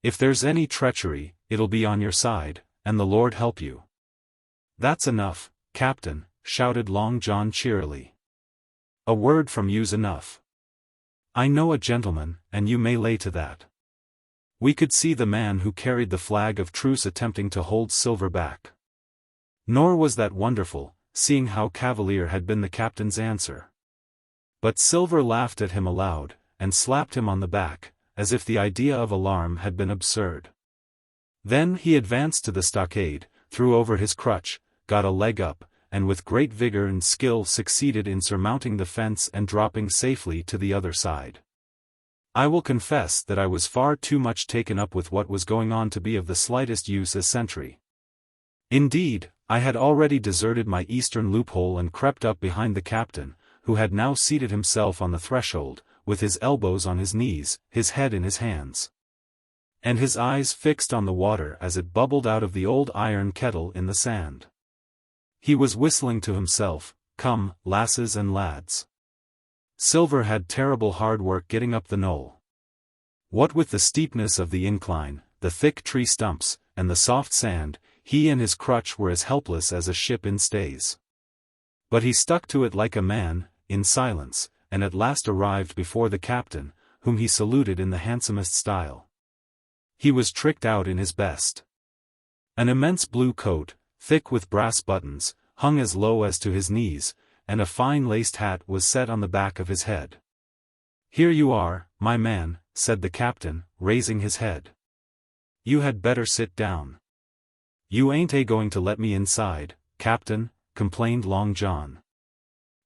If there's any treachery, it'll be on your side, and the Lord help you. That's enough, Captain, shouted Long John cheerily. A word from you's enough. I know a gentleman, and you may lay to that. We could see the man who carried the flag of truce attempting to hold Silver back. Nor was that wonderful, seeing how cavalier had been the captain's answer. But Silver laughed at him aloud, and slapped him on the back, as if the idea of alarm had been absurd. Then he advanced to the stockade, threw over his crutch, got a leg up, and with great vigor and skill succeeded in surmounting the fence and dropping safely to the other side. I will confess that I was far too much taken up with what was going on to be of the slightest use as sentry. Indeed, I had already deserted my eastern loophole and crept up behind the captain, who had now seated himself on the threshold, with his elbows on his knees, his head in his hands, and his eyes fixed on the water as it bubbled out of the old iron kettle in the sand. He was whistling to himself, "Come, lasses and lads." Silver had terrible hard work getting up the knoll. What with the steepness of the incline, the thick tree stumps, and the soft sand, he and his crutch were as helpless as a ship in stays. But he stuck to it like a man, in silence, and at last arrived before the captain, whom he saluted in the handsomest style. He was tricked out in his best. An immense blue coat, thick with brass buttons, hung as low as to his knees, and a fine laced hat was set on the back of his head. "Here you are, my man," said the captain, raising his head. "You had better sit down." "You ain't going to let me inside, Captain," complained Long John.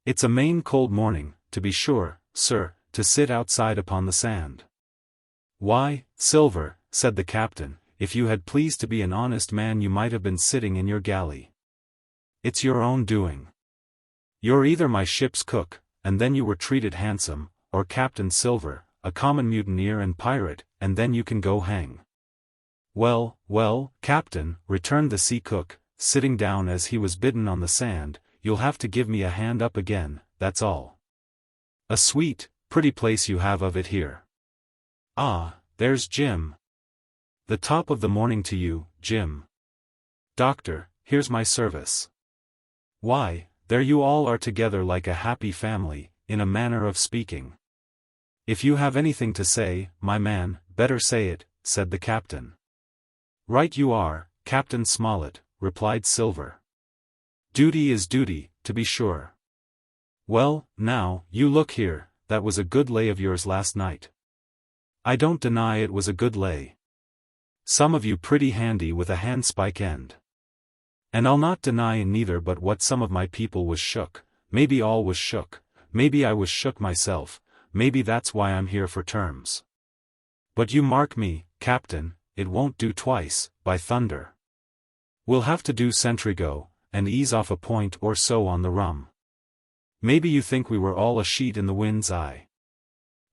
"It's a main cold morning, to be sure, sir, to sit outside upon the sand." "Why, Silver," said the captain, "if you had pleased to be an honest man you might have been sitting in your galley. It's your own doing. You're either my ship's cook, and then you were treated handsome, or Captain Silver, a common mutineer and pirate, and then you can go hang." "Well, well, Captain," returned the sea cook, sitting down as he was bidden on the sand, "you'll have to give me a hand up again, that's all. A sweet, pretty place you have of it here. Ah, there's Jim. The top of the morning to you, Jim. Doctor, here's my service. Why, there you all are together like a happy family, in a manner of speaking. If you have anything to say, my man, better say it," said the captain. "Right you are, Captain Smollett," replied Silver. "Duty is duty, to be sure. Well, now, you look here, that was a good lay of yours last night." "I don't deny it was a good lay. Some of you pretty handy with a handspike end. And I'll not deny neither but what some of my people was shook, maybe all was shook, maybe I was shook myself, maybe that's why I'm here for terms. But you mark me, Captain, it won't do twice, by thunder. We'll have to do sentry go, and ease off a point or so on the rum. Maybe you think we were all a sheet in the wind's eye.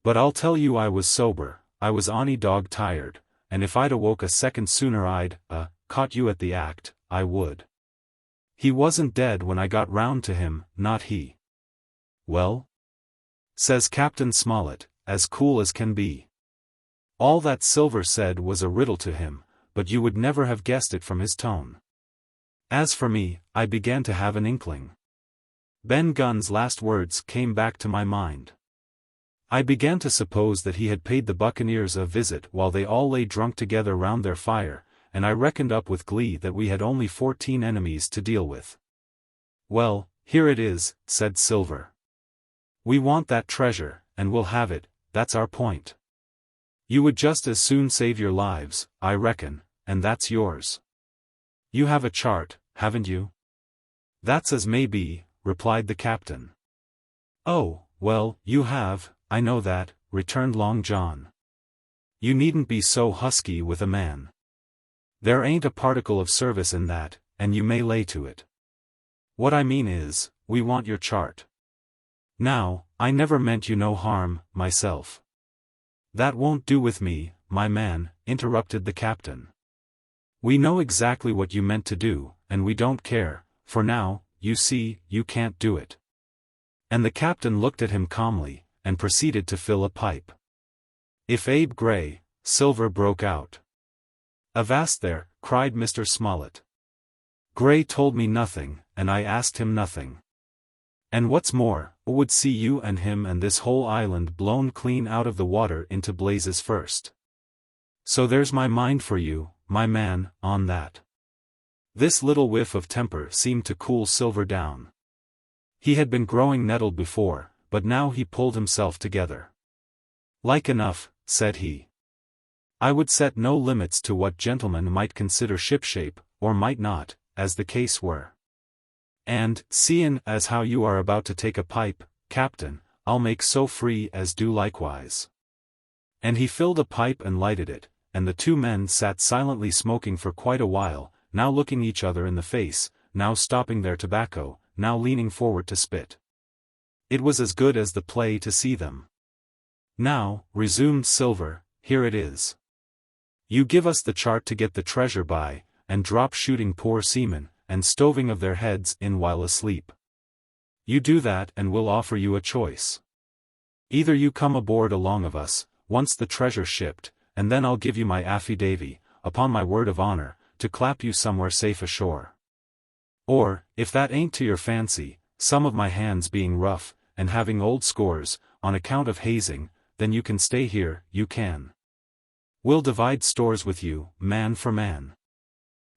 But I'll tell you I was sober, I was ony dog tired, and if I'd awoke a second sooner I'd, caught you at the act, I would. He wasn't dead when I got round to him, not he." "Well?" says Captain Smollett, as cool as can be. All that Silver said was a riddle to him, but you would never have guessed it from his tone. As for me, I began to have an inkling. Ben Gunn's last words came back to my mind. I began to suppose that he had paid the Buccaneers a visit while they all lay drunk together round their fire, and I reckoned up with glee that we had only 14 enemies to deal with. "Well, here it is," said Silver. "We want that treasure, and we'll have it, that's our point. You would just as soon save your lives, I reckon, and that's yours. You have a chart, haven't you?" "That's as may be," replied the captain. "Oh, well, you have, I know that, returned Long John. You needn't be so husky with a man. There ain't a particle of service in that, and you may lay to it. What I mean is, we want your chart. Now, I never meant you no harm, myself. That won't do with me, my man, interrupted the captain. We know exactly what you meant to do, and we don't care, for now, you see, you can't do it. And the captain looked at him calmly, and proceeded to fill a pipe. If Abe Gray, Silver broke out. Avast there, cried Mr. Smollett. Gray told me nothing, and I asked him nothing. And what's more, I would see you and him and this whole island blown clean out of the water into blazes first. So there's my mind for you, my man, on that. This little whiff of temper seemed to cool Silver down. He had been growing nettled before, but now he pulled himself together. Like enough, said he. I would set no limits to what gentlemen might consider shipshape, or might not, as the case were. And, seein' as how you are about to take a pipe, Captain, I'll make so free as do likewise. And he filled a pipe and lighted it, and the two men sat silently smoking for quite a while, now looking each other in the face, now stopping their tobacco, now leaning forward to spit. It was as good as the play to see them. Now, resumed Silver, here it is. You give us the chart to get the treasure by, and drop shooting poor seamen, and stoving of their heads in while asleep. You do that and we'll offer you a choice. Either you come aboard along of us, once the treasure's shipped, and then I'll give you my affidavy, upon my word of honor, to clap you somewhere safe ashore. Or, if that ain't to your fancy, some of my hands being rough, and having old scores, on account of hazing, then you can stay here, you can. We'll divide stores with you, man for man.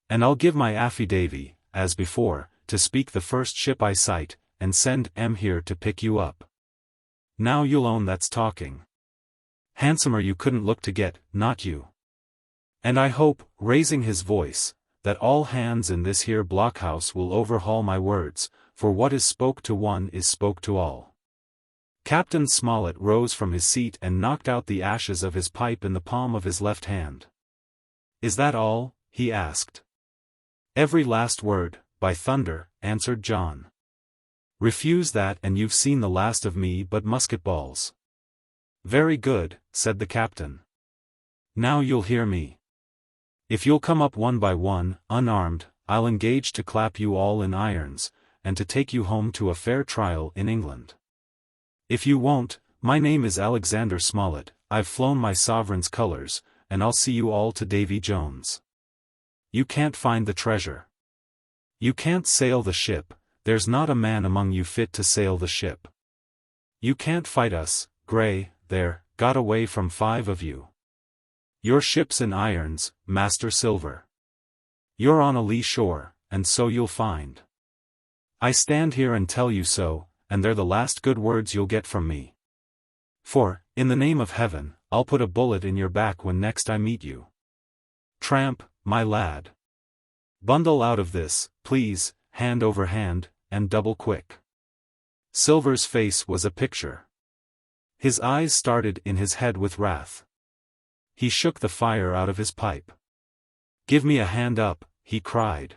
And I'll give my affidavy, as before, to speak the first ship I sight, and send M here to pick you up. Now you'll own that's talking. Handsomer you couldn't look to get, not you. And I hope, raising his voice, that all hands in this here blockhouse will overhaul my words, for what is spoke to one is spoke to all. Captain Smollett rose from his seat and knocked out the ashes of his pipe in the palm of his left hand. Is that all? He asked. Every last word, by thunder, answered John. Refuse that and you've seen the last of me but musket balls. Very good, said the captain. Now you'll hear me. If you'll come up one by one, unarmed, I'll engage to clap you all in irons, and to take you home to a fair trial in England. If you won't, my name is Alexander Smollett, I've flown my sovereign's colors, and I'll see you all to Davy Jones. You can't find the treasure. You can't sail the ship, there's not a man among you fit to sail the ship. You can't fight us, Gray, there, got away from 5 of you. Your ship's in irons, Master Silver. You're on a lee shore, and so you'll find. I stand here and tell you so, and they're the last good words you'll get from me. For, in the name of heaven, I'll put a bullet in your back when next I meet you. Tramp, my lad. Bundle out of this, please, hand over hand, and double quick. Silver's face was a picture. His eyes started in his head with wrath. He shook the fire out of his pipe. Give me a hand up, he cried.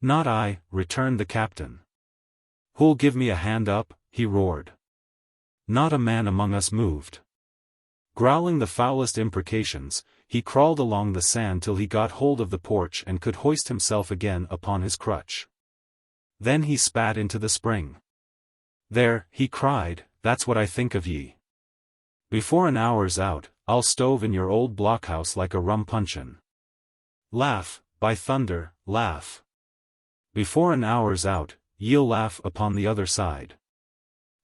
Not I, returned the captain. Who'll give me a hand up, he roared. Not a man among us moved. Growling the foulest imprecations, he crawled along the sand till he got hold of the porch and could hoist himself again upon his crutch. Then he spat into the spring. There, he cried, that's what I think of ye. Before an hour's out, I'll stove in your old blockhouse like a rum puncheon. Laugh, by thunder, laugh. Before an hour's out, ye'll laugh upon the other side.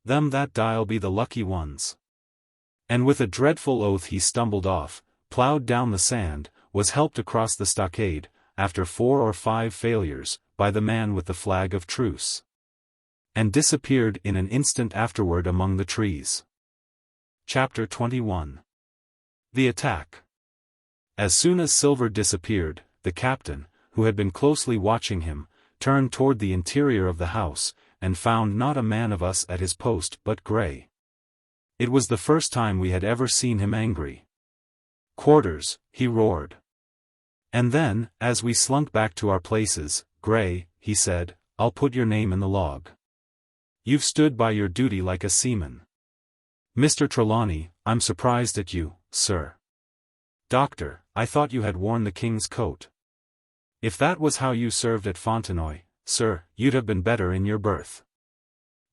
Them that die'll be the lucky ones. And with a dreadful oath he stumbled off, ploughed down the sand, was helped across the stockade, after 4 or 5 failures, by the man with the flag of truce. And disappeared in an instant afterward among the trees. Chapter 21. The Attack. As soon as Silver disappeared, the captain, who had been closely watching him, turned toward the interior of the house, and found not a man of us at his post but Gray. It was the first time we had ever seen him angry. "Quarters," he roared. And then, as we slunk back to our places, "Gray," he said, "I'll put your name in the log. You've stood by your duty like a seaman." "Mr. Trelawney, I'm surprised at you, sir." "Doctor, I thought you had worn the king's coat. If that was how you served at Fontenoy, sir, you'd have been better in your berth."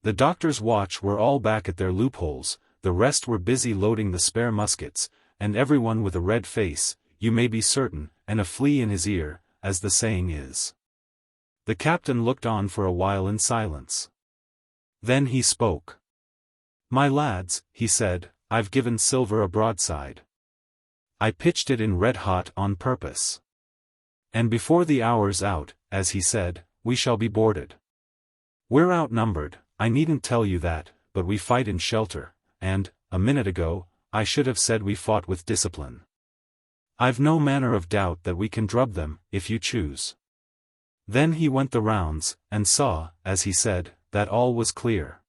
The doctor's watch were all back at their loopholes, the rest were busy loading the spare muskets, and everyone with a red face, you may be certain, and a flea in his ear, as the saying is. The captain looked on for a while in silence. Then he spoke. "My lads," he said, "I've given Silver a broadside. I pitched it in red hot on purpose. And before the hour's out, as he said, we shall be boarded. We're outnumbered, I needn't tell you that, but we fight in shelter, and, a minute ago, I should have said we fought with discipline. I've no manner of doubt that we can drub them, if you choose." Then he went the rounds, and saw, as he said, that all was clear.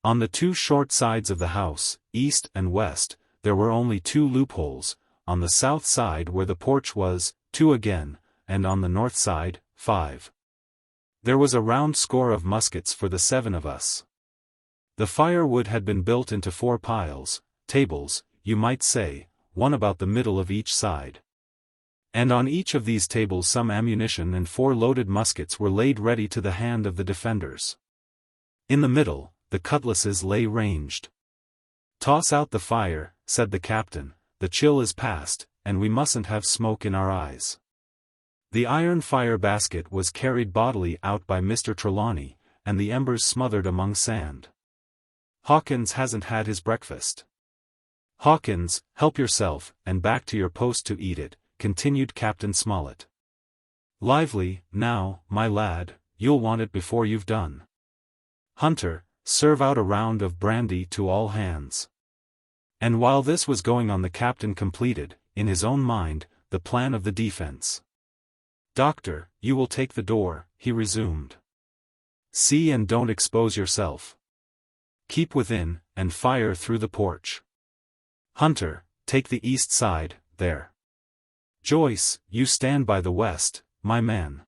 On the two short sides of the house, east and west, there were only 2 loopholes, on the south side where the porch was, 2 again, and on the north side, 5. There was a round score of muskets for the 7 of us. The firewood had been built into 4 piles, tables, you might say, one about the middle of each side. And on each of these tables some ammunition and 4 loaded muskets were laid ready to the hand of the defenders. In the middle, the cutlasses lay ranged. "Toss out the fire," said the captain, "the chill is past, and we mustn't have smoke in our eyes." The iron fire basket was carried bodily out by Mr. Trelawney, and the embers smothered among sand. "Hawkins hasn't had his breakfast. Hawkins, help yourself, and back to your post to eat it," continued Captain Smollett. "Lively, now, my lad, you'll want it before you've done. Hunter, serve out a round of brandy to all hands." And while this was going on the captain completed, in his own mind, the plan of the defense. "Doctor, you will take the door," he resumed. "See and don't expose yourself. Keep within, and fire through the porch. Hunter, take the east side, there. Joyce, you stand by the west, my man.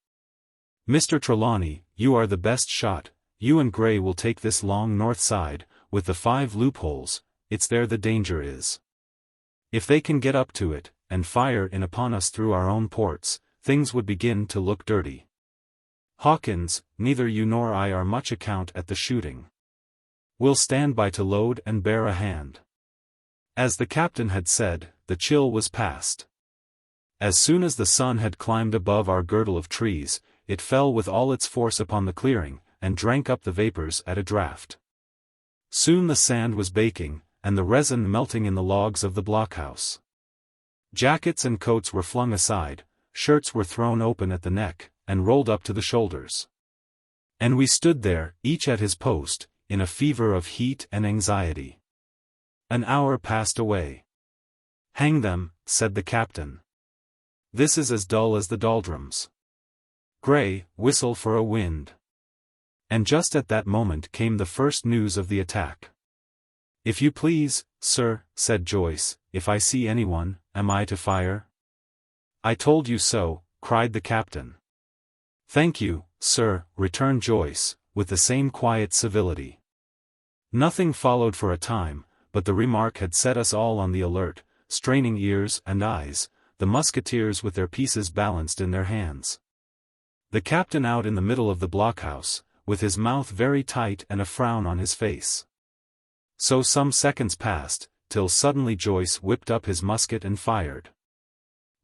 Mr. Trelawney, you are the best shot, you and Gray will take this long north side, with the 5 loopholes, it's there the danger is. If they can get up to it, and fire in upon us through our own ports, things would begin to look dirty. Hawkins, neither you nor I are much account at the shooting. We'll stand by to load and bear a hand." As the captain had said, the chill was past. As soon as the sun had climbed above our girdle of trees, it fell with all its force upon the clearing, and drank up the vapors at a draught. Soon the sand was baking, and the resin melting in the logs of the blockhouse. Jackets and coats were flung aside, shirts were thrown open at the neck, and rolled up to the shoulders. And we stood there, each at his post, in a fever of heat and anxiety. An hour passed away. "Hang them," said the captain. "This is as dull as the doldrums. Gray, whistle for a wind." And just at that moment came the first news of the attack. "If you please, sir," said Joyce, "if I see anyone, am I to fire?" "I told you so," cried the captain. "Thank you, sir," returned Joyce, with the same quiet civility. Nothing followed for a time, but the remark had set us all on the alert, straining ears and eyes, the musketeers with their pieces balanced in their hands. The captain out in the middle of the blockhouse, with his mouth very tight and a frown on his face. So some seconds passed, till suddenly Joyce whipped up his musket and fired.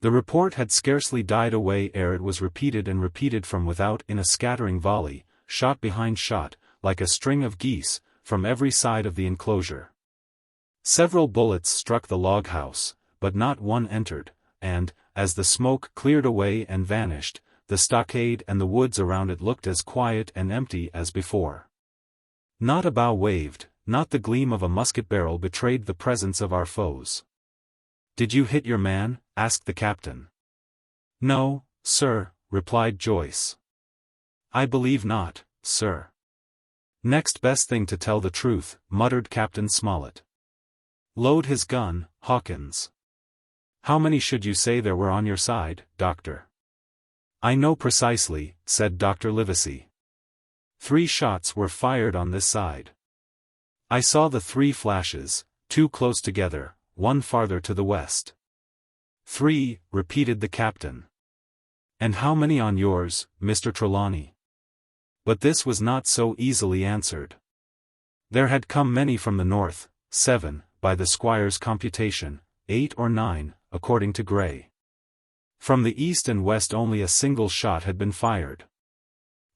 The report had scarcely died away ere it was repeated and repeated from without in a scattering volley, shot behind shot, like a string of geese, from every side of the enclosure. Several bullets struck the log house, but not one entered, and, as the smoke cleared away and vanished, the stockade and the woods around it looked as quiet and empty as before. Not a bough waved, not the gleam of a musket barrel betrayed the presence of our foes. "Did you hit your man?" asked the captain. "No, sir," replied Joyce. "I believe not, sir." "Next best thing to tell the truth," muttered Captain Smollett. Load his gun, Hawkins. How many should you say there were on your side, Doctor? I know precisely, said Dr. Livesey. 3 shots were fired on this side. I saw the 3 flashes, 2 close together, 1 farther to the west. 3, repeated the captain. And how many on yours, Mr. Trelawney? But this was not so easily answered. There had come many from the north, 7, by the squire's computation, 8 or 9, according to Gray. From the east and west only a single shot had been fired.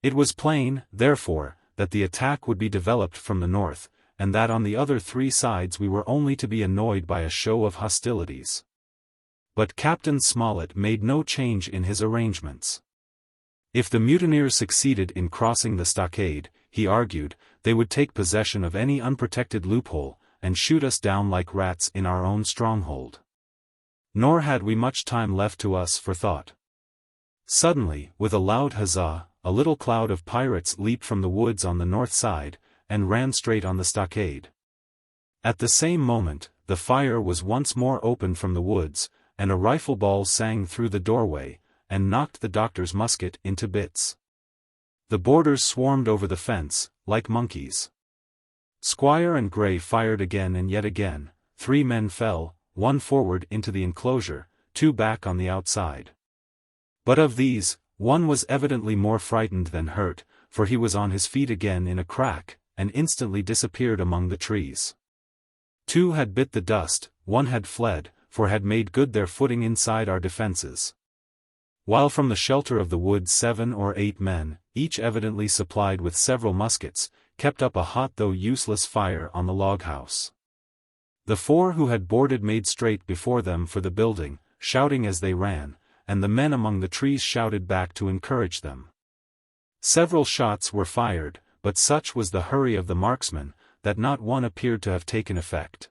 It was plain, therefore, that the attack would be developed from the north, and that on the other 3 sides we were only to be annoyed by a show of hostilities. But Captain Smollett made no change in his arrangements. If the mutineers succeeded in crossing the stockade, he argued, they would take possession of any unprotected loophole, and shoot us down like rats in our own stronghold. Nor had we much time left to us for thought. Suddenly, with a loud huzzah, a little cloud of pirates leaped from the woods on the north side, and ran straight on the stockade. At the same moment, the fire was once more opened from the woods, and a rifle ball sang through the doorway, and knocked the doctor's musket into bits. The boarders swarmed over the fence, like monkeys. Squire and Gray fired again and yet again. 3 men fell, 1 forward into the enclosure, 2 back on the outside. But of these, 1 was evidently more frightened than hurt, for he was on his feet again in a crack, and instantly disappeared among the trees. 2 had bit the dust, 1 had fled, for had made good their footing inside our defences. While from the shelter of the wood 7 or 8 men, each evidently supplied with several muskets, kept up a hot though useless fire on the log-house. The 4 who had boarded made straight before them for the building, shouting as they ran, and the men among the trees shouted back to encourage them. Several shots were fired, but such was the hurry of the marksmen, that not one appeared to have taken effect.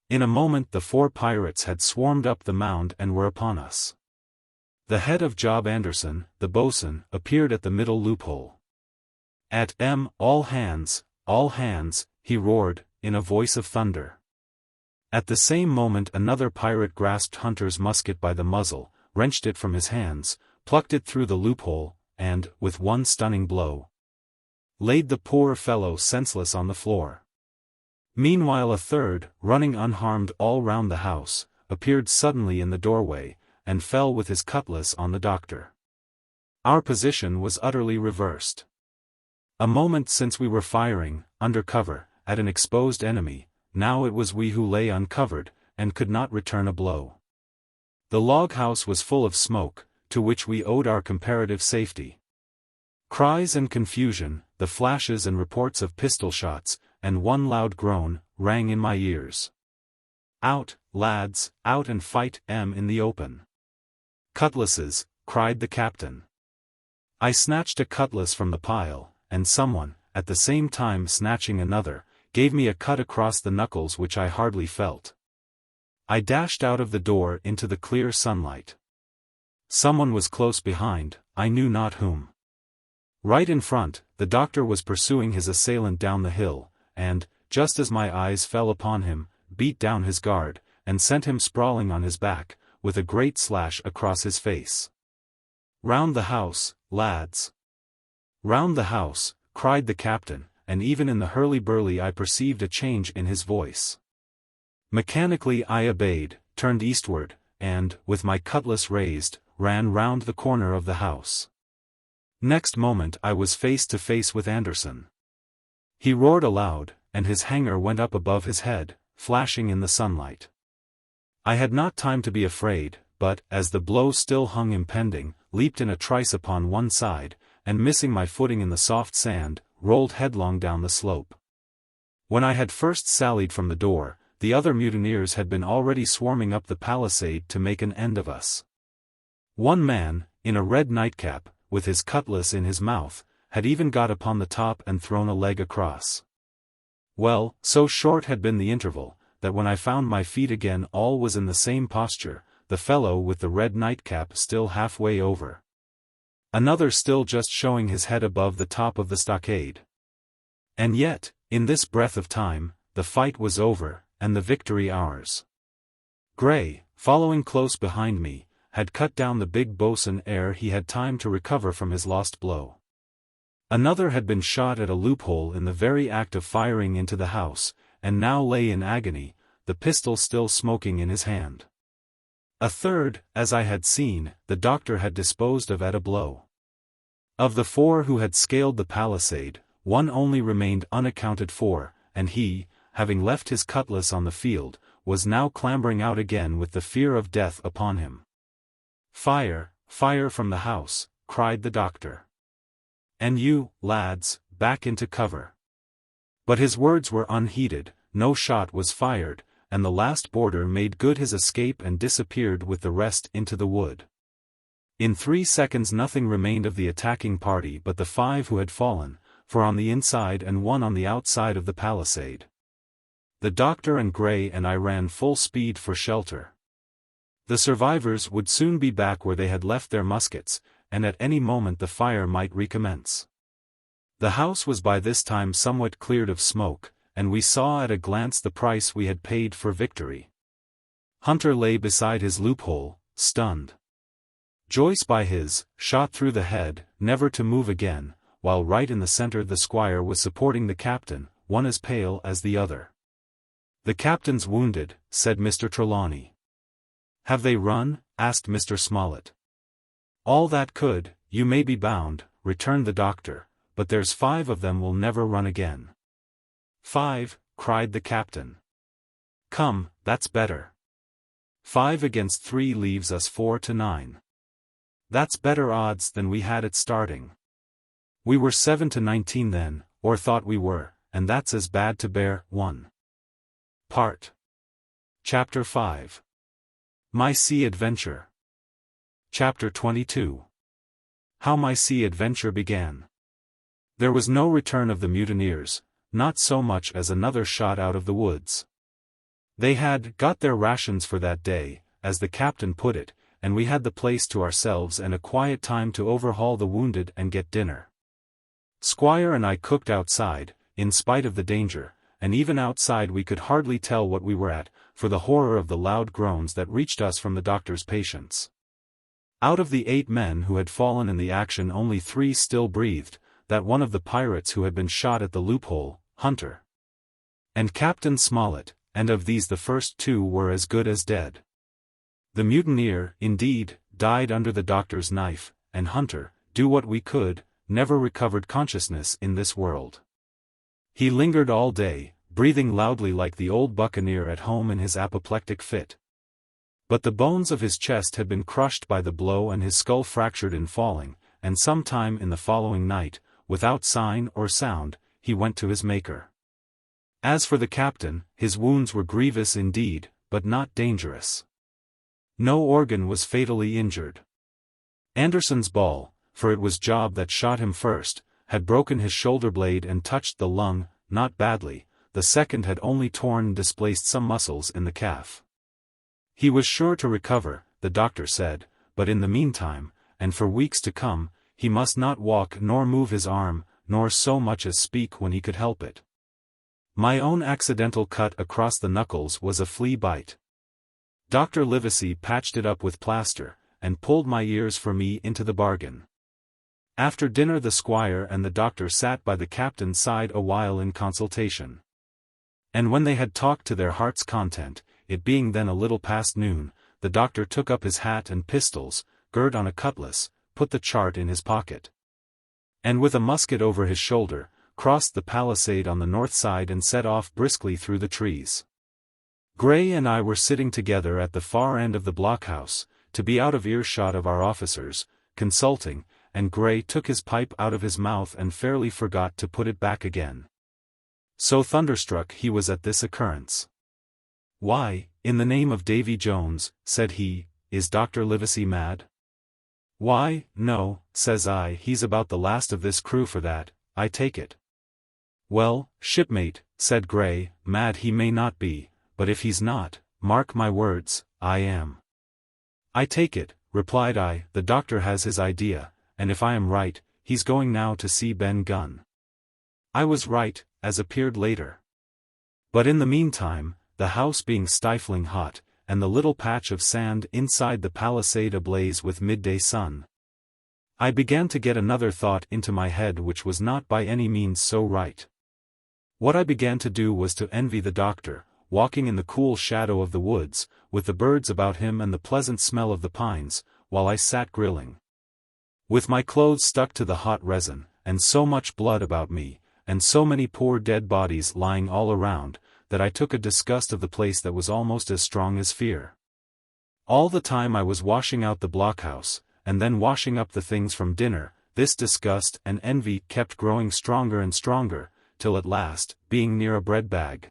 In a moment the 4 pirates had swarmed up the mound and were upon us. The head of Job Anderson, the boatswain, appeared at the middle loophole. At all hands, he roared, in a voice of thunder. At the same moment another pirate grasped Hunter's musket by the muzzle, wrenched it from his hands, plucked it through the loophole, and, with one stunning blow, laid the poor fellow senseless on the floor. Meanwhile a third, running unharmed all round the house, appeared suddenly in the doorway, and fell with his cutlass on the doctor. Our position was utterly reversed. A moment since we were firing, under cover, at an exposed enemy, now it was we who lay uncovered, and could not return a blow. The log-house was full of smoke, to which we owed our comparative safety. Cries and confusion, the flashes and reports of pistol shots, and one loud groan, rang in my ears. Out, lads, out and fight in the open. Cutlasses, cried the captain. I snatched a cutlass from the pile, and someone, at the same time snatching another, gave me a cut across the knuckles which I hardly felt. I dashed out of the door into the clear sunlight. Someone was close behind, I knew not whom. Right in front, the doctor was pursuing his assailant down the hill, and, just as my eyes fell upon him, beat down his guard, and sent him sprawling on his back, with a great slash across his face. Round the house, lads. Round the house, cried the captain, and even in the hurly-burly I perceived a change in his voice. Mechanically I obeyed, turned eastward, and, with my cutlass raised, ran round the corner of the house. Next moment I was face to face with Anderson. He roared aloud, and his hanger went up above his head, flashing in the sunlight. I had not time to be afraid, but, as the blow still hung impending, leaped in a trice upon one side, and missing my footing in the soft sand, rolled headlong down the slope. When I had first sallied from the door, the other mutineers had been already swarming up the palisade to make an end of us. One man, in a red nightcap, with his cutlass in his mouth, had even got upon the top and thrown a leg across. Well, so short had been the interval, that when I found my feet again all was in the same posture, the fellow with the red nightcap still halfway over. Another still just showing his head above the top of the stockade. And yet, in this breath of time, the fight was over, and the victory ours. Gray, following close behind me, had cut down the big boatswain ere he had time to recover from his lost blow. Another had been shot at a loophole in the very act of firing into the house, and now lay in agony, the pistol still smoking in his hand. A third, as I had seen, the doctor had disposed of at a blow. Of the 4 who had scaled the palisade, one only remained unaccounted for, and he, having left his cutlass on the field, was now clambering out again with the fear of death upon him. "Fire, fire from the house," cried the doctor. "And you, lads, back into cover." But his words were unheeded, no shot was fired, and the last boarder made good his escape and disappeared with the rest into the wood. In 3 seconds nothing remained of the attacking party but the 5 who had fallen, 4 on the inside and 1 on the outside of the palisade. The doctor and Gray and I ran full speed for shelter. The survivors would soon be back where they had left their muskets, and at any moment the fire might recommence. The house was by this time somewhat cleared of smoke, and we saw at a glance the price we had paid for victory. Hunter lay beside his loophole, stunned. Joyce by his, shot through the head, never to move again, while right in the center the squire was supporting the captain, one as pale as the other. "The captain's wounded," said Mr. Trelawney. "Have they run?" asked Mr. Smollett. "All that could, you may be bound," returned the doctor, "but there's 5 of them will never run again." "5," cried the captain. "Come, that's better. 5 against 3 leaves us 4 to 9. That's better odds than we had at starting. We were 7 to 19 then, or thought we were, and that's as bad to bear." 1. Chapter 5. My Sea Adventure. Chapter 22. How my sea adventure began. There was no return of the mutineers, not so much as another shot out of the woods. They had got their rations for that day, as the captain put it, and we had the place to ourselves and a quiet time to overhaul the wounded and get dinner. Squire and I cooked outside, in spite of the danger, and even outside we could hardly tell what we were at, for the horror of the loud groans that reached us from the doctor's patients. Out of the 8 men who had fallen in the action only 3 still breathed, that one of the pirates who had been shot at the loophole, Hunter, and Captain Smollett, and of these the first 2 were as good as dead. The mutineer, indeed, died under the doctor's knife, and Hunter, do what we could, never recovered consciousness in this world. He lingered all day, breathing loudly like the old Buccaneer at home in his apoplectic fit. But the bones of his chest had been crushed by the blow and his skull fractured in falling, and sometime in the following night, without sign or sound, he went to his Maker. As for the captain, his wounds were grievous indeed, but not dangerous. No organ was fatally injured. Anderson's ball, for it was Job that shot him first, had broken his shoulder blade and touched the lung, not badly. The second had only torn and displaced some muscles in the calf. He was sure to recover, the doctor said, but in the meantime, and for weeks to come, he must not walk nor move his arm, nor so much as speak when he could help it. My own accidental cut across the knuckles was a flea bite. Dr. Livesey patched it up with plaster, and pulled my ears for me into the bargain. After dinner the squire and the doctor sat by the captain's side a while in consultation. And when they had talked to their heart's content, it being then a little past noon, the doctor took up his hat and pistols, girt on a cutlass, put the chart in his pocket, and with a musket over his shoulder, crossed the palisade on the north side and set off briskly through the trees. Gray and I were sitting together at the far end of the blockhouse, to be out of earshot of our officers, consulting, and Gray took his pipe out of his mouth and fairly forgot to put it back again. So thunderstruck he was at this occurrence. "Why, in the name of Davy Jones," said he, "is Dr. Livesey mad?" "Why, no," says I, "he's about the last of this crew for that, I take it." "Well, shipmate," said Gray, "mad he may not be, but if he's not, mark my words, I am." "I take it," replied I, "the doctor has his idea, and if I am right, he's going now to see Ben Gunn." I was right, as appeared later. But in the meantime, the house being stifling hot, and the little patch of sand inside the palisade ablaze with midday sun. I began to get another thought into my head which was not by any means so right. What I began to do was to envy the doctor, walking in the cool shadow of the woods, with the birds about him and the pleasant smell of the pines, while I sat grilling. With my clothes stuck to the hot resin, and so much blood about me, and so many poor dead bodies lying all around, that I took a disgust of the place that was almost as strong as fear. All the time I was washing out the blockhouse, and then washing up the things from dinner, this disgust and envy kept growing stronger and stronger, till at last, being near a bread bag,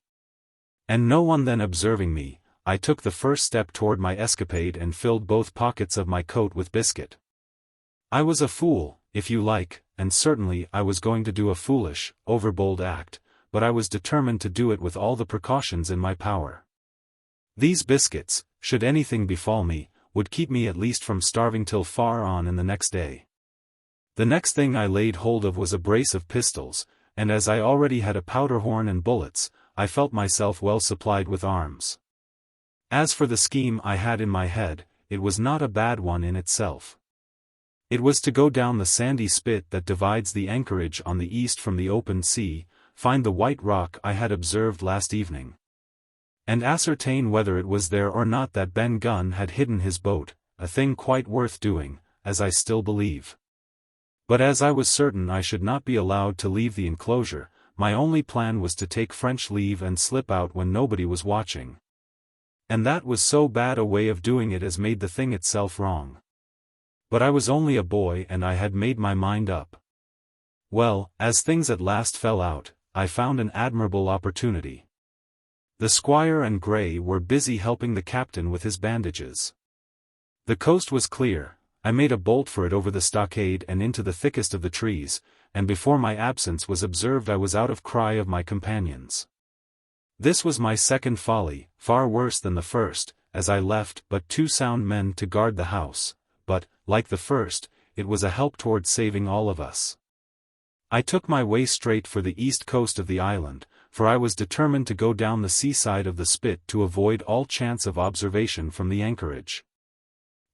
and no one then observing me, I took the first step toward my escapade and filled both pockets of my coat with biscuit. I was a fool, if you like, and certainly I was going to do a foolish, overbold act, but I was determined to do it with all the precautions in my power. These biscuits, should anything befall me, would keep me at least from starving till far on in the next day. The next thing I laid hold of was a brace of pistols, and as I already had a powder horn and bullets, I felt myself well supplied with arms. As for the scheme I had in my head, it was not a bad one in itself. It was to go down the sandy spit that divides the anchorage on the east from the open sea, find the white rock I had observed last evening, and ascertain whether it was there or not that Ben Gunn had hidden his boat, a thing quite worth doing, as I still believe. But as I was certain I should not be allowed to leave the enclosure, my only plan was to take French leave and slip out when nobody was watching. And that was so bad a way of doing it as made the thing itself wrong. But I was only a boy and I had made my mind up. Well, as things at last fell out, I found an admirable opportunity. The squire and Gray were busy helping the captain with his bandages. The coast was clear. I made a bolt for it over the stockade and into the thickest of the trees, and before my absence was observed I was out of cry of my companions. This was my second folly, far worse than the first, as I left but 2 sound men to guard the house, but, like the first, it was a help toward saving all of us. I took my way straight for the east coast of the island, for I was determined to go down the seaside of the spit to avoid all chance of observation from the anchorage.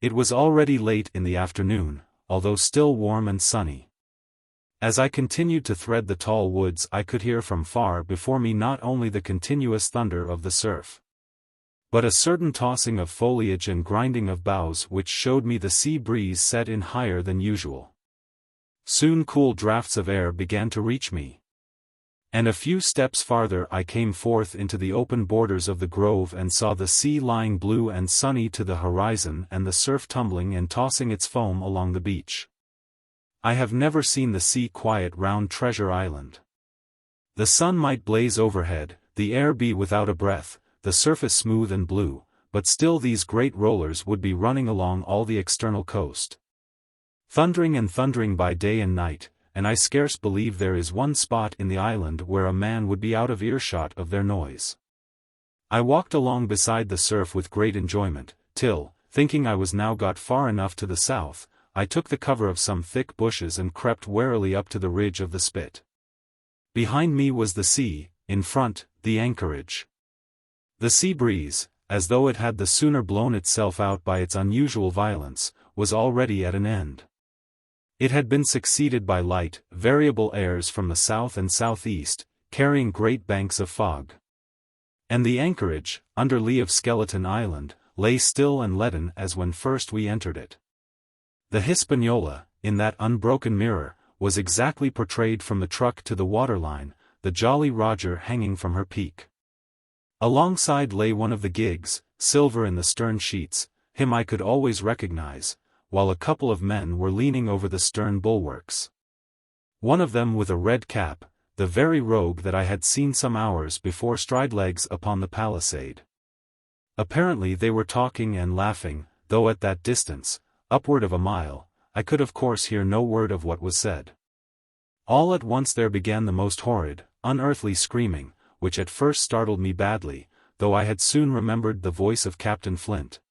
It was already late in the afternoon, although still warm and sunny. As I continued to thread the tall woods I could hear from far before me not only the continuous thunder of the surf, but a certain tossing of foliage and grinding of boughs which showed me the sea breeze set in higher than usual. Soon cool draughts of air began to reach me. And a few steps farther I came forth into the open borders of the grove and saw the sea lying blue and sunny to the horizon and the surf tumbling and tossing its foam along the beach. I have never seen the sea quiet round Treasure Island. The sun might blaze overhead, the air be without a breath, the surface smooth and blue, but still these great rollers would be running along all the external coast, thundering and thundering by day and night, and I scarce believe there is one spot in the island where a man would be out of earshot of their noise. I walked along beside the surf with great enjoyment, till, thinking I was now got far enough to the south, I took the cover of some thick bushes and crept warily up to the ridge of the spit. Behind me was the sea, in front, the anchorage. The sea breeze, as though it had the sooner blown itself out by its unusual violence, was already at an end. It had been succeeded by light, variable airs from the south and southeast, carrying great banks of fog. And the anchorage, under lee of Skeleton Island, lay still and leaden as when first we entered it. The Hispaniola, in that unbroken mirror, was exactly portrayed from the truck to the waterline, the Jolly Roger hanging from her peak. Alongside lay one of the gigs, silver in the stern sheets, him I could always recognize, while a couple of men were leaning over the stern bulwarks. One of them with a red cap, the very rogue that I had seen some hours before stride legs upon the palisade. Apparently they were talking and laughing, though at that distance, upward of a mile, I could of course hear no word of what was said. All at once there began the most horrid, unearthly screaming, which at first startled me badly, though I had soon remembered the voice of Captain Flint,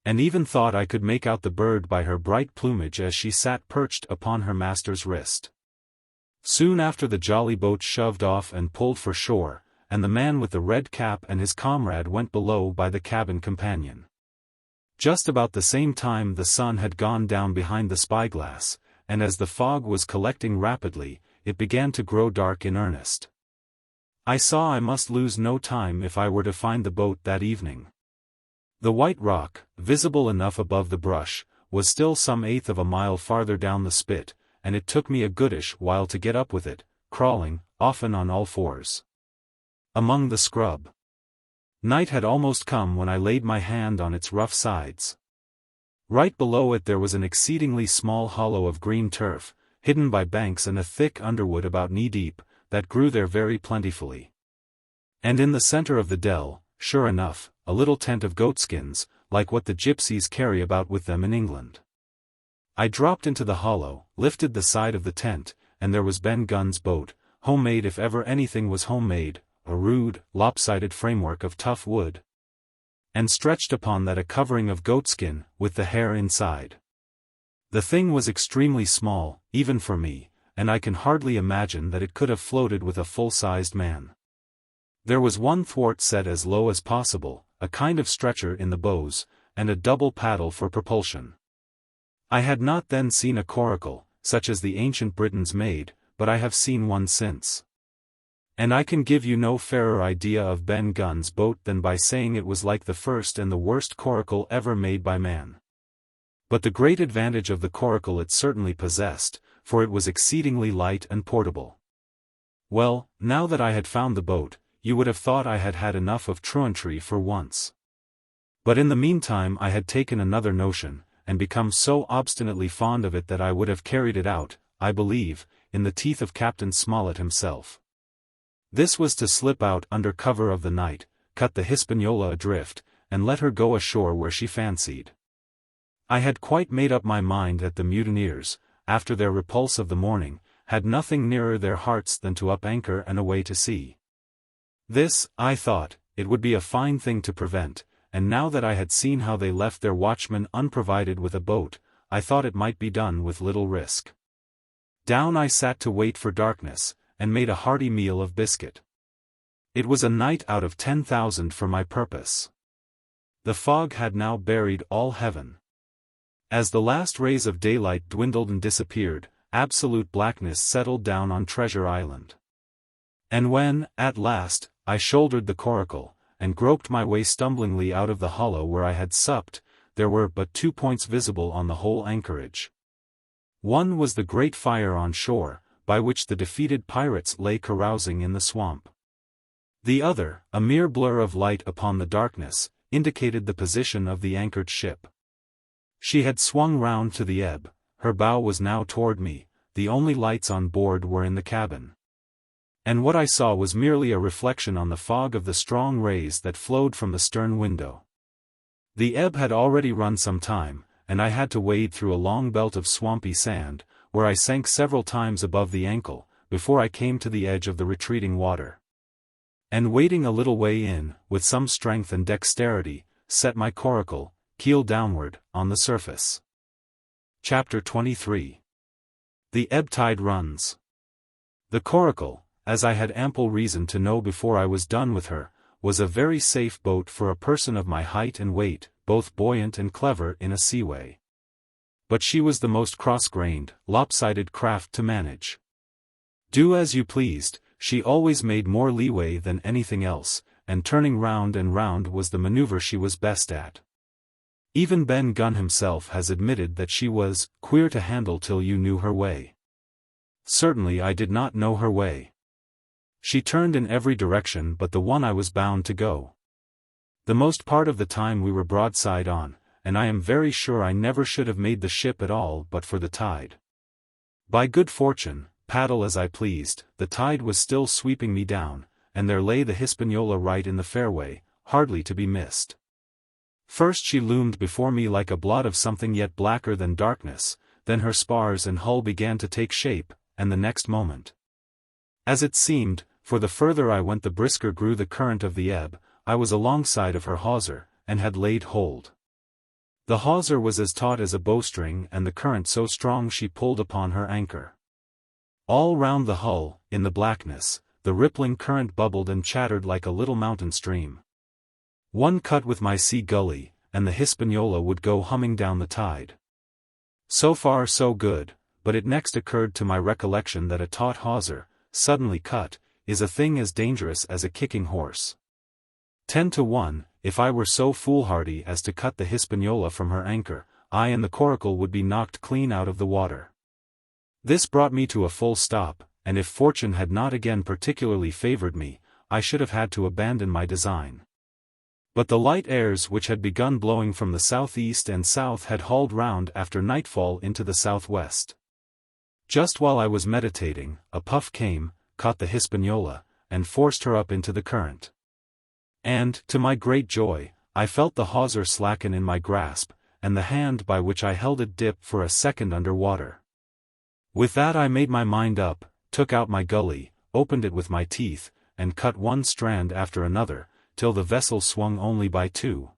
and even thought I could make out the bird by her bright plumage as she sat perched upon her master's wrist. Soon after the jolly boat shoved off and pulled for shore, and the man with the red cap and his comrade went below by the cabin companion. Just about the same time the sun had gone down behind the spyglass, and as the fog was collecting rapidly, it began to grow dark in earnest. I saw I must lose no time if I were to find the boat that evening. The white rock, visible enough above the brush, was still some eighth of a mile farther down the spit, and it took me a goodish while to get up with it, crawling, often on all fours, among the scrub. Night had almost come when I laid my hand on its rough sides. Right below it there was an exceedingly small hollow of green turf, hidden by banks and a thick underwood about knee-deep, that grew there very plentifully. And in the center of the dell, sure enough, a little tent of goatskins, like what the gypsies carry about with them in England. I dropped into the hollow, lifted the side of the tent, and there was Ben Gunn's boat, homemade if ever anything was homemade, a rude, lopsided framework of tough wood. And stretched upon that a covering of goatskin, with the hair inside. The thing was extremely small, even for me, and I can hardly imagine that it could have floated with a full-sized man. There was one thwart set as low as possible, a kind of stretcher in the bows, and a double paddle for propulsion. I had not then seen a coracle, such as the ancient Britons made, but I have seen one since. And I can give you no fairer idea of Ben Gunn's boat than by saying it was like the first and the worst coracle ever made by man. But the great advantage of the coracle it certainly possessed, for it was exceedingly light and portable. Well, now that I had found the boat, you would have thought I had had enough of truantry for once. But in the meantime I had taken another notion, and become so obstinately fond of it that I would have carried it out, I believe, in the teeth of Captain Smollett himself. This was to slip out under cover of the night, cut the Hispaniola adrift, and let her go ashore where she fancied. I had quite made up my mind that the mutineers, after their repulse of the morning, had nothing nearer their hearts than to up anchor and away to sea. This, I thought, it would be a fine thing to prevent, and now that I had seen how they left their watchmen unprovided with a boat, I thought it might be done with little risk. Down I sat to wait for darkness, and made a hearty meal of biscuit. It was a night out of 10,000 for my purpose. The fog had now buried all heaven. As the last rays of daylight dwindled and disappeared, absolute blackness settled down on Treasure Island. And when, at last, I shouldered the coracle, and groped my way stumblingly out of the hollow where I had supped, there were but 2 points visible on the whole anchorage. One was the great fire on shore, by which the defeated pirates lay carousing in the swamp. The other, a mere blur of light upon the darkness, indicated the position of the anchored ship. She had swung round to the ebb, her bow was now toward me, the only lights on board were in the cabin. And what I saw was merely a reflection on the fog of the strong rays that flowed from the stern window. The ebb had already run some time, and I had to wade through a long belt of swampy sand, where I sank several times above the ankle, before I came to the edge of the retreating water. And wading a little way in, with some strength and dexterity, set my coracle, keel downward, on the surface. Chapter 23. The Ebb-Tide runs. The coracle, as I had ample reason to know before I was done with her, was a very safe boat for a person of my height and weight, both buoyant and clever in a seaway. But she was the most cross-grained, lopsided craft to manage. Do as you pleased, she always made more leeway than anything else, and turning round and round was the maneuver she was best at. Even Ben Gunn himself has admitted that she was queer to handle till you knew her way. Certainly I did not know her way. She turned in every direction but the one I was bound to go. The most part of the time we were broadside on, and I am very sure I never should have made the ship at all but for the tide. By good fortune, paddle as I pleased, the tide was still sweeping me down, and there lay the Hispaniola right in the fairway, hardly to be missed. First she loomed before me like a blot of something yet blacker than darkness, then her spars and hull began to take shape, and the next moment, as it seemed, for the further I went the brisker grew the current of the ebb, I was alongside of her hawser, and had laid hold. The hawser was as taut as a bowstring and the current so strong she pulled upon her anchor. All round the hull, in the blackness, the rippling current bubbled and chattered like a little mountain stream. One cut with my sea gully, and the Hispaniola would go humming down the tide. So far so good, but it next occurred to my recollection that a taut hawser, suddenly cut, is a thing as dangerous as a kicking horse. 10 to 1, if I were so foolhardy as to cut the Hispaniola from her anchor, I and the Coracle would be knocked clean out of the water. This brought me to a full stop, and if fortune had not again particularly favored me, I should have had to abandon my design. But the light airs which had begun blowing from the southeast and south had hauled round after nightfall into the southwest. Just while I was meditating, a puff came, caught the Hispaniola, and forced her up into the current. And, to my great joy, I felt the hawser slacken in my grasp, and the hand by which I held it dip for a second under water. With that I made my mind up, took out my gully, opened it with my teeth, and cut one strand after another, till the vessel swung only by 2.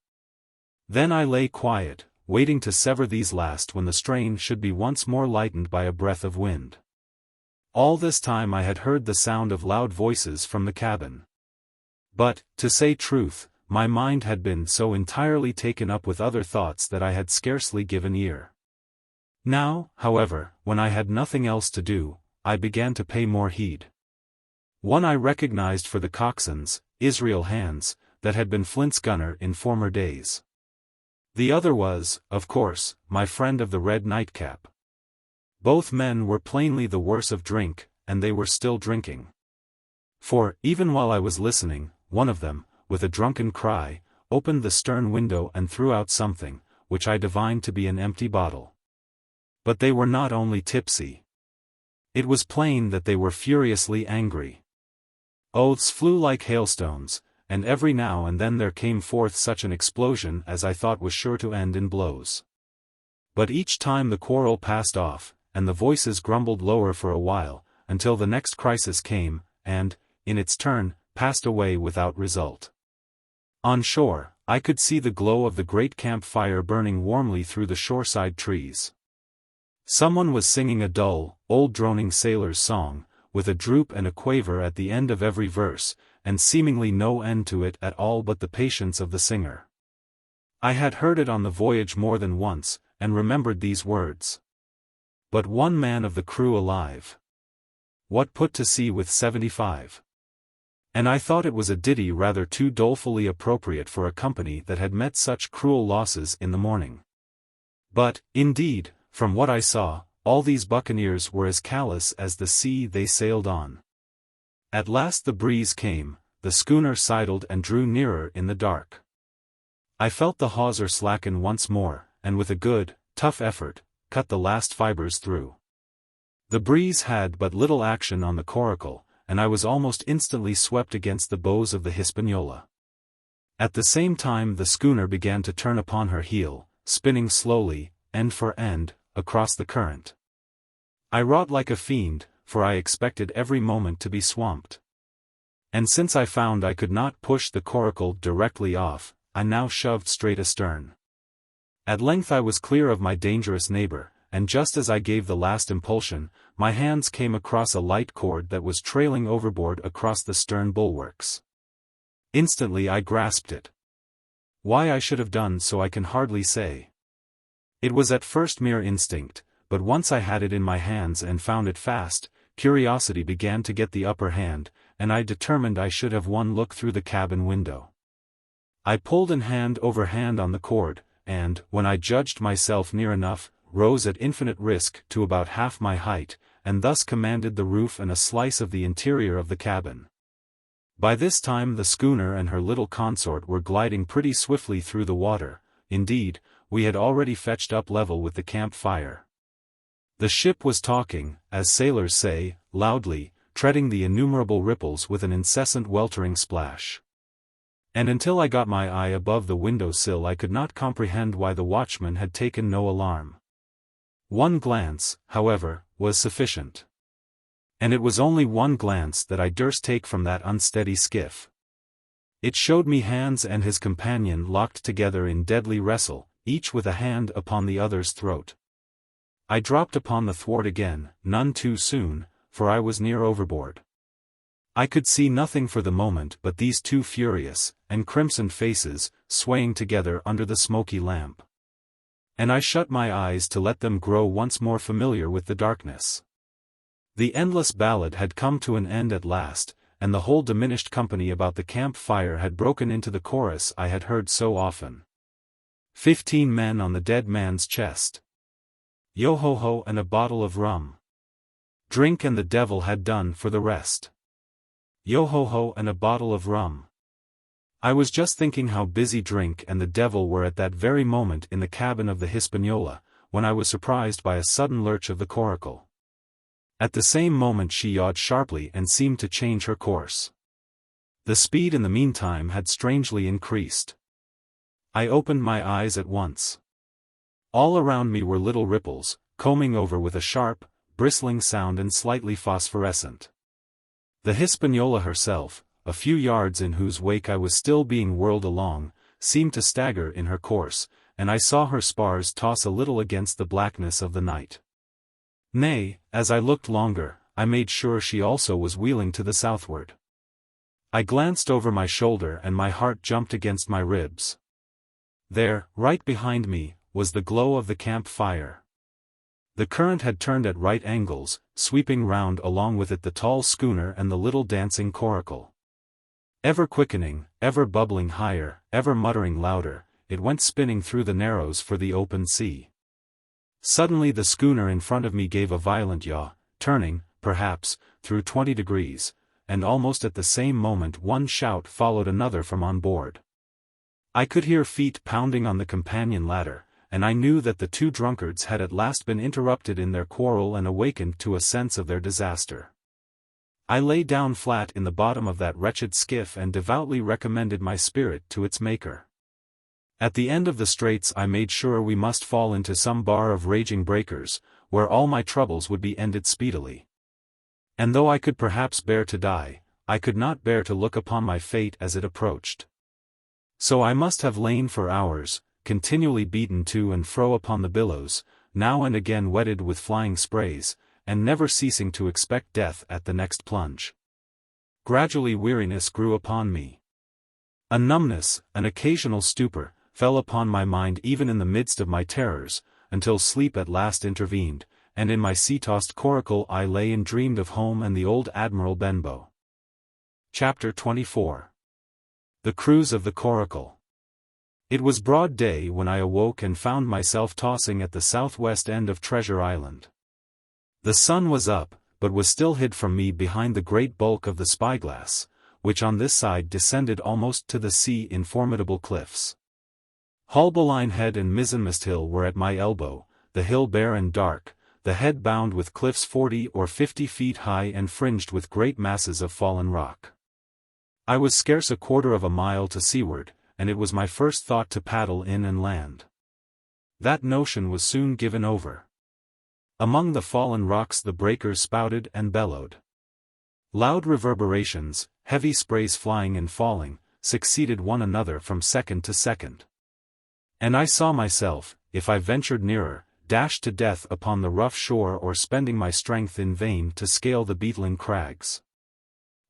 Then I lay quiet, waiting to sever these last when the strain should be once more lightened by a breath of wind. All this time I had heard the sound of loud voices from the cabin. But, to say truth, my mind had been so entirely taken up with other thoughts that I had scarcely given ear. Now, however, when I had nothing else to do, I began to pay more heed. One I recognized for the coxswain's, Israel Hands, that had been Flint's gunner in former days. The other was, of course, my friend of the red nightcap. Both men were plainly the worse of drink, and they were still drinking. For, even while I was listening, one of them, with a drunken cry, opened the stern window and threw out something, which I divined to be an empty bottle. But they were not only tipsy. It was plain that they were furiously angry. Oaths flew like hailstones, and every now and then there came forth such an explosion as I thought was sure to end in blows. But each time the quarrel passed off, and the voices grumbled lower for a while, until the next crisis came, and, in its turn, passed away without result. On shore, I could see the glow of the great camp fire burning warmly through the shoreside trees. Someone was singing a dull, old droning sailor's song, with a droop and a quaver at the end of every verse, and seemingly no end to it at all but the patience of the singer. I had heard it on the voyage more than once, and remembered these words. But one man of the crew alive. What put to sea with 75? And I thought it was a ditty rather too dolefully appropriate for a company that had met such cruel losses in the morning. But, indeed, from what I saw, all these buccaneers were as callous as the sea they sailed on. At last the breeze came, the schooner sidled and drew nearer in the dark. I felt the hawser slacken once more, and with a good, tough effort, cut the last fibers through. The breeze had but little action on the Coracle, and I was almost instantly swept against the bows of the Hispaniola. At the same time the schooner began to turn upon her heel, spinning slowly, end for end, across the current. I wrought like a fiend, for I expected every moment to be swamped. And since I found I could not push the Coracle directly off, I now shoved straight astern. At length I was clear of my dangerous neighbor, and just as I gave the last impulsion, my hands came across a light cord that was trailing overboard across the stern bulwarks. Instantly I grasped it. Why I should have done so I can hardly say. It was at first mere instinct, but once I had it in my hands and found it fast, curiosity began to get the upper hand, and I determined I should have one look through the cabin window. I pulled in hand over hand on the cord, and, when I judged myself near enough, rose at infinite risk to about half my height, and thus commanded the roof and a slice of the interior of the cabin. By this time the schooner and her little consort were gliding pretty swiftly through the water. Indeed, we had already fetched up level with the camp fire. The ship was talking, as sailors say, loudly, treading the innumerable ripples with an incessant weltering splash. And until I got my eye above the window-sill I could not comprehend why the watchman had taken no alarm. One glance, however, was sufficient. And it was only one glance that I durst take from that unsteady skiff. It showed me Hans and his companion locked together in deadly wrestle, each with a hand upon the other's throat. I dropped upon the thwart again, none too soon, for I was near overboard. I could see nothing for the moment but these two furious, and crimsoned faces, swaying together under the smoky lamp. And I shut my eyes to let them grow once more familiar with the darkness. The endless ballad had come to an end at last, and the whole diminished company about the camp fire had broken into the chorus I had heard so often. 15 men on the dead man's chest. Yo-ho-ho and a bottle of rum. Drink and the devil had done for the rest. Yo-ho-ho and a bottle of rum. I was just thinking how busy drink and the devil were at that very moment in the cabin of the Hispaniola, when I was surprised by a sudden lurch of the Coracle. At the same moment she yawed sharply and seemed to change her course. The speed in the meantime had strangely increased. I opened my eyes at once. All around me were little ripples, combing over with a sharp, bristling sound and slightly phosphorescent. The Hispaniola herself, a few yards in whose wake I was still being whirled along, seemed to stagger in her course, and I saw her spars toss a little against the blackness of the night. Nay, as I looked longer, I made sure she also was wheeling to the southward. I glanced over my shoulder and my heart jumped against my ribs. There, right behind me, was the glow of the camp fire. The current had turned at right angles, sweeping round along with it the tall schooner and the little dancing Coracle. Ever quickening, ever bubbling higher, ever muttering louder, it went spinning through the narrows for the open sea. Suddenly the schooner in front of me gave a violent yaw, turning, perhaps, through 20 degrees, and almost at the same moment one shout followed another from on board. I could hear feet pounding on the companion ladder, and I knew that the two drunkards had at last been interrupted in their quarrel and awakened to a sense of their disaster. I lay down flat in the bottom of that wretched skiff and devoutly recommended my spirit to its Maker. At the end of the straits I made sure we must fall into some bar of raging breakers, where all my troubles would be ended speedily. And though I could perhaps bear to die, I could not bear to look upon my fate as it approached. So I must have lain for hours, continually beaten to and fro upon the billows, now and again wetted with flying sprays, and never ceasing to expect death at the next plunge. Gradually weariness grew upon me. A numbness, an occasional stupor, fell upon my mind even in the midst of my terrors, until sleep at last intervened, and in my sea-tossed coracle I lay and dreamed of home and the old Admiral Benbow. Chapter 24. The Cruise of the Coracle. It was broad day when I awoke and found myself tossing at the southwest end of Treasure Island. The sun was up, but was still hid from me behind the great bulk of the spyglass, which on this side descended almost to the sea in formidable cliffs. Haulbowline Head and Mizzenmast Hill were at my elbow, the hill bare and dark, the head bound with cliffs 40 or 50 feet high and fringed with great masses of fallen rock. I was scarce a quarter of a mile to seaward, and it was my first thought to paddle in and land. That notion was soon given over. Among the fallen rocks the breakers spouted and bellowed. Loud reverberations, heavy sprays flying and falling, succeeded one another from second to second. And I saw myself, if I ventured nearer, dashed to death upon the rough shore or spending my strength in vain to scale the beetling crags.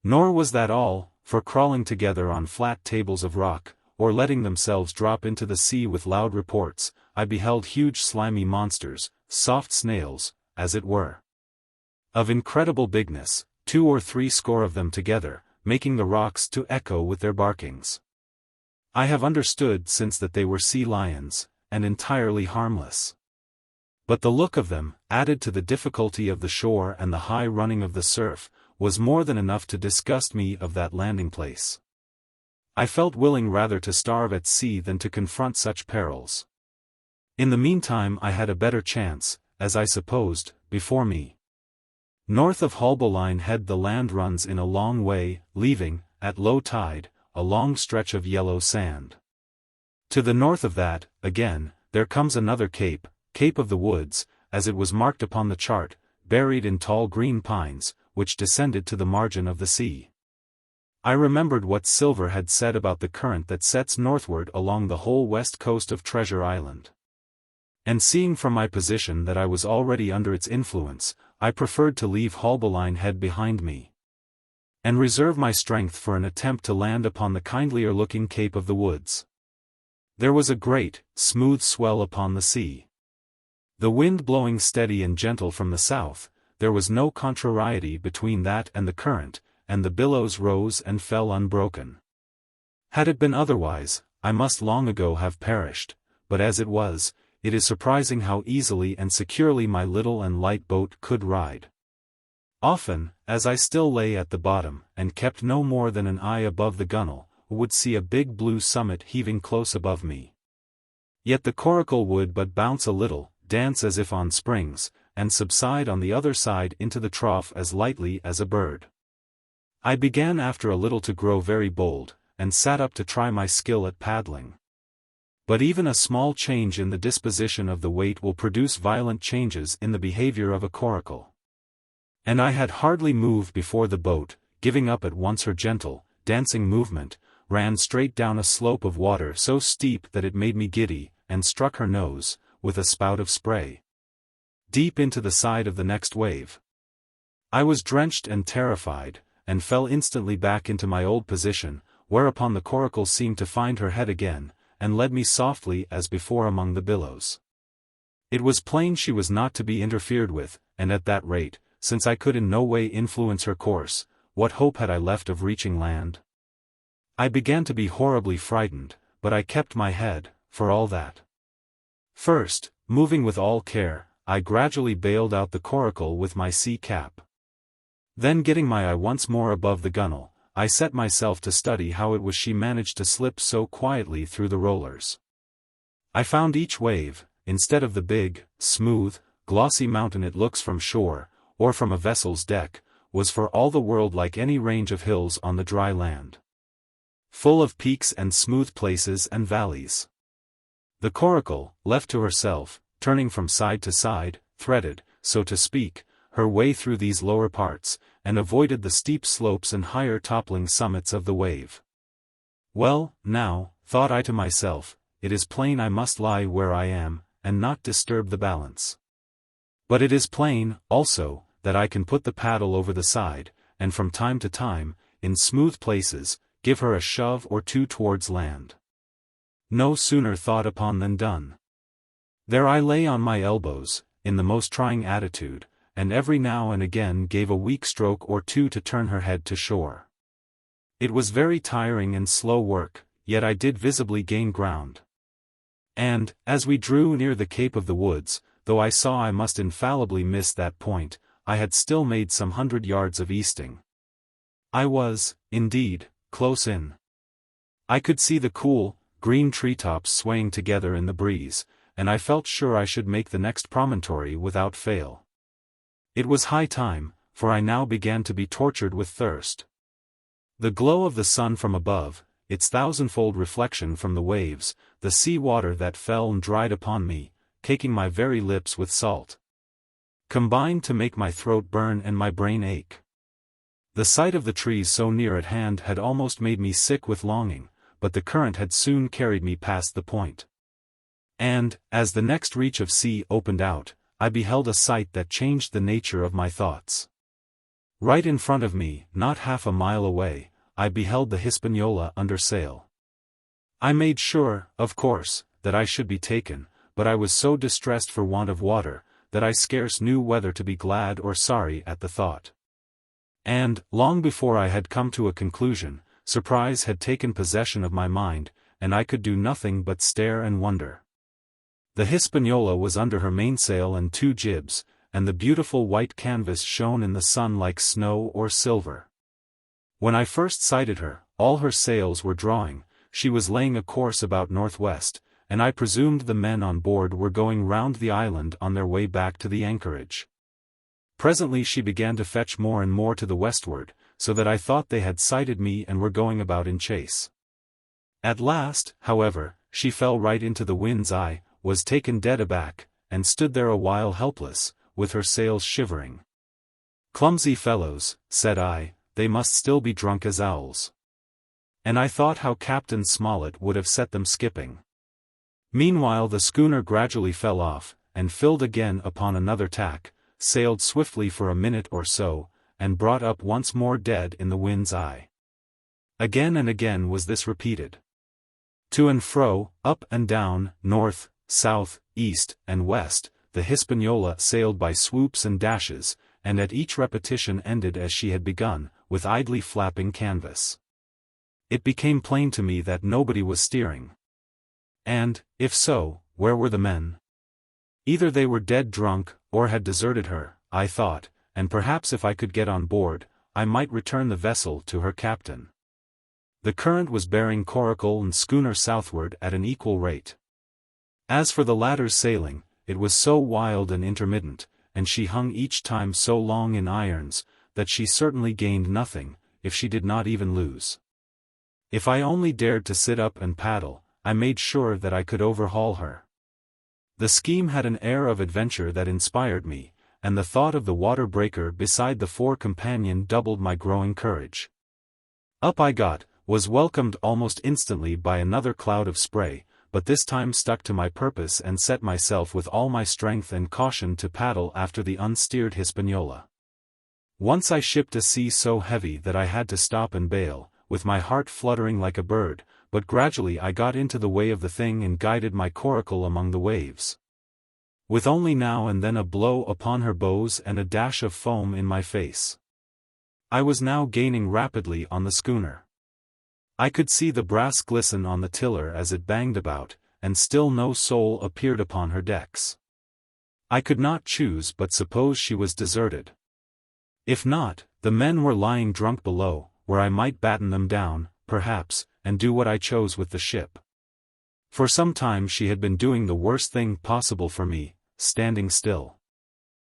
Nor was that all, for crawling together on flat tables of rock, or letting themselves drop into the sea with loud reports, I beheld huge slimy monsters, soft snails, as it were. Of incredible bigness, 2 or 3 score of them together, making the rocks to echo with their barkings. I have understood since that they were sea lions, and entirely harmless. But the look of them, added to the difficulty of the shore and the high running of the surf, was more than enough to disgust me of that landing place. I felt willing rather to starve at sea than to confront such perils. In the meantime I had a better chance, as I supposed, before me. North of Haulbowline Head the land runs in a long way, leaving, at low tide, a long stretch of yellow sand. To the north of that, again, there comes another cape, Cape of the Woods, as it was marked upon the chart, buried in tall green pines, which descended to the margin of the sea. I remembered what Silver had said about the current that sets northward along the whole west coast of Treasure Island. And seeing from my position that I was already under its influence, I preferred to leave Haulbowline Head behind me. and reserve my strength for an attempt to land upon the kindlier-looking Cape of the Woods. There was a great, smooth swell upon the sea. The wind blowing steady and gentle from the south, there was no contrariety between that and the current, and the billows rose and fell unbroken. Had it been otherwise, I must long ago have perished, but as it was, it is surprising how easily and securely my little and light boat could ride. Often, as I still lay at the bottom, and kept no more than an eye above the gunwale, would see a big blue summit heaving close above me. Yet the Coracle would but bounce a little, dance as if on springs, and subside on the other side into the trough as lightly as a bird. I began after a little to grow very bold, and sat up to try my skill at paddling. But even a small change in the disposition of the weight will produce violent changes in the behavior of a coracle. And I had hardly moved before the boat, giving up at once her gentle, dancing movement, ran straight down a slope of water so steep that it made me giddy, and struck her nose, with a spout of spray, deep into the side of the next wave. I was drenched and terrified, and fell instantly back into my old position, whereupon the coracle seemed to find her head again, and led me softly as before among the billows. It was plain she was not to be interfered with, and at that rate, since I could in no way influence her course, what hope had I left of reaching land? I began to be horribly frightened, but I kept my head, for all that. First, moving with all care, I gradually bailed out the coracle with my sea cap. Then getting my eye once more above the gunwale, I set myself to study how it was she managed to slip so quietly through the rollers. I found each wave, instead of the big, smooth, glossy mountain it looks from shore, or from a vessel's deck, was for all the world like any range of hills on the dry land, full of peaks and smooth places and valleys. The coracle, left to herself, turning from side to side, threaded, so to speak, her way through these lower parts, and avoided the steep slopes and higher toppling summits of the wave. Well, now, thought I to myself, it is plain I must lie where I am, and not disturb the balance. But it is plain, also, that I can put the paddle over the side, and from time to time, in smooth places, give her a shove or two towards land. No sooner thought upon than done. There I lay on my elbows, in the most trying attitude, and every now and again gave a weak stroke or two to turn her head to shore. It was very tiring and slow work, yet I did visibly gain ground. And, as we drew near the Cape of the Woods, though I saw I must infallibly miss that point, I had still made some 100 yards of easting. I was, indeed, close in. I could see the cool, green treetops swaying together in the breeze, and I felt sure I should make the next promontory without fail. It was high time, for I now began to be tortured with thirst. The glow of the sun from above, its thousandfold reflection from the waves, the sea water that fell and dried upon me, caking my very lips with salt, combined to make my throat burn and my brain ache. The sight of the trees so near at hand had almost made me sick with longing, but the current had soon carried me past the point. And, as the next reach of sea opened out, I beheld a sight that changed the nature of my thoughts. Right in front of me, not half a mile away, I beheld the Hispaniola under sail. I made sure, of course, that I should be taken, but I was so distressed for want of water, that I scarce knew whether to be glad or sorry at the thought. And, long before I had come to a conclusion, surprise had taken possession of my mind, and I could do nothing but stare and wonder. The Hispaniola was under her mainsail and two jibs, and the beautiful white canvas shone in the sun like snow or silver. When I first sighted her, all her sails were drawing, she was laying a course about northwest, and I presumed the men on board were going round the island on their way back to the anchorage. Presently she began to fetch more and more to the westward, so that I thought they had sighted me and were going about in chase. At last, however, she fell right into the wind's eye, was taken dead aback, and stood there a while helpless, with her sails shivering. Clumsy fellows, said I, they must still be drunk as owls. And I thought how Captain Smollett would have set them skipping. Meanwhile the schooner gradually fell off, and filled again upon another tack, sailed swiftly for a minute or so, and brought up once more dead in the wind's eye. Again and again was this repeated. To and fro, up and down, north, south, east, and west, the Hispaniola sailed by swoops and dashes, and at each repetition ended as she had begun, with idly flapping canvas. It became plain to me that nobody was steering. And, if so, where were the men? Either they were dead drunk, or had deserted her, I thought, and perhaps if I could get on board, I might return the vessel to her captain. The current was bearing Coracle and schooner southward at an equal rate. As for the latter's sailing, it was so wild and intermittent, and she hung each time so long in irons, that she certainly gained nothing, if she did not even lose. If I only dared to sit up and paddle, I made sure that I could overhaul her. The scheme had an air of adventure that inspired me, and the thought of the water breaker beside the fore companion doubled my growing courage. Up I got, was welcomed almost instantly by another cloud of spray, but this time stuck to my purpose and set myself with all my strength and caution to paddle after the unsteered Hispaniola. Once I shipped a sea so heavy that I had to stop and bail, with my heart fluttering like a bird, but gradually I got into the way of the thing and guided my coracle among the waves. With only now and then a blow upon her bows and a dash of foam in my face. I was now gaining rapidly on the schooner. I could see the brass glisten on the tiller as it banged about, and still no soul appeared upon her decks. I could not choose but suppose she was deserted. If not, the men were lying drunk below, where I might batten them down, perhaps, and do what I chose with the ship. For some time she had been doing the worst thing possible for me, standing still.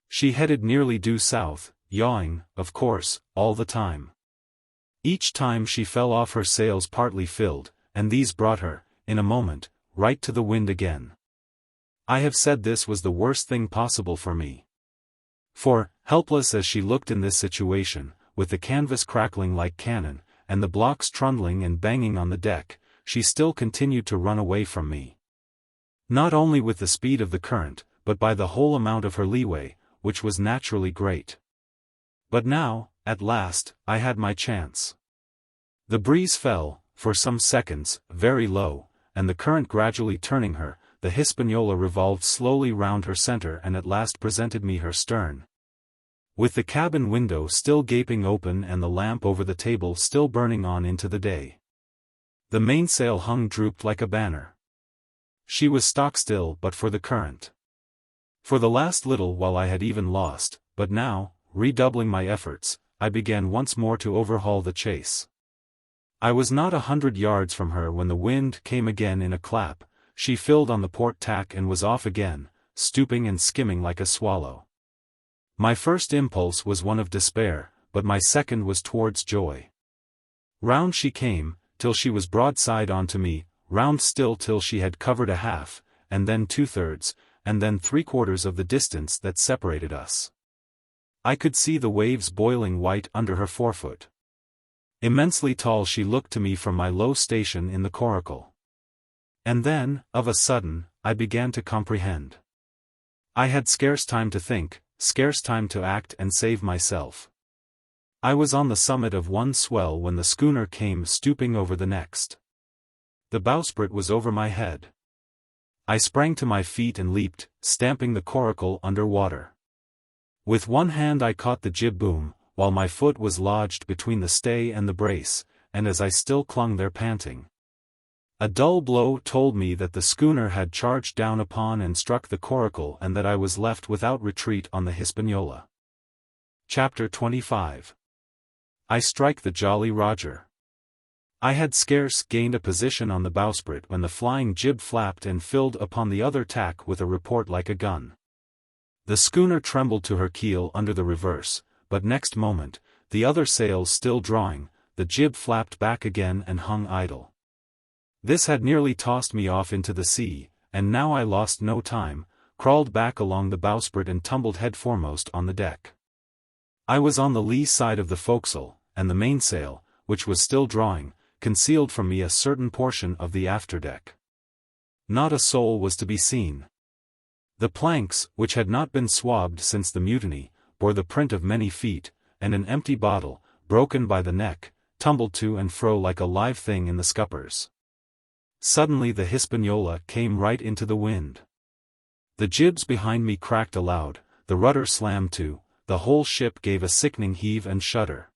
She headed nearly due south, yawing, of course, all the time. Each time she fell off her sails partly filled, and these brought her, in a moment, right to the wind again. I have said this was the worst thing possible for me. For, helpless as she looked in this situation, with the canvas crackling like cannon, and the blocks trundling and banging on the deck, she still continued to run away from me. Not only with the speed of the current, but by the whole amount of her leeway, which was naturally great. But now, at last, I had my chance. The breeze fell, for some seconds, very low, and the current gradually turning her, the Hispaniola revolved slowly round her center and at last presented me her stern. With the cabin window still gaping open and the lamp over the table still burning on into the day. The mainsail hung drooped like a banner. She was stock still but for the current. For the last little while I had even lost, but now, redoubling my efforts, I began once more to overhaul the chase. I was not 100 yards from her when the wind came again in a clap, she filled on the port tack and was off again, stooping and skimming like a swallow. My first impulse was one of despair, but my second was towards joy. Round she came, till she was broadside on to me, round still till she had covered a half, and then 2/3, and then 3/4 of the distance that separated us. I could see the waves boiling white under her forefoot. Immensely tall she looked to me from my low station in the coracle. And then, of a sudden, I began to comprehend. I had scarce time to think, scarce time to act and save myself. I was on the summit of one swell when the schooner came stooping over the next. The bowsprit was over my head. I sprang to my feet and leaped, stamping the coracle under water. With one hand I caught the jib boom, while my foot was lodged between the stay and the brace, and as I still clung there panting. A dull blow told me that the schooner had charged down upon and struck the coracle and that I was left without retreat on the Hispaniola. Chapter 25. I strike the Jolly Roger. I had scarce gained a position on the bowsprit when the flying jib flapped and filled upon the other tack with a report like a gun. The schooner trembled to her keel under the reverse, but next moment, the other sails still drawing, the jib flapped back again and hung idle. This had nearly tossed me off into the sea, and now I lost no time, crawled back along the bowsprit and tumbled head foremost on the deck. I was on the lee side of the forecastle, and the mainsail, which was still drawing, concealed from me a certain portion of the afterdeck. Not a soul was to be seen. The planks, which had not been swabbed since the mutiny, bore the print of many feet, and an empty bottle, broken by the neck, tumbled to and fro like a live thing in the scuppers. Suddenly the Hispaniola came right into the wind. The jibs behind me cracked aloud, the rudder slammed to, the whole ship gave a sickening heave and shudder.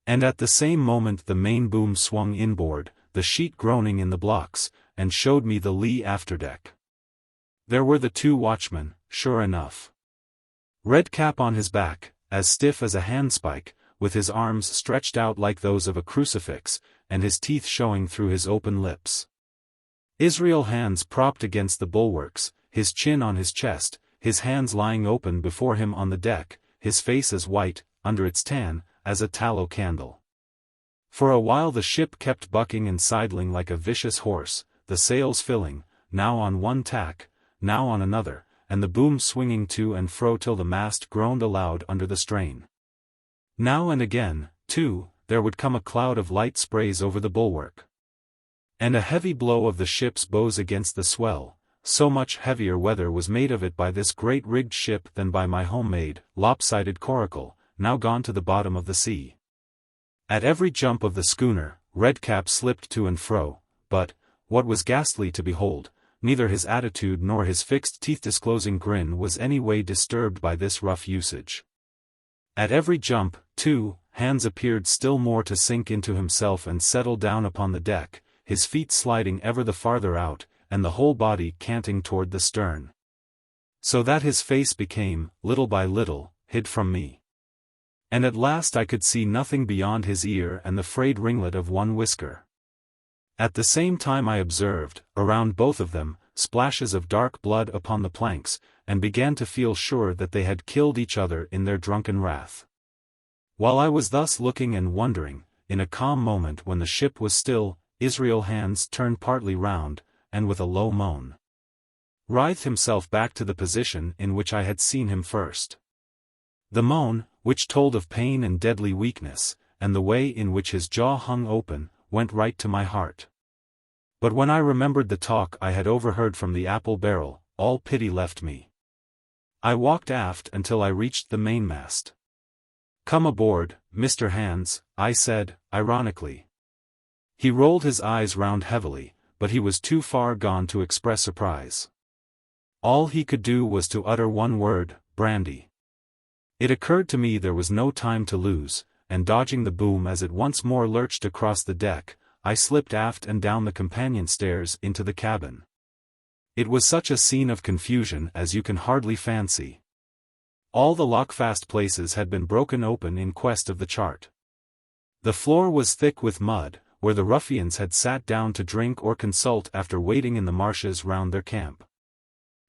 And at the same moment the main boom swung inboard, the sheet groaning in the blocks, and showed me the lee afterdeck. There were the two watchmen, sure enough. Redcap on his back, as stiff as a handspike, with his arms stretched out like those of a crucifix, and his teeth showing through his open lips. Israel hands propped against the bulwarks, his chin on his chest, his hands lying open before him on the deck, his face as white, under its tan, as a tallow candle. For a while the ship kept bucking and sidling like a vicious horse, the sails filling, now on one tack, now on another, and the boom swinging to and fro till the mast groaned aloud under the strain. Now and again, too, there would come a cloud of light sprays over the bulwark. And a heavy blow of the ship's bows against the swell, so much heavier weather was made of it by this great-rigged ship than by my homemade, lopsided Coracle, now gone to the bottom of the sea. At every jump of the schooner, Redcap slipped to and fro, but, what was ghastly to behold, neither his attitude nor his fixed teeth-disclosing grin was any way disturbed by this rough usage. At every jump, too, Hans appeared still more to sink into himself and settle down upon the deck, his feet sliding ever the farther out, and the whole body canting toward the stern. So that his face became, little by little, hid from me. And at last I could see nothing beyond his ear and the frayed ringlet of one whisker. At the same time I observed, around both of them, splashes of dark blood upon the planks, and began to feel sure that they had killed each other in their drunken wrath. While I was thus looking and wondering, in a calm moment when the ship was still, Israel Hands turned partly round, and with a low moan, writhed himself back to the position in which I had seen him first. The moan, which told of pain and deadly weakness, and the way in which his jaw hung open, went right to my heart. But when I remembered the talk I had overheard from the apple barrel, all pity left me. I walked aft until I reached the mainmast. "Come aboard, Mr. Hands," I said, ironically. He rolled his eyes round heavily, but he was too far gone to express surprise. All he could do was to utter one word, "Brandy." It occurred to me there was no time to lose, and dodging the boom as it once more lurched across the deck, I slipped aft and down the companion stairs into the cabin. It was such a scene of confusion as you can hardly fancy. All the lockfast places had been broken open in quest of the chart. The floor was thick with mud, where the ruffians had sat down to drink or consult after waiting in the marshes round their camp.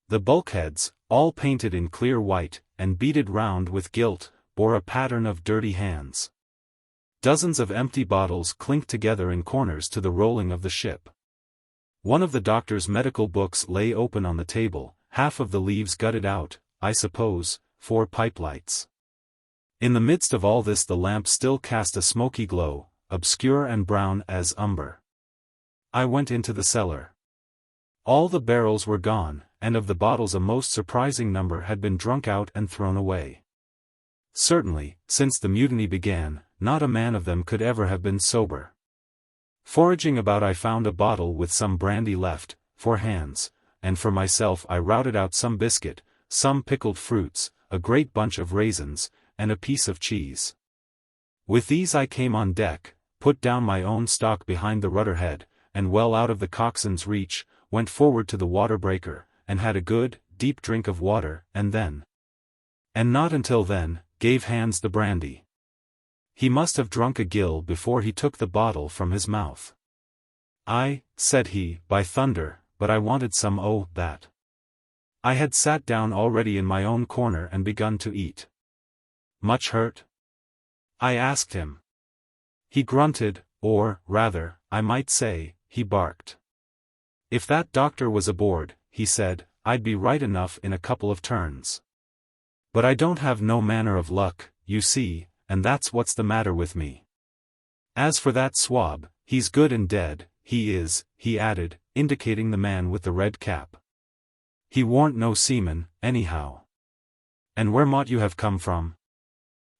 The bulkheads, all painted in clear white, and beaded round with gilt, bore a pattern of dirty hands. Dozens of empty bottles clinked together in corners to the rolling of the ship. One of the doctor's medical books lay open on the table, half of the leaves gutted out, I suppose, for pipe lights. In the midst of all this the lamp still cast a smoky glow, obscure and brown as umber. I went into the cellar. All the barrels were gone, and of the bottles a most surprising number had been drunk out and thrown away. Certainly, since the mutiny began, not a man of them could ever have been sober. Foraging about I found a bottle with some brandy left, for Hans, and for myself I routed out some biscuit, some pickled fruits, a great bunch of raisins, and a piece of cheese. With these I came on deck, put down my own stock behind the rudder-head, and well out of the coxswain's reach, went forward to the water-breaker, and had a good, deep drink of water, and not until then, gave Hans the brandy. He must have drunk a gill before he took the bottle from his mouth. "I," said he, "by thunder, but I wanted some that." I had sat down already in my own corner and begun to eat. "Much hurt?" I asked him. He grunted, or, rather, I might say, he barked. "If that doctor was aboard," he said, "I'd be right enough in a couple of turns. But I don't have no manner of luck, you see, and that's what's the matter with me. As for that swab, he's good and dead, he is," he added, indicating the man with the red cap. "He warn't no seaman, anyhow. And where mought you have come from?"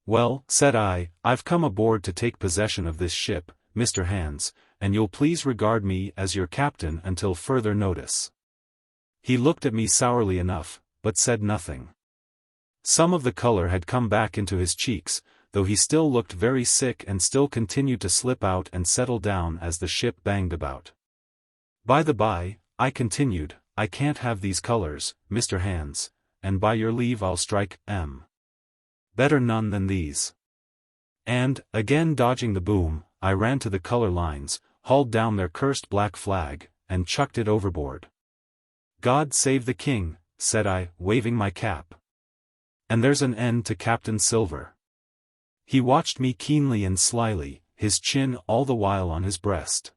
"Well," said I, "I've come aboard to take possession of this ship, Mr. Hands, and you'll please regard me as your captain until further notice." He looked at me sourly enough, but said nothing. Some of the color had come back into his cheeks, though he still looked very sick and still continued to slip out and settle down as the ship banged about. "By the by," I continued, "I can't have these colors, Mr. Hands, and by your leave I'll strike better none than these." And, again dodging the boom, I ran to the color lines, hauled down their cursed black flag, and chucked it overboard. "God save the king," said I, waving my cap. "And there's an end to Captain Silver." He watched me keenly and slyly, his chin all the while on his breast.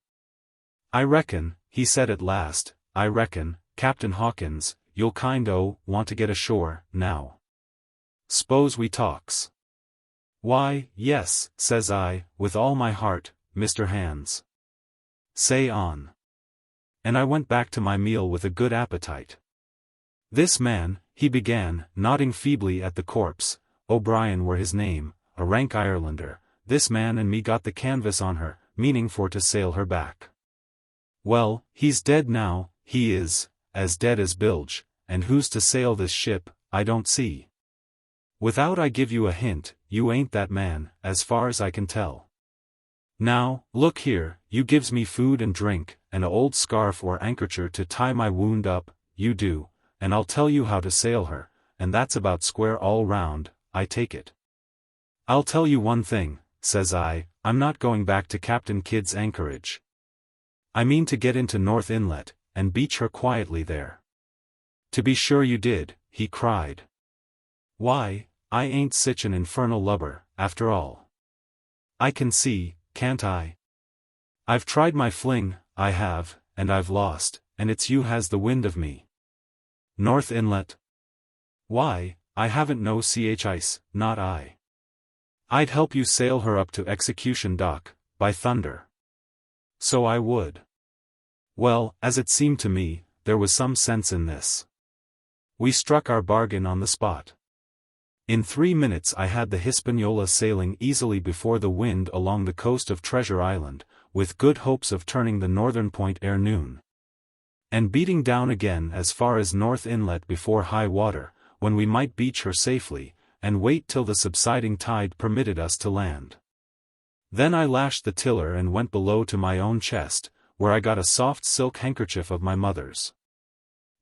"I reckon," he said at last, "I reckon, Captain Hawkins, you'll want to get ashore, now. S'pose we talks?" "Why, yes," says I, "with all my heart, Mr. Hands. Say on." And I went back to my meal with a good appetite. "This man," he began, nodding feebly at the corpse, O'Brien were his name, a rank Irelander, "this man and me got the canvas on her, meaning for to sail her back. Well, he's dead now, he is, as dead as bilge, and who's to sail this ship, I don't see. Without I give you a hint, you ain't that man, as far as I can tell. Now, look here, you gives me food and drink, and a old scarf or ankercher to tie my wound up, you do, and I'll tell you how to sail her, and that's about square all round, I take it. I'll tell you one thing," says I, "I'm not going back to Captain Kidd's anchorage. I mean to get into North Inlet, and beach her quietly there." "To be sure you did," he cried. "Why, I ain't sich an infernal lubber, after all. I can see, can't I? I've tried my fling, I have, and I've lost, and it's you has the wind of me. North Inlet? Why, I haven't no CHIs, not I. I'd help you sail her up to Execution Dock, by thunder. So I would." Well, as it seemed to me, there was some sense in this. We struck our bargain on the spot. In 3 minutes I had the Hispaniola sailing easily before the wind along the coast of Treasure Island, with good hopes of turning the northern point ere noon, and beating down again as far as North Inlet before high water, when we might beach her safely, and wait till the subsiding tide permitted us to land. Then I lashed the tiller and went below to my own chest, where I got a soft silk handkerchief of my mother's.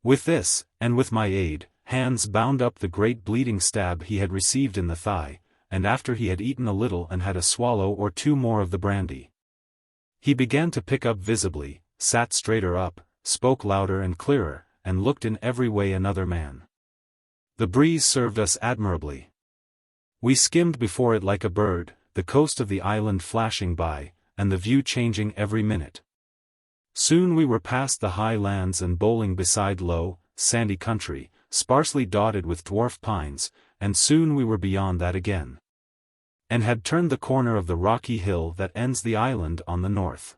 With this, and with my aid, Hands bound up the great bleeding stab he had received in the thigh, and after he had eaten a little and had a swallow or two more of the brandy, he began to pick up visibly, sat straighter up, spoke louder and clearer, and looked in every way another man. The breeze served us admirably. We skimmed before it like a bird, the coast of the island flashing by, and the view changing every minute. Soon we were past the high lands and bowling beside low, sandy country, sparsely dotted with dwarf pines, and soon we were beyond that again, and had turned the corner of the rocky hill that ends the island on the north.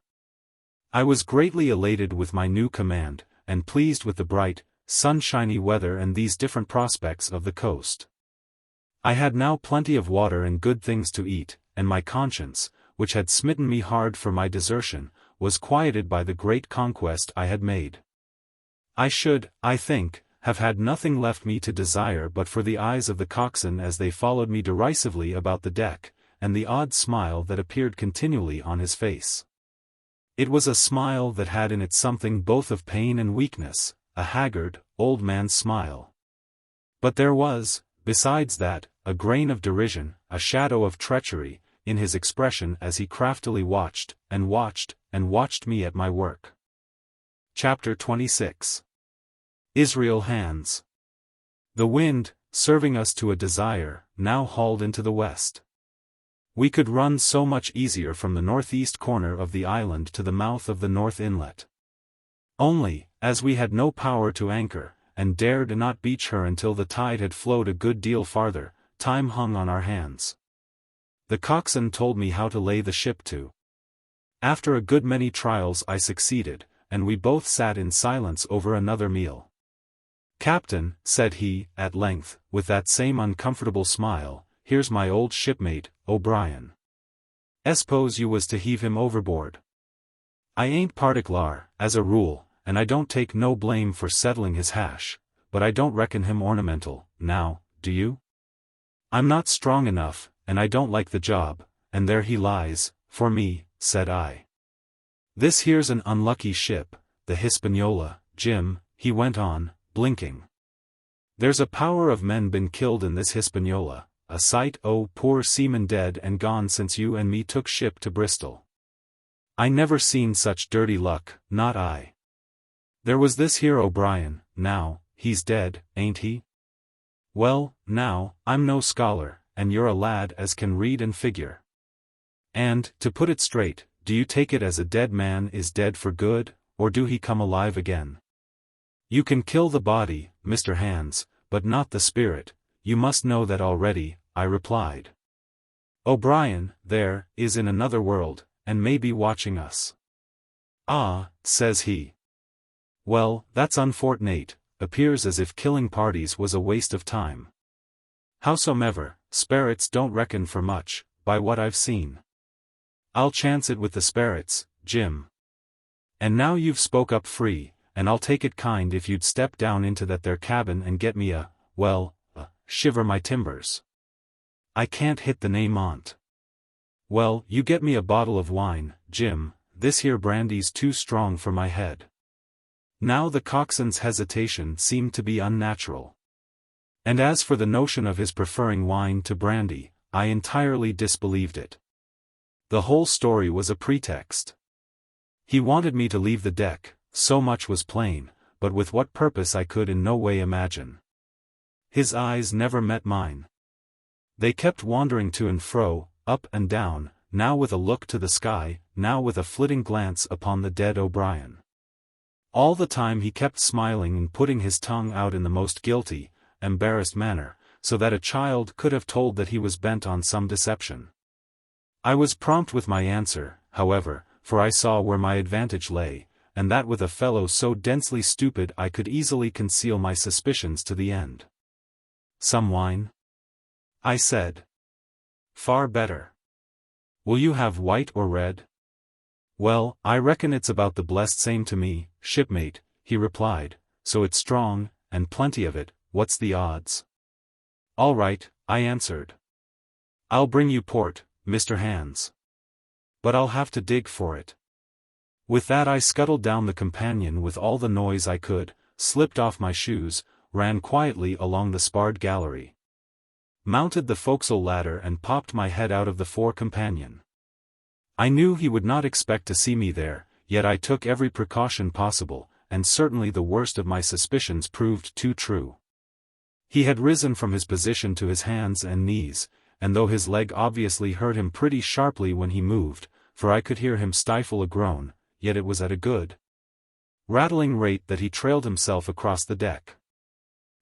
I was greatly elated with my new command, and pleased with the bright, sunshiny weather and these different prospects of the coast. I had now plenty of water and good things to eat, and my conscience, which had smitten me hard for my desertion, was quieted by the great conquest I had made. I should, I think, have had nothing left me to desire but for the eyes of the coxswain as they followed me derisively about the deck, and the odd smile that appeared continually on his face. It was a smile that had in it something both of pain and weakness, a haggard, old man's smile. But there was, besides that, a grain of derision, a shadow of treachery, in his expression as he craftily watched, and watched, and watched me at my work. Chapter 26. Israel Hands. The wind, serving us to a desire, now hauled into the west. We could run so much easier from the northeast corner of the island to the mouth of the North Inlet. Only, as we had no power to anchor, and dared not beach her until the tide had flowed a good deal farther, time hung on our hands. The coxswain told me how to lay the ship to. After a good many trials I succeeded, and we both sat in silence over another meal. "Captain," said he, at length, with that same uncomfortable smile, here's my old shipmate, O'Brien. S'pose you was to heave him overboard. I ain't particular, as a rule, and I don't take no blame for settling his hash, but I don't reckon him ornamental, now, do you? I'm not strong enough, and I don't like the job, and there he lies, for me, said I. This here's an unlucky ship, the Hispaniola, Jim, he went on, blinking. There's a power of men been killed in this Hispaniola, a sight poor seamen dead and gone since you and me took ship to Bristol. I never seen such dirty luck, not I. There was this here O'Brien, now, he's dead, ain't he? Well, now, I'm no scholar, and you're a lad as can read and figure. And, to put it straight, do you take it as a dead man is dead for good, or do he come alive again? You can kill the body, Mr. Hands, but not the spirit, you must know that already, I replied. O'Brien, there, is in another world, and may be watching us. Ah, says he. Well, that's unfortunate, appears as if killing parties was a waste of time. Howsomever, sperrits don't reckon for much, by what I've seen. I'll chance it with the sperrits, Jim. And now you've spoke up free, and I'll take it kind if you'd step down into that there cabin and get me shiver my timbers. I can't hit the name on't. Well, you get me a bottle of wine, Jim, this here brandy's too strong for my head. Now the coxswain's hesitation seemed to be unnatural. And as for the notion of his preferring wine to brandy, I entirely disbelieved it. The whole story was a pretext. He wanted me to leave the deck, so much was plain, but with what purpose I could in no way imagine. His eyes never met mine. They kept wandering to and fro, up and down, now with a look to the sky, now with a flitting glance upon the dead O'Brien. All the time he kept smiling and putting his tongue out in the most guilty, embarrassed manner, so that a child could have told that he was bent on some deception. I was prompt with my answer, however, for I saw where my advantage lay, and that with a fellow so densely stupid I could easily conceal my suspicions to the end. Some wine? I said. Far better. Will you have white or red? Well, I reckon it's about the blessed same to me, shipmate, he replied, so it's strong, and plenty of it, what's the odds? All right, I answered. I'll bring you port, Mr. Hands. But I'll have to dig for it. With that I scuttled down the companion with all the noise I could, slipped off my shoes, ran quietly along the sparred gallery, mounted the forecastle ladder and popped my head out of the fore companion. I knew he would not expect to see me there, yet I took every precaution possible, and certainly the worst of my suspicions proved too true. He had risen from his position to his hands and knees, and though his leg obviously hurt him pretty sharply when he moved, for I could hear him stifle a groan, yet it was at a good, rattling rate that he trailed himself across the deck.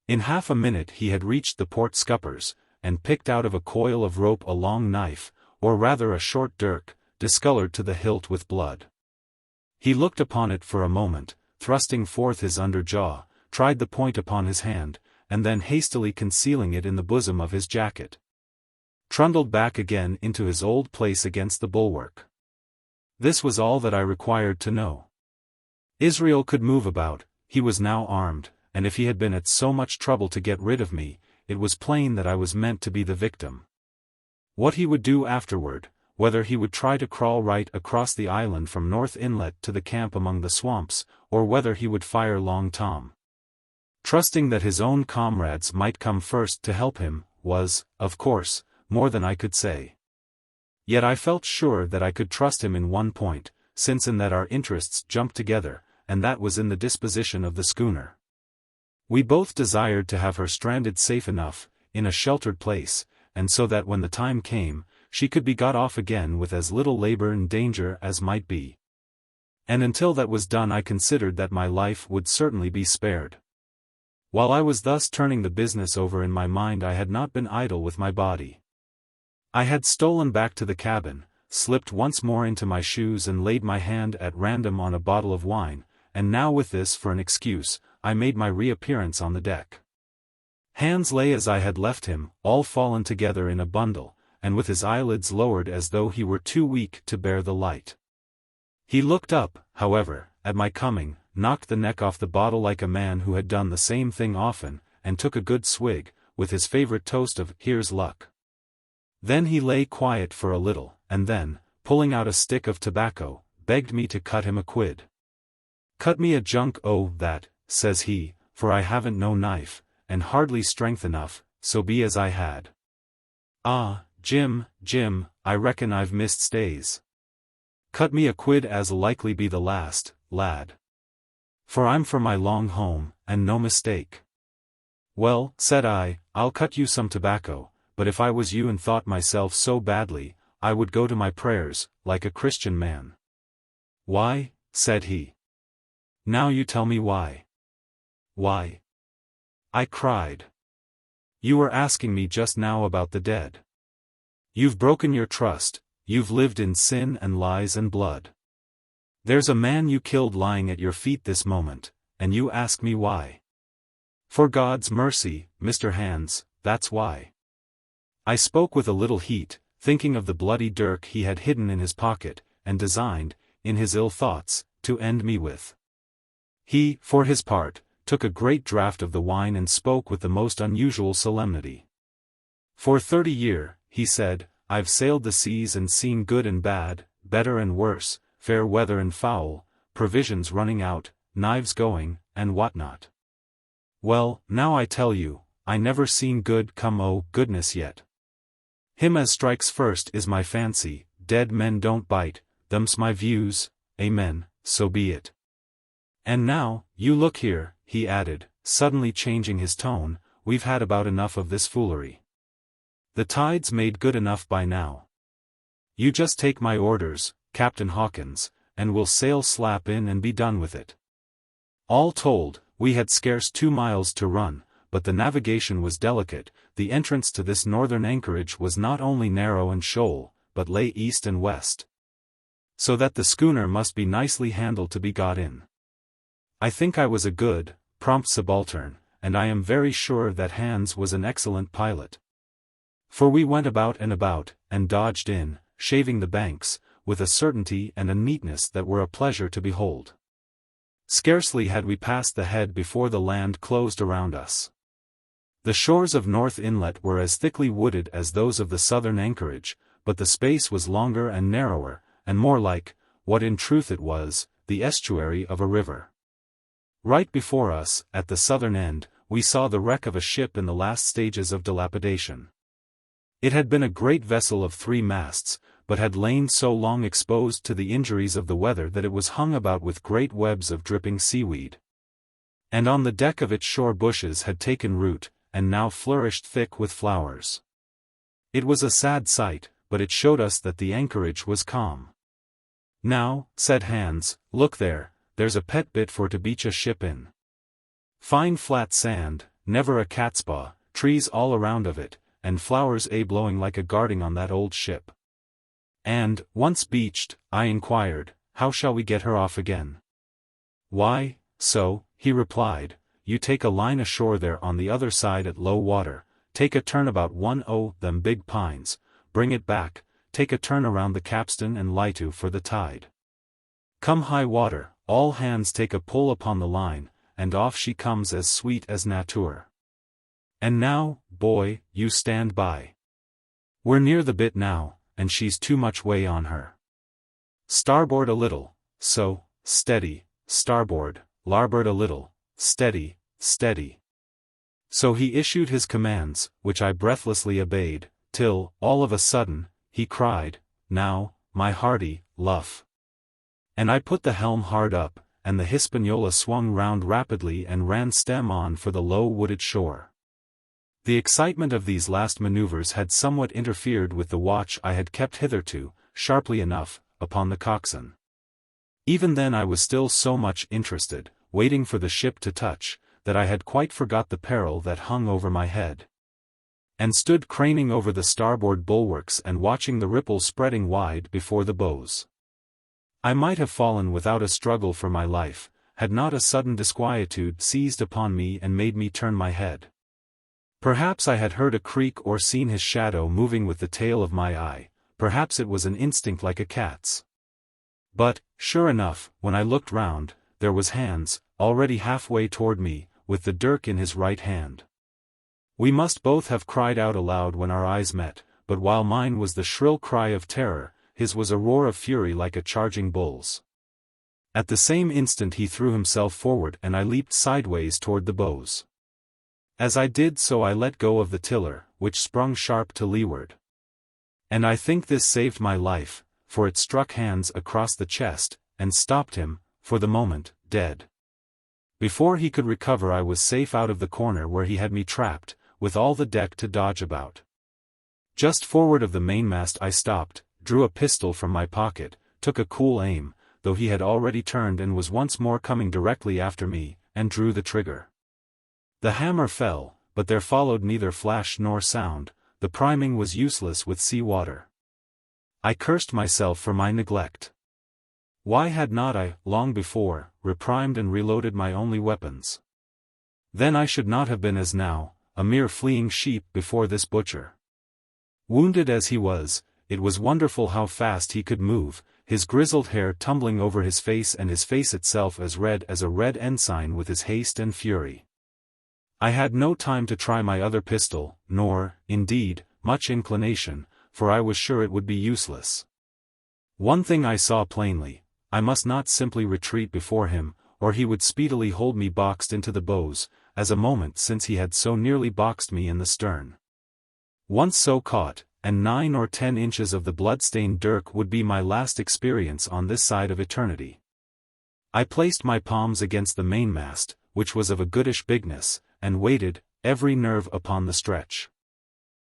In half a minute he had reached the port scuppers, and picked out of a coil of rope a long knife, or rather a short dirk, discolored to the hilt with blood. He looked upon it for a moment, thrusting forth his under jaw, tried the point upon his hand, and then hastily concealing it in the bosom of his jacket, trundled back again into his old place against the bulwark. This was all that I required to know. Israel could move about, he was now armed, and if he had been at so much trouble to get rid of me, it was plain that I was meant to be the victim. What he would do afterward, whether he would try to crawl right across the island from North Inlet to the camp among the swamps, or whether he would fire Long Tom, trusting that his own comrades might come first to help him, was, of course, more than I could say. Yet I felt sure that I could trust him in one point, since in that our interests jumped together, and that was in the disposition of the schooner. We both desired to have her stranded safe enough, in a sheltered place, and so that when the time came, she could be got off again with as little labor and danger as might be. And until that was done I considered that my life would certainly be spared. While I was thus turning the business over in my mind I had not been idle with my body. I had stolen back to the cabin, slipped once more into my shoes and laid my hand at random on a bottle of wine, and now with this for an excuse, I made my reappearance on the deck. Hans lay as I had left him, all fallen together in a bundle, and with his eyelids lowered as though he were too weak to bear the light. He looked up, however, at my coming, knocked the neck off the bottle like a man who had done the same thing often, and took a good swig, with his favorite toast of "Here's luck." Then he lay quiet for a little, and then, pulling out a stick of tobacco, begged me to cut him a quid. "Cut me a junk o' that," says he, "for I haven't no knife, and hardly strength enough, so be as I had." "Ah, Jim, I reckon I've missed stays. Cut me a quid as likely be the last, lad. For I'm for my long home, and no mistake." "Well," said I, "I'll cut you some tobacco, but if I was you and thought myself so badly, I would go to my prayers, like a Christian man." "Why?" said he. "Now you tell me why." "Why?" I cried. "You were asking me just now about the dead. You've broken your trust, you've lived in sin and lies and blood. There's a man you killed lying at your feet this moment, and you ask me why. For God's mercy, Mr. Hans, that's why." I spoke with a little heat, thinking of the bloody dirk he had hidden in his pocket, and designed, in his ill thoughts, to end me with. He, for his part, took a great draught of the wine and spoke with the most unusual solemnity. "For 30 years," he said, "I've sailed the seas and seen good and bad, better and worse, fair weather and foul, provisions running out, knives going, and what not. Well, now I tell you, I never seen good come o' goodness yet. Him as strikes first is my fancy, dead men don't bite, them's my views, amen, so be it. And now, you look here," he added, suddenly changing his tone, "we've had about enough of this foolery. The tide's made good enough by now. You just take my orders, Captain Hawkins, and we'll sail slap in and be done with it." All told, we had scarce 2 miles to run, but the navigation was delicate. The entrance to this northern anchorage was not only narrow and shoal, but lay east and west. So that the schooner must be nicely handled to be got in. I think I was a good, prompt subaltern, and I am very sure that Hans was an excellent pilot. For we went about, and dodged in, shaving the banks, with a certainty and a neatness that were a pleasure to behold. Scarcely had we passed the head before the land closed around us. The shores of North Inlet were as thickly wooded as those of the southern anchorage, but the space was longer and narrower, and more like, what in truth it was, the estuary of a river. Right before us, at the southern end, we saw the wreck of a ship in the last stages of dilapidation. It had been a great vessel of 3 masts, but had lain so long exposed to the injuries of the weather that it was hung about with great webs of dripping seaweed. And on the deck of it shore bushes had taken root, and now flourished thick with flowers. It was a sad sight, but it showed us that the anchorage was calm. "Now," said Hans, "look there, there's a pet bit for to beach a ship in. Fine flat sand, never a catspaw, trees all around of it, and flowers blowing like a garding on that old ship." "And, once beached," I inquired, "how shall we get her off again?" "Why, so," he replied, "you take a line ashore there on the other side at low water, take a turn about one o' them big pines, bring it back, take a turn around the capstan and lie to for the tide. Come high water, all hands take a pull upon the line, and off she comes as sweet as nature. And now, boy, you stand by. We're near the bit now, and she's too much way on her. Starboard a little, so, steady, starboard, larboard a little, steady, steady." So he issued his commands, which I breathlessly obeyed, till, all of a sudden, he cried, "Now, my hearty, luff." And I put the helm hard up, and the Hispaniola swung round rapidly and ran stem on for the low wooded shore. The excitement of these last maneuvers had somewhat interfered with the watch I had kept hitherto, sharply enough, upon the coxswain. Even then I was still so much interested, waiting for the ship to touch, that I had quite forgot the peril that hung over my head, and stood craning over the starboard bulwarks and watching the ripples spreading wide before the bows. I might have fallen without a struggle for my life, had not a sudden disquietude seized upon me and made me turn my head. Perhaps I had heard a creak or seen his shadow moving with the tail of my eye, perhaps it was an instinct like a cat's. But, sure enough, when I looked round, there was Hans, already halfway toward me, with the dirk in his right hand. We must both have cried out aloud when our eyes met, but while mine was the shrill cry of terror, his was a roar of fury like a charging bull's. At the same instant he threw himself forward and I leaped sideways toward the bows. As I did so I let go of the tiller, which sprung sharp to leeward. And I think this saved my life, for it struck Hans across the chest, and stopped him, for the moment, dead. Before he could recover I was safe out of the corner where he had me trapped, with all the deck to dodge about. Just forward of the mainmast I stopped, drew a pistol from my pocket, took a cool aim, though he had already turned and was once more coming directly after me, and drew the trigger. The hammer fell, but there followed neither flash nor sound. The priming was useless with sea water. I cursed myself for my neglect. Why had not I, long before, reprimed and reloaded my only weapons? Then I should not have been as now, a mere fleeing sheep before this butcher. Wounded as he was, it was wonderful how fast he could move, his grizzled hair tumbling over his face and his face itself as red as a red ensign with his haste and fury. I had no time to try my other pistol, nor, indeed, much inclination, for I was sure it would be useless. One thing I saw plainly, I must not simply retreat before him, or he would speedily hold me boxed into the bows, as a moment since he had so nearly boxed me in the stern. Once so caught, and 9 or 10 inches of the blood-stained dirk would be my last experience on this side of eternity. I placed my palms against the mainmast, which was of a goodish bigness, and waited, every nerve upon the stretch.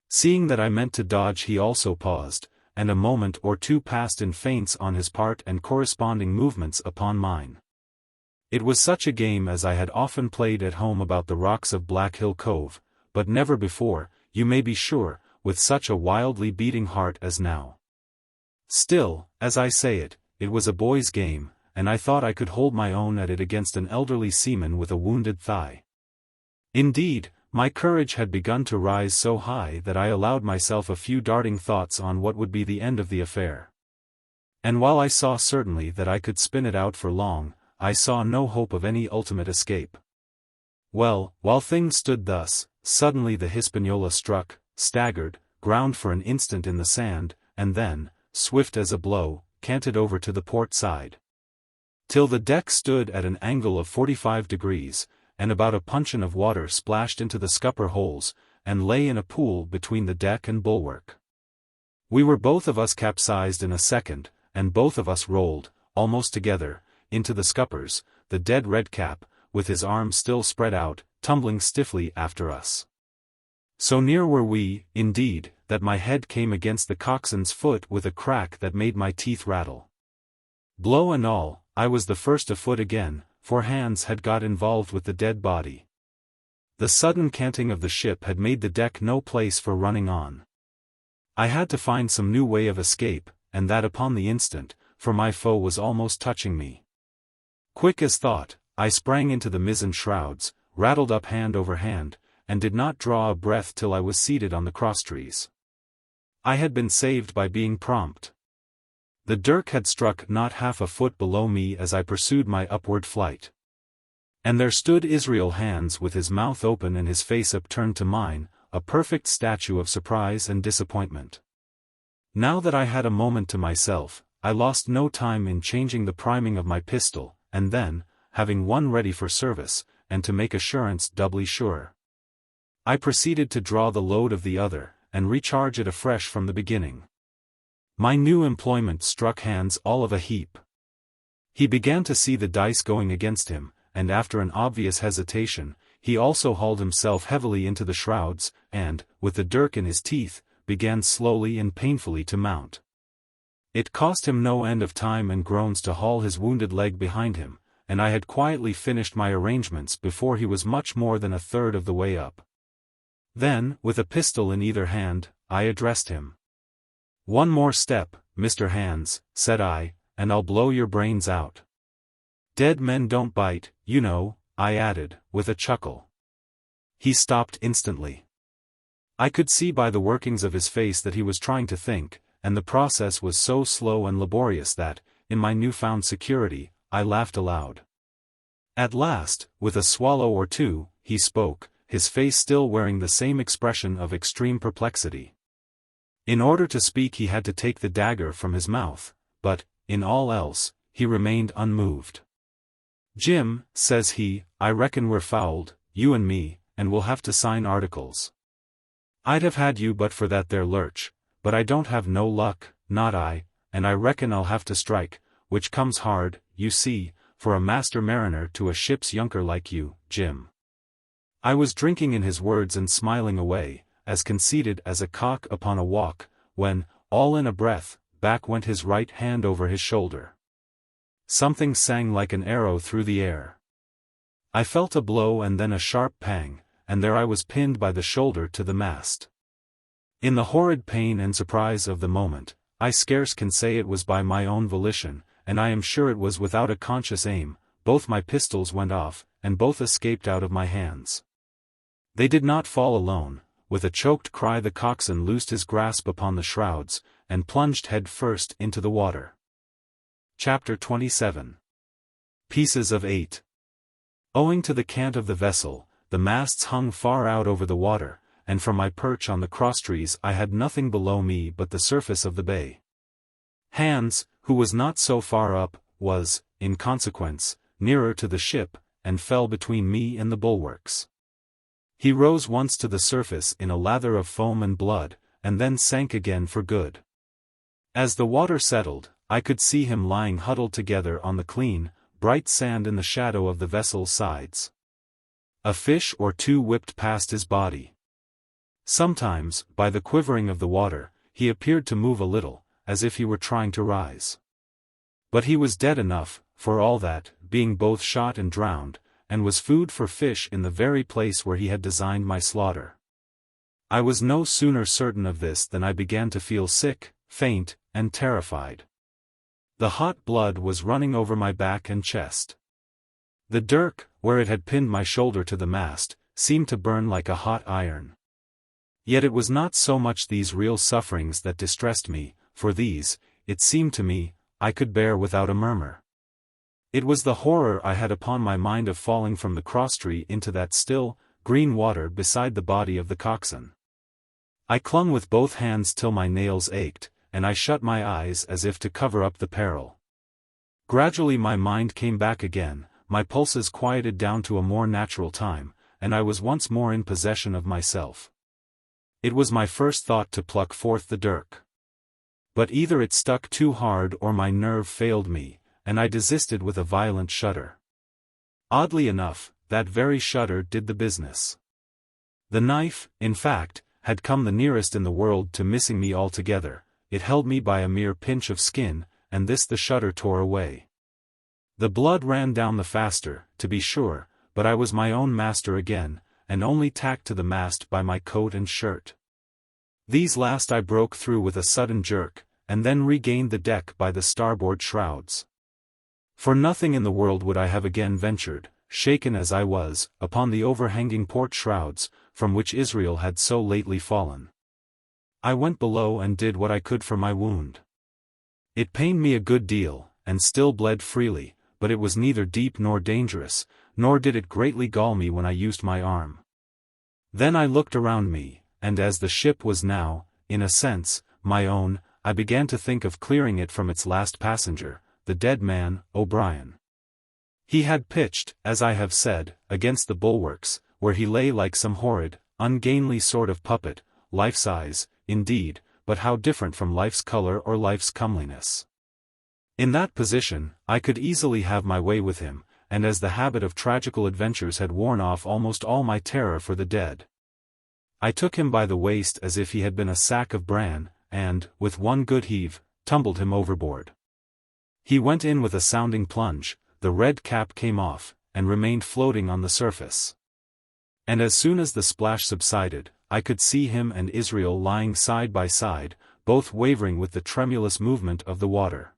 Seeing that I meant to dodge he also paused, and a moment or two passed in feints on his part and corresponding movements upon mine. It was such a game as I had often played at home about the rocks of Black Hill Cove, but never before, you may be sure, with such a wildly beating heart as now. Still, as I say it, it was a boy's game, and I thought I could hold my own at it against an elderly seaman with a wounded thigh. Indeed, my courage had begun to rise so high that I allowed myself a few darting thoughts on what would be the end of the affair. And while I saw certainly that I could spin it out for long, I saw no hope of any ultimate escape. Well, while things stood thus, suddenly the Hispaniola struck, staggered, ground for an instant in the sand, and then, swift as a blow, canted over to the port side. Till the deck stood at an angle of 45 degrees, and about a puncheon of water splashed into the scupper holes, and lay in a pool between the deck and bulwark. We were both of us capsized in a second, and both of us rolled, almost together, into the scuppers, the dead redcap, with his arms still spread out, tumbling stiffly after us. So near were we, indeed, that my head came against the coxswain's foot with a crack that made my teeth rattle. Blow and all, I was the first afoot again, for Hans had got involved with the dead body. The sudden canting of the ship had made the deck no place for running on. I had to find some new way of escape, and that upon the instant, for my foe was almost touching me. Quick as thought, I sprang into the mizzen shrouds, rattled up hand over hand, and did not draw a breath till I was seated on the crosstrees. I had been saved by being prompt. The dirk had struck not half a foot below me as I pursued my upward flight. And there stood Israel Hans with his mouth open and his face upturned to mine, a perfect statue of surprise and disappointment. Now that I had a moment to myself, I lost no time in changing the priming of my pistol, and then, having one ready for service, and to make assurance doubly sure, I proceeded to draw the load of the other, and recharge it afresh from the beginning. My new employment struck Hans all of a heap. He began to see the dice going against him, and after an obvious hesitation, he also hauled himself heavily into the shrouds, and, with the dirk in his teeth, began slowly and painfully to mount. It cost him no end of time and groans to haul his wounded leg behind him, and I had quietly finished my arrangements before he was much more than a third of the way up. Then, with a pistol in either hand, I addressed him. "One more step, Mr. Hans," said I, "and I'll blow your brains out. Dead men don't bite, you know," I added, with a chuckle. He stopped instantly. I could see by the workings of his face that he was trying to think, and the process was so slow and laborious that, in my newfound security, I laughed aloud. At last, with a swallow or two, he spoke, his face still wearing the same expression of extreme perplexity. In order to speak he had to take the dagger from his mouth, but, in all else, he remained unmoved. "Jim," says he, "I reckon we're fouled, you and me, and we'll have to sign articles. I'd have had you but for that there lurch, but I don't have no luck, not I, and I reckon I'll have to strike, which comes hard, you see, for a master mariner to a ship's younker like you, Jim." I was drinking in his words and smiling away, as conceited as a cock upon a walk, when, all in a breath, back went his right hand over his shoulder. Something sang like an arrow through the air. I felt a blow and then a sharp pang, and there I was pinned by the shoulder to the mast. In the horrid pain and surprise of the moment, I scarce can say it was by my own volition, and I am sure it was without a conscious aim, both my pistols went off, and both escaped out of my hands. They did not fall alone. With a choked cry the coxswain loosed his grasp upon the shrouds, and plunged head first into the water. Chapter 27. Pieces of 8. Owing to the cant of the vessel, the masts hung far out over the water, and from my perch on the crosstrees I had nothing below me but the surface of the bay. Hans, who was not so far up, was, in consequence, nearer to the ship, and fell between me and the bulwarks. He rose once to the surface in a lather of foam and blood, and then sank again for good. As the water settled, I could see him lying huddled together on the clean, bright sand in the shadow of the vessel's sides. A fish or two whipped past his body. Sometimes, by the quivering of the water, he appeared to move a little, as if he were trying to rise. But he was dead enough, for all that, being both shot and drowned, and was food for fish in the very place where he had designed my slaughter. I was no sooner certain of this than I began to feel sick, faint, and terrified. The hot blood was running over my back and chest. The dirk, where it had pinned my shoulder to the mast, seemed to burn like a hot iron. Yet it was not so much these real sufferings that distressed me, for these, it seemed to me, I could bear without a murmur. It was the horror I had upon my mind of falling from the crosstree into that still, green water beside the body of the coxswain. I clung with both hands till my nails ached, and I shut my eyes as if to cover up the peril. Gradually my mind came back again, my pulses quieted down to a more natural time, and I was once more in possession of myself. It was my first thought to pluck forth the dirk. But either it stuck too hard or my nerve failed me, and I desisted with a violent shudder. Oddly enough, that very shudder did the business. The knife, in fact, had come the nearest in the world to missing me altogether. It held me by a mere pinch of skin, and this the shudder tore away. The blood ran down the faster, to be sure, but I was my own master again, and only tacked to the mast by my coat and shirt. These last I broke through with a sudden jerk, and then regained the deck by the starboard shrouds. For nothing in the world would I have again ventured, shaken as I was, upon the overhanging port shrouds, from which Israel had so lately fallen. I went below and did what I could for my wound. It pained me a good deal, and still bled freely, but it was neither deep nor dangerous, nor did it greatly gall me when I used my arm. Then I looked around me, and as the ship was now, in a sense, my own, I began to think of clearing it from its last passenger, the dead man, O'Brien. He had pitched, as I have said, against the bulwarks, where he lay like some horrid, ungainly sort of puppet, life-size, indeed, but how different from life's color or life's comeliness. In that position, I could easily have my way with him, and as the habit of tragical adventures had worn off almost all my terror for the dead, I took him by the waist as if he had been a sack of bran, and, with one good heave, tumbled him overboard. He went in with a sounding plunge, the red cap came off, and remained floating on the surface. And as soon as the splash subsided, I could see him and Israel lying side by side, both wavering with the tremulous movement of the water.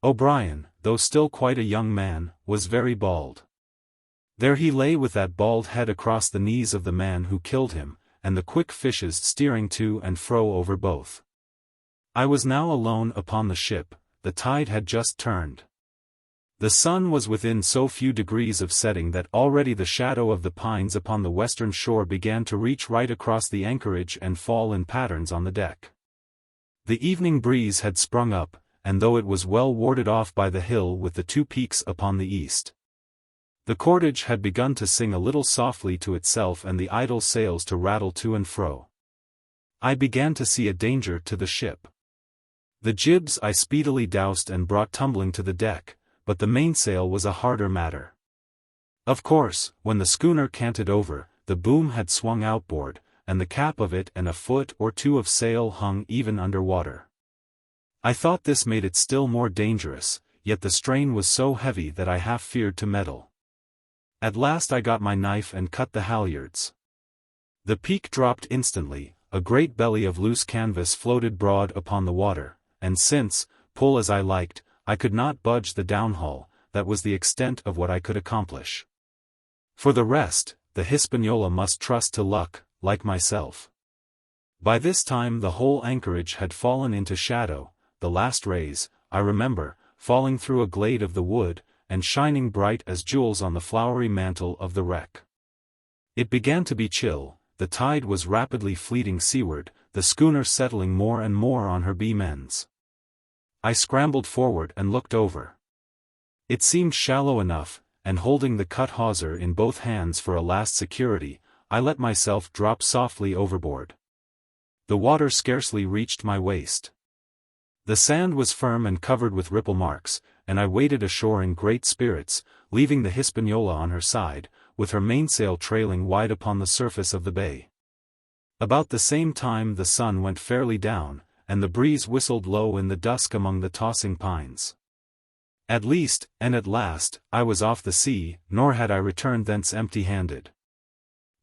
O'Brien, though still quite a young man, was very bald. There he lay with that bald head across the knees of the man who killed him, and the quick fishes steering to and fro over both. I was now alone upon the ship. The tide had just turned. The sun was within so few degrees of setting that already the shadow of the pines upon the western shore began to reach right across the anchorage and fall in patterns on the deck. The evening breeze had sprung up, and though it was well warded off by the hill with the two peaks upon the east, the cordage had begun to sing a little softly to itself and the idle sails to rattle to and fro. I began to see a danger to the ship. The jibs I speedily doused and brought tumbling to the deck, but the mainsail was a harder matter. Of course, when the schooner canted over, the boom had swung outboard, and the cap of it and a foot or two of sail hung even under water. I thought this made it still more dangerous, yet the strain was so heavy that I half feared to meddle. At last I got my knife and cut the halyards. The peak dropped instantly, a great belly of loose canvas floated broad upon the water, and since, pull as I liked, I could not budge the downhaul, that was the extent of what I could accomplish. For the rest, the Hispaniola must trust to luck, like myself. By this time the whole anchorage had fallen into shadow, the last rays, I remember, falling through a glade of the wood, and shining bright as jewels on the flowery mantle of the wreck. It began to be chill, the tide was rapidly fleeting seaward, the schooner settling more and more on her beam ends. I scrambled forward and looked over. It seemed shallow enough, and holding the cut hawser in both hands for a last security, I let myself drop softly overboard. The water scarcely reached my waist. The sand was firm and covered with ripple marks, and I waded ashore in great spirits, leaving the Hispaniola on her side, with her mainsail trailing wide upon the surface of the bay. About the same time the sun went fairly down, and the breeze whistled low in the dusk among the tossing pines. At least, and at last, I was off the sea, nor had I returned thence empty-handed.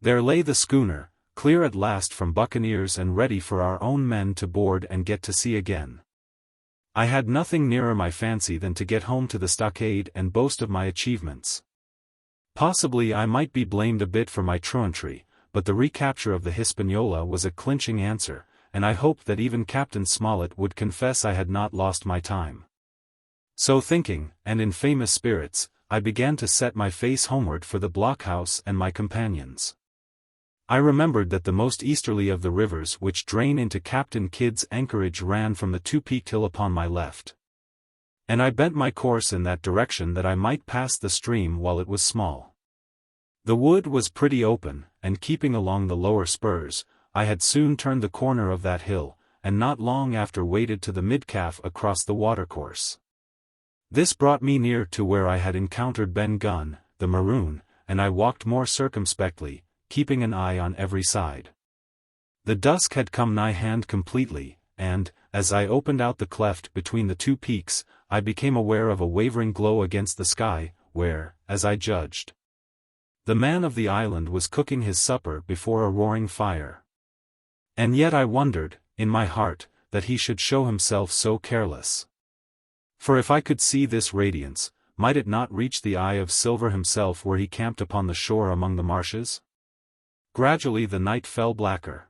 There lay the schooner, clear at last from buccaneers and ready for our own men to board and get to sea again. I had nothing nearer my fancy than to get home to the Stockade and boast of my achievements. Possibly I might be blamed a bit for my truantry, but the recapture of the Hispaniola was a clinching answer, and I hoped that even Captain Smollett would confess I had not lost my time. So thinking, and in famous spirits, I began to set my face homeward for the blockhouse and my companions. I remembered that the most easterly of the rivers which drain into Captain Kidd's anchorage ran from the two-peaked hill upon my left, and I bent my course in that direction that I might pass the stream while it was small. The wood was pretty open, and keeping along the lower spurs, I had soon turned the corner of that hill, and not long after waded to the midcalf across the watercourse. This brought me near to where I had encountered Ben Gunn, the maroon, and I walked more circumspectly, keeping an eye on every side. The dusk had come nigh hand completely, and, as I opened out the cleft between the two peaks, I became aware of a wavering glow against the sky, where, as I judged, the man of the island was cooking his supper before a roaring fire. And yet I wondered, in my heart, that he should show himself so careless. For if I could see this radiance, might it not reach the eye of Silver himself where he camped upon the shore among the marshes? Gradually the night fell blacker.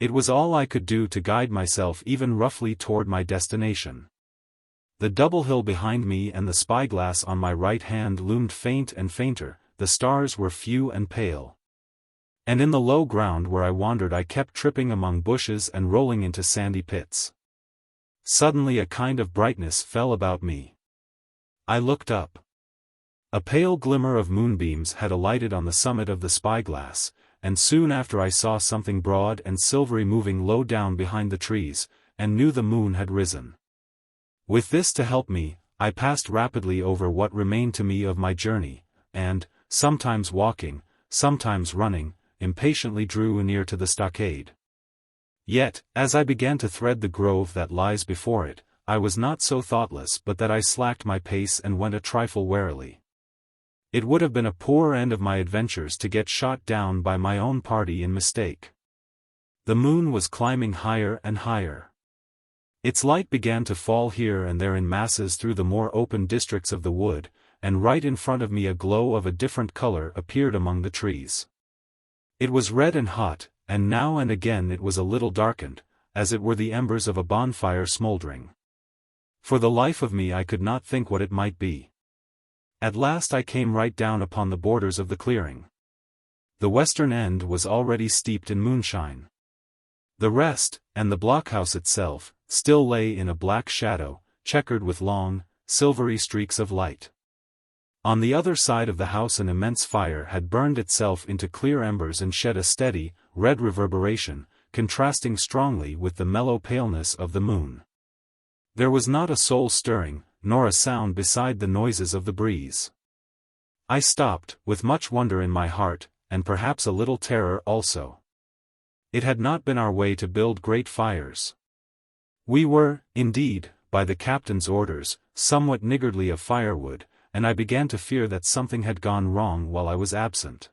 It was all I could do to guide myself even roughly toward my destination. The double hill behind me and the spyglass on my right hand loomed faint and fainter, the stars were few and pale. And in the low ground where I wandered I kept tripping among bushes and rolling into sandy pits. Suddenly a kind of brightness fell about me. I looked up. A pale glimmer of moonbeams had alighted on the summit of the spyglass, and soon after I saw something broad and silvery moving low down behind the trees, and knew the moon had risen. With this to help me, I passed rapidly over what remained to me of my journey, and, sometimes walking, sometimes running, impatiently drew near to the stockade. Yet, as I began to thread the grove that lies before it, I was not so thoughtless but that I slacked my pace and went a trifle warily. It would have been a poor end of my adventures to get shot down by my own party in mistake. The moon was climbing higher and higher. Its light began to fall here and there in masses through the more open districts of the wood, and right in front of me a glow of a different color appeared among the trees. It was red and hot, and now and again it was a little darkened, as it were the embers of a bonfire smouldering. For the life of me I could not think what it might be. At last I came right down upon the borders of the clearing. The western end was already steeped in moonshine. The rest, and the blockhouse itself, still lay in a black shadow, checkered with long, silvery streaks of light. On the other side of the house an immense fire had burned itself into clear embers and shed a steady, red reverberation, contrasting strongly with the mellow paleness of the moon. There was not a soul stirring, nor a sound beside the noises of the breeze. I stopped, with much wonder in my heart, and perhaps a little terror also. It had not been our way to build great fires. We were, indeed, by the captain's orders, somewhat niggardly of firewood, and I began to fear that something had gone wrong while I was absent.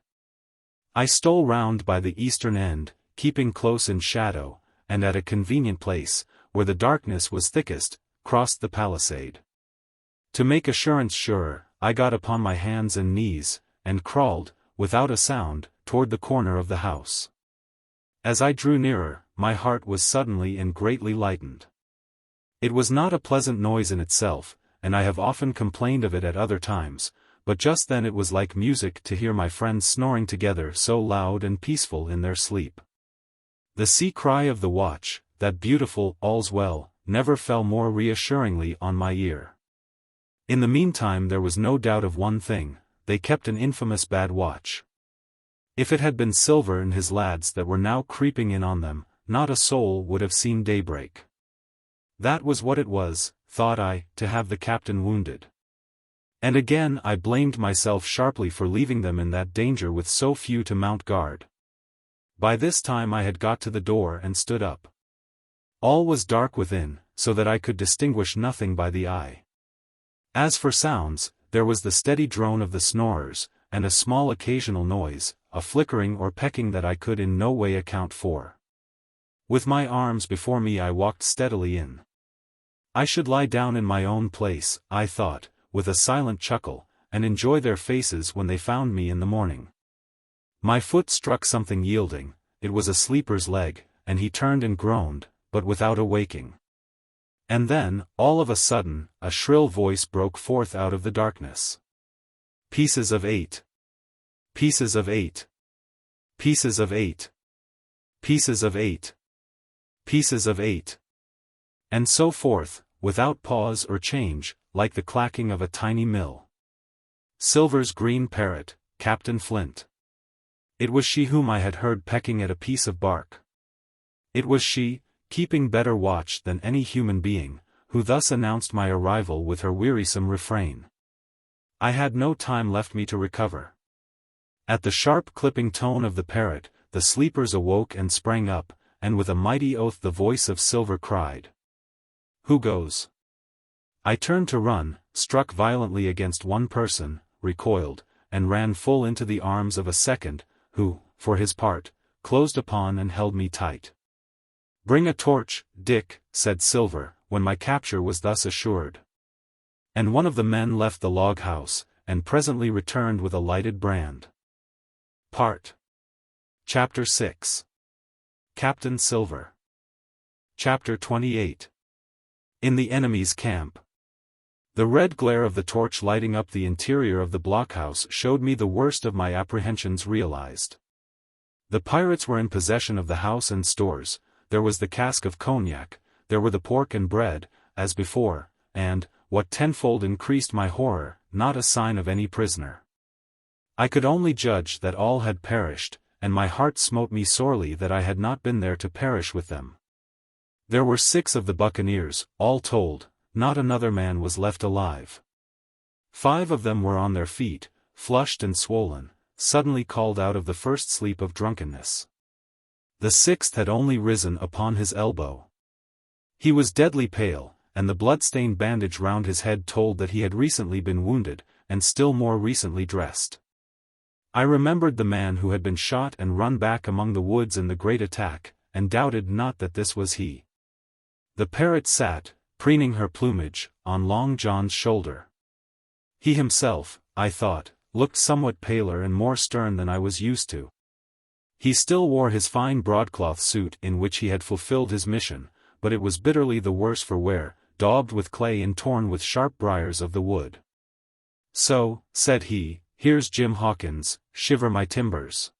I stole round by the eastern end, keeping close in shadow, and at a convenient place, where the darkness was thickest, crossed the palisade. To make assurance surer, I got upon my hands and knees, and crawled, without a sound, toward the corner of the house. As I drew nearer, my heart was suddenly and greatly lightened. It was not a pleasant noise in itself, and I have often complained of it at other times, but just then it was like music to hear my friends snoring together so loud and peaceful in their sleep. The sea cry of the watch, that beautiful "all's well," never fell more reassuringly on my ear. In the meantime there was no doubt of one thing: they kept an infamous bad watch. If it had been Silver and his lads that were now creeping in on them, not a soul would have seen daybreak. That was what it was, thought I, to have the captain wounded. And again I blamed myself sharply for leaving them in that danger with so few to mount guard. By this time I had got to the door and stood up. All was dark within, so that I could distinguish nothing by the eye. As for sounds, there was the steady drone of the snorers, and a small occasional noise, a flickering or pecking that I could in no way account for. With my arms before me I walked steadily in. I should lie down in my own place, I thought, with a silent chuckle, and enjoy their faces when they found me in the morning. My foot struck something yielding, it was a sleeper's leg, and he turned and groaned, but without awaking. And then, all of a sudden, a shrill voice broke forth out of the darkness. "Pieces of 8. Pieces of 8. Pieces of 8. Pieces of 8. Pieces of 8. And so forth, without pause or change, like the clacking of a tiny mill. Silver's green parrot, Captain Flint. It was she whom I had heard pecking at a piece of bark. It was she, keeping better watch than any human being, who thus announced my arrival with her wearisome refrain. I had no time left me to recover. At the sharp clipping tone of the parrot, the sleepers awoke and sprang up, and with a mighty oath the voice of Silver cried, "Who goes?" I turned to run, struck violently against one person, recoiled, and ran full into the arms of a second, who, for his part, closed upon and held me tight. "Bring a torch, Dick," said Silver, when my capture was thus assured. And one of the men left the log house, and presently returned with a lighted brand. Chapter 6. Captain Silver. Chapter 28. In the enemy's camp. The red glare of the torch lighting up the interior of the blockhouse showed me the worst of my apprehensions realized. The pirates were in possession of the house and stores, there was the cask of cognac, there were the pork and bread, as before, and, what tenfold increased my horror, not a sign of any prisoner. I could only judge that all had perished, and my heart smote me sorely that I had not been there to perish with them. There were 6 of the Buccaneers, all told, not another man was left alive. 5 of them were on their feet, flushed and swollen, suddenly called out of the first sleep of drunkenness. The 6th had only risen upon his elbow. He was deadly pale, and the blood-stained bandage round his head told that he had recently been wounded, and still more recently dressed. I remembered the man who had been shot and run back among the woods in the great attack, and doubted not that this was he. The parrot sat, preening her plumage, on Long John's shoulder. He himself, I thought, looked somewhat paler and more stern than I was used to. He still wore his fine broadcloth suit in which he had fulfilled his mission, but it was bitterly the worse for wear, daubed with clay and torn with sharp briars of the wood. "So," said he, "here's Jim Hawkins, shiver my timbers.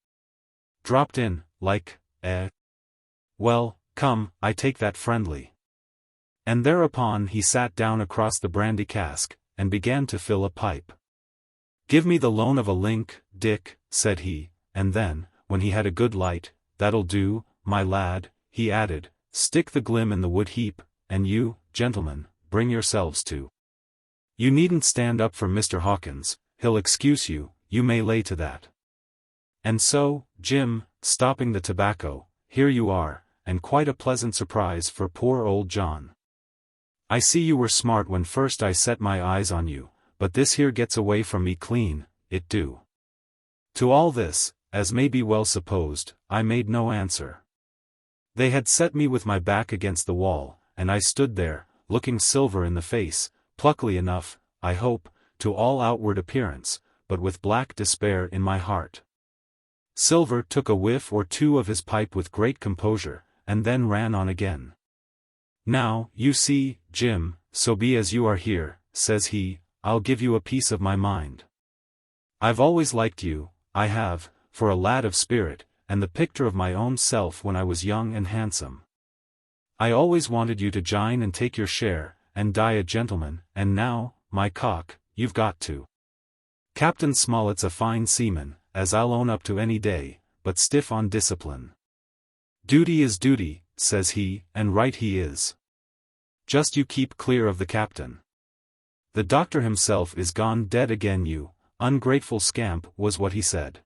Dropped in, like, eh? Well, come, I take that friendly." And thereupon he sat down across the brandy cask, and began to fill a pipe. "Give me the loan of a link, Dick," said he, and then, when he had a good light, "That'll do, my lad," he added, "stick the glim in the wood heap, and you, gentlemen, bring yourselves to. You needn't stand up for Mr. Hawkins, he'll excuse you, you may lay to that. And so, Jim, stopping the tobacco, here you are, and quite a pleasant surprise for poor old John. I see you were smart when first I set my eyes on you, but this here gets away from me clean, it do." To all this, as may be well supposed, I made no answer. They had set me with my back against the wall, and I stood there, looking Silver in the face, pluckily enough, I hope, to all outward appearance, but with black despair in my heart. Silver took a whiff or two of his pipe with great composure, and then ran on again. "Now, you see, Jim, so be as you are here," says he, "I'll give you a piece of my mind. I've always liked you, I have, for a lad of spirit, and the picture of my own self when I was young and handsome. I always wanted you to jine and take your share, and die a gentleman, and now, my cock, you've got to. Captain Smollett's a fine seaman, as I'll own up to any day, but stiff on discipline. Duty is duty, says he, and right he is. Just you keep clear of the captain. The doctor himself is gone dead again, you ungrateful scamp, was what he said.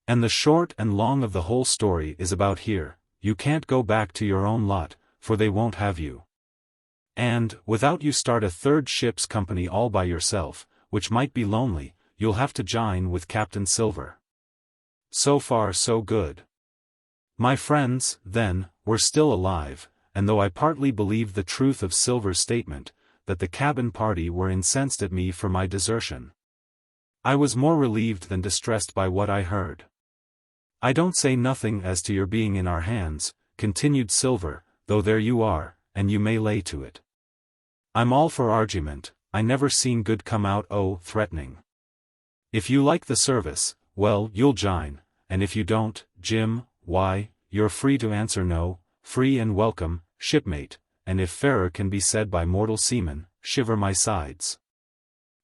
And the short and long of the whole story is about here, you can't go back to your own lot, for they won't have you. And, without you start a third ship's company all by yourself, which might be lonely, you'll have to jine with Captain Silver. So far so good. My friends, then, were still alive, and though I partly believed the truth of Silver's statement, that the cabin party were incensed at me for my desertion, I was more relieved than distressed by what I heard. I don't say nothing as to your being in our hands, continued Silver, though there you are, and you may lay to it. I'm all for argument, I never seen good come out threatening. If you like the service, well, you'll jine, and if you don't, Jim, why, you're free to answer no, free and welcome, shipmate, and if fairer can be said by mortal seaman, shiver my sides.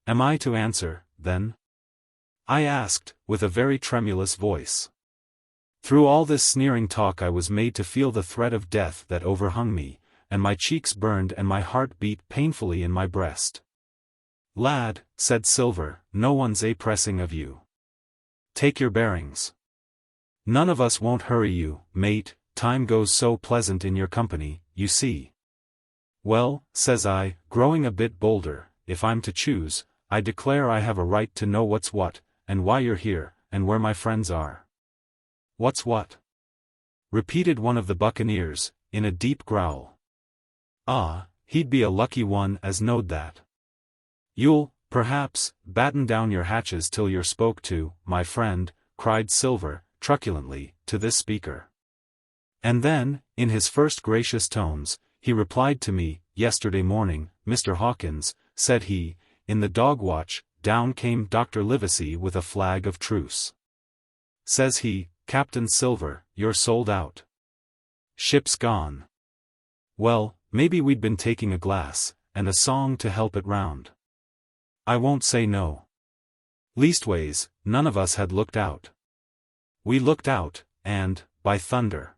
Am I to answer, then? I asked, with a very tremulous voice. Through all this sneering talk I was made to feel the threat of death that overhung me, and my cheeks burned and my heart beat painfully in my breast. Lad, said Silver, no one's pressing of you. Take your bearings. None of us won't hurry you, mate, time goes so pleasant in your company, you see. Well, says I, growing a bit bolder, if I'm to choose, I declare I have a right to know what's what, and why you're here, and where my friends are. What's what? Repeated one of the buccaneers, in a deep growl. Ah, he'd be a lucky one as knowed that. You'll, perhaps, batten down your hatches till you're spoke to, my friend, cried Silver, truculently, to this speaker. And then, in his first gracious tones, he replied to me, yesterday morning, Mr. Hawkins, said he, in the dog watch, down came Dr. Livesey with a flag of truce. Says he, Captain Silver, you're sold out. Ship's gone. Well, maybe we'd been taking a glass, and a song to help it round. I won't say no. Leastways, none of us had looked out. We looked out, and, by thunder,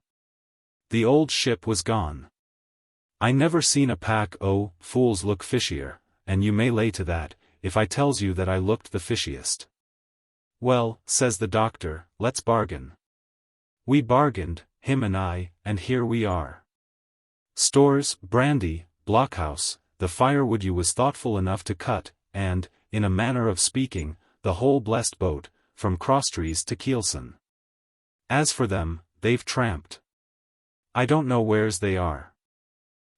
the old ship was gone. I never seen a pack fools look fishier, and you may lay to that, if I tells you that I looked the fishiest. Well, says the doctor, let's bargain. We bargained, him and I, and here we are. Stores, brandy, blockhouse, the firewood you was thoughtful enough to cut, and, in a manner of speaking, the whole blessed boat, from Crosstrees to Kielson. As for them, they've tramped. I don't know where's they are.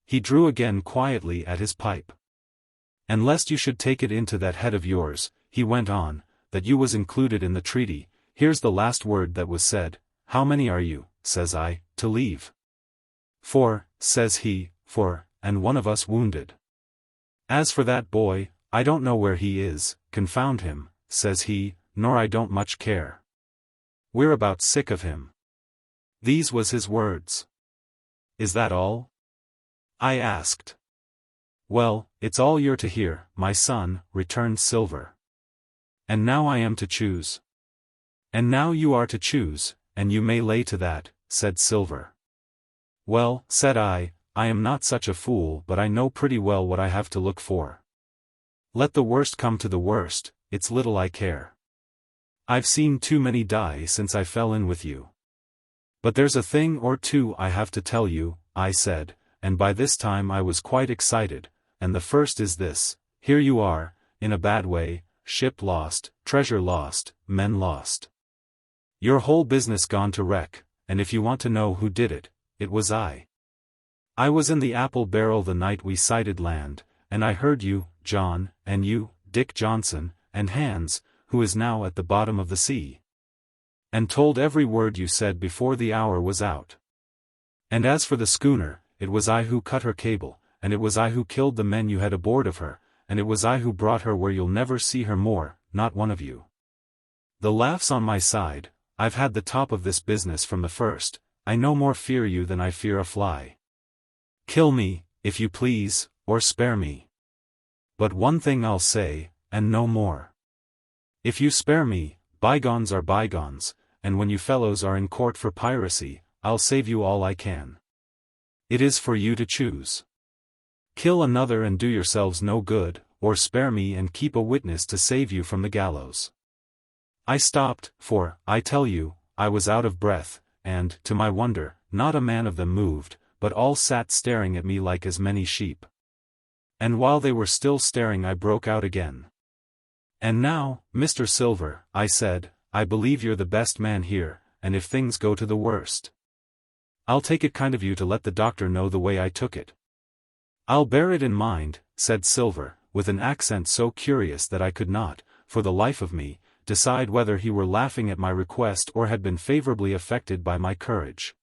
He drew again quietly at his pipe. And lest you should take it into that head of yours, he went on, that you was included in the treaty, here's the last word that was said, how many are you, says I, to leave? 4, says he, 4, and one of us wounded. As for that boy, I don't know where he is, confound him, says he, nor I don't much care. We're about sick of him. These was his words. Is that all? I asked. Well, it's all you're to hear, my son, returned Silver. And now I am to choose. And now you are to choose, and you may lay to that, said Silver. Well, said I am not such a fool, but I know pretty well what I have to look for. Let the worst come to the worst, it's little I care. I've seen too many die since I fell in with you. But there's a thing or two I have to tell you, I said, and by this time I was quite excited, and the first is this: here you are, in a bad way, ship lost, treasure lost, men lost. Your whole business gone to wreck, and if you want to know who did it, it was I. I was in the Apple Barrel the night we sighted land, and I heard you, John, and you, Dick Johnson, and Hans, who is now at the bottom of the sea. And told every word you said before the hour was out. And as for the schooner, it was I who cut her cable, and it was I who killed the men you had aboard of her, and it was I who brought her where you'll never see her more, not one of you. The laugh's on my side. I've had the top of this business from the first. I no more fear you than I fear a fly. Kill me, if you please, or spare me. But one thing I'll say, and no more. If you spare me, bygones are bygones, and when you fellows are in court for piracy, I'll save you all I can. It is for you to choose. Kill another and do yourselves no good, or spare me and keep a witness to save you from the gallows. I stopped, for, I tell you, I was out of breath, and, to my wonder, not a man of them moved, but all sat staring at me like as many sheep. And while they were still staring I broke out again. And now, Mr. Silver, I said, I believe you're the best man here, and if things go to the worst, I'll take it kind of you to let the doctor know the way I took it. I'll bear it in mind, said Silver, with an accent so curious that I could not, for the life of me, decide whether he were laughing at my request or had been favorably affected by my courage.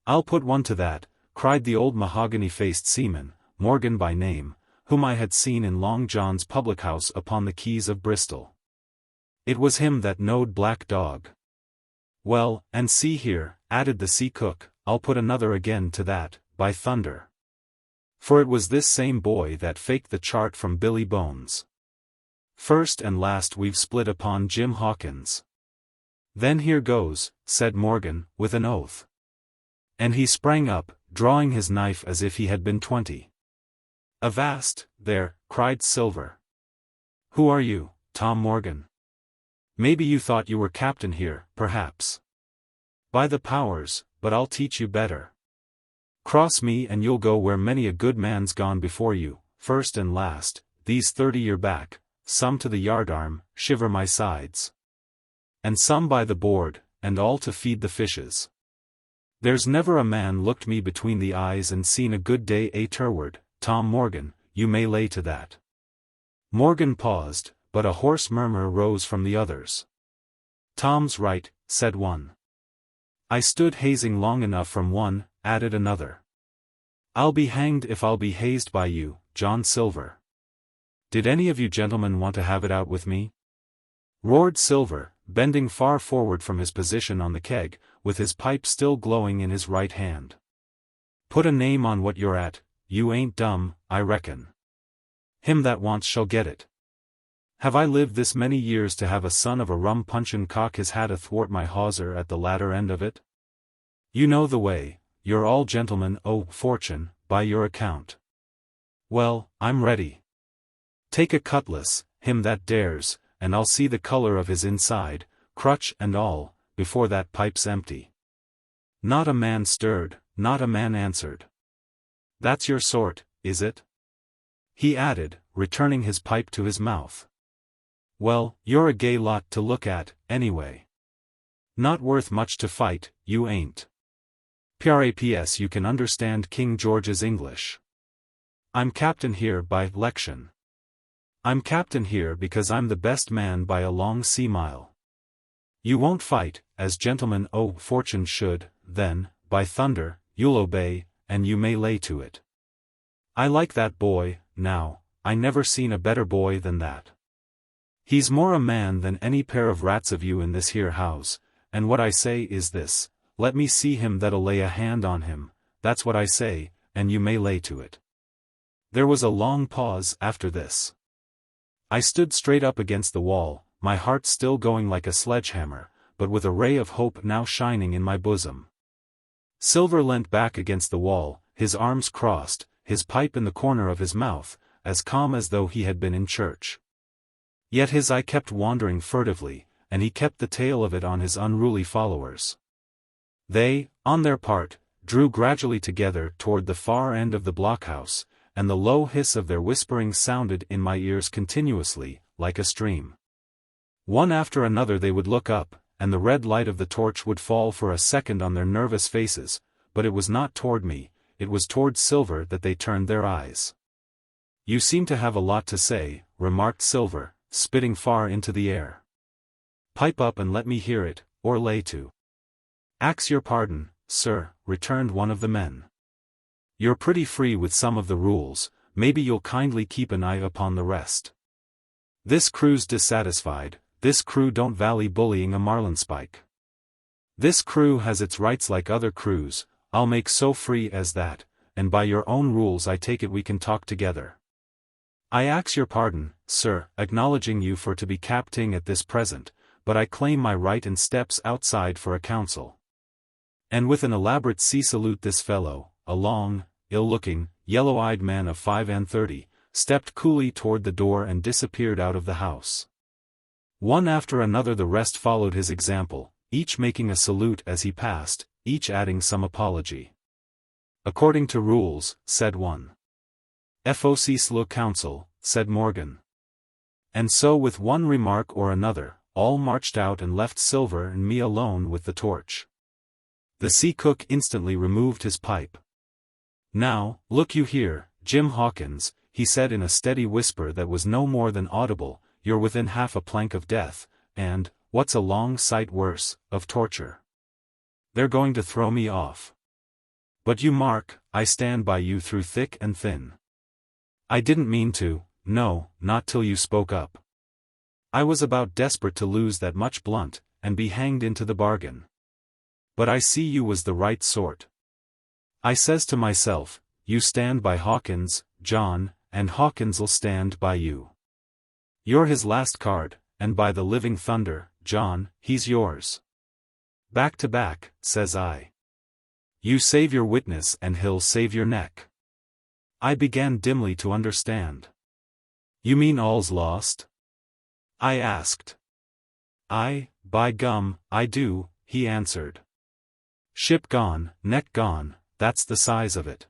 I'll put one to that, cried the old mahogany-faced seaman, Morgan by name, whom I had seen in Long John's public-house upon the quays of Bristol. It was him that knowed Black Dog. Well, and see here, added the sea cook, I'll put another again to that, by thunder. For it was this same boy that faked the chart from Billy Bones. First and last we've split upon Jim Hawkins. Then here goes, said Morgan, with an oath. And he sprang up, drawing his knife as if he had been 20. Avast, there, cried Silver. Who are you, Tom Morgan? Maybe you thought you were captain here, perhaps. By the powers, but I'll teach you better. Cross me and you'll go where many a good man's gone before you, first and last, these 30 year back, some to the yardarm, shiver my sides. And some by the board, and all to feed the fishes. There's never a man looked me between the eyes and seen a good day terward, Tom Morgan, you may lay to that. Morgan paused, but a hoarse murmur rose from the others. Tom's right, said one. I stood hazing long enough from one, added another. I'll be hanged if I'll be hazed by you, John Silver. Did any of you gentlemen want to have it out with me? Roared Silver, bending far forward from his position on the keg, with his pipe still glowing in his right hand. Put a name on what you're at, you ain't dumb, I reckon. Him that wants shall get it. Have I lived this many years to have a son of a rum-punchin' cock his hat athwart my hawser at the latter end of it? You know the way, you're all gentlemen, oh, fortune, by your account. Well, I'm ready. Take a cutlass, him that dares, and I'll see the color of his inside, crutch and all, before that pipe's empty. Not a man stirred, not a man answered. That's your sort, is it? He added, returning his pipe to his mouth. Well, you're a gay lot to look at, anyway. Not worth much to fight, you ain't. Praps you can understand King George's English. I'm captain here by election. I'm captain here because I'm the best man by a long sea mile. You won't fight, as gentlemen o' fortune should, then, by thunder, you'll obey, and you may lay to it. I like that boy, now, I never seen a better boy than that. He's more a man than any pair of rats of you in this here house, and what I say is this, let me see him that'll lay a hand on him, that's what I say, and you may lay to it. There was a long pause after this. I stood straight up against the wall, my heart still going like a sledgehammer, but with a ray of hope now shining in my bosom. Silver leant back against the wall, his arms crossed, his pipe in the corner of his mouth, as calm as though he had been in church. Yet his eye kept wandering furtively, and he kept the tail of it on his unruly followers. They, on their part, drew gradually together toward the far end of the blockhouse, and the low hiss of their whispering sounded in my ears continuously, like a stream. One after another they would look up, and the red light of the torch would fall for a second on their nervous faces, but it was not toward me, it was toward Silver that they turned their eyes. You seem to have a lot to say, remarked Silver, spitting far into the air. Pipe up and let me hear it, or lay to. Ax your pardon, sir, returned one of the men. You're pretty free with some of the rules, maybe you'll kindly keep an eye upon the rest. This crew's dissatisfied, this crew don't vally bullying a marlinspike. This crew has its rights like other crews, I'll make so free as that, and by your own rules I take it we can talk together. I ax your pardon, sir, acknowledging you for to be capting at this present, but I claim my right and steps outside for a council. And with an elaborate sea salute this fellow, a long, ill-looking, yellow-eyed man of 35, stepped coolly toward the door and disappeared out of the house. One after another the rest followed his example, each making a salute as he passed, each adding some apology. According to rules, said one. FOC's le council, said Morgan. And so with one remark or another, all marched out and left Silver and me alone with the torch. The sea cook instantly removed his pipe. Now, look you here, Jim Hawkins, he said in a steady whisper that was no more than audible, you're within half a plank of death, and, what's a long sight worse, of torture. They're going to throw me off. But you mark, I stand by you through thick and thin. I didn't mean to, no, not till you spoke up. I was about desperate to lose that much blunt, and be hanged into the bargain. But I see you was the right sort. I says to myself, you stand by Hawkins, John, and Hawkins'll stand by you. You're his last card, and by the living thunder, John, he's yours. Back to back, says I. You save your witness and he'll save your neck. I began dimly to understand. You mean all's lost? I asked. By gum, I do, he answered. Ship gone, neck gone, that's the size of it.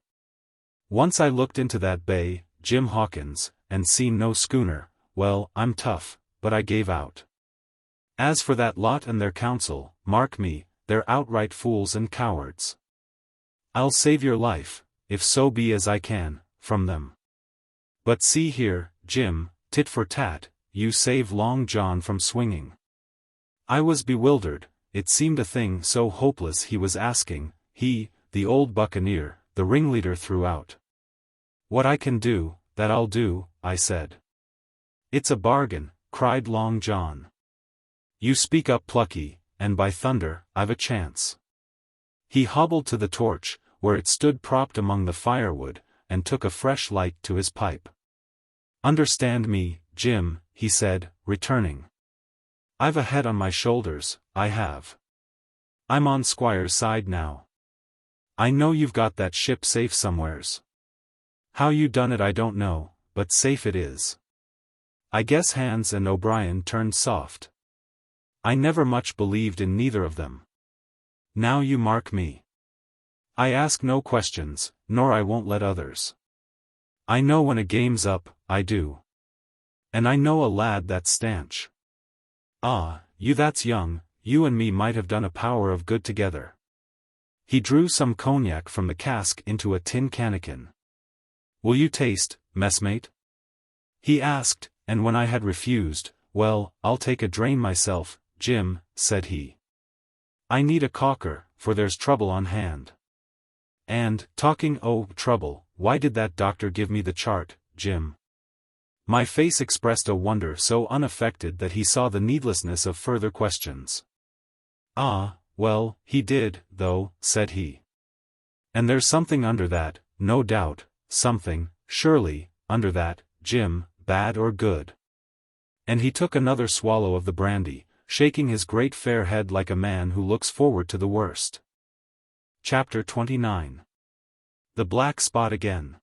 Once I looked into that bay, Jim Hawkins, and seen no schooner, well, I'm tough, but I gave out. As for that lot and their council, mark me, they're outright fools and cowards. I'll save your life, if so be as I can, from them. But see here, Jim, tit for tat, you save Long John from swinging. I was bewildered, it seemed a thing so hopeless he was asking, he, the old Buccaneer, the ringleader throughout. What I can do, that I'll do, I said. It's a bargain, cried Long John. You speak up plucky, and by thunder, I've a chance. He hobbled to the torch, where it stood propped among the firewood, and took a fresh light to his pipe. Understand me, Jim, he said, returning. I've a head on my shoulders, I have. I'm on Squire's side now. I know you've got that ship safe somewheres. How you done it I don't know, but safe it is. I guess Hans and O'Brien turned soft. I never much believed in neither of them. Now you mark me. I ask no questions, nor I won't let others. I know when a game's up, I do. And I know a lad that's stanch. Ah, you that's young, you and me might have done a power of good together. He drew some cognac from the cask into a tin cannikin. Will you taste, messmate? He asked, and when I had refused, well, I'll take a drain myself, Jim," said he. "I need a caulker, for there's trouble on hand." "And, talking o' trouble, why did that doctor give me the chart, Jim?" My face expressed a wonder so unaffected that he saw the needlessness of further questions. "Ah, well, he did, though," said he. "And there's something under that, no doubt, something, surely, under that, Jim, bad or good." And he took another swallow of the brandy, shaking his great fair head like a man who looks forward to the worst. Chapter 29. The Black Spot Again.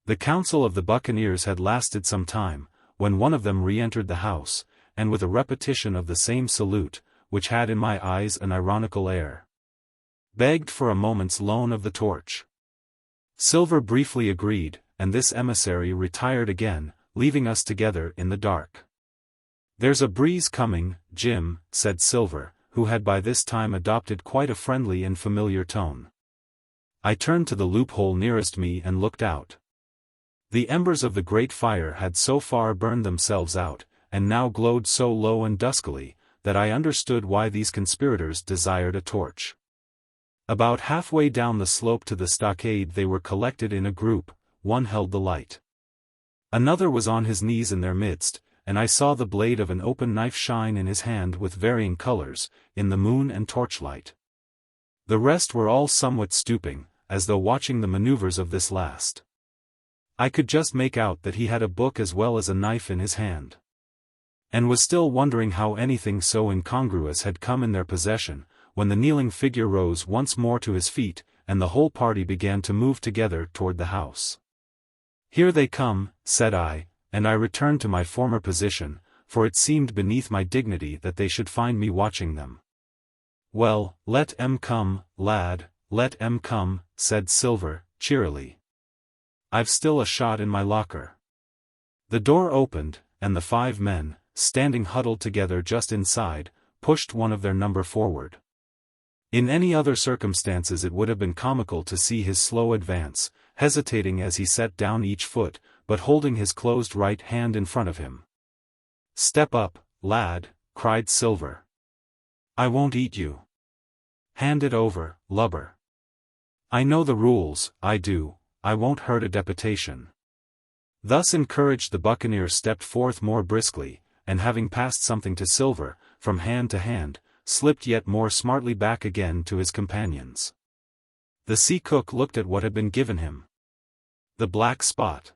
The council of the Buccaneers had lasted some time, when one of them re-entered the house, and with a repetition of the same salute, which had in my eyes an ironical air, begged for a moment's loan of the torch. Silver briefly agreed, and this emissary retired again, leaving us together in the dark. "There's a breeze coming, Jim," said Silver, who had by this time adopted quite a friendly and familiar tone. I turned to the loophole nearest me and looked out. The embers of the great fire had so far burned themselves out, and now glowed so low and duskily, that I understood why these conspirators desired a torch. About halfway down the slope to the stockade they were collected in a group, one held the light. Another was on his knees in their midst, and I saw the blade of an open knife shine in his hand with varying colors, in the moon and torchlight. The rest were all somewhat stooping, as though watching the maneuvers of this last. I could just make out that he had a book as well as a knife in his hand, and was still wondering how anything so incongruous had come in their possession, when the kneeling figure rose once more to his feet, and the whole party began to move together toward the house. "Here they come," said I, and I returned to my former position, for it seemed beneath my dignity that they should find me watching them. "Well, let 'em come, lad, let 'em come," said Silver, cheerily. "I've still a shot in my locker." The door opened, and the 5 men, standing huddled together just inside, pushed one of their number forward. In any other circumstances it would have been comical to see his slow advance, hesitating as he set down each foot, but holding his closed right hand in front of him. "Step up, lad," cried Silver. "I won't eat you. Hand it over, lubber. I know the rules, I do, I won't hurt a deputation." Thus encouraged the Buccaneer stepped forth more briskly, and having passed something to Silver, from hand to hand, slipped yet more smartly back again to his companions. The sea cook looked at what had been given him. "The black spot."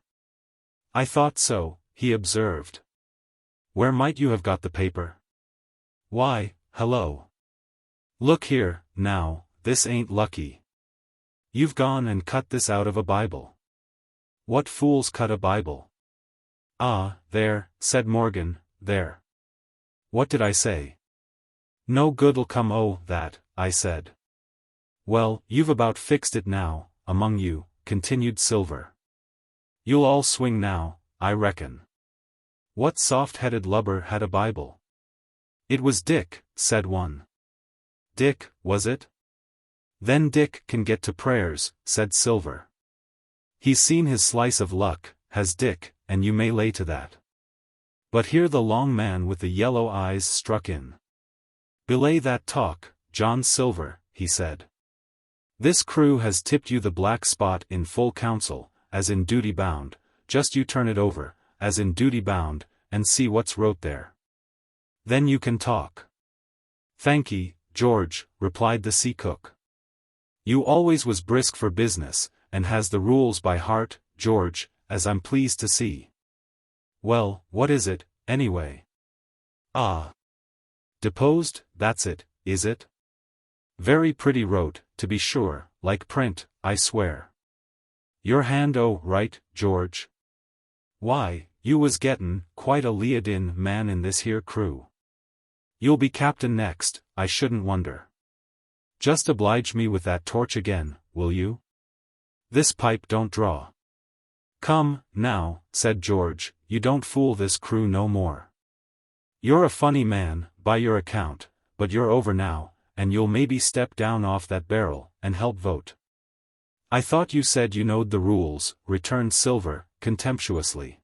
"I thought so," he observed. "Where might you have got the paper?" "Why, hello. Look here, now, this ain't lucky. You've gone and cut this out of a Bible." "What fools cut a Bible?" "Ah, there," said Morgan, "there." "What did I say?" "No good'll come o' that," I said. "Well, you've about fixed it now, among you," continued Silver. "You'll all swing now, I reckon. What soft-headed lubber had a Bible?" "It was Dick," said one. "Dick, was it? Then Dick can get to prayers," said Silver. "He's seen his slice of luck, has Dick, and you may lay to that." But here the long man with the yellow eyes struck in. "Belay that talk, John Silver," he said. "This crew has tipped you the black spot in full council, as in duty bound, just you turn it over, as in duty bound, and see what's wrote there. Then you can talk." "Thank'ee, George," replied the sea cook. "You always was brisk for business, and has the rules by heart, George, as I'm pleased to see. Well, what is it, anyway?" "Ah. Deposed, that's it, is it? Very pretty wrote, to be sure, like print, I swear. Your hand right, George? Why, you was gettin' quite a lead-in man in this here crew. You'll be captain next, I shouldn't wonder. Just oblige me with that torch again, will you? This pipe don't draw." "Come, now," said George, "you don't fool this crew no more. You're a funny man, by your account, but you're over now, and you'll maybe step down off that barrel, and help vote." "I thought you said you knowed the rules," returned Silver, contemptuously.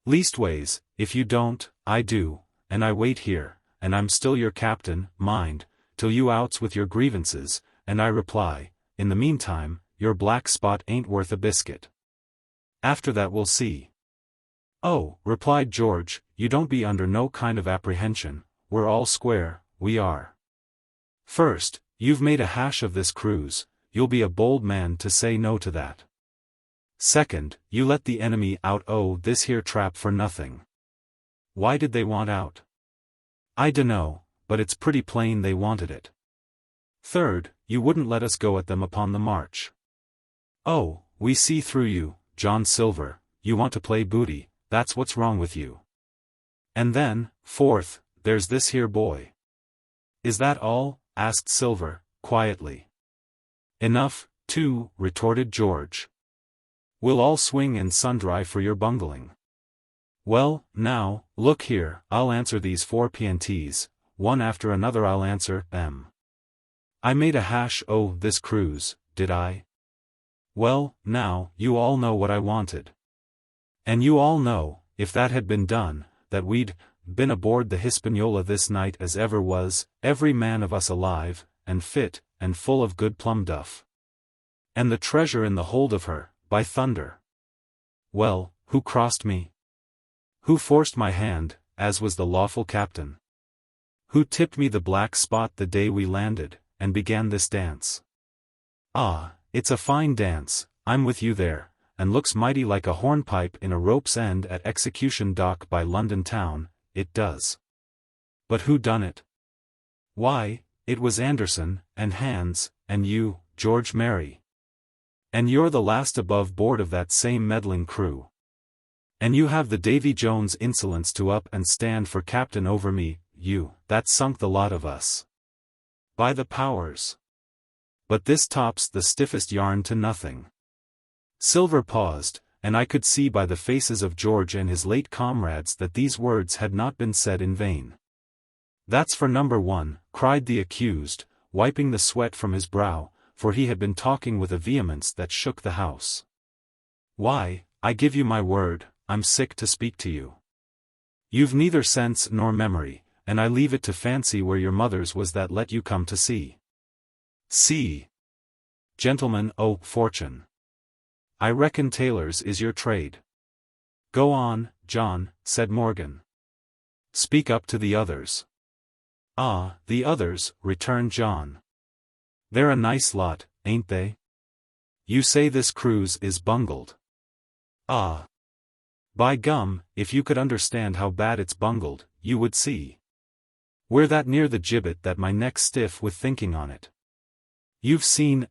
"Leastways, if you don't, I do, and I wait here, and I'm still your captain, mind, till you outs with your grievances, and I reply, in the meantime, your black spot ain't worth a biscuit. After that we'll see. Oh, replied George, you don't be under no kind of apprehension, we're all square, we are. First, you've made a hash of this cruise, you'll be a bold man to say no to that. Second, you let the enemy out this here trap for nothing. Why did they want out? I dunno, but it's pretty plain they wanted it. Third, you wouldn't let us go at them upon the march. Oh, we see through you, John Silver, you want to play booty, that's what's wrong with you. And then, fourth, there's this here boy. Is that all? Asked Silver, quietly. Enough, too, retorted George. We'll all swing and sundry for your bungling. Well, now, look here, I'll answer these 4 P&Ts, one after another I'll answer them. I made a hash this cruise, did I? Well, now, you all know what I wanted. And you all know, if that had been done, that we'd been aboard the Hispaniola this night as ever was, every man of us alive, and fit, and full of good plum duff. And the treasure in the hold of her, by thunder. Well, who crossed me? Who forced my hand, as was the lawful captain? Who tipped me the black spot the day we landed, and began this dance? Ah, it's a fine dance, I'm with you there, and looks mighty like a hornpipe in a rope's end at Execution Dock by London town, it does. But who done it? Why, it was Anderson, and Hans, and you, George Merry. And you're the last above board of that same meddling crew. And you have the Davy Jones insolence to up and stand for captain over me, you, that sunk the lot of us. By the powers! But this tops the stiffest yarn to nothing. Silver paused, and I could see by the faces of George and his late comrades that these words had not been said in vain. That's for number 1, cried the accused, wiping the sweat from his brow, for he had been talking with a vehemence that shook the house. Why, I give you my word, I'm sick to speak to you. You've neither sense nor memory, and I leave it to fancy where your mother's was that let you come to sea. See. Gentlemen, fortune. I reckon tailors is your trade. Go on, John, said Morgan. Speak up to the others. Ah, the others, returned John. They're a nice lot, ain't they? You say this cruise is bungled. Ah. By gum, if you could understand how bad it's bungled, you would see. We're that near the gibbet that my neck's stiff with thinking on it. You've seen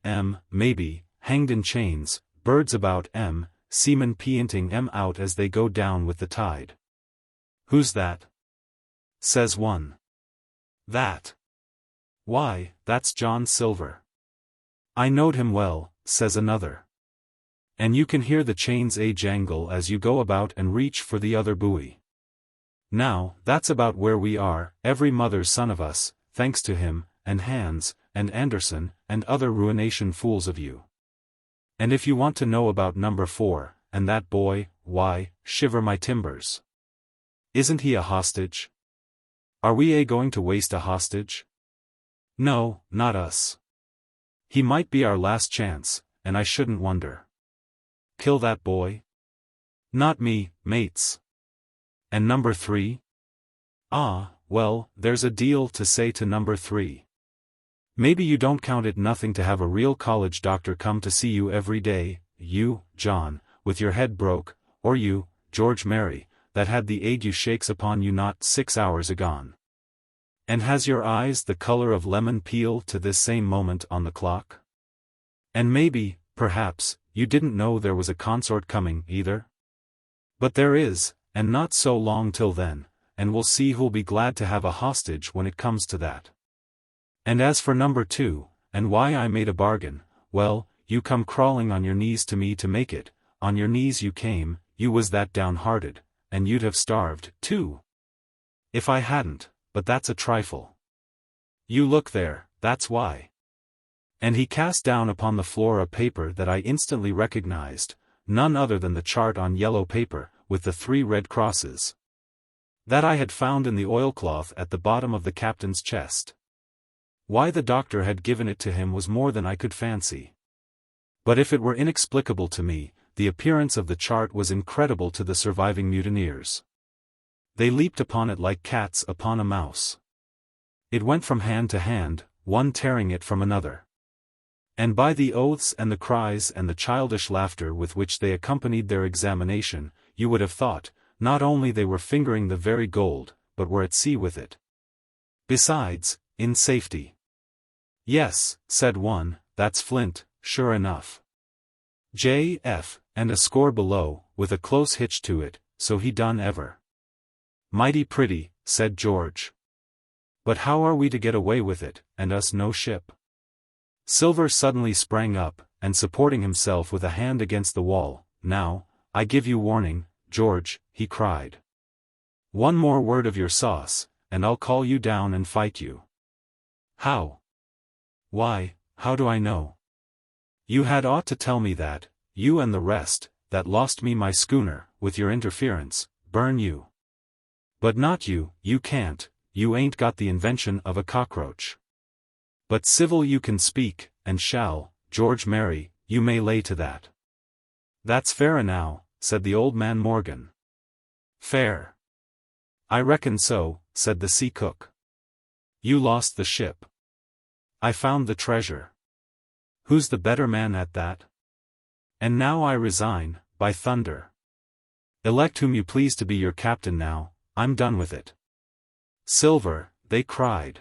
maybe, hanged in chains, birds about seamen peanting out as they go down with the tide. Who's that? Says one. That. Why, that's John Silver. I knowed him well, says another. And you can hear the chains jangle as you go about and reach for the other buoy. Now, that's about where we are, every mother's son of us, thanks to him, and Hans, and Anderson, and other ruination fools of you. And if you want to know about number 4, and that boy, why, shiver my timbers. Isn't he a hostage? Are we going to waste a hostage? No, not us. He might be our last chance, and I shouldn't wonder. Kill that boy? Not me, mates. And number 3? Ah, well, there's a deal to say to number 3. Maybe you don't count it nothing to have a real college doctor come to see you every day, you, John, with your head broke, or you, George Merry, that had the ague shakes upon you not 6 hours agone. And has your eyes the color of lemon peel to this same moment on the clock? And maybe, perhaps, you didn't know there was a consort coming, either? But there is, and not so long till then, and we'll see who'll be glad to have a hostage when it comes to that. And as for number 2, and why I made a bargain, well, you come crawling on your knees to me to make it, on your knees you came, you was that downhearted, and you'd have starved, too. If I hadn't, but that's a trifle. You look there, that's why. And he cast down upon the floor a paper that I instantly recognized, none other than the chart on yellow paper, with the 3 red crosses. That I had found in the oilcloth at the bottom of the captain's chest. Why the doctor had given it to him was more than I could fancy. But if it were inexplicable to me, the appearance of the chart was incredible to the surviving mutineers. They leaped upon it like cats upon a mouse. It went from hand to hand, one tearing it from another. And by the oaths and the cries and the childish laughter with which they accompanied their examination, you would have thought, not only they were fingering the very gold, but were at sea with it. Besides, in safety. Yes, said one, that's Flint, sure enough. J.F., and a score below, with a close hitch to it, so he done ever. Mighty pretty, said George. But how are we to get away with it, and us no ship? Silver suddenly sprang up, and supporting himself with a hand against the wall, now, I give you warning, George, he cried. One more word of your sauce, and I'll call you down and fight you. How? Why, how do I know? You had ought to tell me that, you and the rest, that lost me my schooner, with your interference, burn you. But not you, you can't, you ain't got the invention of a cockroach. But civil you can speak, and shall, George Mary, you may lay to that. That's fair enow, said the old man Morgan. Fair. I reckon so, said the sea cook. You lost the ship. I found the treasure. Who's the better man at that? And now I resign, by thunder. Elect whom you please to be your captain now, I'm done with it. Silver, they cried.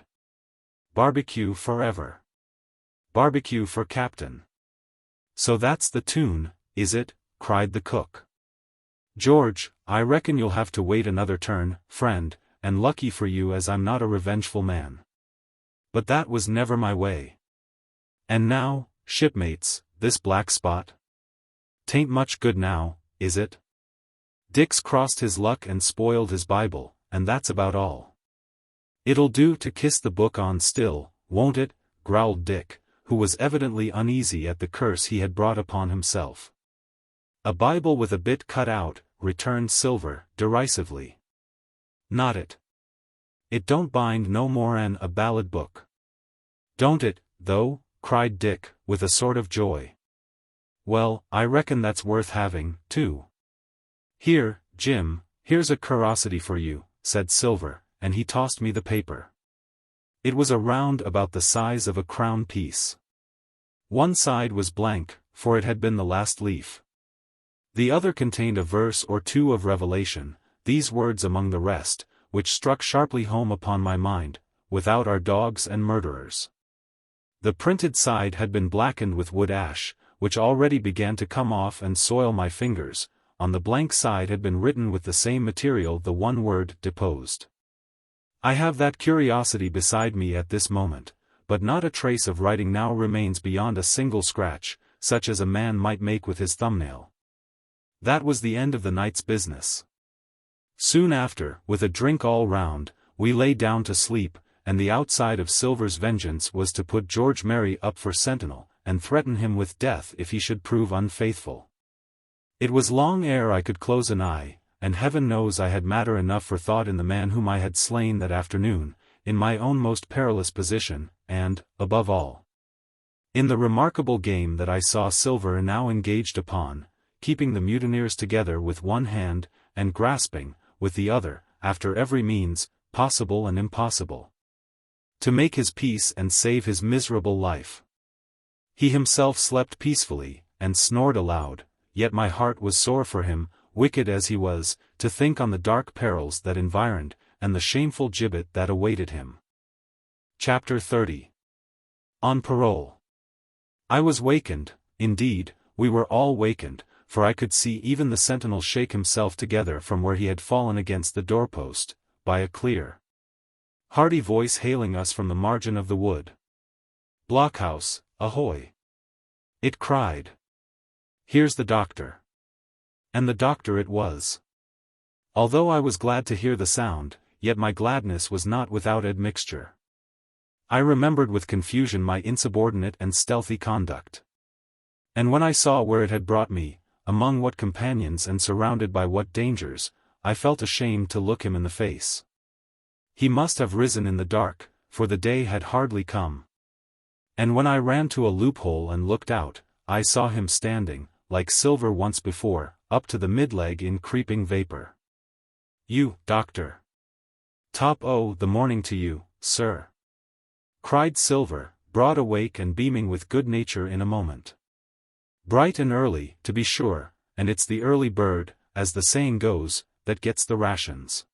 Barbecue forever. Barbecue for captain. So that's the tune, is it? Cried the cook. George, I reckon you'll have to wait another turn, friend, and lucky for you as I'm not a revengeful man. But that was never my way. And now, shipmates, this black spot? 'Tain't much good now, is it? Dick's crossed his luck and spoiled his Bible, and that's about all. It'll do to kiss the book on still, won't it? Growled Dick, who was evidently uneasy at the curse he had brought upon himself. A Bible with a bit cut out, returned Silver, derisively. Not it. It don't bind no more'n a ballad book. Don't it, though? Cried Dick, with a sort of joy. Well, I reckon that's worth having, too. Here, Jim, here's a curiosity for you, said Silver, and he tossed me the paper. It was a round about the size of a crown piece. One side was blank, for it had been the last leaf. The other contained a verse or two of Revelation, these words among the rest, which struck sharply home upon my mind, without our dogs and murderers. The printed side had been blackened with wood ash, which already began to come off and soil my fingers. On the blank side had been written with the same material the one word, deposed. I have that curiosity beside me at this moment, but not a trace of writing now remains beyond a single scratch, such as a man might make with his thumbnail. That was the end of the night's business. Soon after, with a drink all round, we lay down to sleep, and the outside of Silver's vengeance was to put George Merry up for sentinel, and threaten him with death if he should prove unfaithful. It was long ere I could close an eye, and heaven knows I had matter enough for thought in the man whom I had slain that afternoon, in my own most perilous position, and, above all, in the remarkable game that I saw Silver now engaged upon, keeping the mutineers together with one hand, and grasping, with the other, after every means, possible and impossible, to make his peace and save his miserable life. He himself slept peacefully, and snored aloud, yet my heart was sore for him, wicked as he was, to think on the dark perils that environed, and the shameful gibbet that awaited him. Chapter 30. On Parole. I was wakened, indeed, we were all wakened, for I could see even the sentinel shake himself together from where he had fallen against the doorpost, by a clear, hearty voice hailing us from the margin of the wood. "Blockhouse, ahoy!" it cried. "Here's the doctor." And the doctor it was. Although I was glad to hear the sound, yet my gladness was not without admixture. I remembered with confusion my insubordinate and stealthy conduct. And when I saw where it had brought me, among what companions and surrounded by what dangers, I felt ashamed to look him in the face. He must have risen in the dark, for the day had hardly come. And when I ran to a loophole and looked out, I saw him standing, like silver once before, up to the mid-leg in creeping vapor. "You, doctor! Top o' the morning to you, sir!" cried Silver, broad awake and beaming with good nature in a moment. "Bright and early, to be sure, and it's the early bird, as the saying goes, that gets the rations.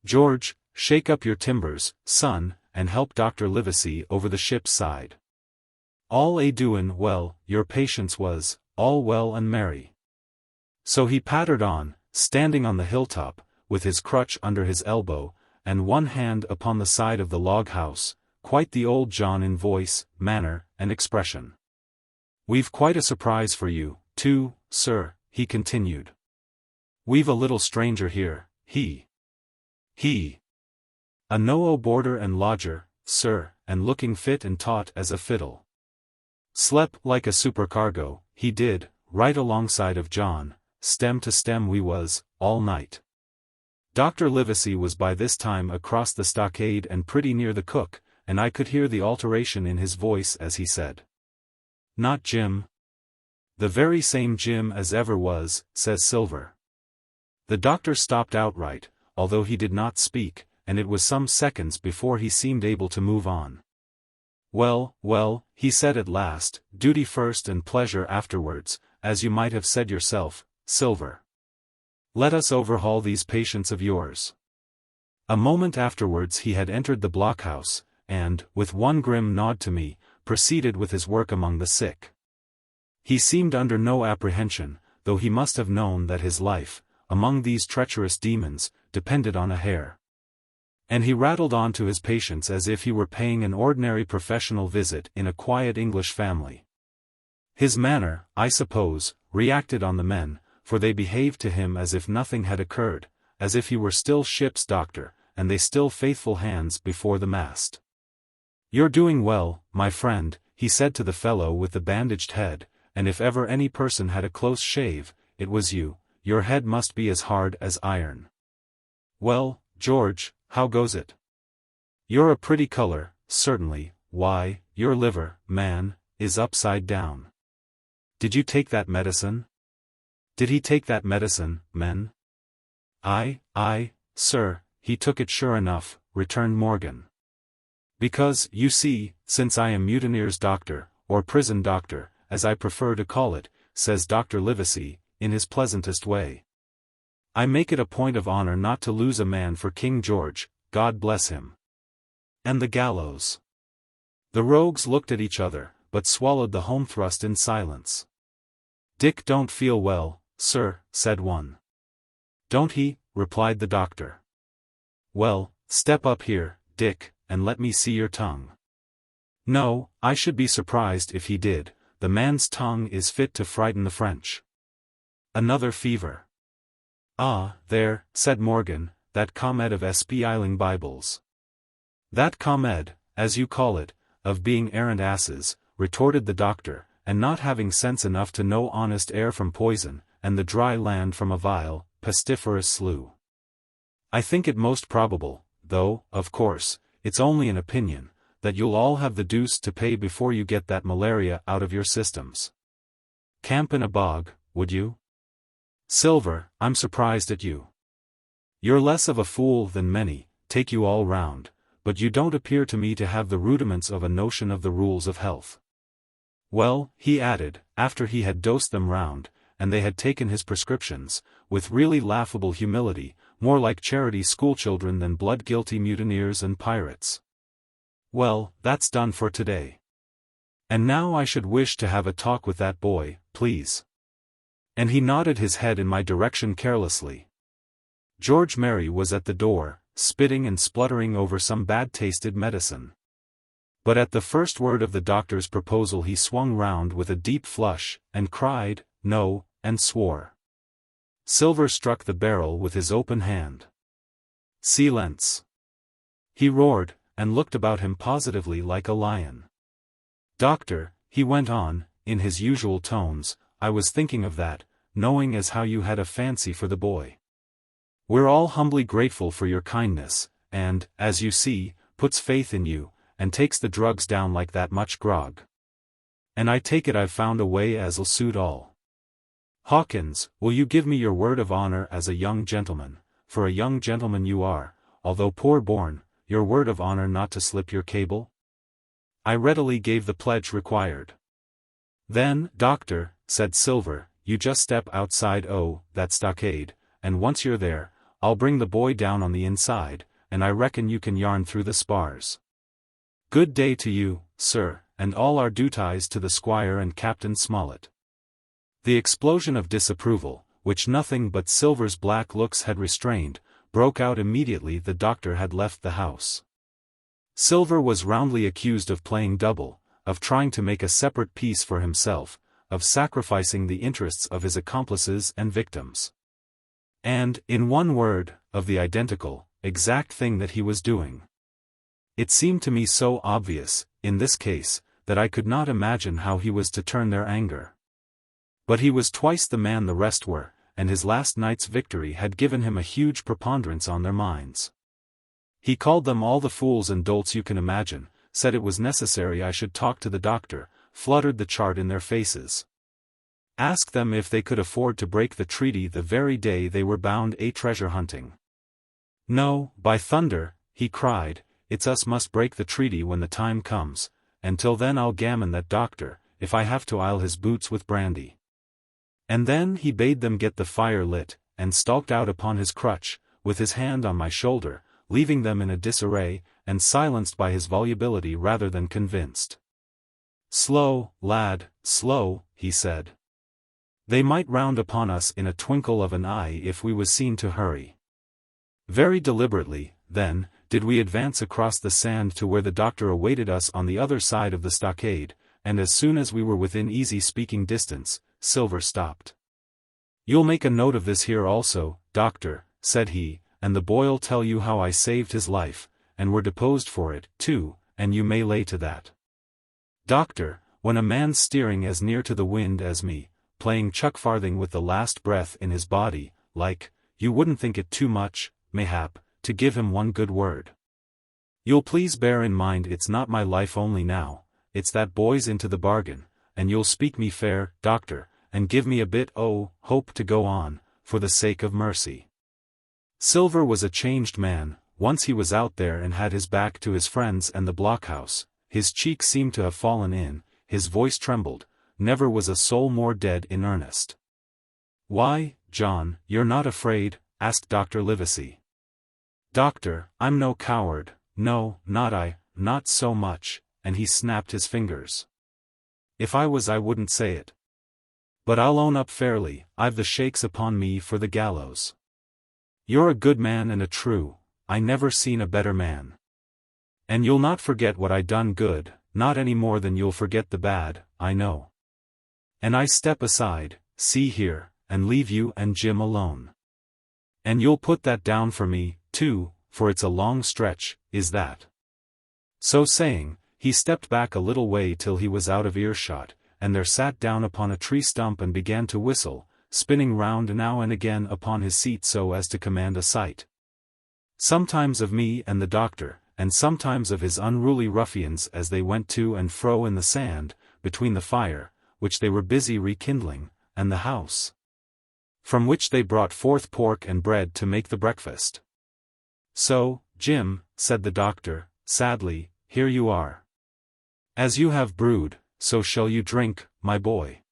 George, shake up your timbers, son, and help Dr. Livesey over the ship's side. All a-doin' well, your patience was, all well and merry." So he pattered on, standing on the hilltop, with his crutch under his elbow, and one hand upon the side of the log house, quite the old John in voice, manner, and expression. "We've quite a surprise for you, too, sir," he continued. "We've a little stranger here, he. A no boarder and lodger, sir, and looking fit and taut as a fiddle. Slep like a supercargo, he did, right alongside of John, stem to stem we was, all night." Dr. Livesey was by this time across the stockade and pretty near the cook, and I could hear the alteration in his voice as he said, "Not Jim?" "The very same Jim as ever was," says Silver. The doctor stopped outright, although he did not speak, and it was some seconds before he seemed able to move on. "Well, well," he said at last, "duty first and pleasure afterwards, as you might have said yourself, Silver. Let us overhaul these patients of yours." A moment afterwards he had entered the blockhouse, and, with one grim nod to me, proceeded with his work among the sick. He seemed under no apprehension, though he must have known that his life, among these treacherous demons, depended on a hair. And he rattled on to his patients as if he were paying an ordinary professional visit in a quiet English family. His manner, I suppose, reacted on the men, for they behaved to him as if nothing had occurred, as if he were still ship's doctor, and they still faithful hands before the mast. "You're doing well, my friend," he said to the fellow with the bandaged head, "and if ever any person had a close shave, it was you. Your head must be as hard as iron. Well, George, how goes it? You're a pretty color, certainly. Why, your liver, man, is upside down. Did you take that medicine?" "Did he take that medicine, men?" Aye, sir, he took it sure enough," returned Morgan. "Because, you see, since I am mutineer's doctor, or prison doctor, as I prefer to call it," says Dr. Livesey, in his pleasantest way, "I make it a point of honor not to lose a man for King George, God bless him. And the gallows." The rogues looked at each other, but swallowed the home thrust in silence. "Dick don't feel well, sir," said one. "Don't he?" replied the doctor. "Well, step up here, Dick, and let me see your tongue." "No, I should be surprised if he did, the man's tongue is fit to frighten the French." "Another fever." "Ah, there," said Morgan, "that COMED of XVIII Bibles." "That COMED, as you call it, of being arrant asses," retorted the doctor, "and not having sense enough to know honest air from poison, and the dry land from a vile, pestiferous slough. I think it most probable, though, of course, it's only an opinion, that you'll all have the deuce to pay before you get that malaria out of your systems. Camp in a bog, would you? Silver, I'm surprised at you. You're less of a fool than many, take you all round, but you don't appear to me to have the rudiments of a notion of the rules of health. Well," he added, after he had dosed them round, and they had taken his prescriptions, with really laughable humility, more like charity schoolchildren than blood-guilty mutineers and pirates. "Well, that's done for today. And now I should wish to have a talk with that boy, please." And he nodded his head in my direction carelessly. George Merry was at the door, spitting and spluttering over some bad-tasted medicine. But at the first word of the doctor's proposal he swung round with a deep flush, and cried, "No," and swore. Silver struck the barrel with his open hand. "Silence!" he roared, and looked about him positively like a lion. "Doctor," he went on, in his usual tones, "I was thinking of that, knowing as how you had a fancy for the boy. We're all humbly grateful for your kindness, and, as you see, puts faith in you, and takes the drugs down like that much grog. And I take it I've found a way as'll suit all. Hawkins, will you give me your word of honor as a young gentleman, for a young gentleman you are, although poor-born, your word of honor not to slip your cable? I readily gave the pledge required. Then, Doctor, said Silver, you just step outside that stockade, and once you're there, I'll bring the boy down on the inside, and I reckon you can yarn through the spars. Good day to you, sir, and all our duties to the Squire and Captain Smollett. The explosion of disapproval, which nothing but Silver's black looks had restrained, broke out immediately the doctor had left the house. Silver was roundly accused of playing double, of trying to make a separate peace for himself, of sacrificing the interests of his accomplices and victims. And, in one word, of the identical, exact thing that he was doing. It seemed to me so obvious, in this case, that I could not imagine how he was to turn their anger. But he was twice the man the rest were, and his last night's victory had given him a huge preponderance on their minds. He called them all the fools and dolts you can imagine, said it was necessary I should talk to the doctor, fluttered the chart in their faces. Asked them if they could afford to break the treaty the very day they were bound treasure hunting. No, by thunder, he cried, it's us must break the treaty when the time comes, and till then I'll gammon that doctor, if I have to oil his boots with brandy. And then he bade them get the fire lit, and stalked out upon his crutch, with his hand on my shoulder, leaving them in a disarray, and silenced by his volubility rather than convinced. Slow, lad, slow, he said. They might round upon us in a twinkle of an eye if we was seen to hurry. Very deliberately, then, did we advance across the sand to where the doctor awaited us on the other side of the stockade, and as soon as we were within easy speaking distance, Silver stopped. You'll make a note of this here also, doctor, said he, and the boy'll tell you how I saved his life, and were deposed for it, too, and you may lay to that. Doctor, when a man's steering as near to the wind as me, playing chuck-farthing with the last breath in his body, like, you wouldn't think it too much, mayhap, to give him one good word. You'll please bear in mind it's not my life only now, it's that boy's into the bargain, and you'll speak me fair, doctor, and give me a bit hope to go on, for the sake of mercy. Silver was a changed man, once he was out there and had his back to his friends and the blockhouse, his cheek seemed to have fallen in, his voice trembled, never was a soul more dead in earnest. Why, John, you're not afraid? Asked Dr. Livesey. Doctor, I'm no coward, no, not I, not so much, and he snapped his fingers. If I was I wouldn't say it. But I'll own up fairly, I've the shakes upon me for the gallows. You're a good man and a true, I never seen a better man. And you'll not forget what I done good, not any more than you'll forget the bad, I know. And I step aside, see here, and leave you and Jim alone. And you'll put that down for me, too, for it's a long stretch, is that. So saying, he stepped back a little way till he was out of earshot, and there sat down upon a tree stump and began to whistle, spinning round now and again upon his seat so as to command a sight. Sometimes of me and the doctor, and sometimes of his unruly ruffians as they went to and fro in the sand, between the fire, which they were busy rekindling, and the house, from which they brought forth pork and bread to make the breakfast. So, Jim, said the doctor, sadly, here you are. As you have brewed, so shall you drink, my boy.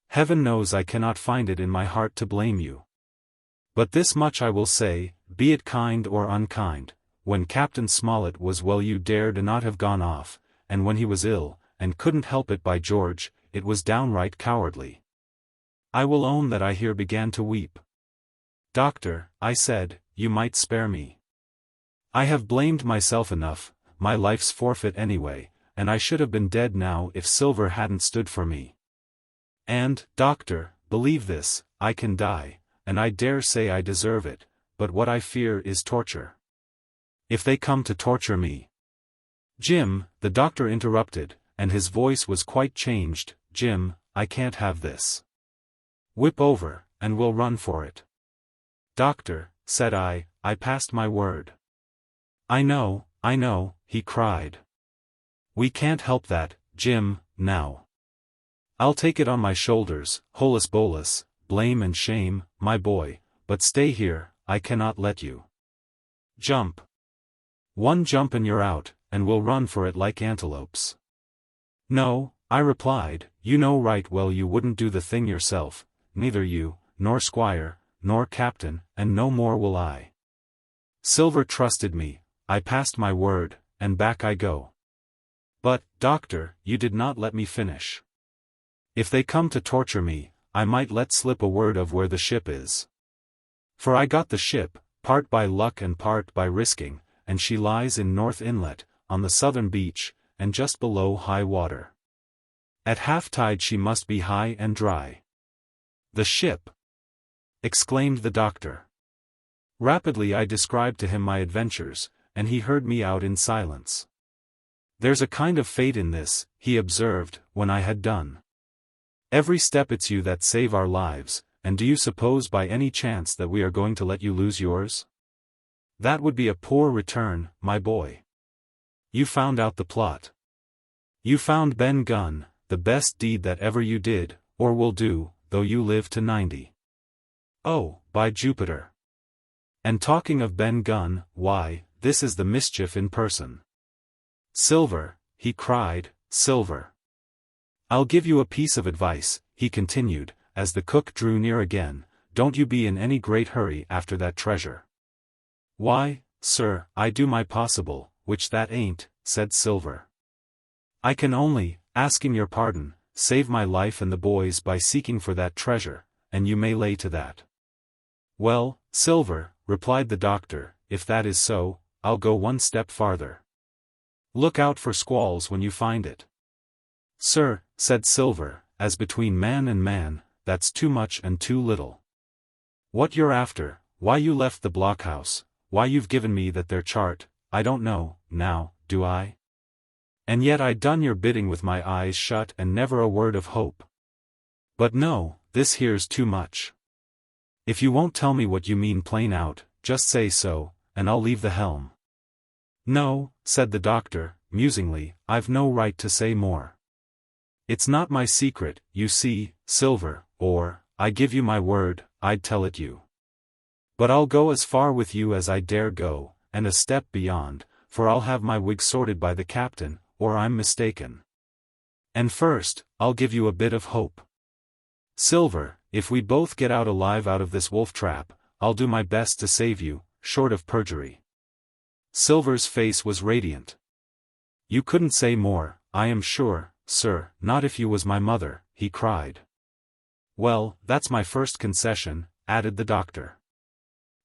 Heaven knows I cannot find it in my heart to blame you. But this much I will say, be it kind or unkind, when Captain Smollett was well you dared not have gone off, and when he was ill, and couldn't help it by George, it was downright cowardly. I will own that I here began to weep. Doctor, I said, you might spare me. I have blamed myself enough, my life's forfeit anyway, and I should have been dead now if Silver hadn't stood for me. And, doctor, believe this, I can die, and I dare say I deserve it, but what I fear is torture. If they come to torture me. Jim, the doctor interrupted, and his voice was quite changed, Jim, I can't have this. Whip over, and we'll run for it. Doctor, said I passed my word. I know, he cried. We can't help that, Jim, now. I'll take it on my shoulders, holus bolus, blame and shame, my boy, but stay here, I cannot let you. Jump. One jump and you're out, and we'll run for it like antelopes. No, I replied, you know right well you wouldn't do the thing yourself, neither you, nor Squire, nor Captain, and no more will I. Silver trusted me, I passed my word, and back I go. But, Doctor, you did not let me finish. If they come to torture me, I might let slip a word of where the ship is. For I got the ship, part by luck and part by risking, and she lies in North Inlet, on the southern beach, and just below high water. At half-tide she must be high and dry. The ship! Exclaimed the doctor. Rapidly I described to him my adventures, and he heard me out in silence. There's a kind of fate in this, he observed, when I had done. Every step it's you that save our lives, and do you suppose by any chance that we are going to let you lose yours? That would be a poor return, my boy. You found out the plot. You found Ben Gunn, the best deed that ever you did, or will do, though you live to 90. Oh, by Jupiter! And talking of Ben Gunn, why, this is the mischief in person. Silver, he cried, Silver. I'll give you a piece of advice, he continued, as the cook drew near again, don't you be in any great hurry after that treasure. Why, sir, I do my possible, which that ain't, said Silver. I can only, asking your pardon, save my life and the boys by seeking for that treasure, and you may lay to that. Well, Silver, replied the doctor, if that is so, I'll go one step farther. Look out for squalls when you find it. Sir, said Silver, as between man and man, that's too much and too little. What you're after, why you left the blockhouse, why you've given me that there chart, I don't know, now, do I? And yet I'd done your bidding with my eyes shut and never a word of hope. But no, this here's too much. If you won't tell me what you mean plain out, just say so, and I'll leave the helm. No, said the doctor, musingly, I've no right to say more. It's not my secret, you see, Silver, or, I give you my word, I'd tell it you. But I'll go as far with you as I dare go, and a step beyond, for I'll have my wig sorted by the captain, or I'm mistaken. And first, I'll give you a bit of hope. Silver, if we both get out alive out of this wolf trap, I'll do my best to save you, short of perjury. Silver's face was radiant. You couldn't say more, I am sure, sir, not if you was my mother, he cried. Well, that's my first concession, added the doctor.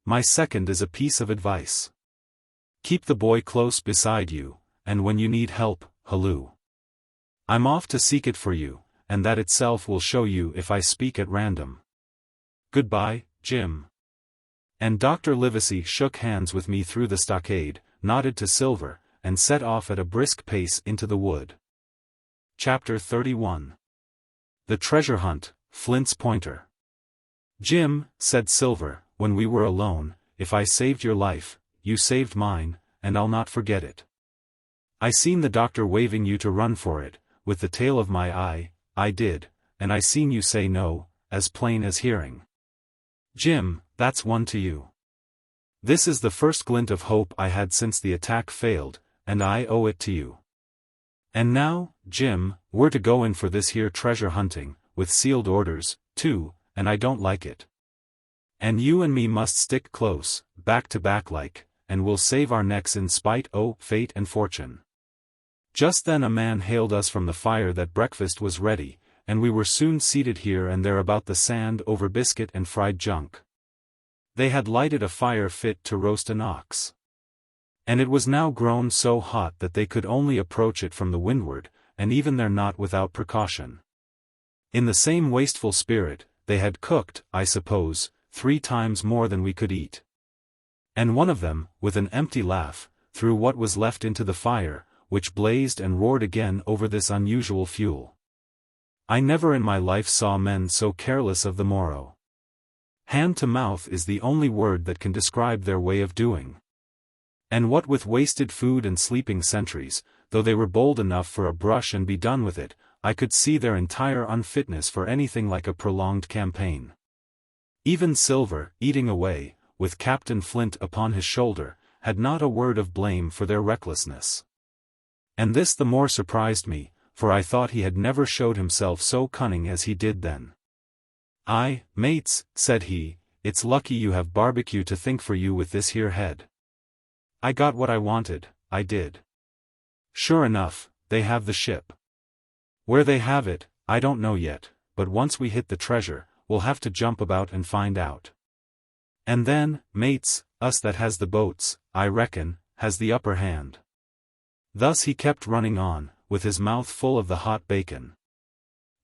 My second is a piece of advice. Keep the boy close beside you, and when you need help, halloo. I'm off to seek it for you, and that itself will show you if I speak at random. Goodbye, Jim. And Dr. Livesey shook hands with me through the stockade, nodded to Silver, and set off at a brisk pace into the wood. Chapter 31. The Treasure Hunt, Flint's Pointer. Jim, said Silver, when we were alone, if I saved your life, you saved mine, and I'll not forget it. I seen the doctor waving you to run for it, with the tail of my eye, I did, and I seen you say no, as plain as hearing. Jim, that's one to you. This is the first glint of hope I had since the attack failed, and I owe it to you. And now, Jim, we're to go in for this here treasure hunting, with sealed orders, too, and I don't like it. And you and me must stick close, back to back like, and we'll save our necks in spite o' fate and fortune. Just then a man hailed us from the fire that breakfast was ready, and we were soon seated here and there about the sand over biscuit and fried junk. They had lighted a fire fit to roast an ox. And it was now grown so hot that they could only approach it from the windward, and even there not without precaution. In the same wasteful spirit, they had cooked, I suppose, 3 times more than we could eat. And one of them, with an empty laugh, threw what was left into the fire, which blazed and roared again over this unusual fuel. I never in my life saw men so careless of the morrow. Hand to mouth is the only word that can describe their way of doing. And what with wasted food and sleeping sentries, though they were bold enough for a brush and be done with it, I could see their entire unfitness for anything like a prolonged campaign. Even Silver, eating away, with Captain Flint upon his shoulder, had not a word of blame for their recklessness. And this the more surprised me, for I thought he had never showed himself so cunning as he did then. "Aye, mates," said he, "it's lucky you have barbecue to think for you with this here head. I got what I wanted, I did. Sure enough, they have the ship. Where they have it, I don't know yet, but once we hit the treasure, we'll have to jump about and find out. And then, mates, us that has the boats, I reckon, has the upper hand." Thus he kept running on, with his mouth full of the hot bacon.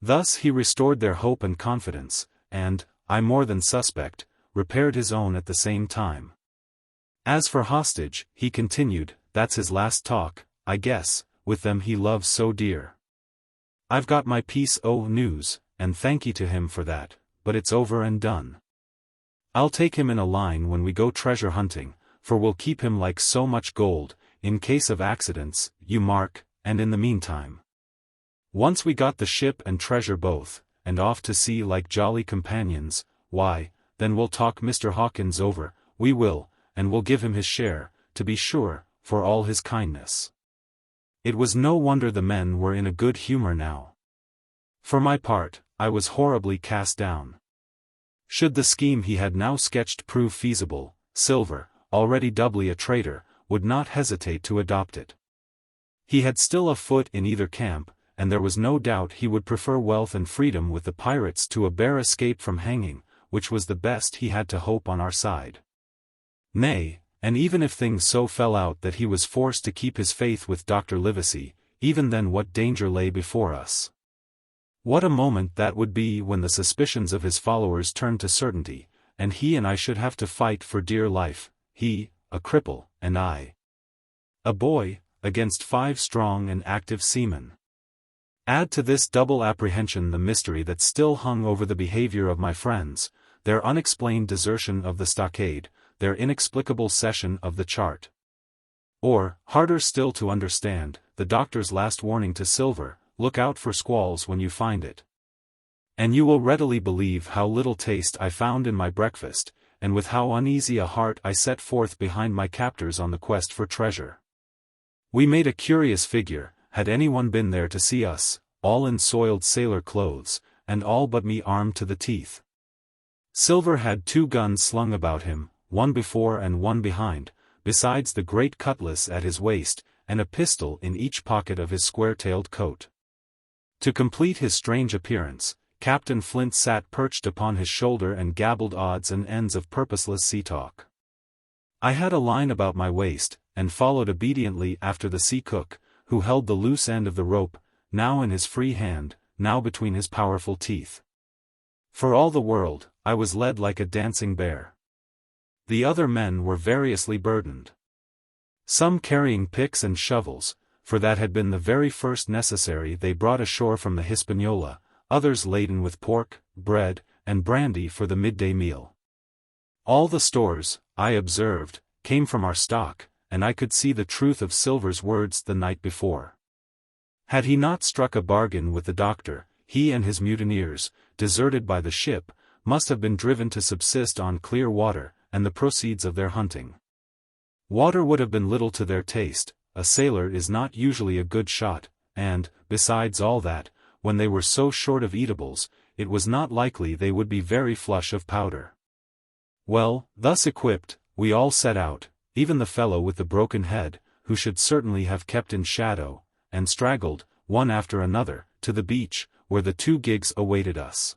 Thus he restored their hope and confidence, and, I more than suspect, repaired his own at the same time. As for hostage, he continued, that's his last talk, I guess, with them he loves so dear. I've got my piece o' news, and thank ye to him for that, but it's over and done. I'll take him in a line when we go treasure hunting, for we'll keep him like so much gold, in case of accidents, you mark, and in the meantime. Once we got the ship and treasure both, and off to sea like jolly companions, why, then we'll talk Mr. Hawkins over, we will, and we'll give him his share, to be sure, for all his kindness. It was no wonder the men were in a good humor now. For my part, I was horribly cast down. Should the scheme he had now sketched prove feasible, Silver, already doubly a traitor, would not hesitate to adopt it. He had still a foot in either camp, and there was no doubt he would prefer wealth and freedom with the pirates to a bare escape from hanging, which was the best he had to hope on our side. Nay, and even if things so fell out that he was forced to keep his faith with Dr. Livesey, even then what danger lay before us? What a moment that would be when the suspicions of his followers turned to certainty, and he and I should have to fight for dear life, he, a cripple, and I, a boy, against 5 strong and active seamen. Add to this double apprehension the mystery that still hung over the behavior of my friends, their unexplained desertion of the Stockade, their inexplicable cession of the chart. Or, harder still to understand, the doctor's last warning to Silver, look out for squalls when you find it. And you will readily believe how little taste I found in my breakfast, and with how uneasy a heart I set forth behind my captors on the quest for treasure. We made a curious figure, had anyone been there to see us, all in soiled sailor clothes, and all but me armed to the teeth. Silver had 2 guns slung about him, one before and one behind, besides the great cutlass at his waist, and a pistol in each pocket of his square-tailed coat. To complete his strange appearance, Captain Flint sat perched upon his shoulder and gabbled odds and ends of purposeless sea talk. I had a line about my waist, and followed obediently after the sea cook, who held the loose end of the rope, now in his free hand, now between his powerful teeth. For all the world, I was led like a dancing bear. The other men were variously burdened. Some carrying picks and shovels, for that had been the very first necessary they brought ashore from the Hispaniola, others laden with pork, bread, and brandy for the midday meal. All the stores, I observed, came from our stock, and I could see the truth of Silver's words the night before. Had he not struck a bargain with the doctor, he and his mutineers, deserted by the ship, must have been driven to subsist on clear water, and the proceeds of their hunting. Water would have been little to their taste, a sailor is not usually a good shot, and, besides all that, when they were so short of eatables, it was not likely they would be very flush of powder. Well, thus equipped, we all set out, even the fellow with the broken head, who should certainly have kept in shadow, and straggled, one after another, to the beach, where the 2 gigs awaited us.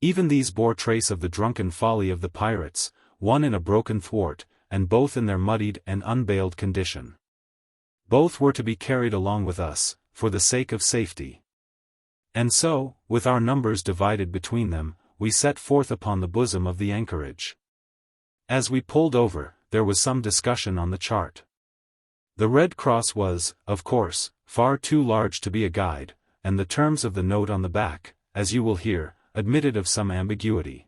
Even these bore trace of the drunken folly of the pirates, one in a broken thwart, and both in their muddied and unbaled condition. Both were to be carried along with us, for the sake of safety. And so, with our numbers divided between them, we set forth upon the bosom of the anchorage. As we pulled over, there was some discussion on the chart. The Red Cross was, of course, far too large to be a guide, and the terms of the note on the back, as you will hear, admitted of some ambiguity.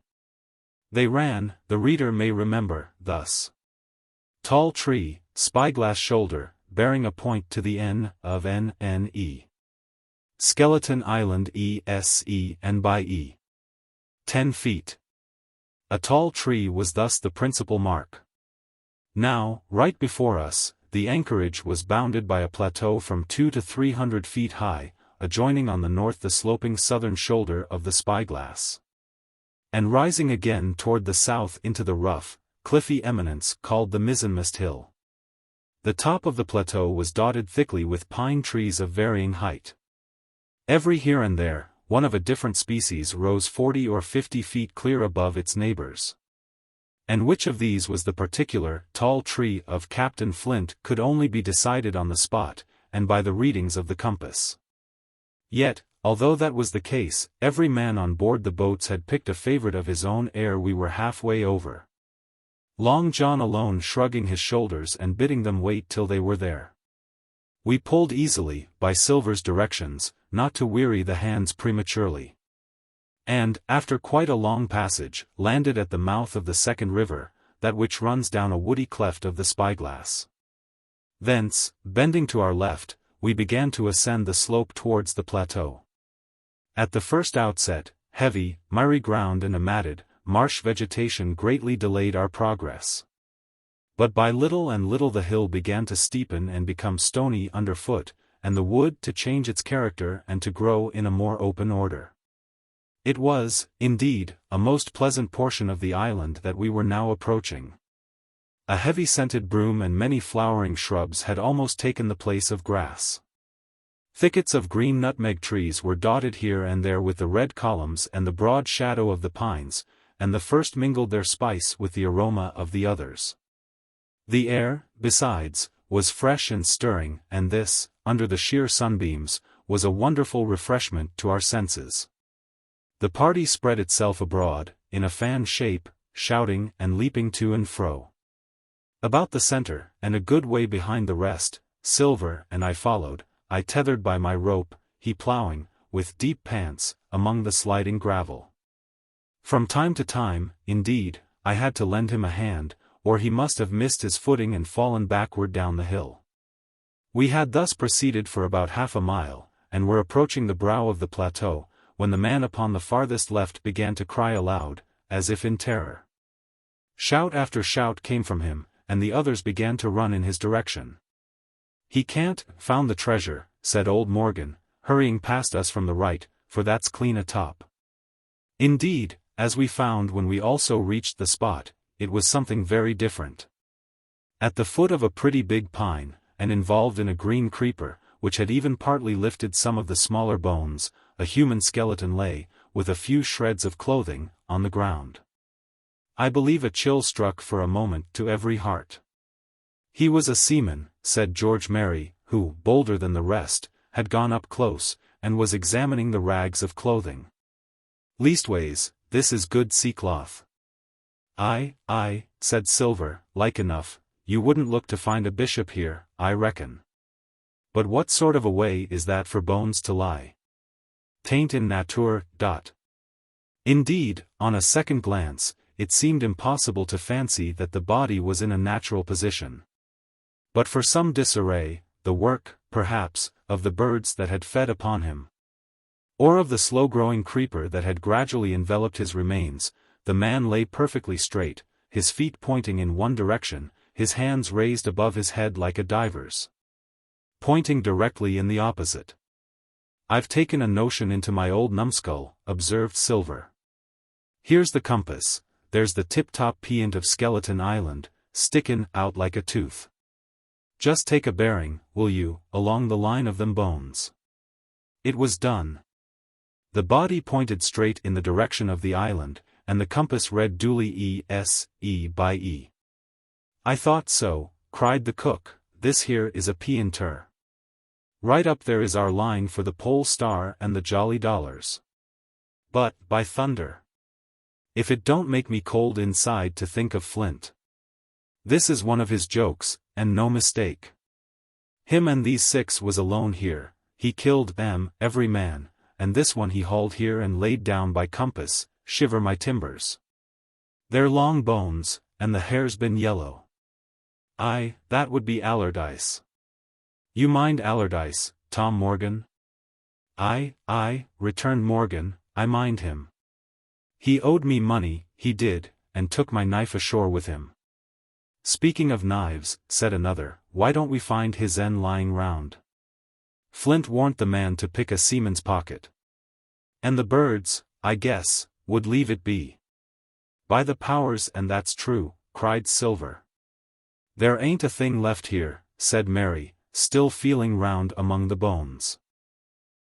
They ran, the reader may remember, thus. Tall tree, spyglass shoulder, bearing a point to the N of N-N-E. Skeleton Island E-S-E and by E. 10 feet. A tall tree was thus the principal mark. Now, right before us, the anchorage was bounded by a plateau from 200 to 300 feet high, adjoining on the north the sloping southern shoulder of the spyglass. And rising again toward the south into the rough, cliffy eminence called the mizzenmast hill. The top of the plateau was dotted thickly with pine trees of varying height. Every here and there, one of a different species rose 40 or 50 feet clear above its neighbors. And which of these was the particular tall tree of Captain Flint could only be decided on the spot, and by the readings of the compass. Yet, although that was the case, every man on board the boats had picked a favorite of his own ere we were halfway over. Long John alone shrugging his shoulders and bidding them wait till they were there. We pulled easily, by Silver's directions, not to weary the hands prematurely. And, after quite a long passage, landed at the mouth of the second river, that which runs down a woody cleft of the spyglass. Thence, bending to our left, we began to ascend the slope towards the plateau. At the first outset, heavy, miry ground and a matted, marsh vegetation greatly delayed our progress. But by little and little the hill began to steepen and become stony underfoot, and the wood to change its character and to grow in a more open order. It was, indeed, a most pleasant portion of the island that we were now approaching. A heavy-scented broom and many flowering shrubs had almost taken the place of grass. Thickets of green nutmeg trees were dotted here and there with the red columns and the broad shadow of the pines, and the first mingled their spice with the aroma of the others. The air, besides, was fresh and stirring, and this, under the sheer sunbeams, was a wonderful refreshment to our senses. The party spread itself abroad, in a fan shape, shouting and leaping to and fro. About the center, and a good way behind the rest, Silver and I followed, I tethered by my rope, he plowing, with deep pants, among the sliding gravel. From time to time, indeed, I had to lend him a hand, or he must have missed his footing and fallen backward down the hill. We had thus proceeded for about half a mile, and were approaching the brow of the plateau, when the man upon the farthest left began to cry aloud, as if in terror. Shout after shout came from him, and the others began to run in his direction. "He can't found the treasure," said old Morgan, hurrying past us from the right, "for that's clean atop." Indeed, as we found when we also reached the spot, it was something very different. At the foot of a pretty big pine, and involved in a green creeper, which had even partly lifted some of the smaller bones, a human skeleton lay, with a few shreds of clothing, on the ground. I believe a chill struck for a moment to every heart. He was a seaman, said George Merry, who, bolder than the rest, had gone up close, and was examining the rags of clothing. "Leastways, this is good sea cloth." Aye, said Silver, like enough, you wouldn't look to find a bishop here, I reckon. But what sort of a way is that for bones to lie? "'Tain't in nature, dot." Indeed, on a second glance, it seemed impossible to fancy that the body was in a natural position. But for some disarray, the work, perhaps, of the birds that had fed upon him, or of the slow-growing creeper that had gradually enveloped his remains, the man lay perfectly straight, his feet pointing in one direction, his hands raised above his head like a diver's, pointing directly in the opposite. "I've taken a notion into my old numbskull," observed Silver. "Here's the compass, there's the tip-top peant of Skeleton Island, stickin' out like a tooth. Just take a bearing, will you, along the line of them bones." It was done. The body pointed straight in the direction of the island, and the compass read duly E.S.E. by E. "I thought so," cried the cook, "this here is a peanter. Right up there is our line for the Pole Star and the Jolly Dollars. But, by thunder, if it don't make me cold inside to think of Flint. This is one of his jokes, and no mistake. Him and these 6 was alone here, he killed them, every man, and this one he hauled here and laid down by compass, shiver my timbers. They're long bones, and the hair's been yellow. Aye, that would be Allardyce. You mind Allardyce, Tom Morgan? Aye, returned Morgan, I mind him. He owed me money, he did, and took my knife ashore with him. Speaking of knives, said another, why don't we find his end lying round? Flint warned the man to pick a seaman's pocket. And the birds, I guess, would leave it be. By the powers, and that's true, cried Silver. There ain't a thing left here, said Mary, still feeling round among the bones.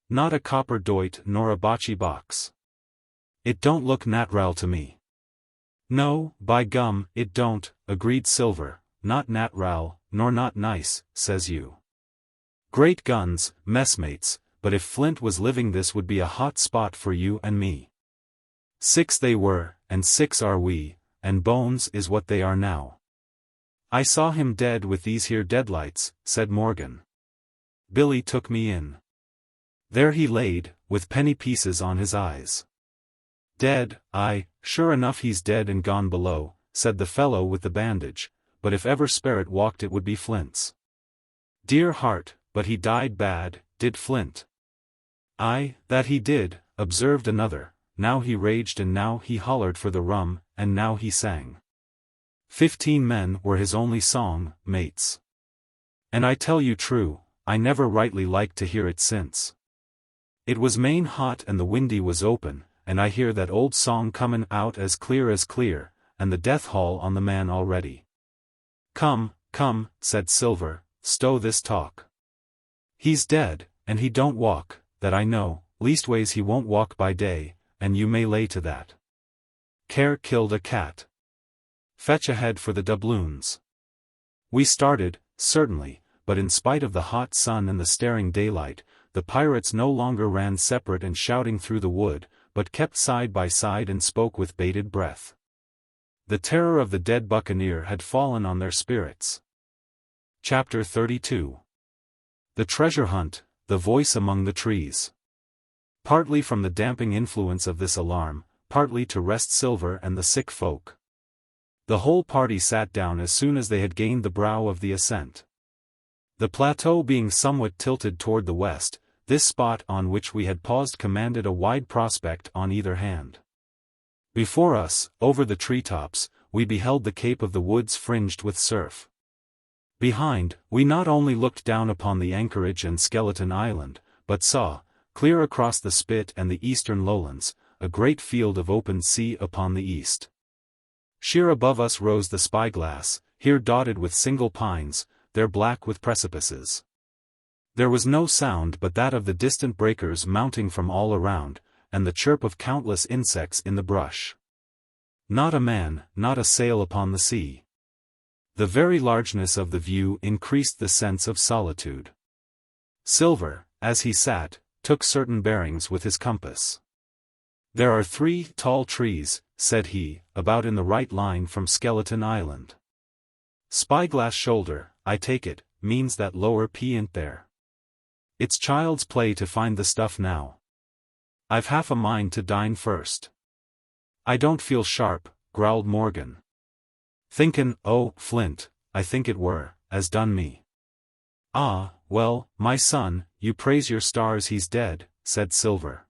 Not a copper doit nor a bocce box. It don't look nat'ral to me. No, by gum, it don't, agreed Silver, not nat'ral, nor not nice, says you. Great guns, messmates, but if Flint was living this would be a hot spot for you and me. 6 they were, and 6 are we, and bones is what they are now. I saw him dead with these here deadlights, said Morgan. Billy took me in. There he laid, with penny pieces on his eyes. Dead, aye, sure enough he's dead and gone below, said the fellow with the bandage, but if ever spirit walked it would be Flint's. Dear heart, but he died bad, did Flint. Aye, that he did, observed another, now he raged and now he hollered for the rum, and now he sang. 15 men were his only song, mates. And I tell you true, I never rightly liked to hear it since. It was main hot and the windy was open, and I hear that old song comin' out as clear, and the death haul on the man already. Come, said Silver, stow this talk. He's dead, and he don't walk, that I know, leastways he won't walk by day, and you may lay to that. Care killed a cat. Fetch ahead for the doubloons. We started, certainly, but in spite of the hot sun and the staring daylight, the pirates no longer ran separate and shouting through the wood, but kept side by side and spoke with bated breath. The terror of the dead Buccaneer had fallen on their spirits. Chapter 32. The Treasure Hunt, the Voice Among the Trees. Partly from the damping influence of this alarm, partly to rest Silver and the sick folk. The whole party sat down as soon as they had gained the brow of the ascent. The plateau being somewhat tilted toward the west, this spot on which we had paused commanded a wide prospect on either hand. Before us, over the treetops, we beheld the cape of the woods fringed with surf. Behind, we not only looked down upon the anchorage and Skeleton Island, but saw, clear across the spit and the eastern lowlands, a great field of open sea upon the east. Sheer above us rose the spyglass, here dotted with single pines, there black with precipices. There was no sound but that of the distant breakers mounting from all around, and the chirp of countless insects in the brush. Not a man, not a sail upon the sea. The very largeness of the view increased the sense of solitude. Silver, as he sat, took certain bearings with his compass. There are 3 tall trees, said he, about in the right line from Skeleton Island. Spyglass shoulder, I take it, means that lower peant there. It's child's play to find the stuff now. I've half a mind to dine first. I don't feel sharp, growled Morgan. Thinkin', oh, Flint, I think it were, as done me. Ah, well, my son, you praise your stars he's dead, said Silver.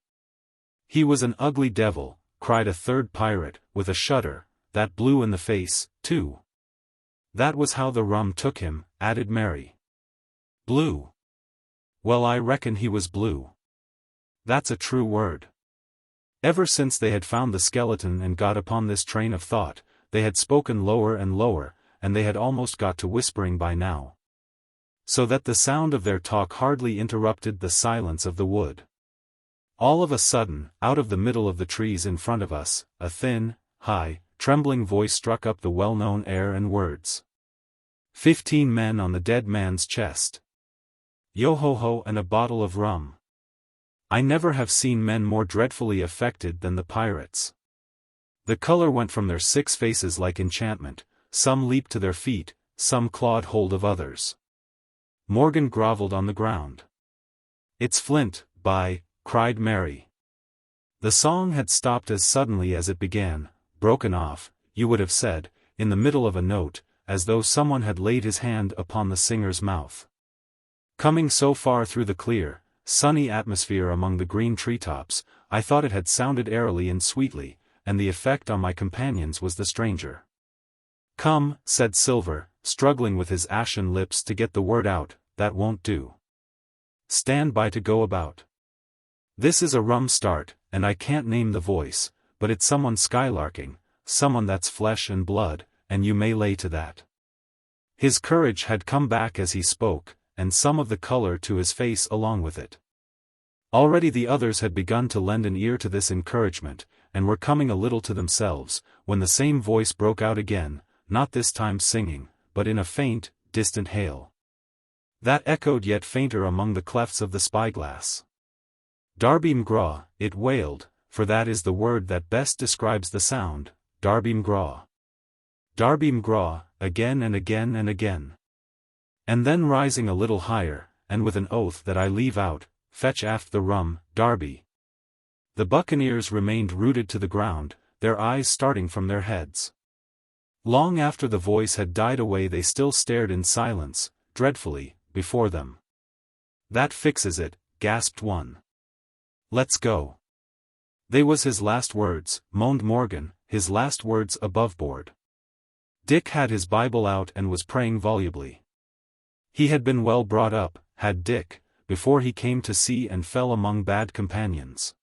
He was an ugly devil, cried a third pirate, with a shudder, that blue in the face, too. That was how the rum took him, added Mary. Blue. Well, I reckon he was blue. That's a true word. Ever since they had found the skeleton and got upon this train of thought, they had spoken lower and lower, and they had almost got to whispering by now. So that the sound of their talk hardly interrupted the silence of the wood. All of a sudden, out of the middle of the trees in front of us, a thin, high, trembling voice struck up the well-known air and words. 15 men on the dead man's chest. Yo-ho-ho and a bottle of rum. I never have seen men more dreadfully affected than the pirates. The color went from their 6 faces like enchantment, some leaped to their feet, some clawed hold of others. Morgan grovelled on the ground. It's Flint, cried Mary. The song had stopped as suddenly as it began, broken off, you would have said, in the middle of a note, as though someone had laid his hand upon the singer's mouth. Coming so far through the clear, sunny atmosphere among the green treetops, I thought it had sounded airily and sweetly, and the effect on my companions was the stranger. "Come," said Silver, struggling with his ashen lips to get the word out, "that won't do. Stand by to go about. This is a rum start, and I can't name the voice, but it's someone skylarking, someone that's flesh and blood, and you may lay to that." His courage had come back as he spoke, and some of the color to his face along with it. Already the others had begun to lend an ear to this encouragement, and were coming a little to themselves, when the same voice broke out again, not this time singing, but in a faint, distant hail that echoed yet fainter among the clefts of the spyglass. "Darby m'graw," it wailed, for that is the word that best describes the sound, "Darby m'graw. Darby m'graw," again and again and again. And then rising a little higher, and with an oath that I leave out, "Fetch aft the rum, Darby." The buccaneers remained rooted to the ground, their eyes starting from their heads. Long after the voice had died away they still stared in silence, dreadfully, before them. "That fixes it," gasped one. "Let's go." They was his last words, moaned Morgan, his last words aboveboard. Dick had his Bible out and was praying volubly. He had been well brought up, had Dick, before he came to sea and fell among bad companions.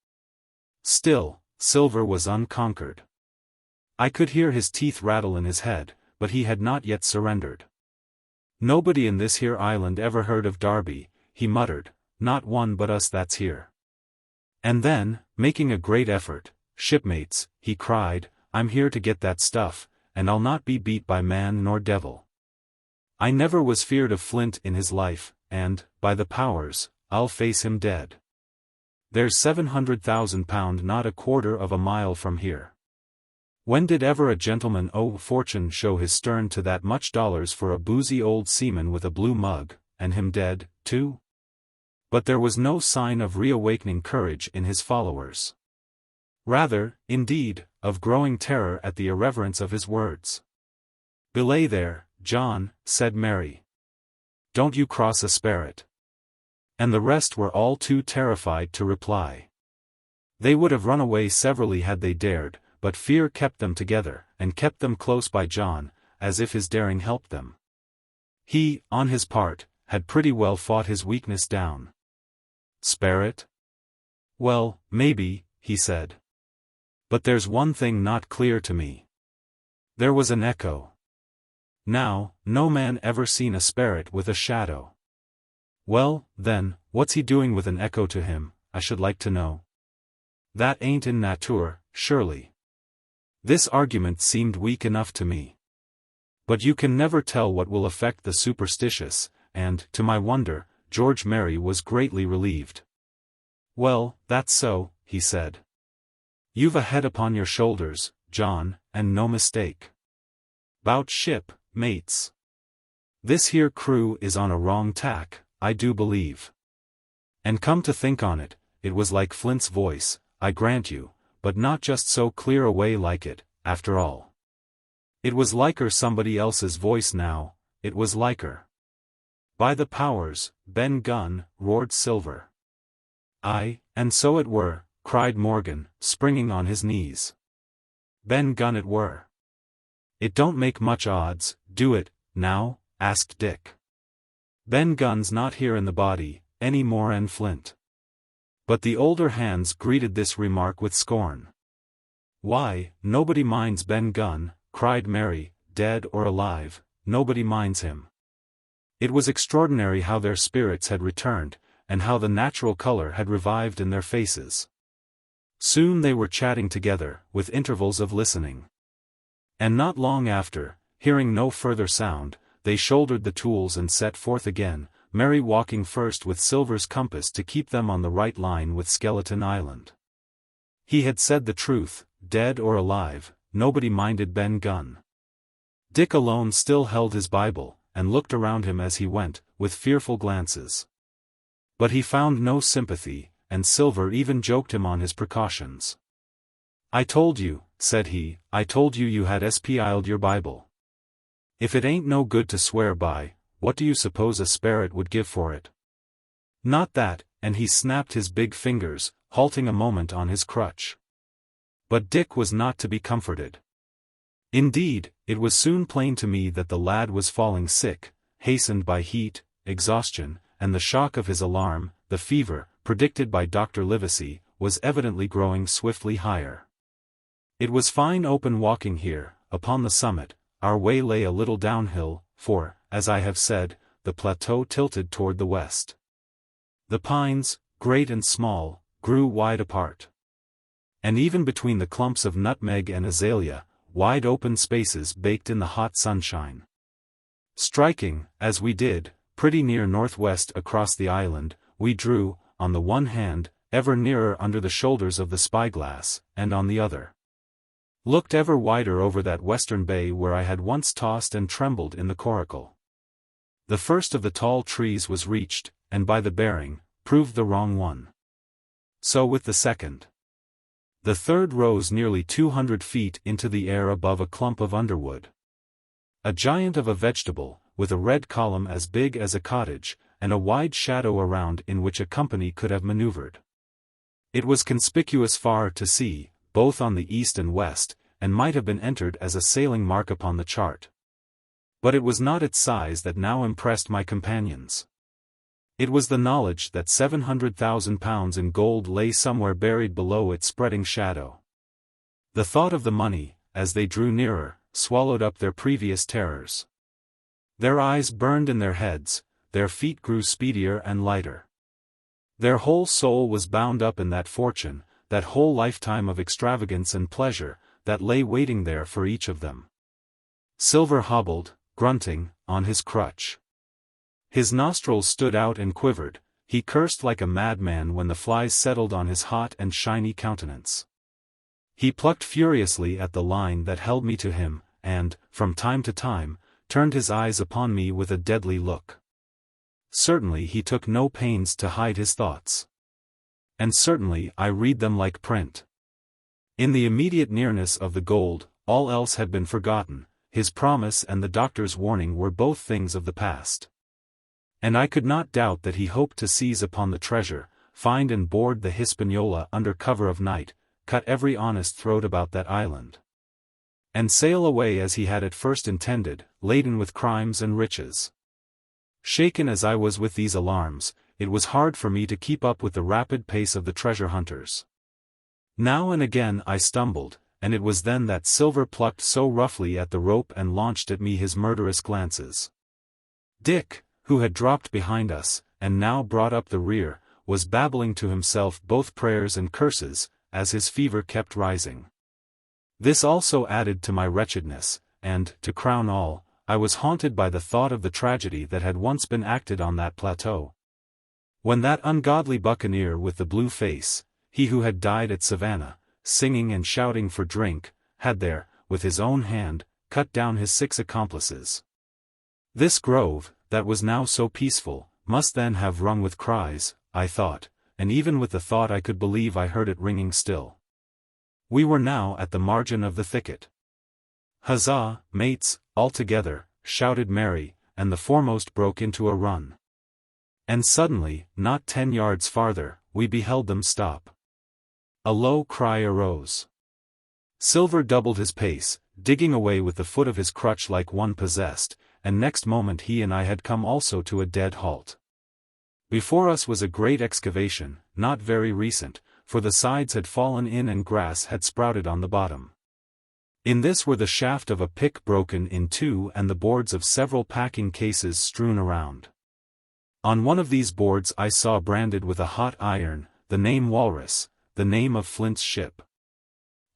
Still, Silver was unconquered. I could hear his teeth rattle in his head, but he had not yet surrendered. "Nobody in this here island ever heard of Darby," he muttered, "not one but us that's here." And then, making a great effort, "Shipmates," he cried, "I'm here to get that stuff, and I'll not be beat by man nor devil. I never was feared of Flint in his life, and, by the powers, I'll face him dead. There's £700,000 not a quarter of a mile from here. When did ever a gentleman o' fortune show his stern to that much dollars for a boozy old seaman with a blue mug, and him dead, too?" But there was no sign of reawakening courage in his followers. Rather, indeed, of growing terror at the irreverence of his words. "Belay there, John," said Mary. "Don't you cross a sperrit." And the rest were all too terrified to reply. They would have run away severally had they dared, but fear kept them together, and kept them close by John, as if his daring helped them. He, on his part, had pretty well fought his weakness down. "Sperrit? Well, maybe," he said. "But there's one thing not clear to me." There was an echo. Now, no man ever seen a sperrit with a shadow. "Well, then, what's he doing with an echo to him, I should like to know? That ain't in nature, surely." This argument seemed weak enough to me. But you can never tell what will affect the superstitious, and, to my wonder, George Merry was greatly relieved. "Well, that's so," he said. "You've a head upon your shoulders, John, and no mistake. 'Bout ship, mates. This here crew is on a wrong tack, I do believe." And come to think on it, it was like Flint's voice, I grant you, but not just so clear a way like it, after all. It was liker somebody else's voice now, it was liker. "By the powers, Ben Gunn," roared Silver. "Aye, and so it were," cried Morgan, springing on his knees. "Ben Gunn it were." "It don't make much odds, do it, now?" asked Dick. "Ben Gunn's not here in the body, any more'n Flint." But the older hands greeted this remark with scorn. "Why, nobody minds Ben Gunn," cried Mary, "dead or alive, nobody minds him." It was extraordinary how their spirits had returned, and how the natural color had revived in their faces. Soon they were chatting together, with intervals of listening. And not long after, hearing no further sound, they shouldered the tools and set forth again, Mary walking first with Silver's compass to keep them on the right line with Skeleton Island. He had said the truth, dead or alive, nobody minded Ben Gunn. Dick alone still held his Bible, and looked around him as he went, with fearful glances. But he found no sympathy, and Silver even joked him on his precautions. "I told you," said he, I told you you had spied your Bible. If it ain't no good to swear by, what do you suppose a sperrit would give for it? Not that, and he snapped his big fingers, halting a moment on his crutch. But Dick was not to be comforted. Indeed, it was soon plain to me that the lad was falling sick, hastened by heat, exhaustion, and the shock of his alarm. The fever, predicted by Dr. Livesey, was evidently growing swiftly higher. It was fine open walking here, upon the summit. Our way lay a little downhill, for, as I have said, the plateau tilted toward the west. The pines, great and small, grew wide apart. And even between the clumps of nutmeg and azalea, wide open spaces baked in the hot sunshine. Striking, as we did, pretty near northwest across the island, we drew, on the one hand, ever nearer under the shoulders of the spyglass, and on the other, looked ever wider over that western bay where I had once tossed and trembled in the Coracle. The first of the tall trees was reached, and by the bearing, proved the wrong one. So with the second. The third rose nearly 200 feet into the air above a clump of underwood. A giant of a vegetable, with a red column as big as a cottage, and a wide shadow around in which a company could have maneuvered. It was conspicuous far to sea, both on the east and west, and might have been entered as a sailing mark upon the chart. But it was not its size that now impressed my companions. It was the knowledge that 700,000 pounds in gold lay somewhere buried below its spreading shadow. The thought of the money, as they drew nearer, swallowed up their previous terrors. Their eyes burned in their heads, their feet grew speedier and lighter. Their whole soul was bound up in that fortune, that whole lifetime of extravagance and pleasure, that lay waiting there for each of them. Silver hobbled, grunting, on his crutch. His nostrils stood out and quivered, he cursed like a madman when the flies settled on his hot and shiny countenance. He plucked furiously at the line that held me to him, and, from time to time, turned his eyes upon me with a deadly look. Certainly he took no pains to hide his thoughts. And certainly I read them like print. In the immediate nearness of the gold, all else had been forgotten. His promise and the doctor's warning were both things of the past. And I could not doubt that he hoped to seize upon the treasure, find and board the Hispaniola under cover of night, cut every honest throat about that island, and sail away as he had at first intended, laden with crimes and riches. Shaken as I was with these alarms, it was hard for me to keep up with the rapid pace of the treasure hunters. Now and again I stumbled, and it was then that Silver plucked so roughly at the rope and launched at me his murderous glances. Dick, who had dropped behind us, and now brought up the rear, was babbling to himself both prayers and curses, as his fever kept rising. This also added to my wretchedness, and, to crown all, I was haunted by the thought of the tragedy that had once been acted on that plateau. When that ungodly buccaneer with the blue face, he who had died at Savannah, singing and shouting for drink, had there, with his own hand, cut down his 6 accomplices. This grove, that was now so peaceful, must then have rung with cries, I thought, and even with the thought I could believe I heard it ringing still. We were now at the margin of the thicket. Huzzah, mates, all together, shouted Mary, and the foremost broke into a run. And suddenly, not 10 yards farther, we beheld them stop. A low cry arose. Silver doubled his pace, digging away with the foot of his crutch like one possessed, and next moment he and I had come also to a dead halt. Before us was a great excavation, not very recent, for the sides had fallen in and grass had sprouted on the bottom. In this were the shaft of a pick broken in 2 and the boards of several packing cases strewn around. On one of these boards I saw branded with a hot iron, the name Walrus, the name of Flint's ship.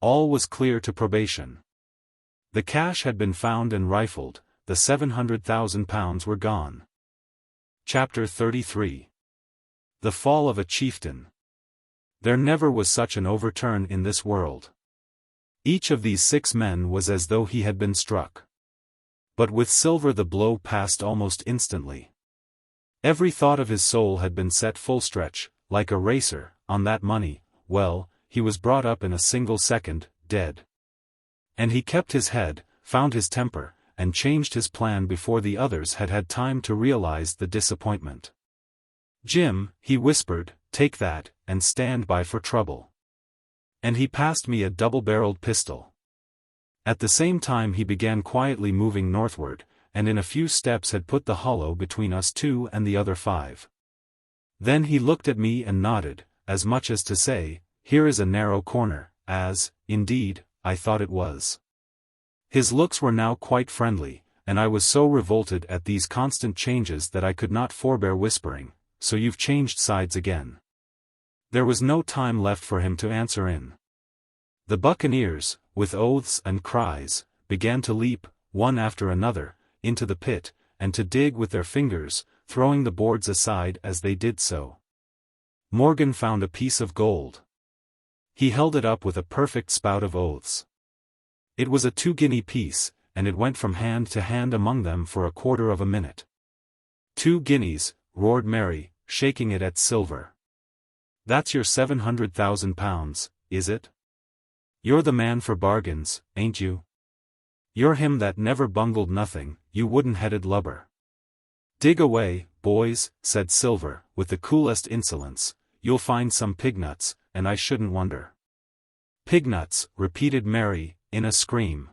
All was clear to probation. The cash had been found and rifled, the 700,000 pounds were gone. Chapter 33. The Fall of a Chieftain. There never was such an overturn in this world. Each of these 6 men was as though he had been struck. But with Silver the blow passed almost instantly. Every thought of his soul had been set full stretch, like a racer, on that money. Well, he was brought up in a single second, dead. And he kept his head, found his temper, and changed his plan before the others had had time to realize the disappointment. "Jim," he whispered, "take that, and stand by for trouble." And he passed me a double-barreled pistol. At the same time he began quietly moving northward, and in a few steps had put the hollow between us two and the other 5. Then he looked at me and nodded, as much as to say, "Here is a narrow corner," as, indeed, I thought it was. His looks were now quite friendly, and I was so revolted at these constant changes that I could not forbear whispering, "So you've changed sides again." There was no time left for him to answer in. The buccaneers, with oaths and cries, began to leap, one after another, into the pit, and to dig with their fingers, throwing the boards aside as they did so. Morgan found a piece of gold. He held it up with a perfect spout of oaths. It was a 2-guinea piece, and it went from hand to hand among them for a quarter of a minute. 2 guineas, roared Mary, shaking it at Silver. "That's your £700,000, is it? You're the man for bargains, ain't you? You're him that never bungled nothing, you wooden-headed lubber." "Dig away, boys," said Silver, with the coolest insolence, "you'll find some pignuts, and I shouldn't wonder." "Pignuts," repeated Mary, in a scream.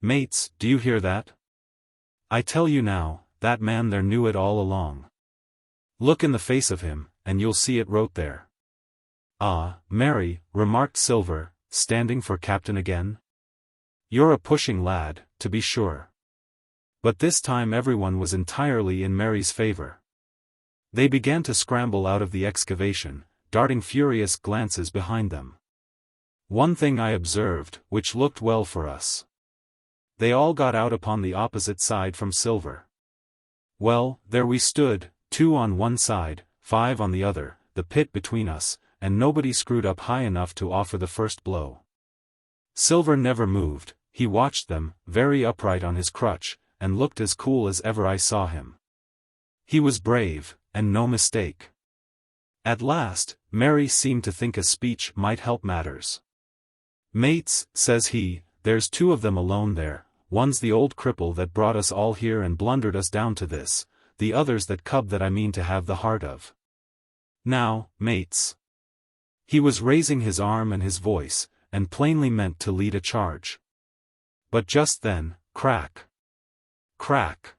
"Mates, do you hear that? I tell you now, that man there knew it all along. Look in the face of him, and you'll see it wrote there." "Ah, Mary," remarked Silver, standing for captain again. "You're a pushing lad, to be sure." But this time everyone was entirely in Mary's favor. They began to scramble out of the excavation, darting furious glances behind them. One thing I observed, which looked well for us. They all got out upon the opposite side from Silver. Well, there we stood, 2 on one side, 5 on the other, the pit between us, and nobody screwed up high enough to offer the first blow. Silver never moved, he watched them, very upright on his crutch, and looked as cool as ever I saw him. He was brave, and no mistake. At last, Mary seemed to think a speech might help matters. "Mates," says he, "there's 2 of them alone there, one's the old cripple that brought us all here and blundered us down to this, the other's that cub that I mean to have the heart of. Now, mates." He was raising his arm and his voice, and plainly meant to lead a charge. But just then, crack! Crack!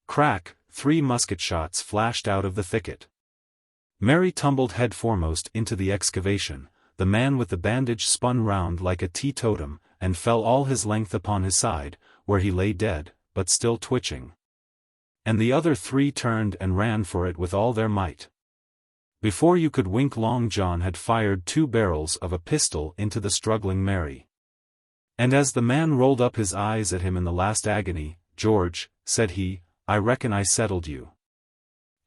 Crack! 3 musket shots flashed out of the thicket. Mary tumbled head foremost into the excavation, the man with the bandage spun round like a teetotum, and fell all his length upon his side, where he lay dead, but still twitching. And the other 3 turned and ran for it with all their might. Before you could wink Long John had fired 2 barrels of a pistol into the struggling Mary. And as the man rolled up his eyes at him in the last agony, "George," said he, "I reckon I settled you."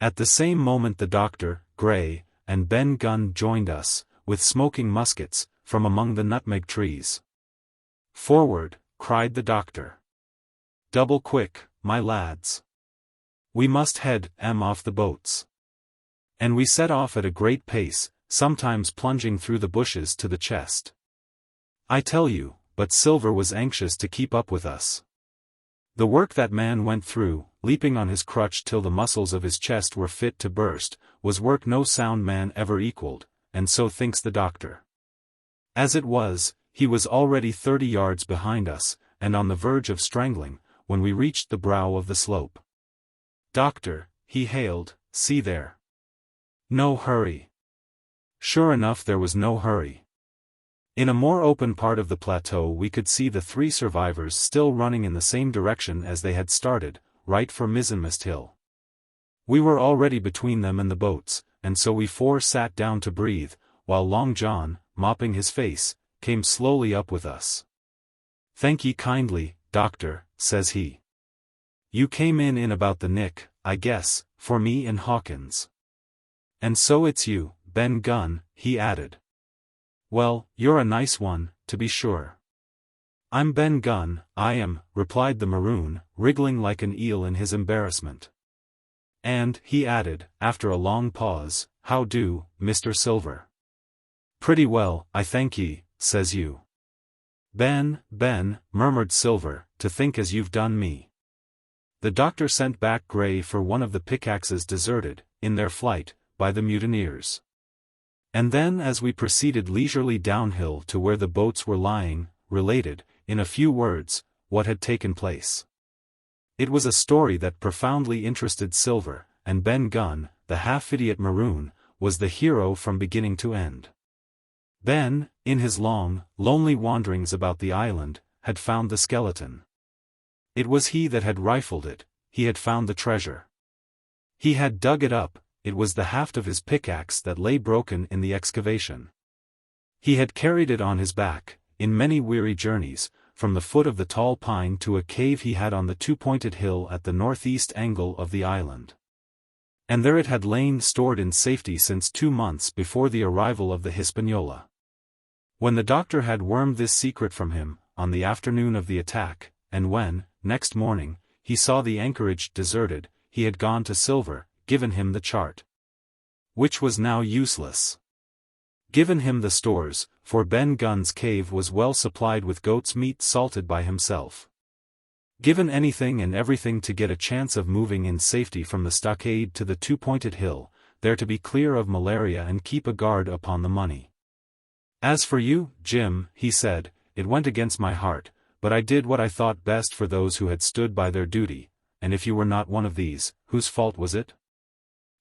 At the same moment the doctor, Gray, and Ben Gunn joined us, with smoking muskets, from among the nutmeg trees. "Forward," cried the doctor. "Double quick, my lads. We must head off the boats." And we set off at a great pace, sometimes plunging through the bushes to the chest. I tell you, but Silver was anxious to keep up with us. The work that man went through, leaping on his crutch till the muscles of his chest were fit to burst, was work no sound man ever equaled, and so thinks the doctor. As it was, he was already 30 yards behind us, and on the verge of strangling, when we reached the brow of the slope. "Doctor," he hailed, "see there. No hurry." Sure enough, there was no hurry. In a more open part of the plateau we could see the 3 survivors still running in the same direction as they had started, right for Mizzenmast Hill. We were already between them and the boats, and so we 4 sat down to breathe, while Long John, mopping his face, came slowly up with us. "Thank ye kindly, doctor," says he. "You came in about the nick, I guess, for me and Hawkins. And so it's you, Ben Gunn," he added. "Well, you're a nice one, to be sure." "I'm Ben Gunn, I am," replied the maroon, wriggling like an eel in his embarrassment. "And," he added, after a long pause, "how do, Mr. Silver?" "Pretty well, I thank ye," says you. Ben, murmured Silver, to think as you've done me. The doctor sent back Gray for one of the pickaxes deserted, in their flight, by the mutineers. And then as we proceeded leisurely downhill to where the boats were lying, related, in a few words, what had taken place. It was a story that profoundly interested Silver, and Ben Gunn, the half-idiot maroon, was the hero from beginning to end. Ben, in his long, lonely wanderings about the island, had found the skeleton. It was he that had rifled it, he had found the treasure. He had dug it up, it was the haft of his pickaxe that lay broken in the excavation. He had carried it on his back, in many weary journeys, from the foot of the tall pine to a cave he had on the two-pointed hill at the northeast angle of the island. And there it had lain stored in safety since 2 months before the arrival of the Hispaniola. When the doctor had wormed this secret from him, on the afternoon of the attack, and when, next morning, he saw the anchorage deserted, he had gone to Silver, given him the chart, which was now useless. Given him the stores, for Ben Gunn's cave was well supplied with goat's meat salted by himself. Given anything and everything to get a chance of moving in safety from the stockade to the two-pointed hill, there to be clear of malaria and keep a guard upon the money. As for you, Jim, he said, it went against my heart, but I did what I thought best for those who had stood by their duty, and if you were not one of these, whose fault was it?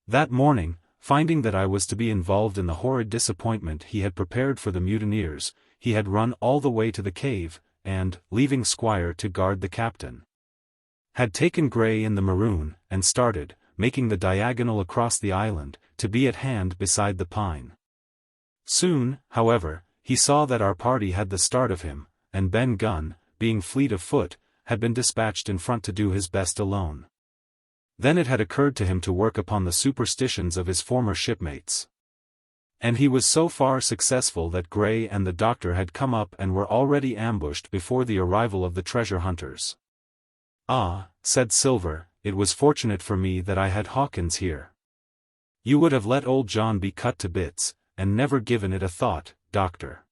That morning, finding that I was to be involved in the horrid disappointment he had prepared for the mutineers, he had run all the way to the cave, and, leaving Squire to guard the captain, had taken Gray in the maroon, and started, making the diagonal across the island, to be at hand beside the pine. Soon, however, he saw that our party had the start of him, and Ben Gunn, being fleet of foot, had been dispatched in front to do his best alone. Then it had occurred to him to work upon the superstitions of his former shipmates. And he was so far successful that Gray and the doctor had come up and were already ambushed before the arrival of the treasure hunters. "Ah," said Silver, "it was fortunate for me that I had Hawkins here. You would have let old John be cut to bits, and never given it a thought, Doctor."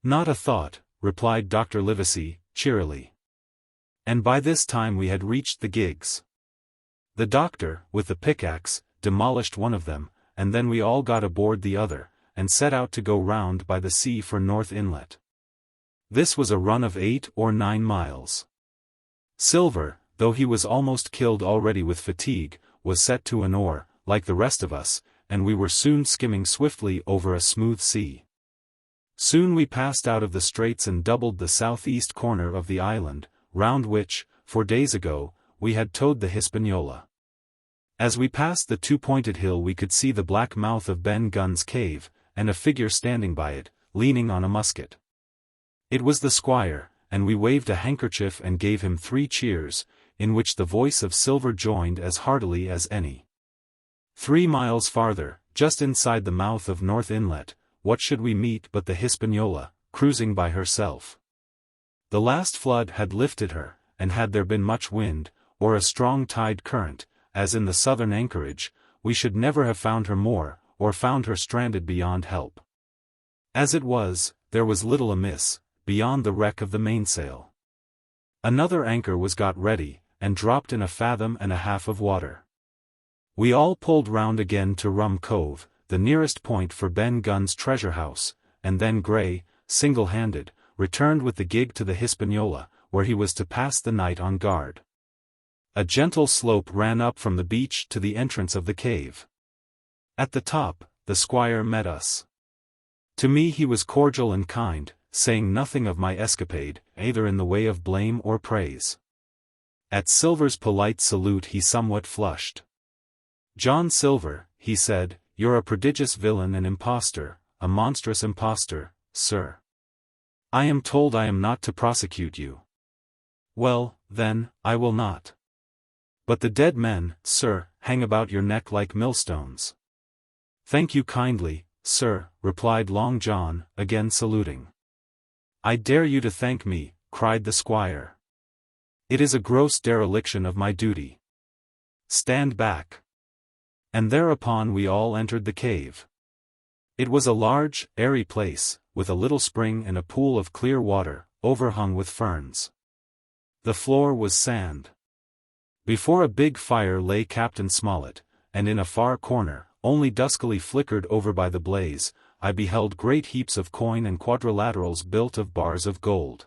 "Not a thought," replied Dr. Livesey, cheerily. And by this time we had reached the gigs. The doctor, with the pickaxe, demolished one of them, and then we all got aboard the other, and set out to go round by the sea for North Inlet. This was a run of 8 or 9 miles. Silver, though he was almost killed already with fatigue, was set to an oar, like the rest of us, and we were soon skimming swiftly over a smooth sea. Soon we passed out of the straits and doubled the southeast corner of the island, round which, 4 days ago, we had towed the Hispaniola. As we passed the two-pointed hill we could see the black mouth of Ben Gunn's cave, and a figure standing by it, leaning on a musket. It was the squire, and we waved a handkerchief and gave him 3 cheers, in which the voice of Silver joined as heartily as any. 3 miles farther, just inside the mouth of North Inlet, what should we meet but the Hispaniola, cruising by herself. The last flood had lifted her, and had there been much wind, or a strong tide current, as in the southern anchorage, we should never have found her more, or found her stranded beyond help. As it was, there was little amiss, beyond the wreck of the mainsail. Another anchor was got ready, and dropped in 1.5 fathoms of water. We all pulled round again to Rum Cove, the nearest point for Ben Gunn's treasure house, and then Gray, single-handed, returned with the gig to the Hispaniola, where he was to pass the night on guard. A gentle slope ran up from the beach to the entrance of the cave. At the top, the squire met us. To me he was cordial and kind, saying nothing of my escapade, either in the way of blame or praise. At Silver's polite salute he somewhat flushed. "John Silver," he said, "you're a prodigious villain and impostor, a monstrous impostor, sir. I am told I am not to prosecute you. Well, then, I will not. But the dead men, sir, hang about your neck like millstones." "Thank you kindly, sir," replied Long John, again saluting. "I dare you to thank me," cried the squire. "It is a gross dereliction of my duty. Stand back." And thereupon we all entered the cave. It was a large, airy place, with a little spring and a pool of clear water, overhung with ferns. The floor was sand. Before a big fire lay Captain Smollett, and in a far corner, only duskily flickered over by the blaze, I beheld great heaps of coin and quadrilaterals built of bars of gold.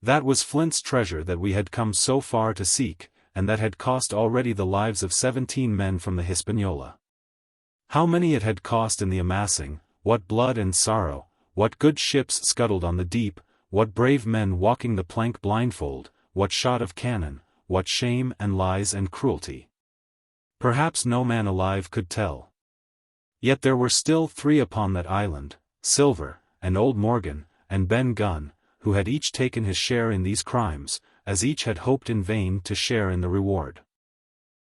That was Flint's treasure that we had come so far to seek, and that had cost already the lives of 17 men from the Hispaniola. How many it had cost in the amassing, what blood and sorrow, what good ships scuttled on the deep, what brave men walking the plank blindfold, what shot of cannon, what shame and lies and cruelty. Perhaps no man alive could tell. Yet there were still 3 upon that island, Silver, and old Morgan, and Ben Gunn, who had each taken his share in these crimes, as each had hoped in vain to share in the reward.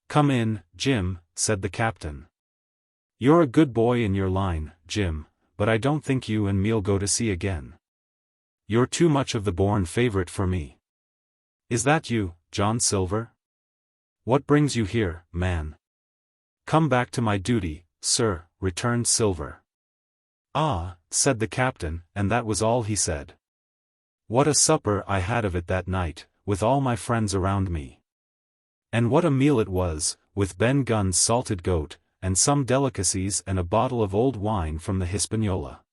"Come in, Jim," said the captain. "You're a good boy in your line, Jim, but I don't think you and me'll go to sea again. You're too much of the born favorite for me." "Is that you, John Silver? What brings you here, man?" "Come back to my duty, sir," returned Silver. "Ah," said the captain, and that was all he said. What a supper I had of it that night, with all my friends around me. And what a meal it was, with Ben Gunn's salted goat, and some delicacies and a bottle of old wine from the Hispaniola.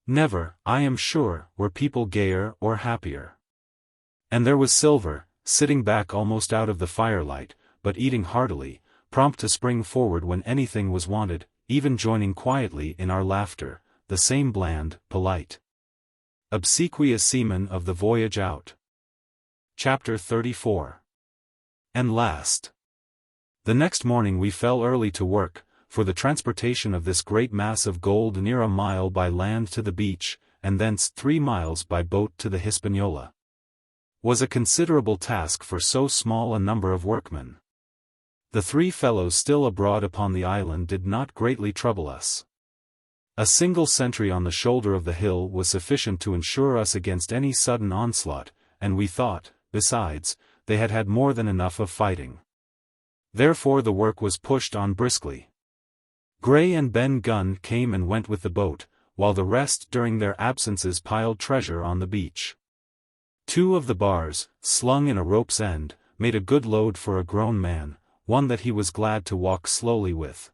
Never, I am sure, were people gayer or happier. And there was Silver, sitting back almost out of the firelight, but eating heartily, prompt to spring forward when anything was wanted, even joining quietly in our laughter, the same bland, polite, obsequious seaman of the voyage out. Chapter 34. And last. The next morning we fell early to work, for the transportation of this great mass of gold near a mile by land to the beach, and thence 3 miles by boat to the Hispaniola, was a considerable task for so small a number of workmen. The 3 fellows still abroad upon the island did not greatly trouble us. A single sentry on the shoulder of the hill was sufficient to ensure us against any sudden onslaught, and we thought, besides, they had had more than enough of fighting. Therefore the work was pushed on briskly. Gray and Ben Gunn came and went with the boat, while the rest during their absences piled treasure on the beach. 2 of the bars, slung in a rope's end, made a good load for a grown man, one that he was glad to walk slowly with.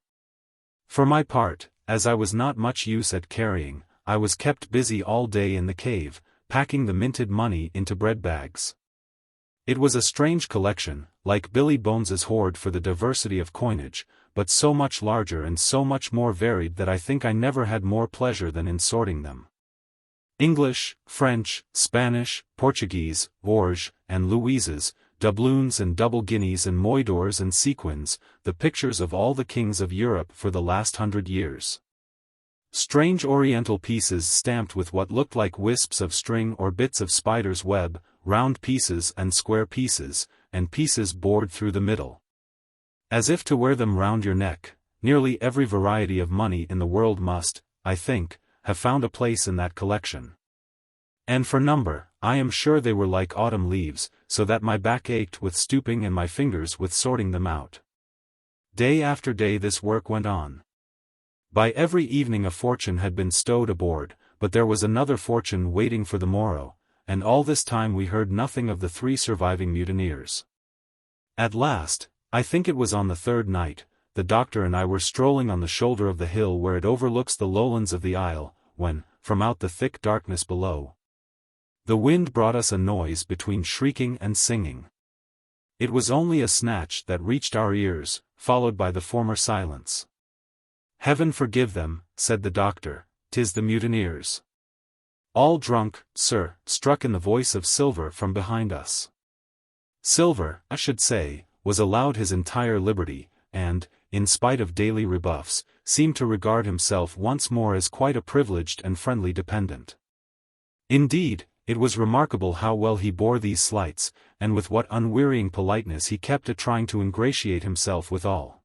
For my part, as I was not much use at carrying, I was kept busy all day in the cave, packing the minted money into bread bags. It was a strange collection, like Billy Bones's hoard for the diversity of coinage, but so much larger and so much more varied that I think I never had more pleasure than in sorting them. English, French, Spanish, Portuguese, Voyage, and Louises, doubloons and double guineas and moidores and sequins, the pictures of all the kings of Europe for the last 100 years. Strange oriental pieces stamped with what looked like wisps of string or bits of spider's web, round pieces and square pieces, and pieces bored through the middle, as if to wear them round your neck. Nearly every variety of money in the world must, I think, have found a place in that collection. And for number, I am sure they were like autumn leaves, so that my back ached with stooping and my fingers with sorting them out. Day after day this work went on. By every evening a fortune had been stowed aboard, but there was another fortune waiting for the morrow, and all this time we heard nothing of the 3 surviving mutineers. At last, I think it was on the 3rd night, the doctor and I were strolling on the shoulder of the hill where it overlooks the lowlands of the isle, when, from out the thick darkness below, the wind brought us a noise between shrieking and singing. It was only a snatch that reached our ears, followed by the former silence. "Heaven forgive them," said the doctor, "'tis the mutineers." "All drunk, sir," struck in the voice of Silver from behind us. Silver, I should say, was allowed his entire liberty, and, in spite of daily rebuffs, seemed to regard himself once more as quite a privileged and friendly dependent. Indeed, it was remarkable how well he bore these slights, and with what unwearying politeness he kept at trying to ingratiate himself with all.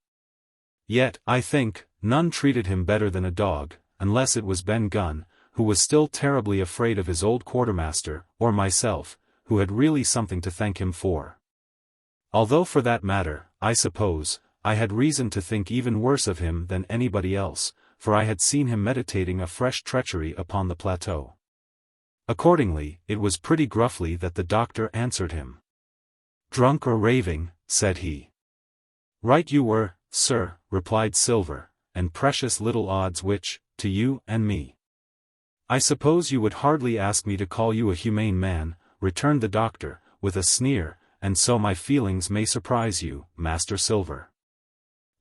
Yet, I think, none treated him better than a dog, unless it was Ben Gunn, who was still terribly afraid of his old quartermaster, or myself, who had really something to thank him for. Although for that matter, I suppose, I had reason to think even worse of him than anybody else, for I had seen him meditating a fresh treachery upon the plateau. Accordingly, it was pretty gruffly that the doctor answered him. "Drunk or raving," said he. "Right you were, sir," replied Silver, "and precious little odds which, to you and me." "I suppose you would hardly ask me to call you a humane man," returned the doctor, with a sneer, "and so my feelings may surprise you, Master Silver.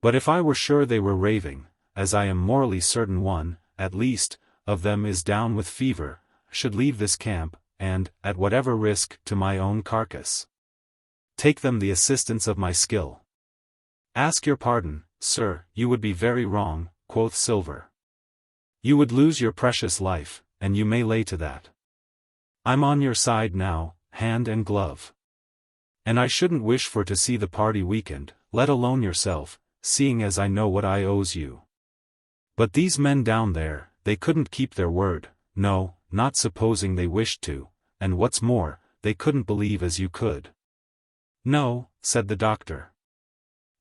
But if I were sure they were raving, as I am morally certain one, at least, of them is down with fever, I should leave this camp, and, at whatever risk to my own carcass, take them the assistance of my skill." "Ask your pardon, sir, you would be very wrong," quoth Silver. "You would lose your precious life, and you may lay to that. I'm on your side now, hand and glove. And I shouldn't wish for to see the party weakened, let alone yourself, seeing as I know what I owes you. But these men down there, they couldn't keep their word, no, not supposing they wished to, and what's more, they couldn't believe as you could." "No," said the doctor.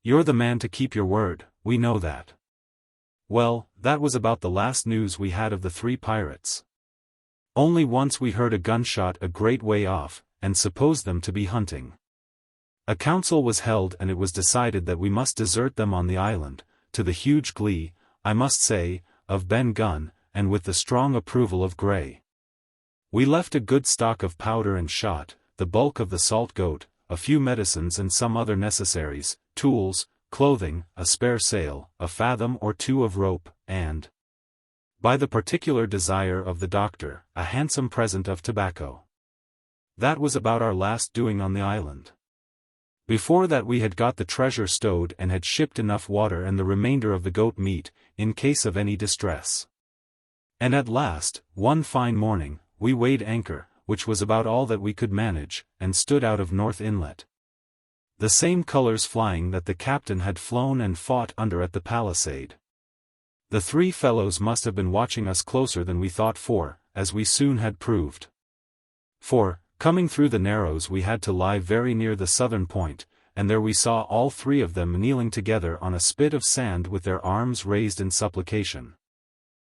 "You're the man to keep your word, we know that." Well, that was about the last news we had of the 3 pirates. Only once we heard a gunshot a great way off, and supposed them to be hunting. A council was held and it was decided that we must desert them on the island, to the huge glee, I must say, of Ben Gunn, and with the strong approval of Gray. We left a good stock of powder and shot, the bulk of the salt goat, a few medicines and some other necessaries, tools, clothing, a spare sail, a fathom or 2 of rope, and, by the particular desire of the doctor, a handsome present of tobacco. That was about our last doing on the island. Before that we had got the treasure stowed and had shipped enough water and the remainder of the goat meat, in case of any distress. And at last, one fine morning, we weighed anchor, which was about all that we could manage, and stood out of North Inlet. The same colors flying that the captain had flown and fought under at the palisade. The 3 fellows must have been watching us closer than we thought for, as we soon had proved. For, coming through the Narrows we had to lie very near the southern point, and there we saw all 3 of them kneeling together on a spit of sand with their arms raised in supplication.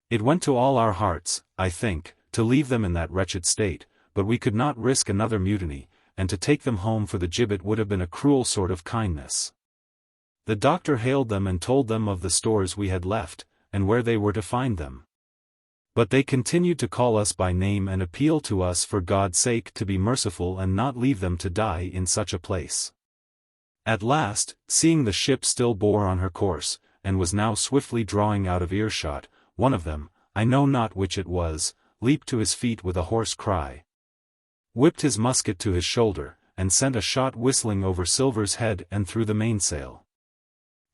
It went to all our hearts, I think, to leave them in that wretched state, but we could not risk another mutiny, and to take them home for the gibbet would have been a cruel sort of kindness. The doctor hailed them and told them of the stores we had left, and where they were to find them. But they continued to call us by name and appeal to us for God's sake to be merciful and not leave them to die in such a place. At last, seeing the ship still bore on her course, and was now swiftly drawing out of earshot, one of them, I know not which it was, leaped to his feet with a hoarse cry, whipped his musket to his shoulder, and sent a shot whistling over Silver's head and through the mainsail.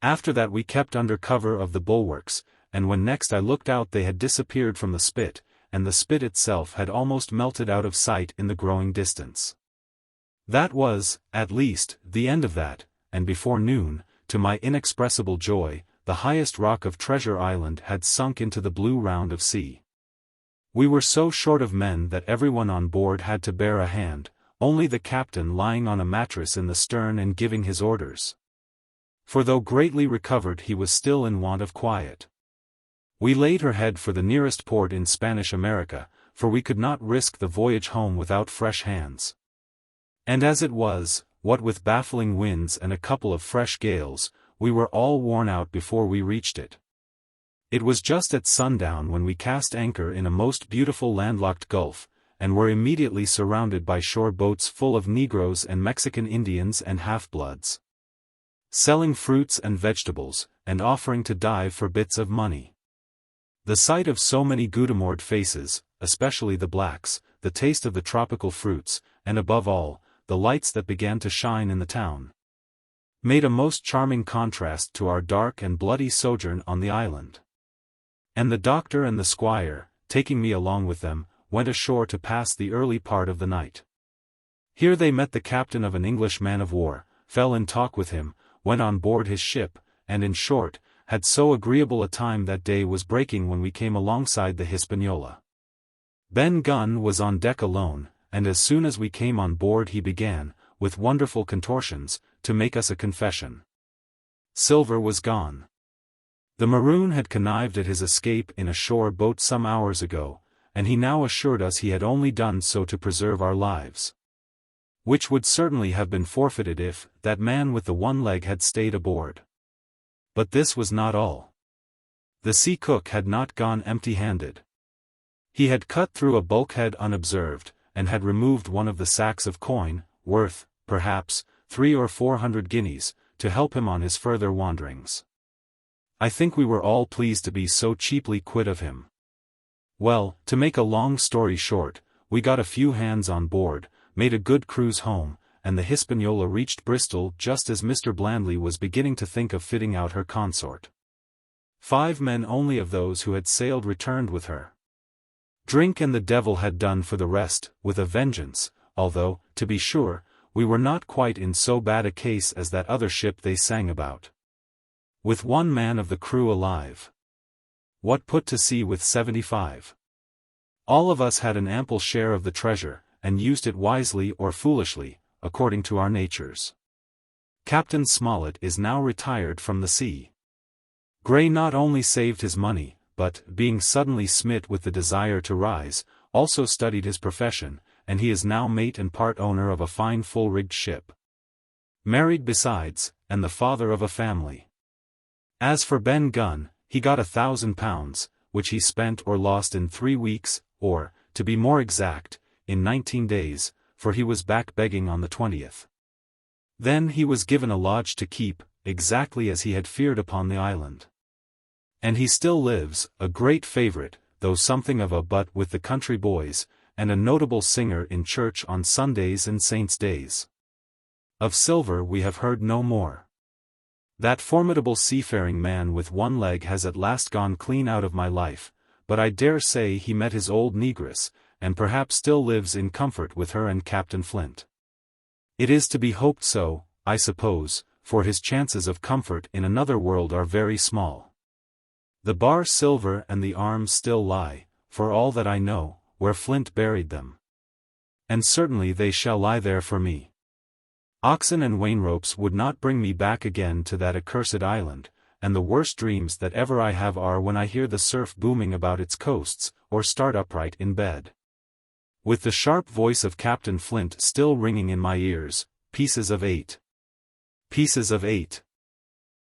After that we kept under cover of the bulwarks, and when next I looked out they had disappeared from the spit, and the spit itself had almost melted out of sight in the growing distance. That was, at least, the end of that, and before noon, to my inexpressible joy, the highest rock of Treasure Island had sunk into the blue round of sea. We were so short of men that everyone on board had to bear a hand, only the captain lying on a mattress in the stern and giving his orders. For though greatly recovered he was still in want of quiet. We laid her head for the nearest port in Spanish America, for we could not risk the voyage home without fresh hands. And as it was, what with baffling winds and a couple of fresh gales, we were all worn out before we reached it. It was just at sundown when we cast anchor in a most beautiful landlocked gulf, and were immediately surrounded by shore boats full of Negroes and Mexican Indians and half-bloods, selling fruits and vegetables, and offering to dive for bits of money. The sight of so many good-humoured faces, especially the blacks, the taste of the tropical fruits, and above all, the lights that began to shine in the town, made a most charming contrast to our dark and bloody sojourn on the island. And the doctor and the squire, taking me along with them, went ashore to pass the early part of the night. Here they met the captain of an English man-of-war, fell in talk with him, went on board his ship, and in short, had so agreeable a time that day was breaking when we came alongside the Hispaniola. Ben Gunn was on deck alone, and as soon as we came on board he began, with wonderful contortions, to make us a confession. Silver was gone. The Maroon had connived at his escape in a shore boat some hours ago, and he now assured us he had only done so to preserve our lives. Which would certainly have been forfeited if that man with the one leg had stayed aboard. But this was not all. The sea cook had not gone empty-handed. He had cut through a bulkhead unobserved, and had removed one of the sacks of coin, worth, perhaps, 300 or 400 guineas, to help him on his further wanderings. I think we were all pleased to be so cheaply quit of him. Well, to make a long story short, we got a few hands on board, made a good cruise home, and the Hispaniola reached Bristol just as Mr. Blandley was beginning to think of fitting out her consort. 5 men only of those who had sailed returned with her. Drink and the devil had done for the rest, with a vengeance, although, to be sure, we were not quite in so bad a case as that other ship they sang about. With 1 man of the crew alive. What put to sea with 75? All of us had an ample share of the treasure, and used it wisely or foolishly, according to our natures. Captain Smollett is now retired from the sea. Gray not only saved his money, but, being suddenly smit with the desire to rise, also studied his profession, and he is now mate and part owner of a fine full-rigged ship. Married besides, and the father of a family. As for Ben Gunn, he got £1,000, which he spent or lost in 3 weeks, or, to be more exact, in 19 days, for he was back begging on the 20th. Then he was given a lodge to keep, exactly as he had feared upon the island. And he still lives, a great favourite, though something of a butt with the country boys, and a notable singer in church on Sundays and saints' days. Of Silver we have heard no more. That formidable seafaring man with one leg has at last gone clean out of my life, but I dare say he met his old negress, and perhaps still lives in comfort with her and Captain Flint. It is to be hoped so, I suppose, for his chances of comfort in another world are very small. The bar silver and the arms still lie, for all that I know, where Flint buried them. And certainly they shall lie there for me. Oxen and wain ropes would not bring me back again to that accursed island, and the worst dreams that ever I have are when I hear the surf booming about its coasts, or start upright in bed. With the sharp voice of Captain Flint still ringing in my ears, pieces of 8. Pieces of 8.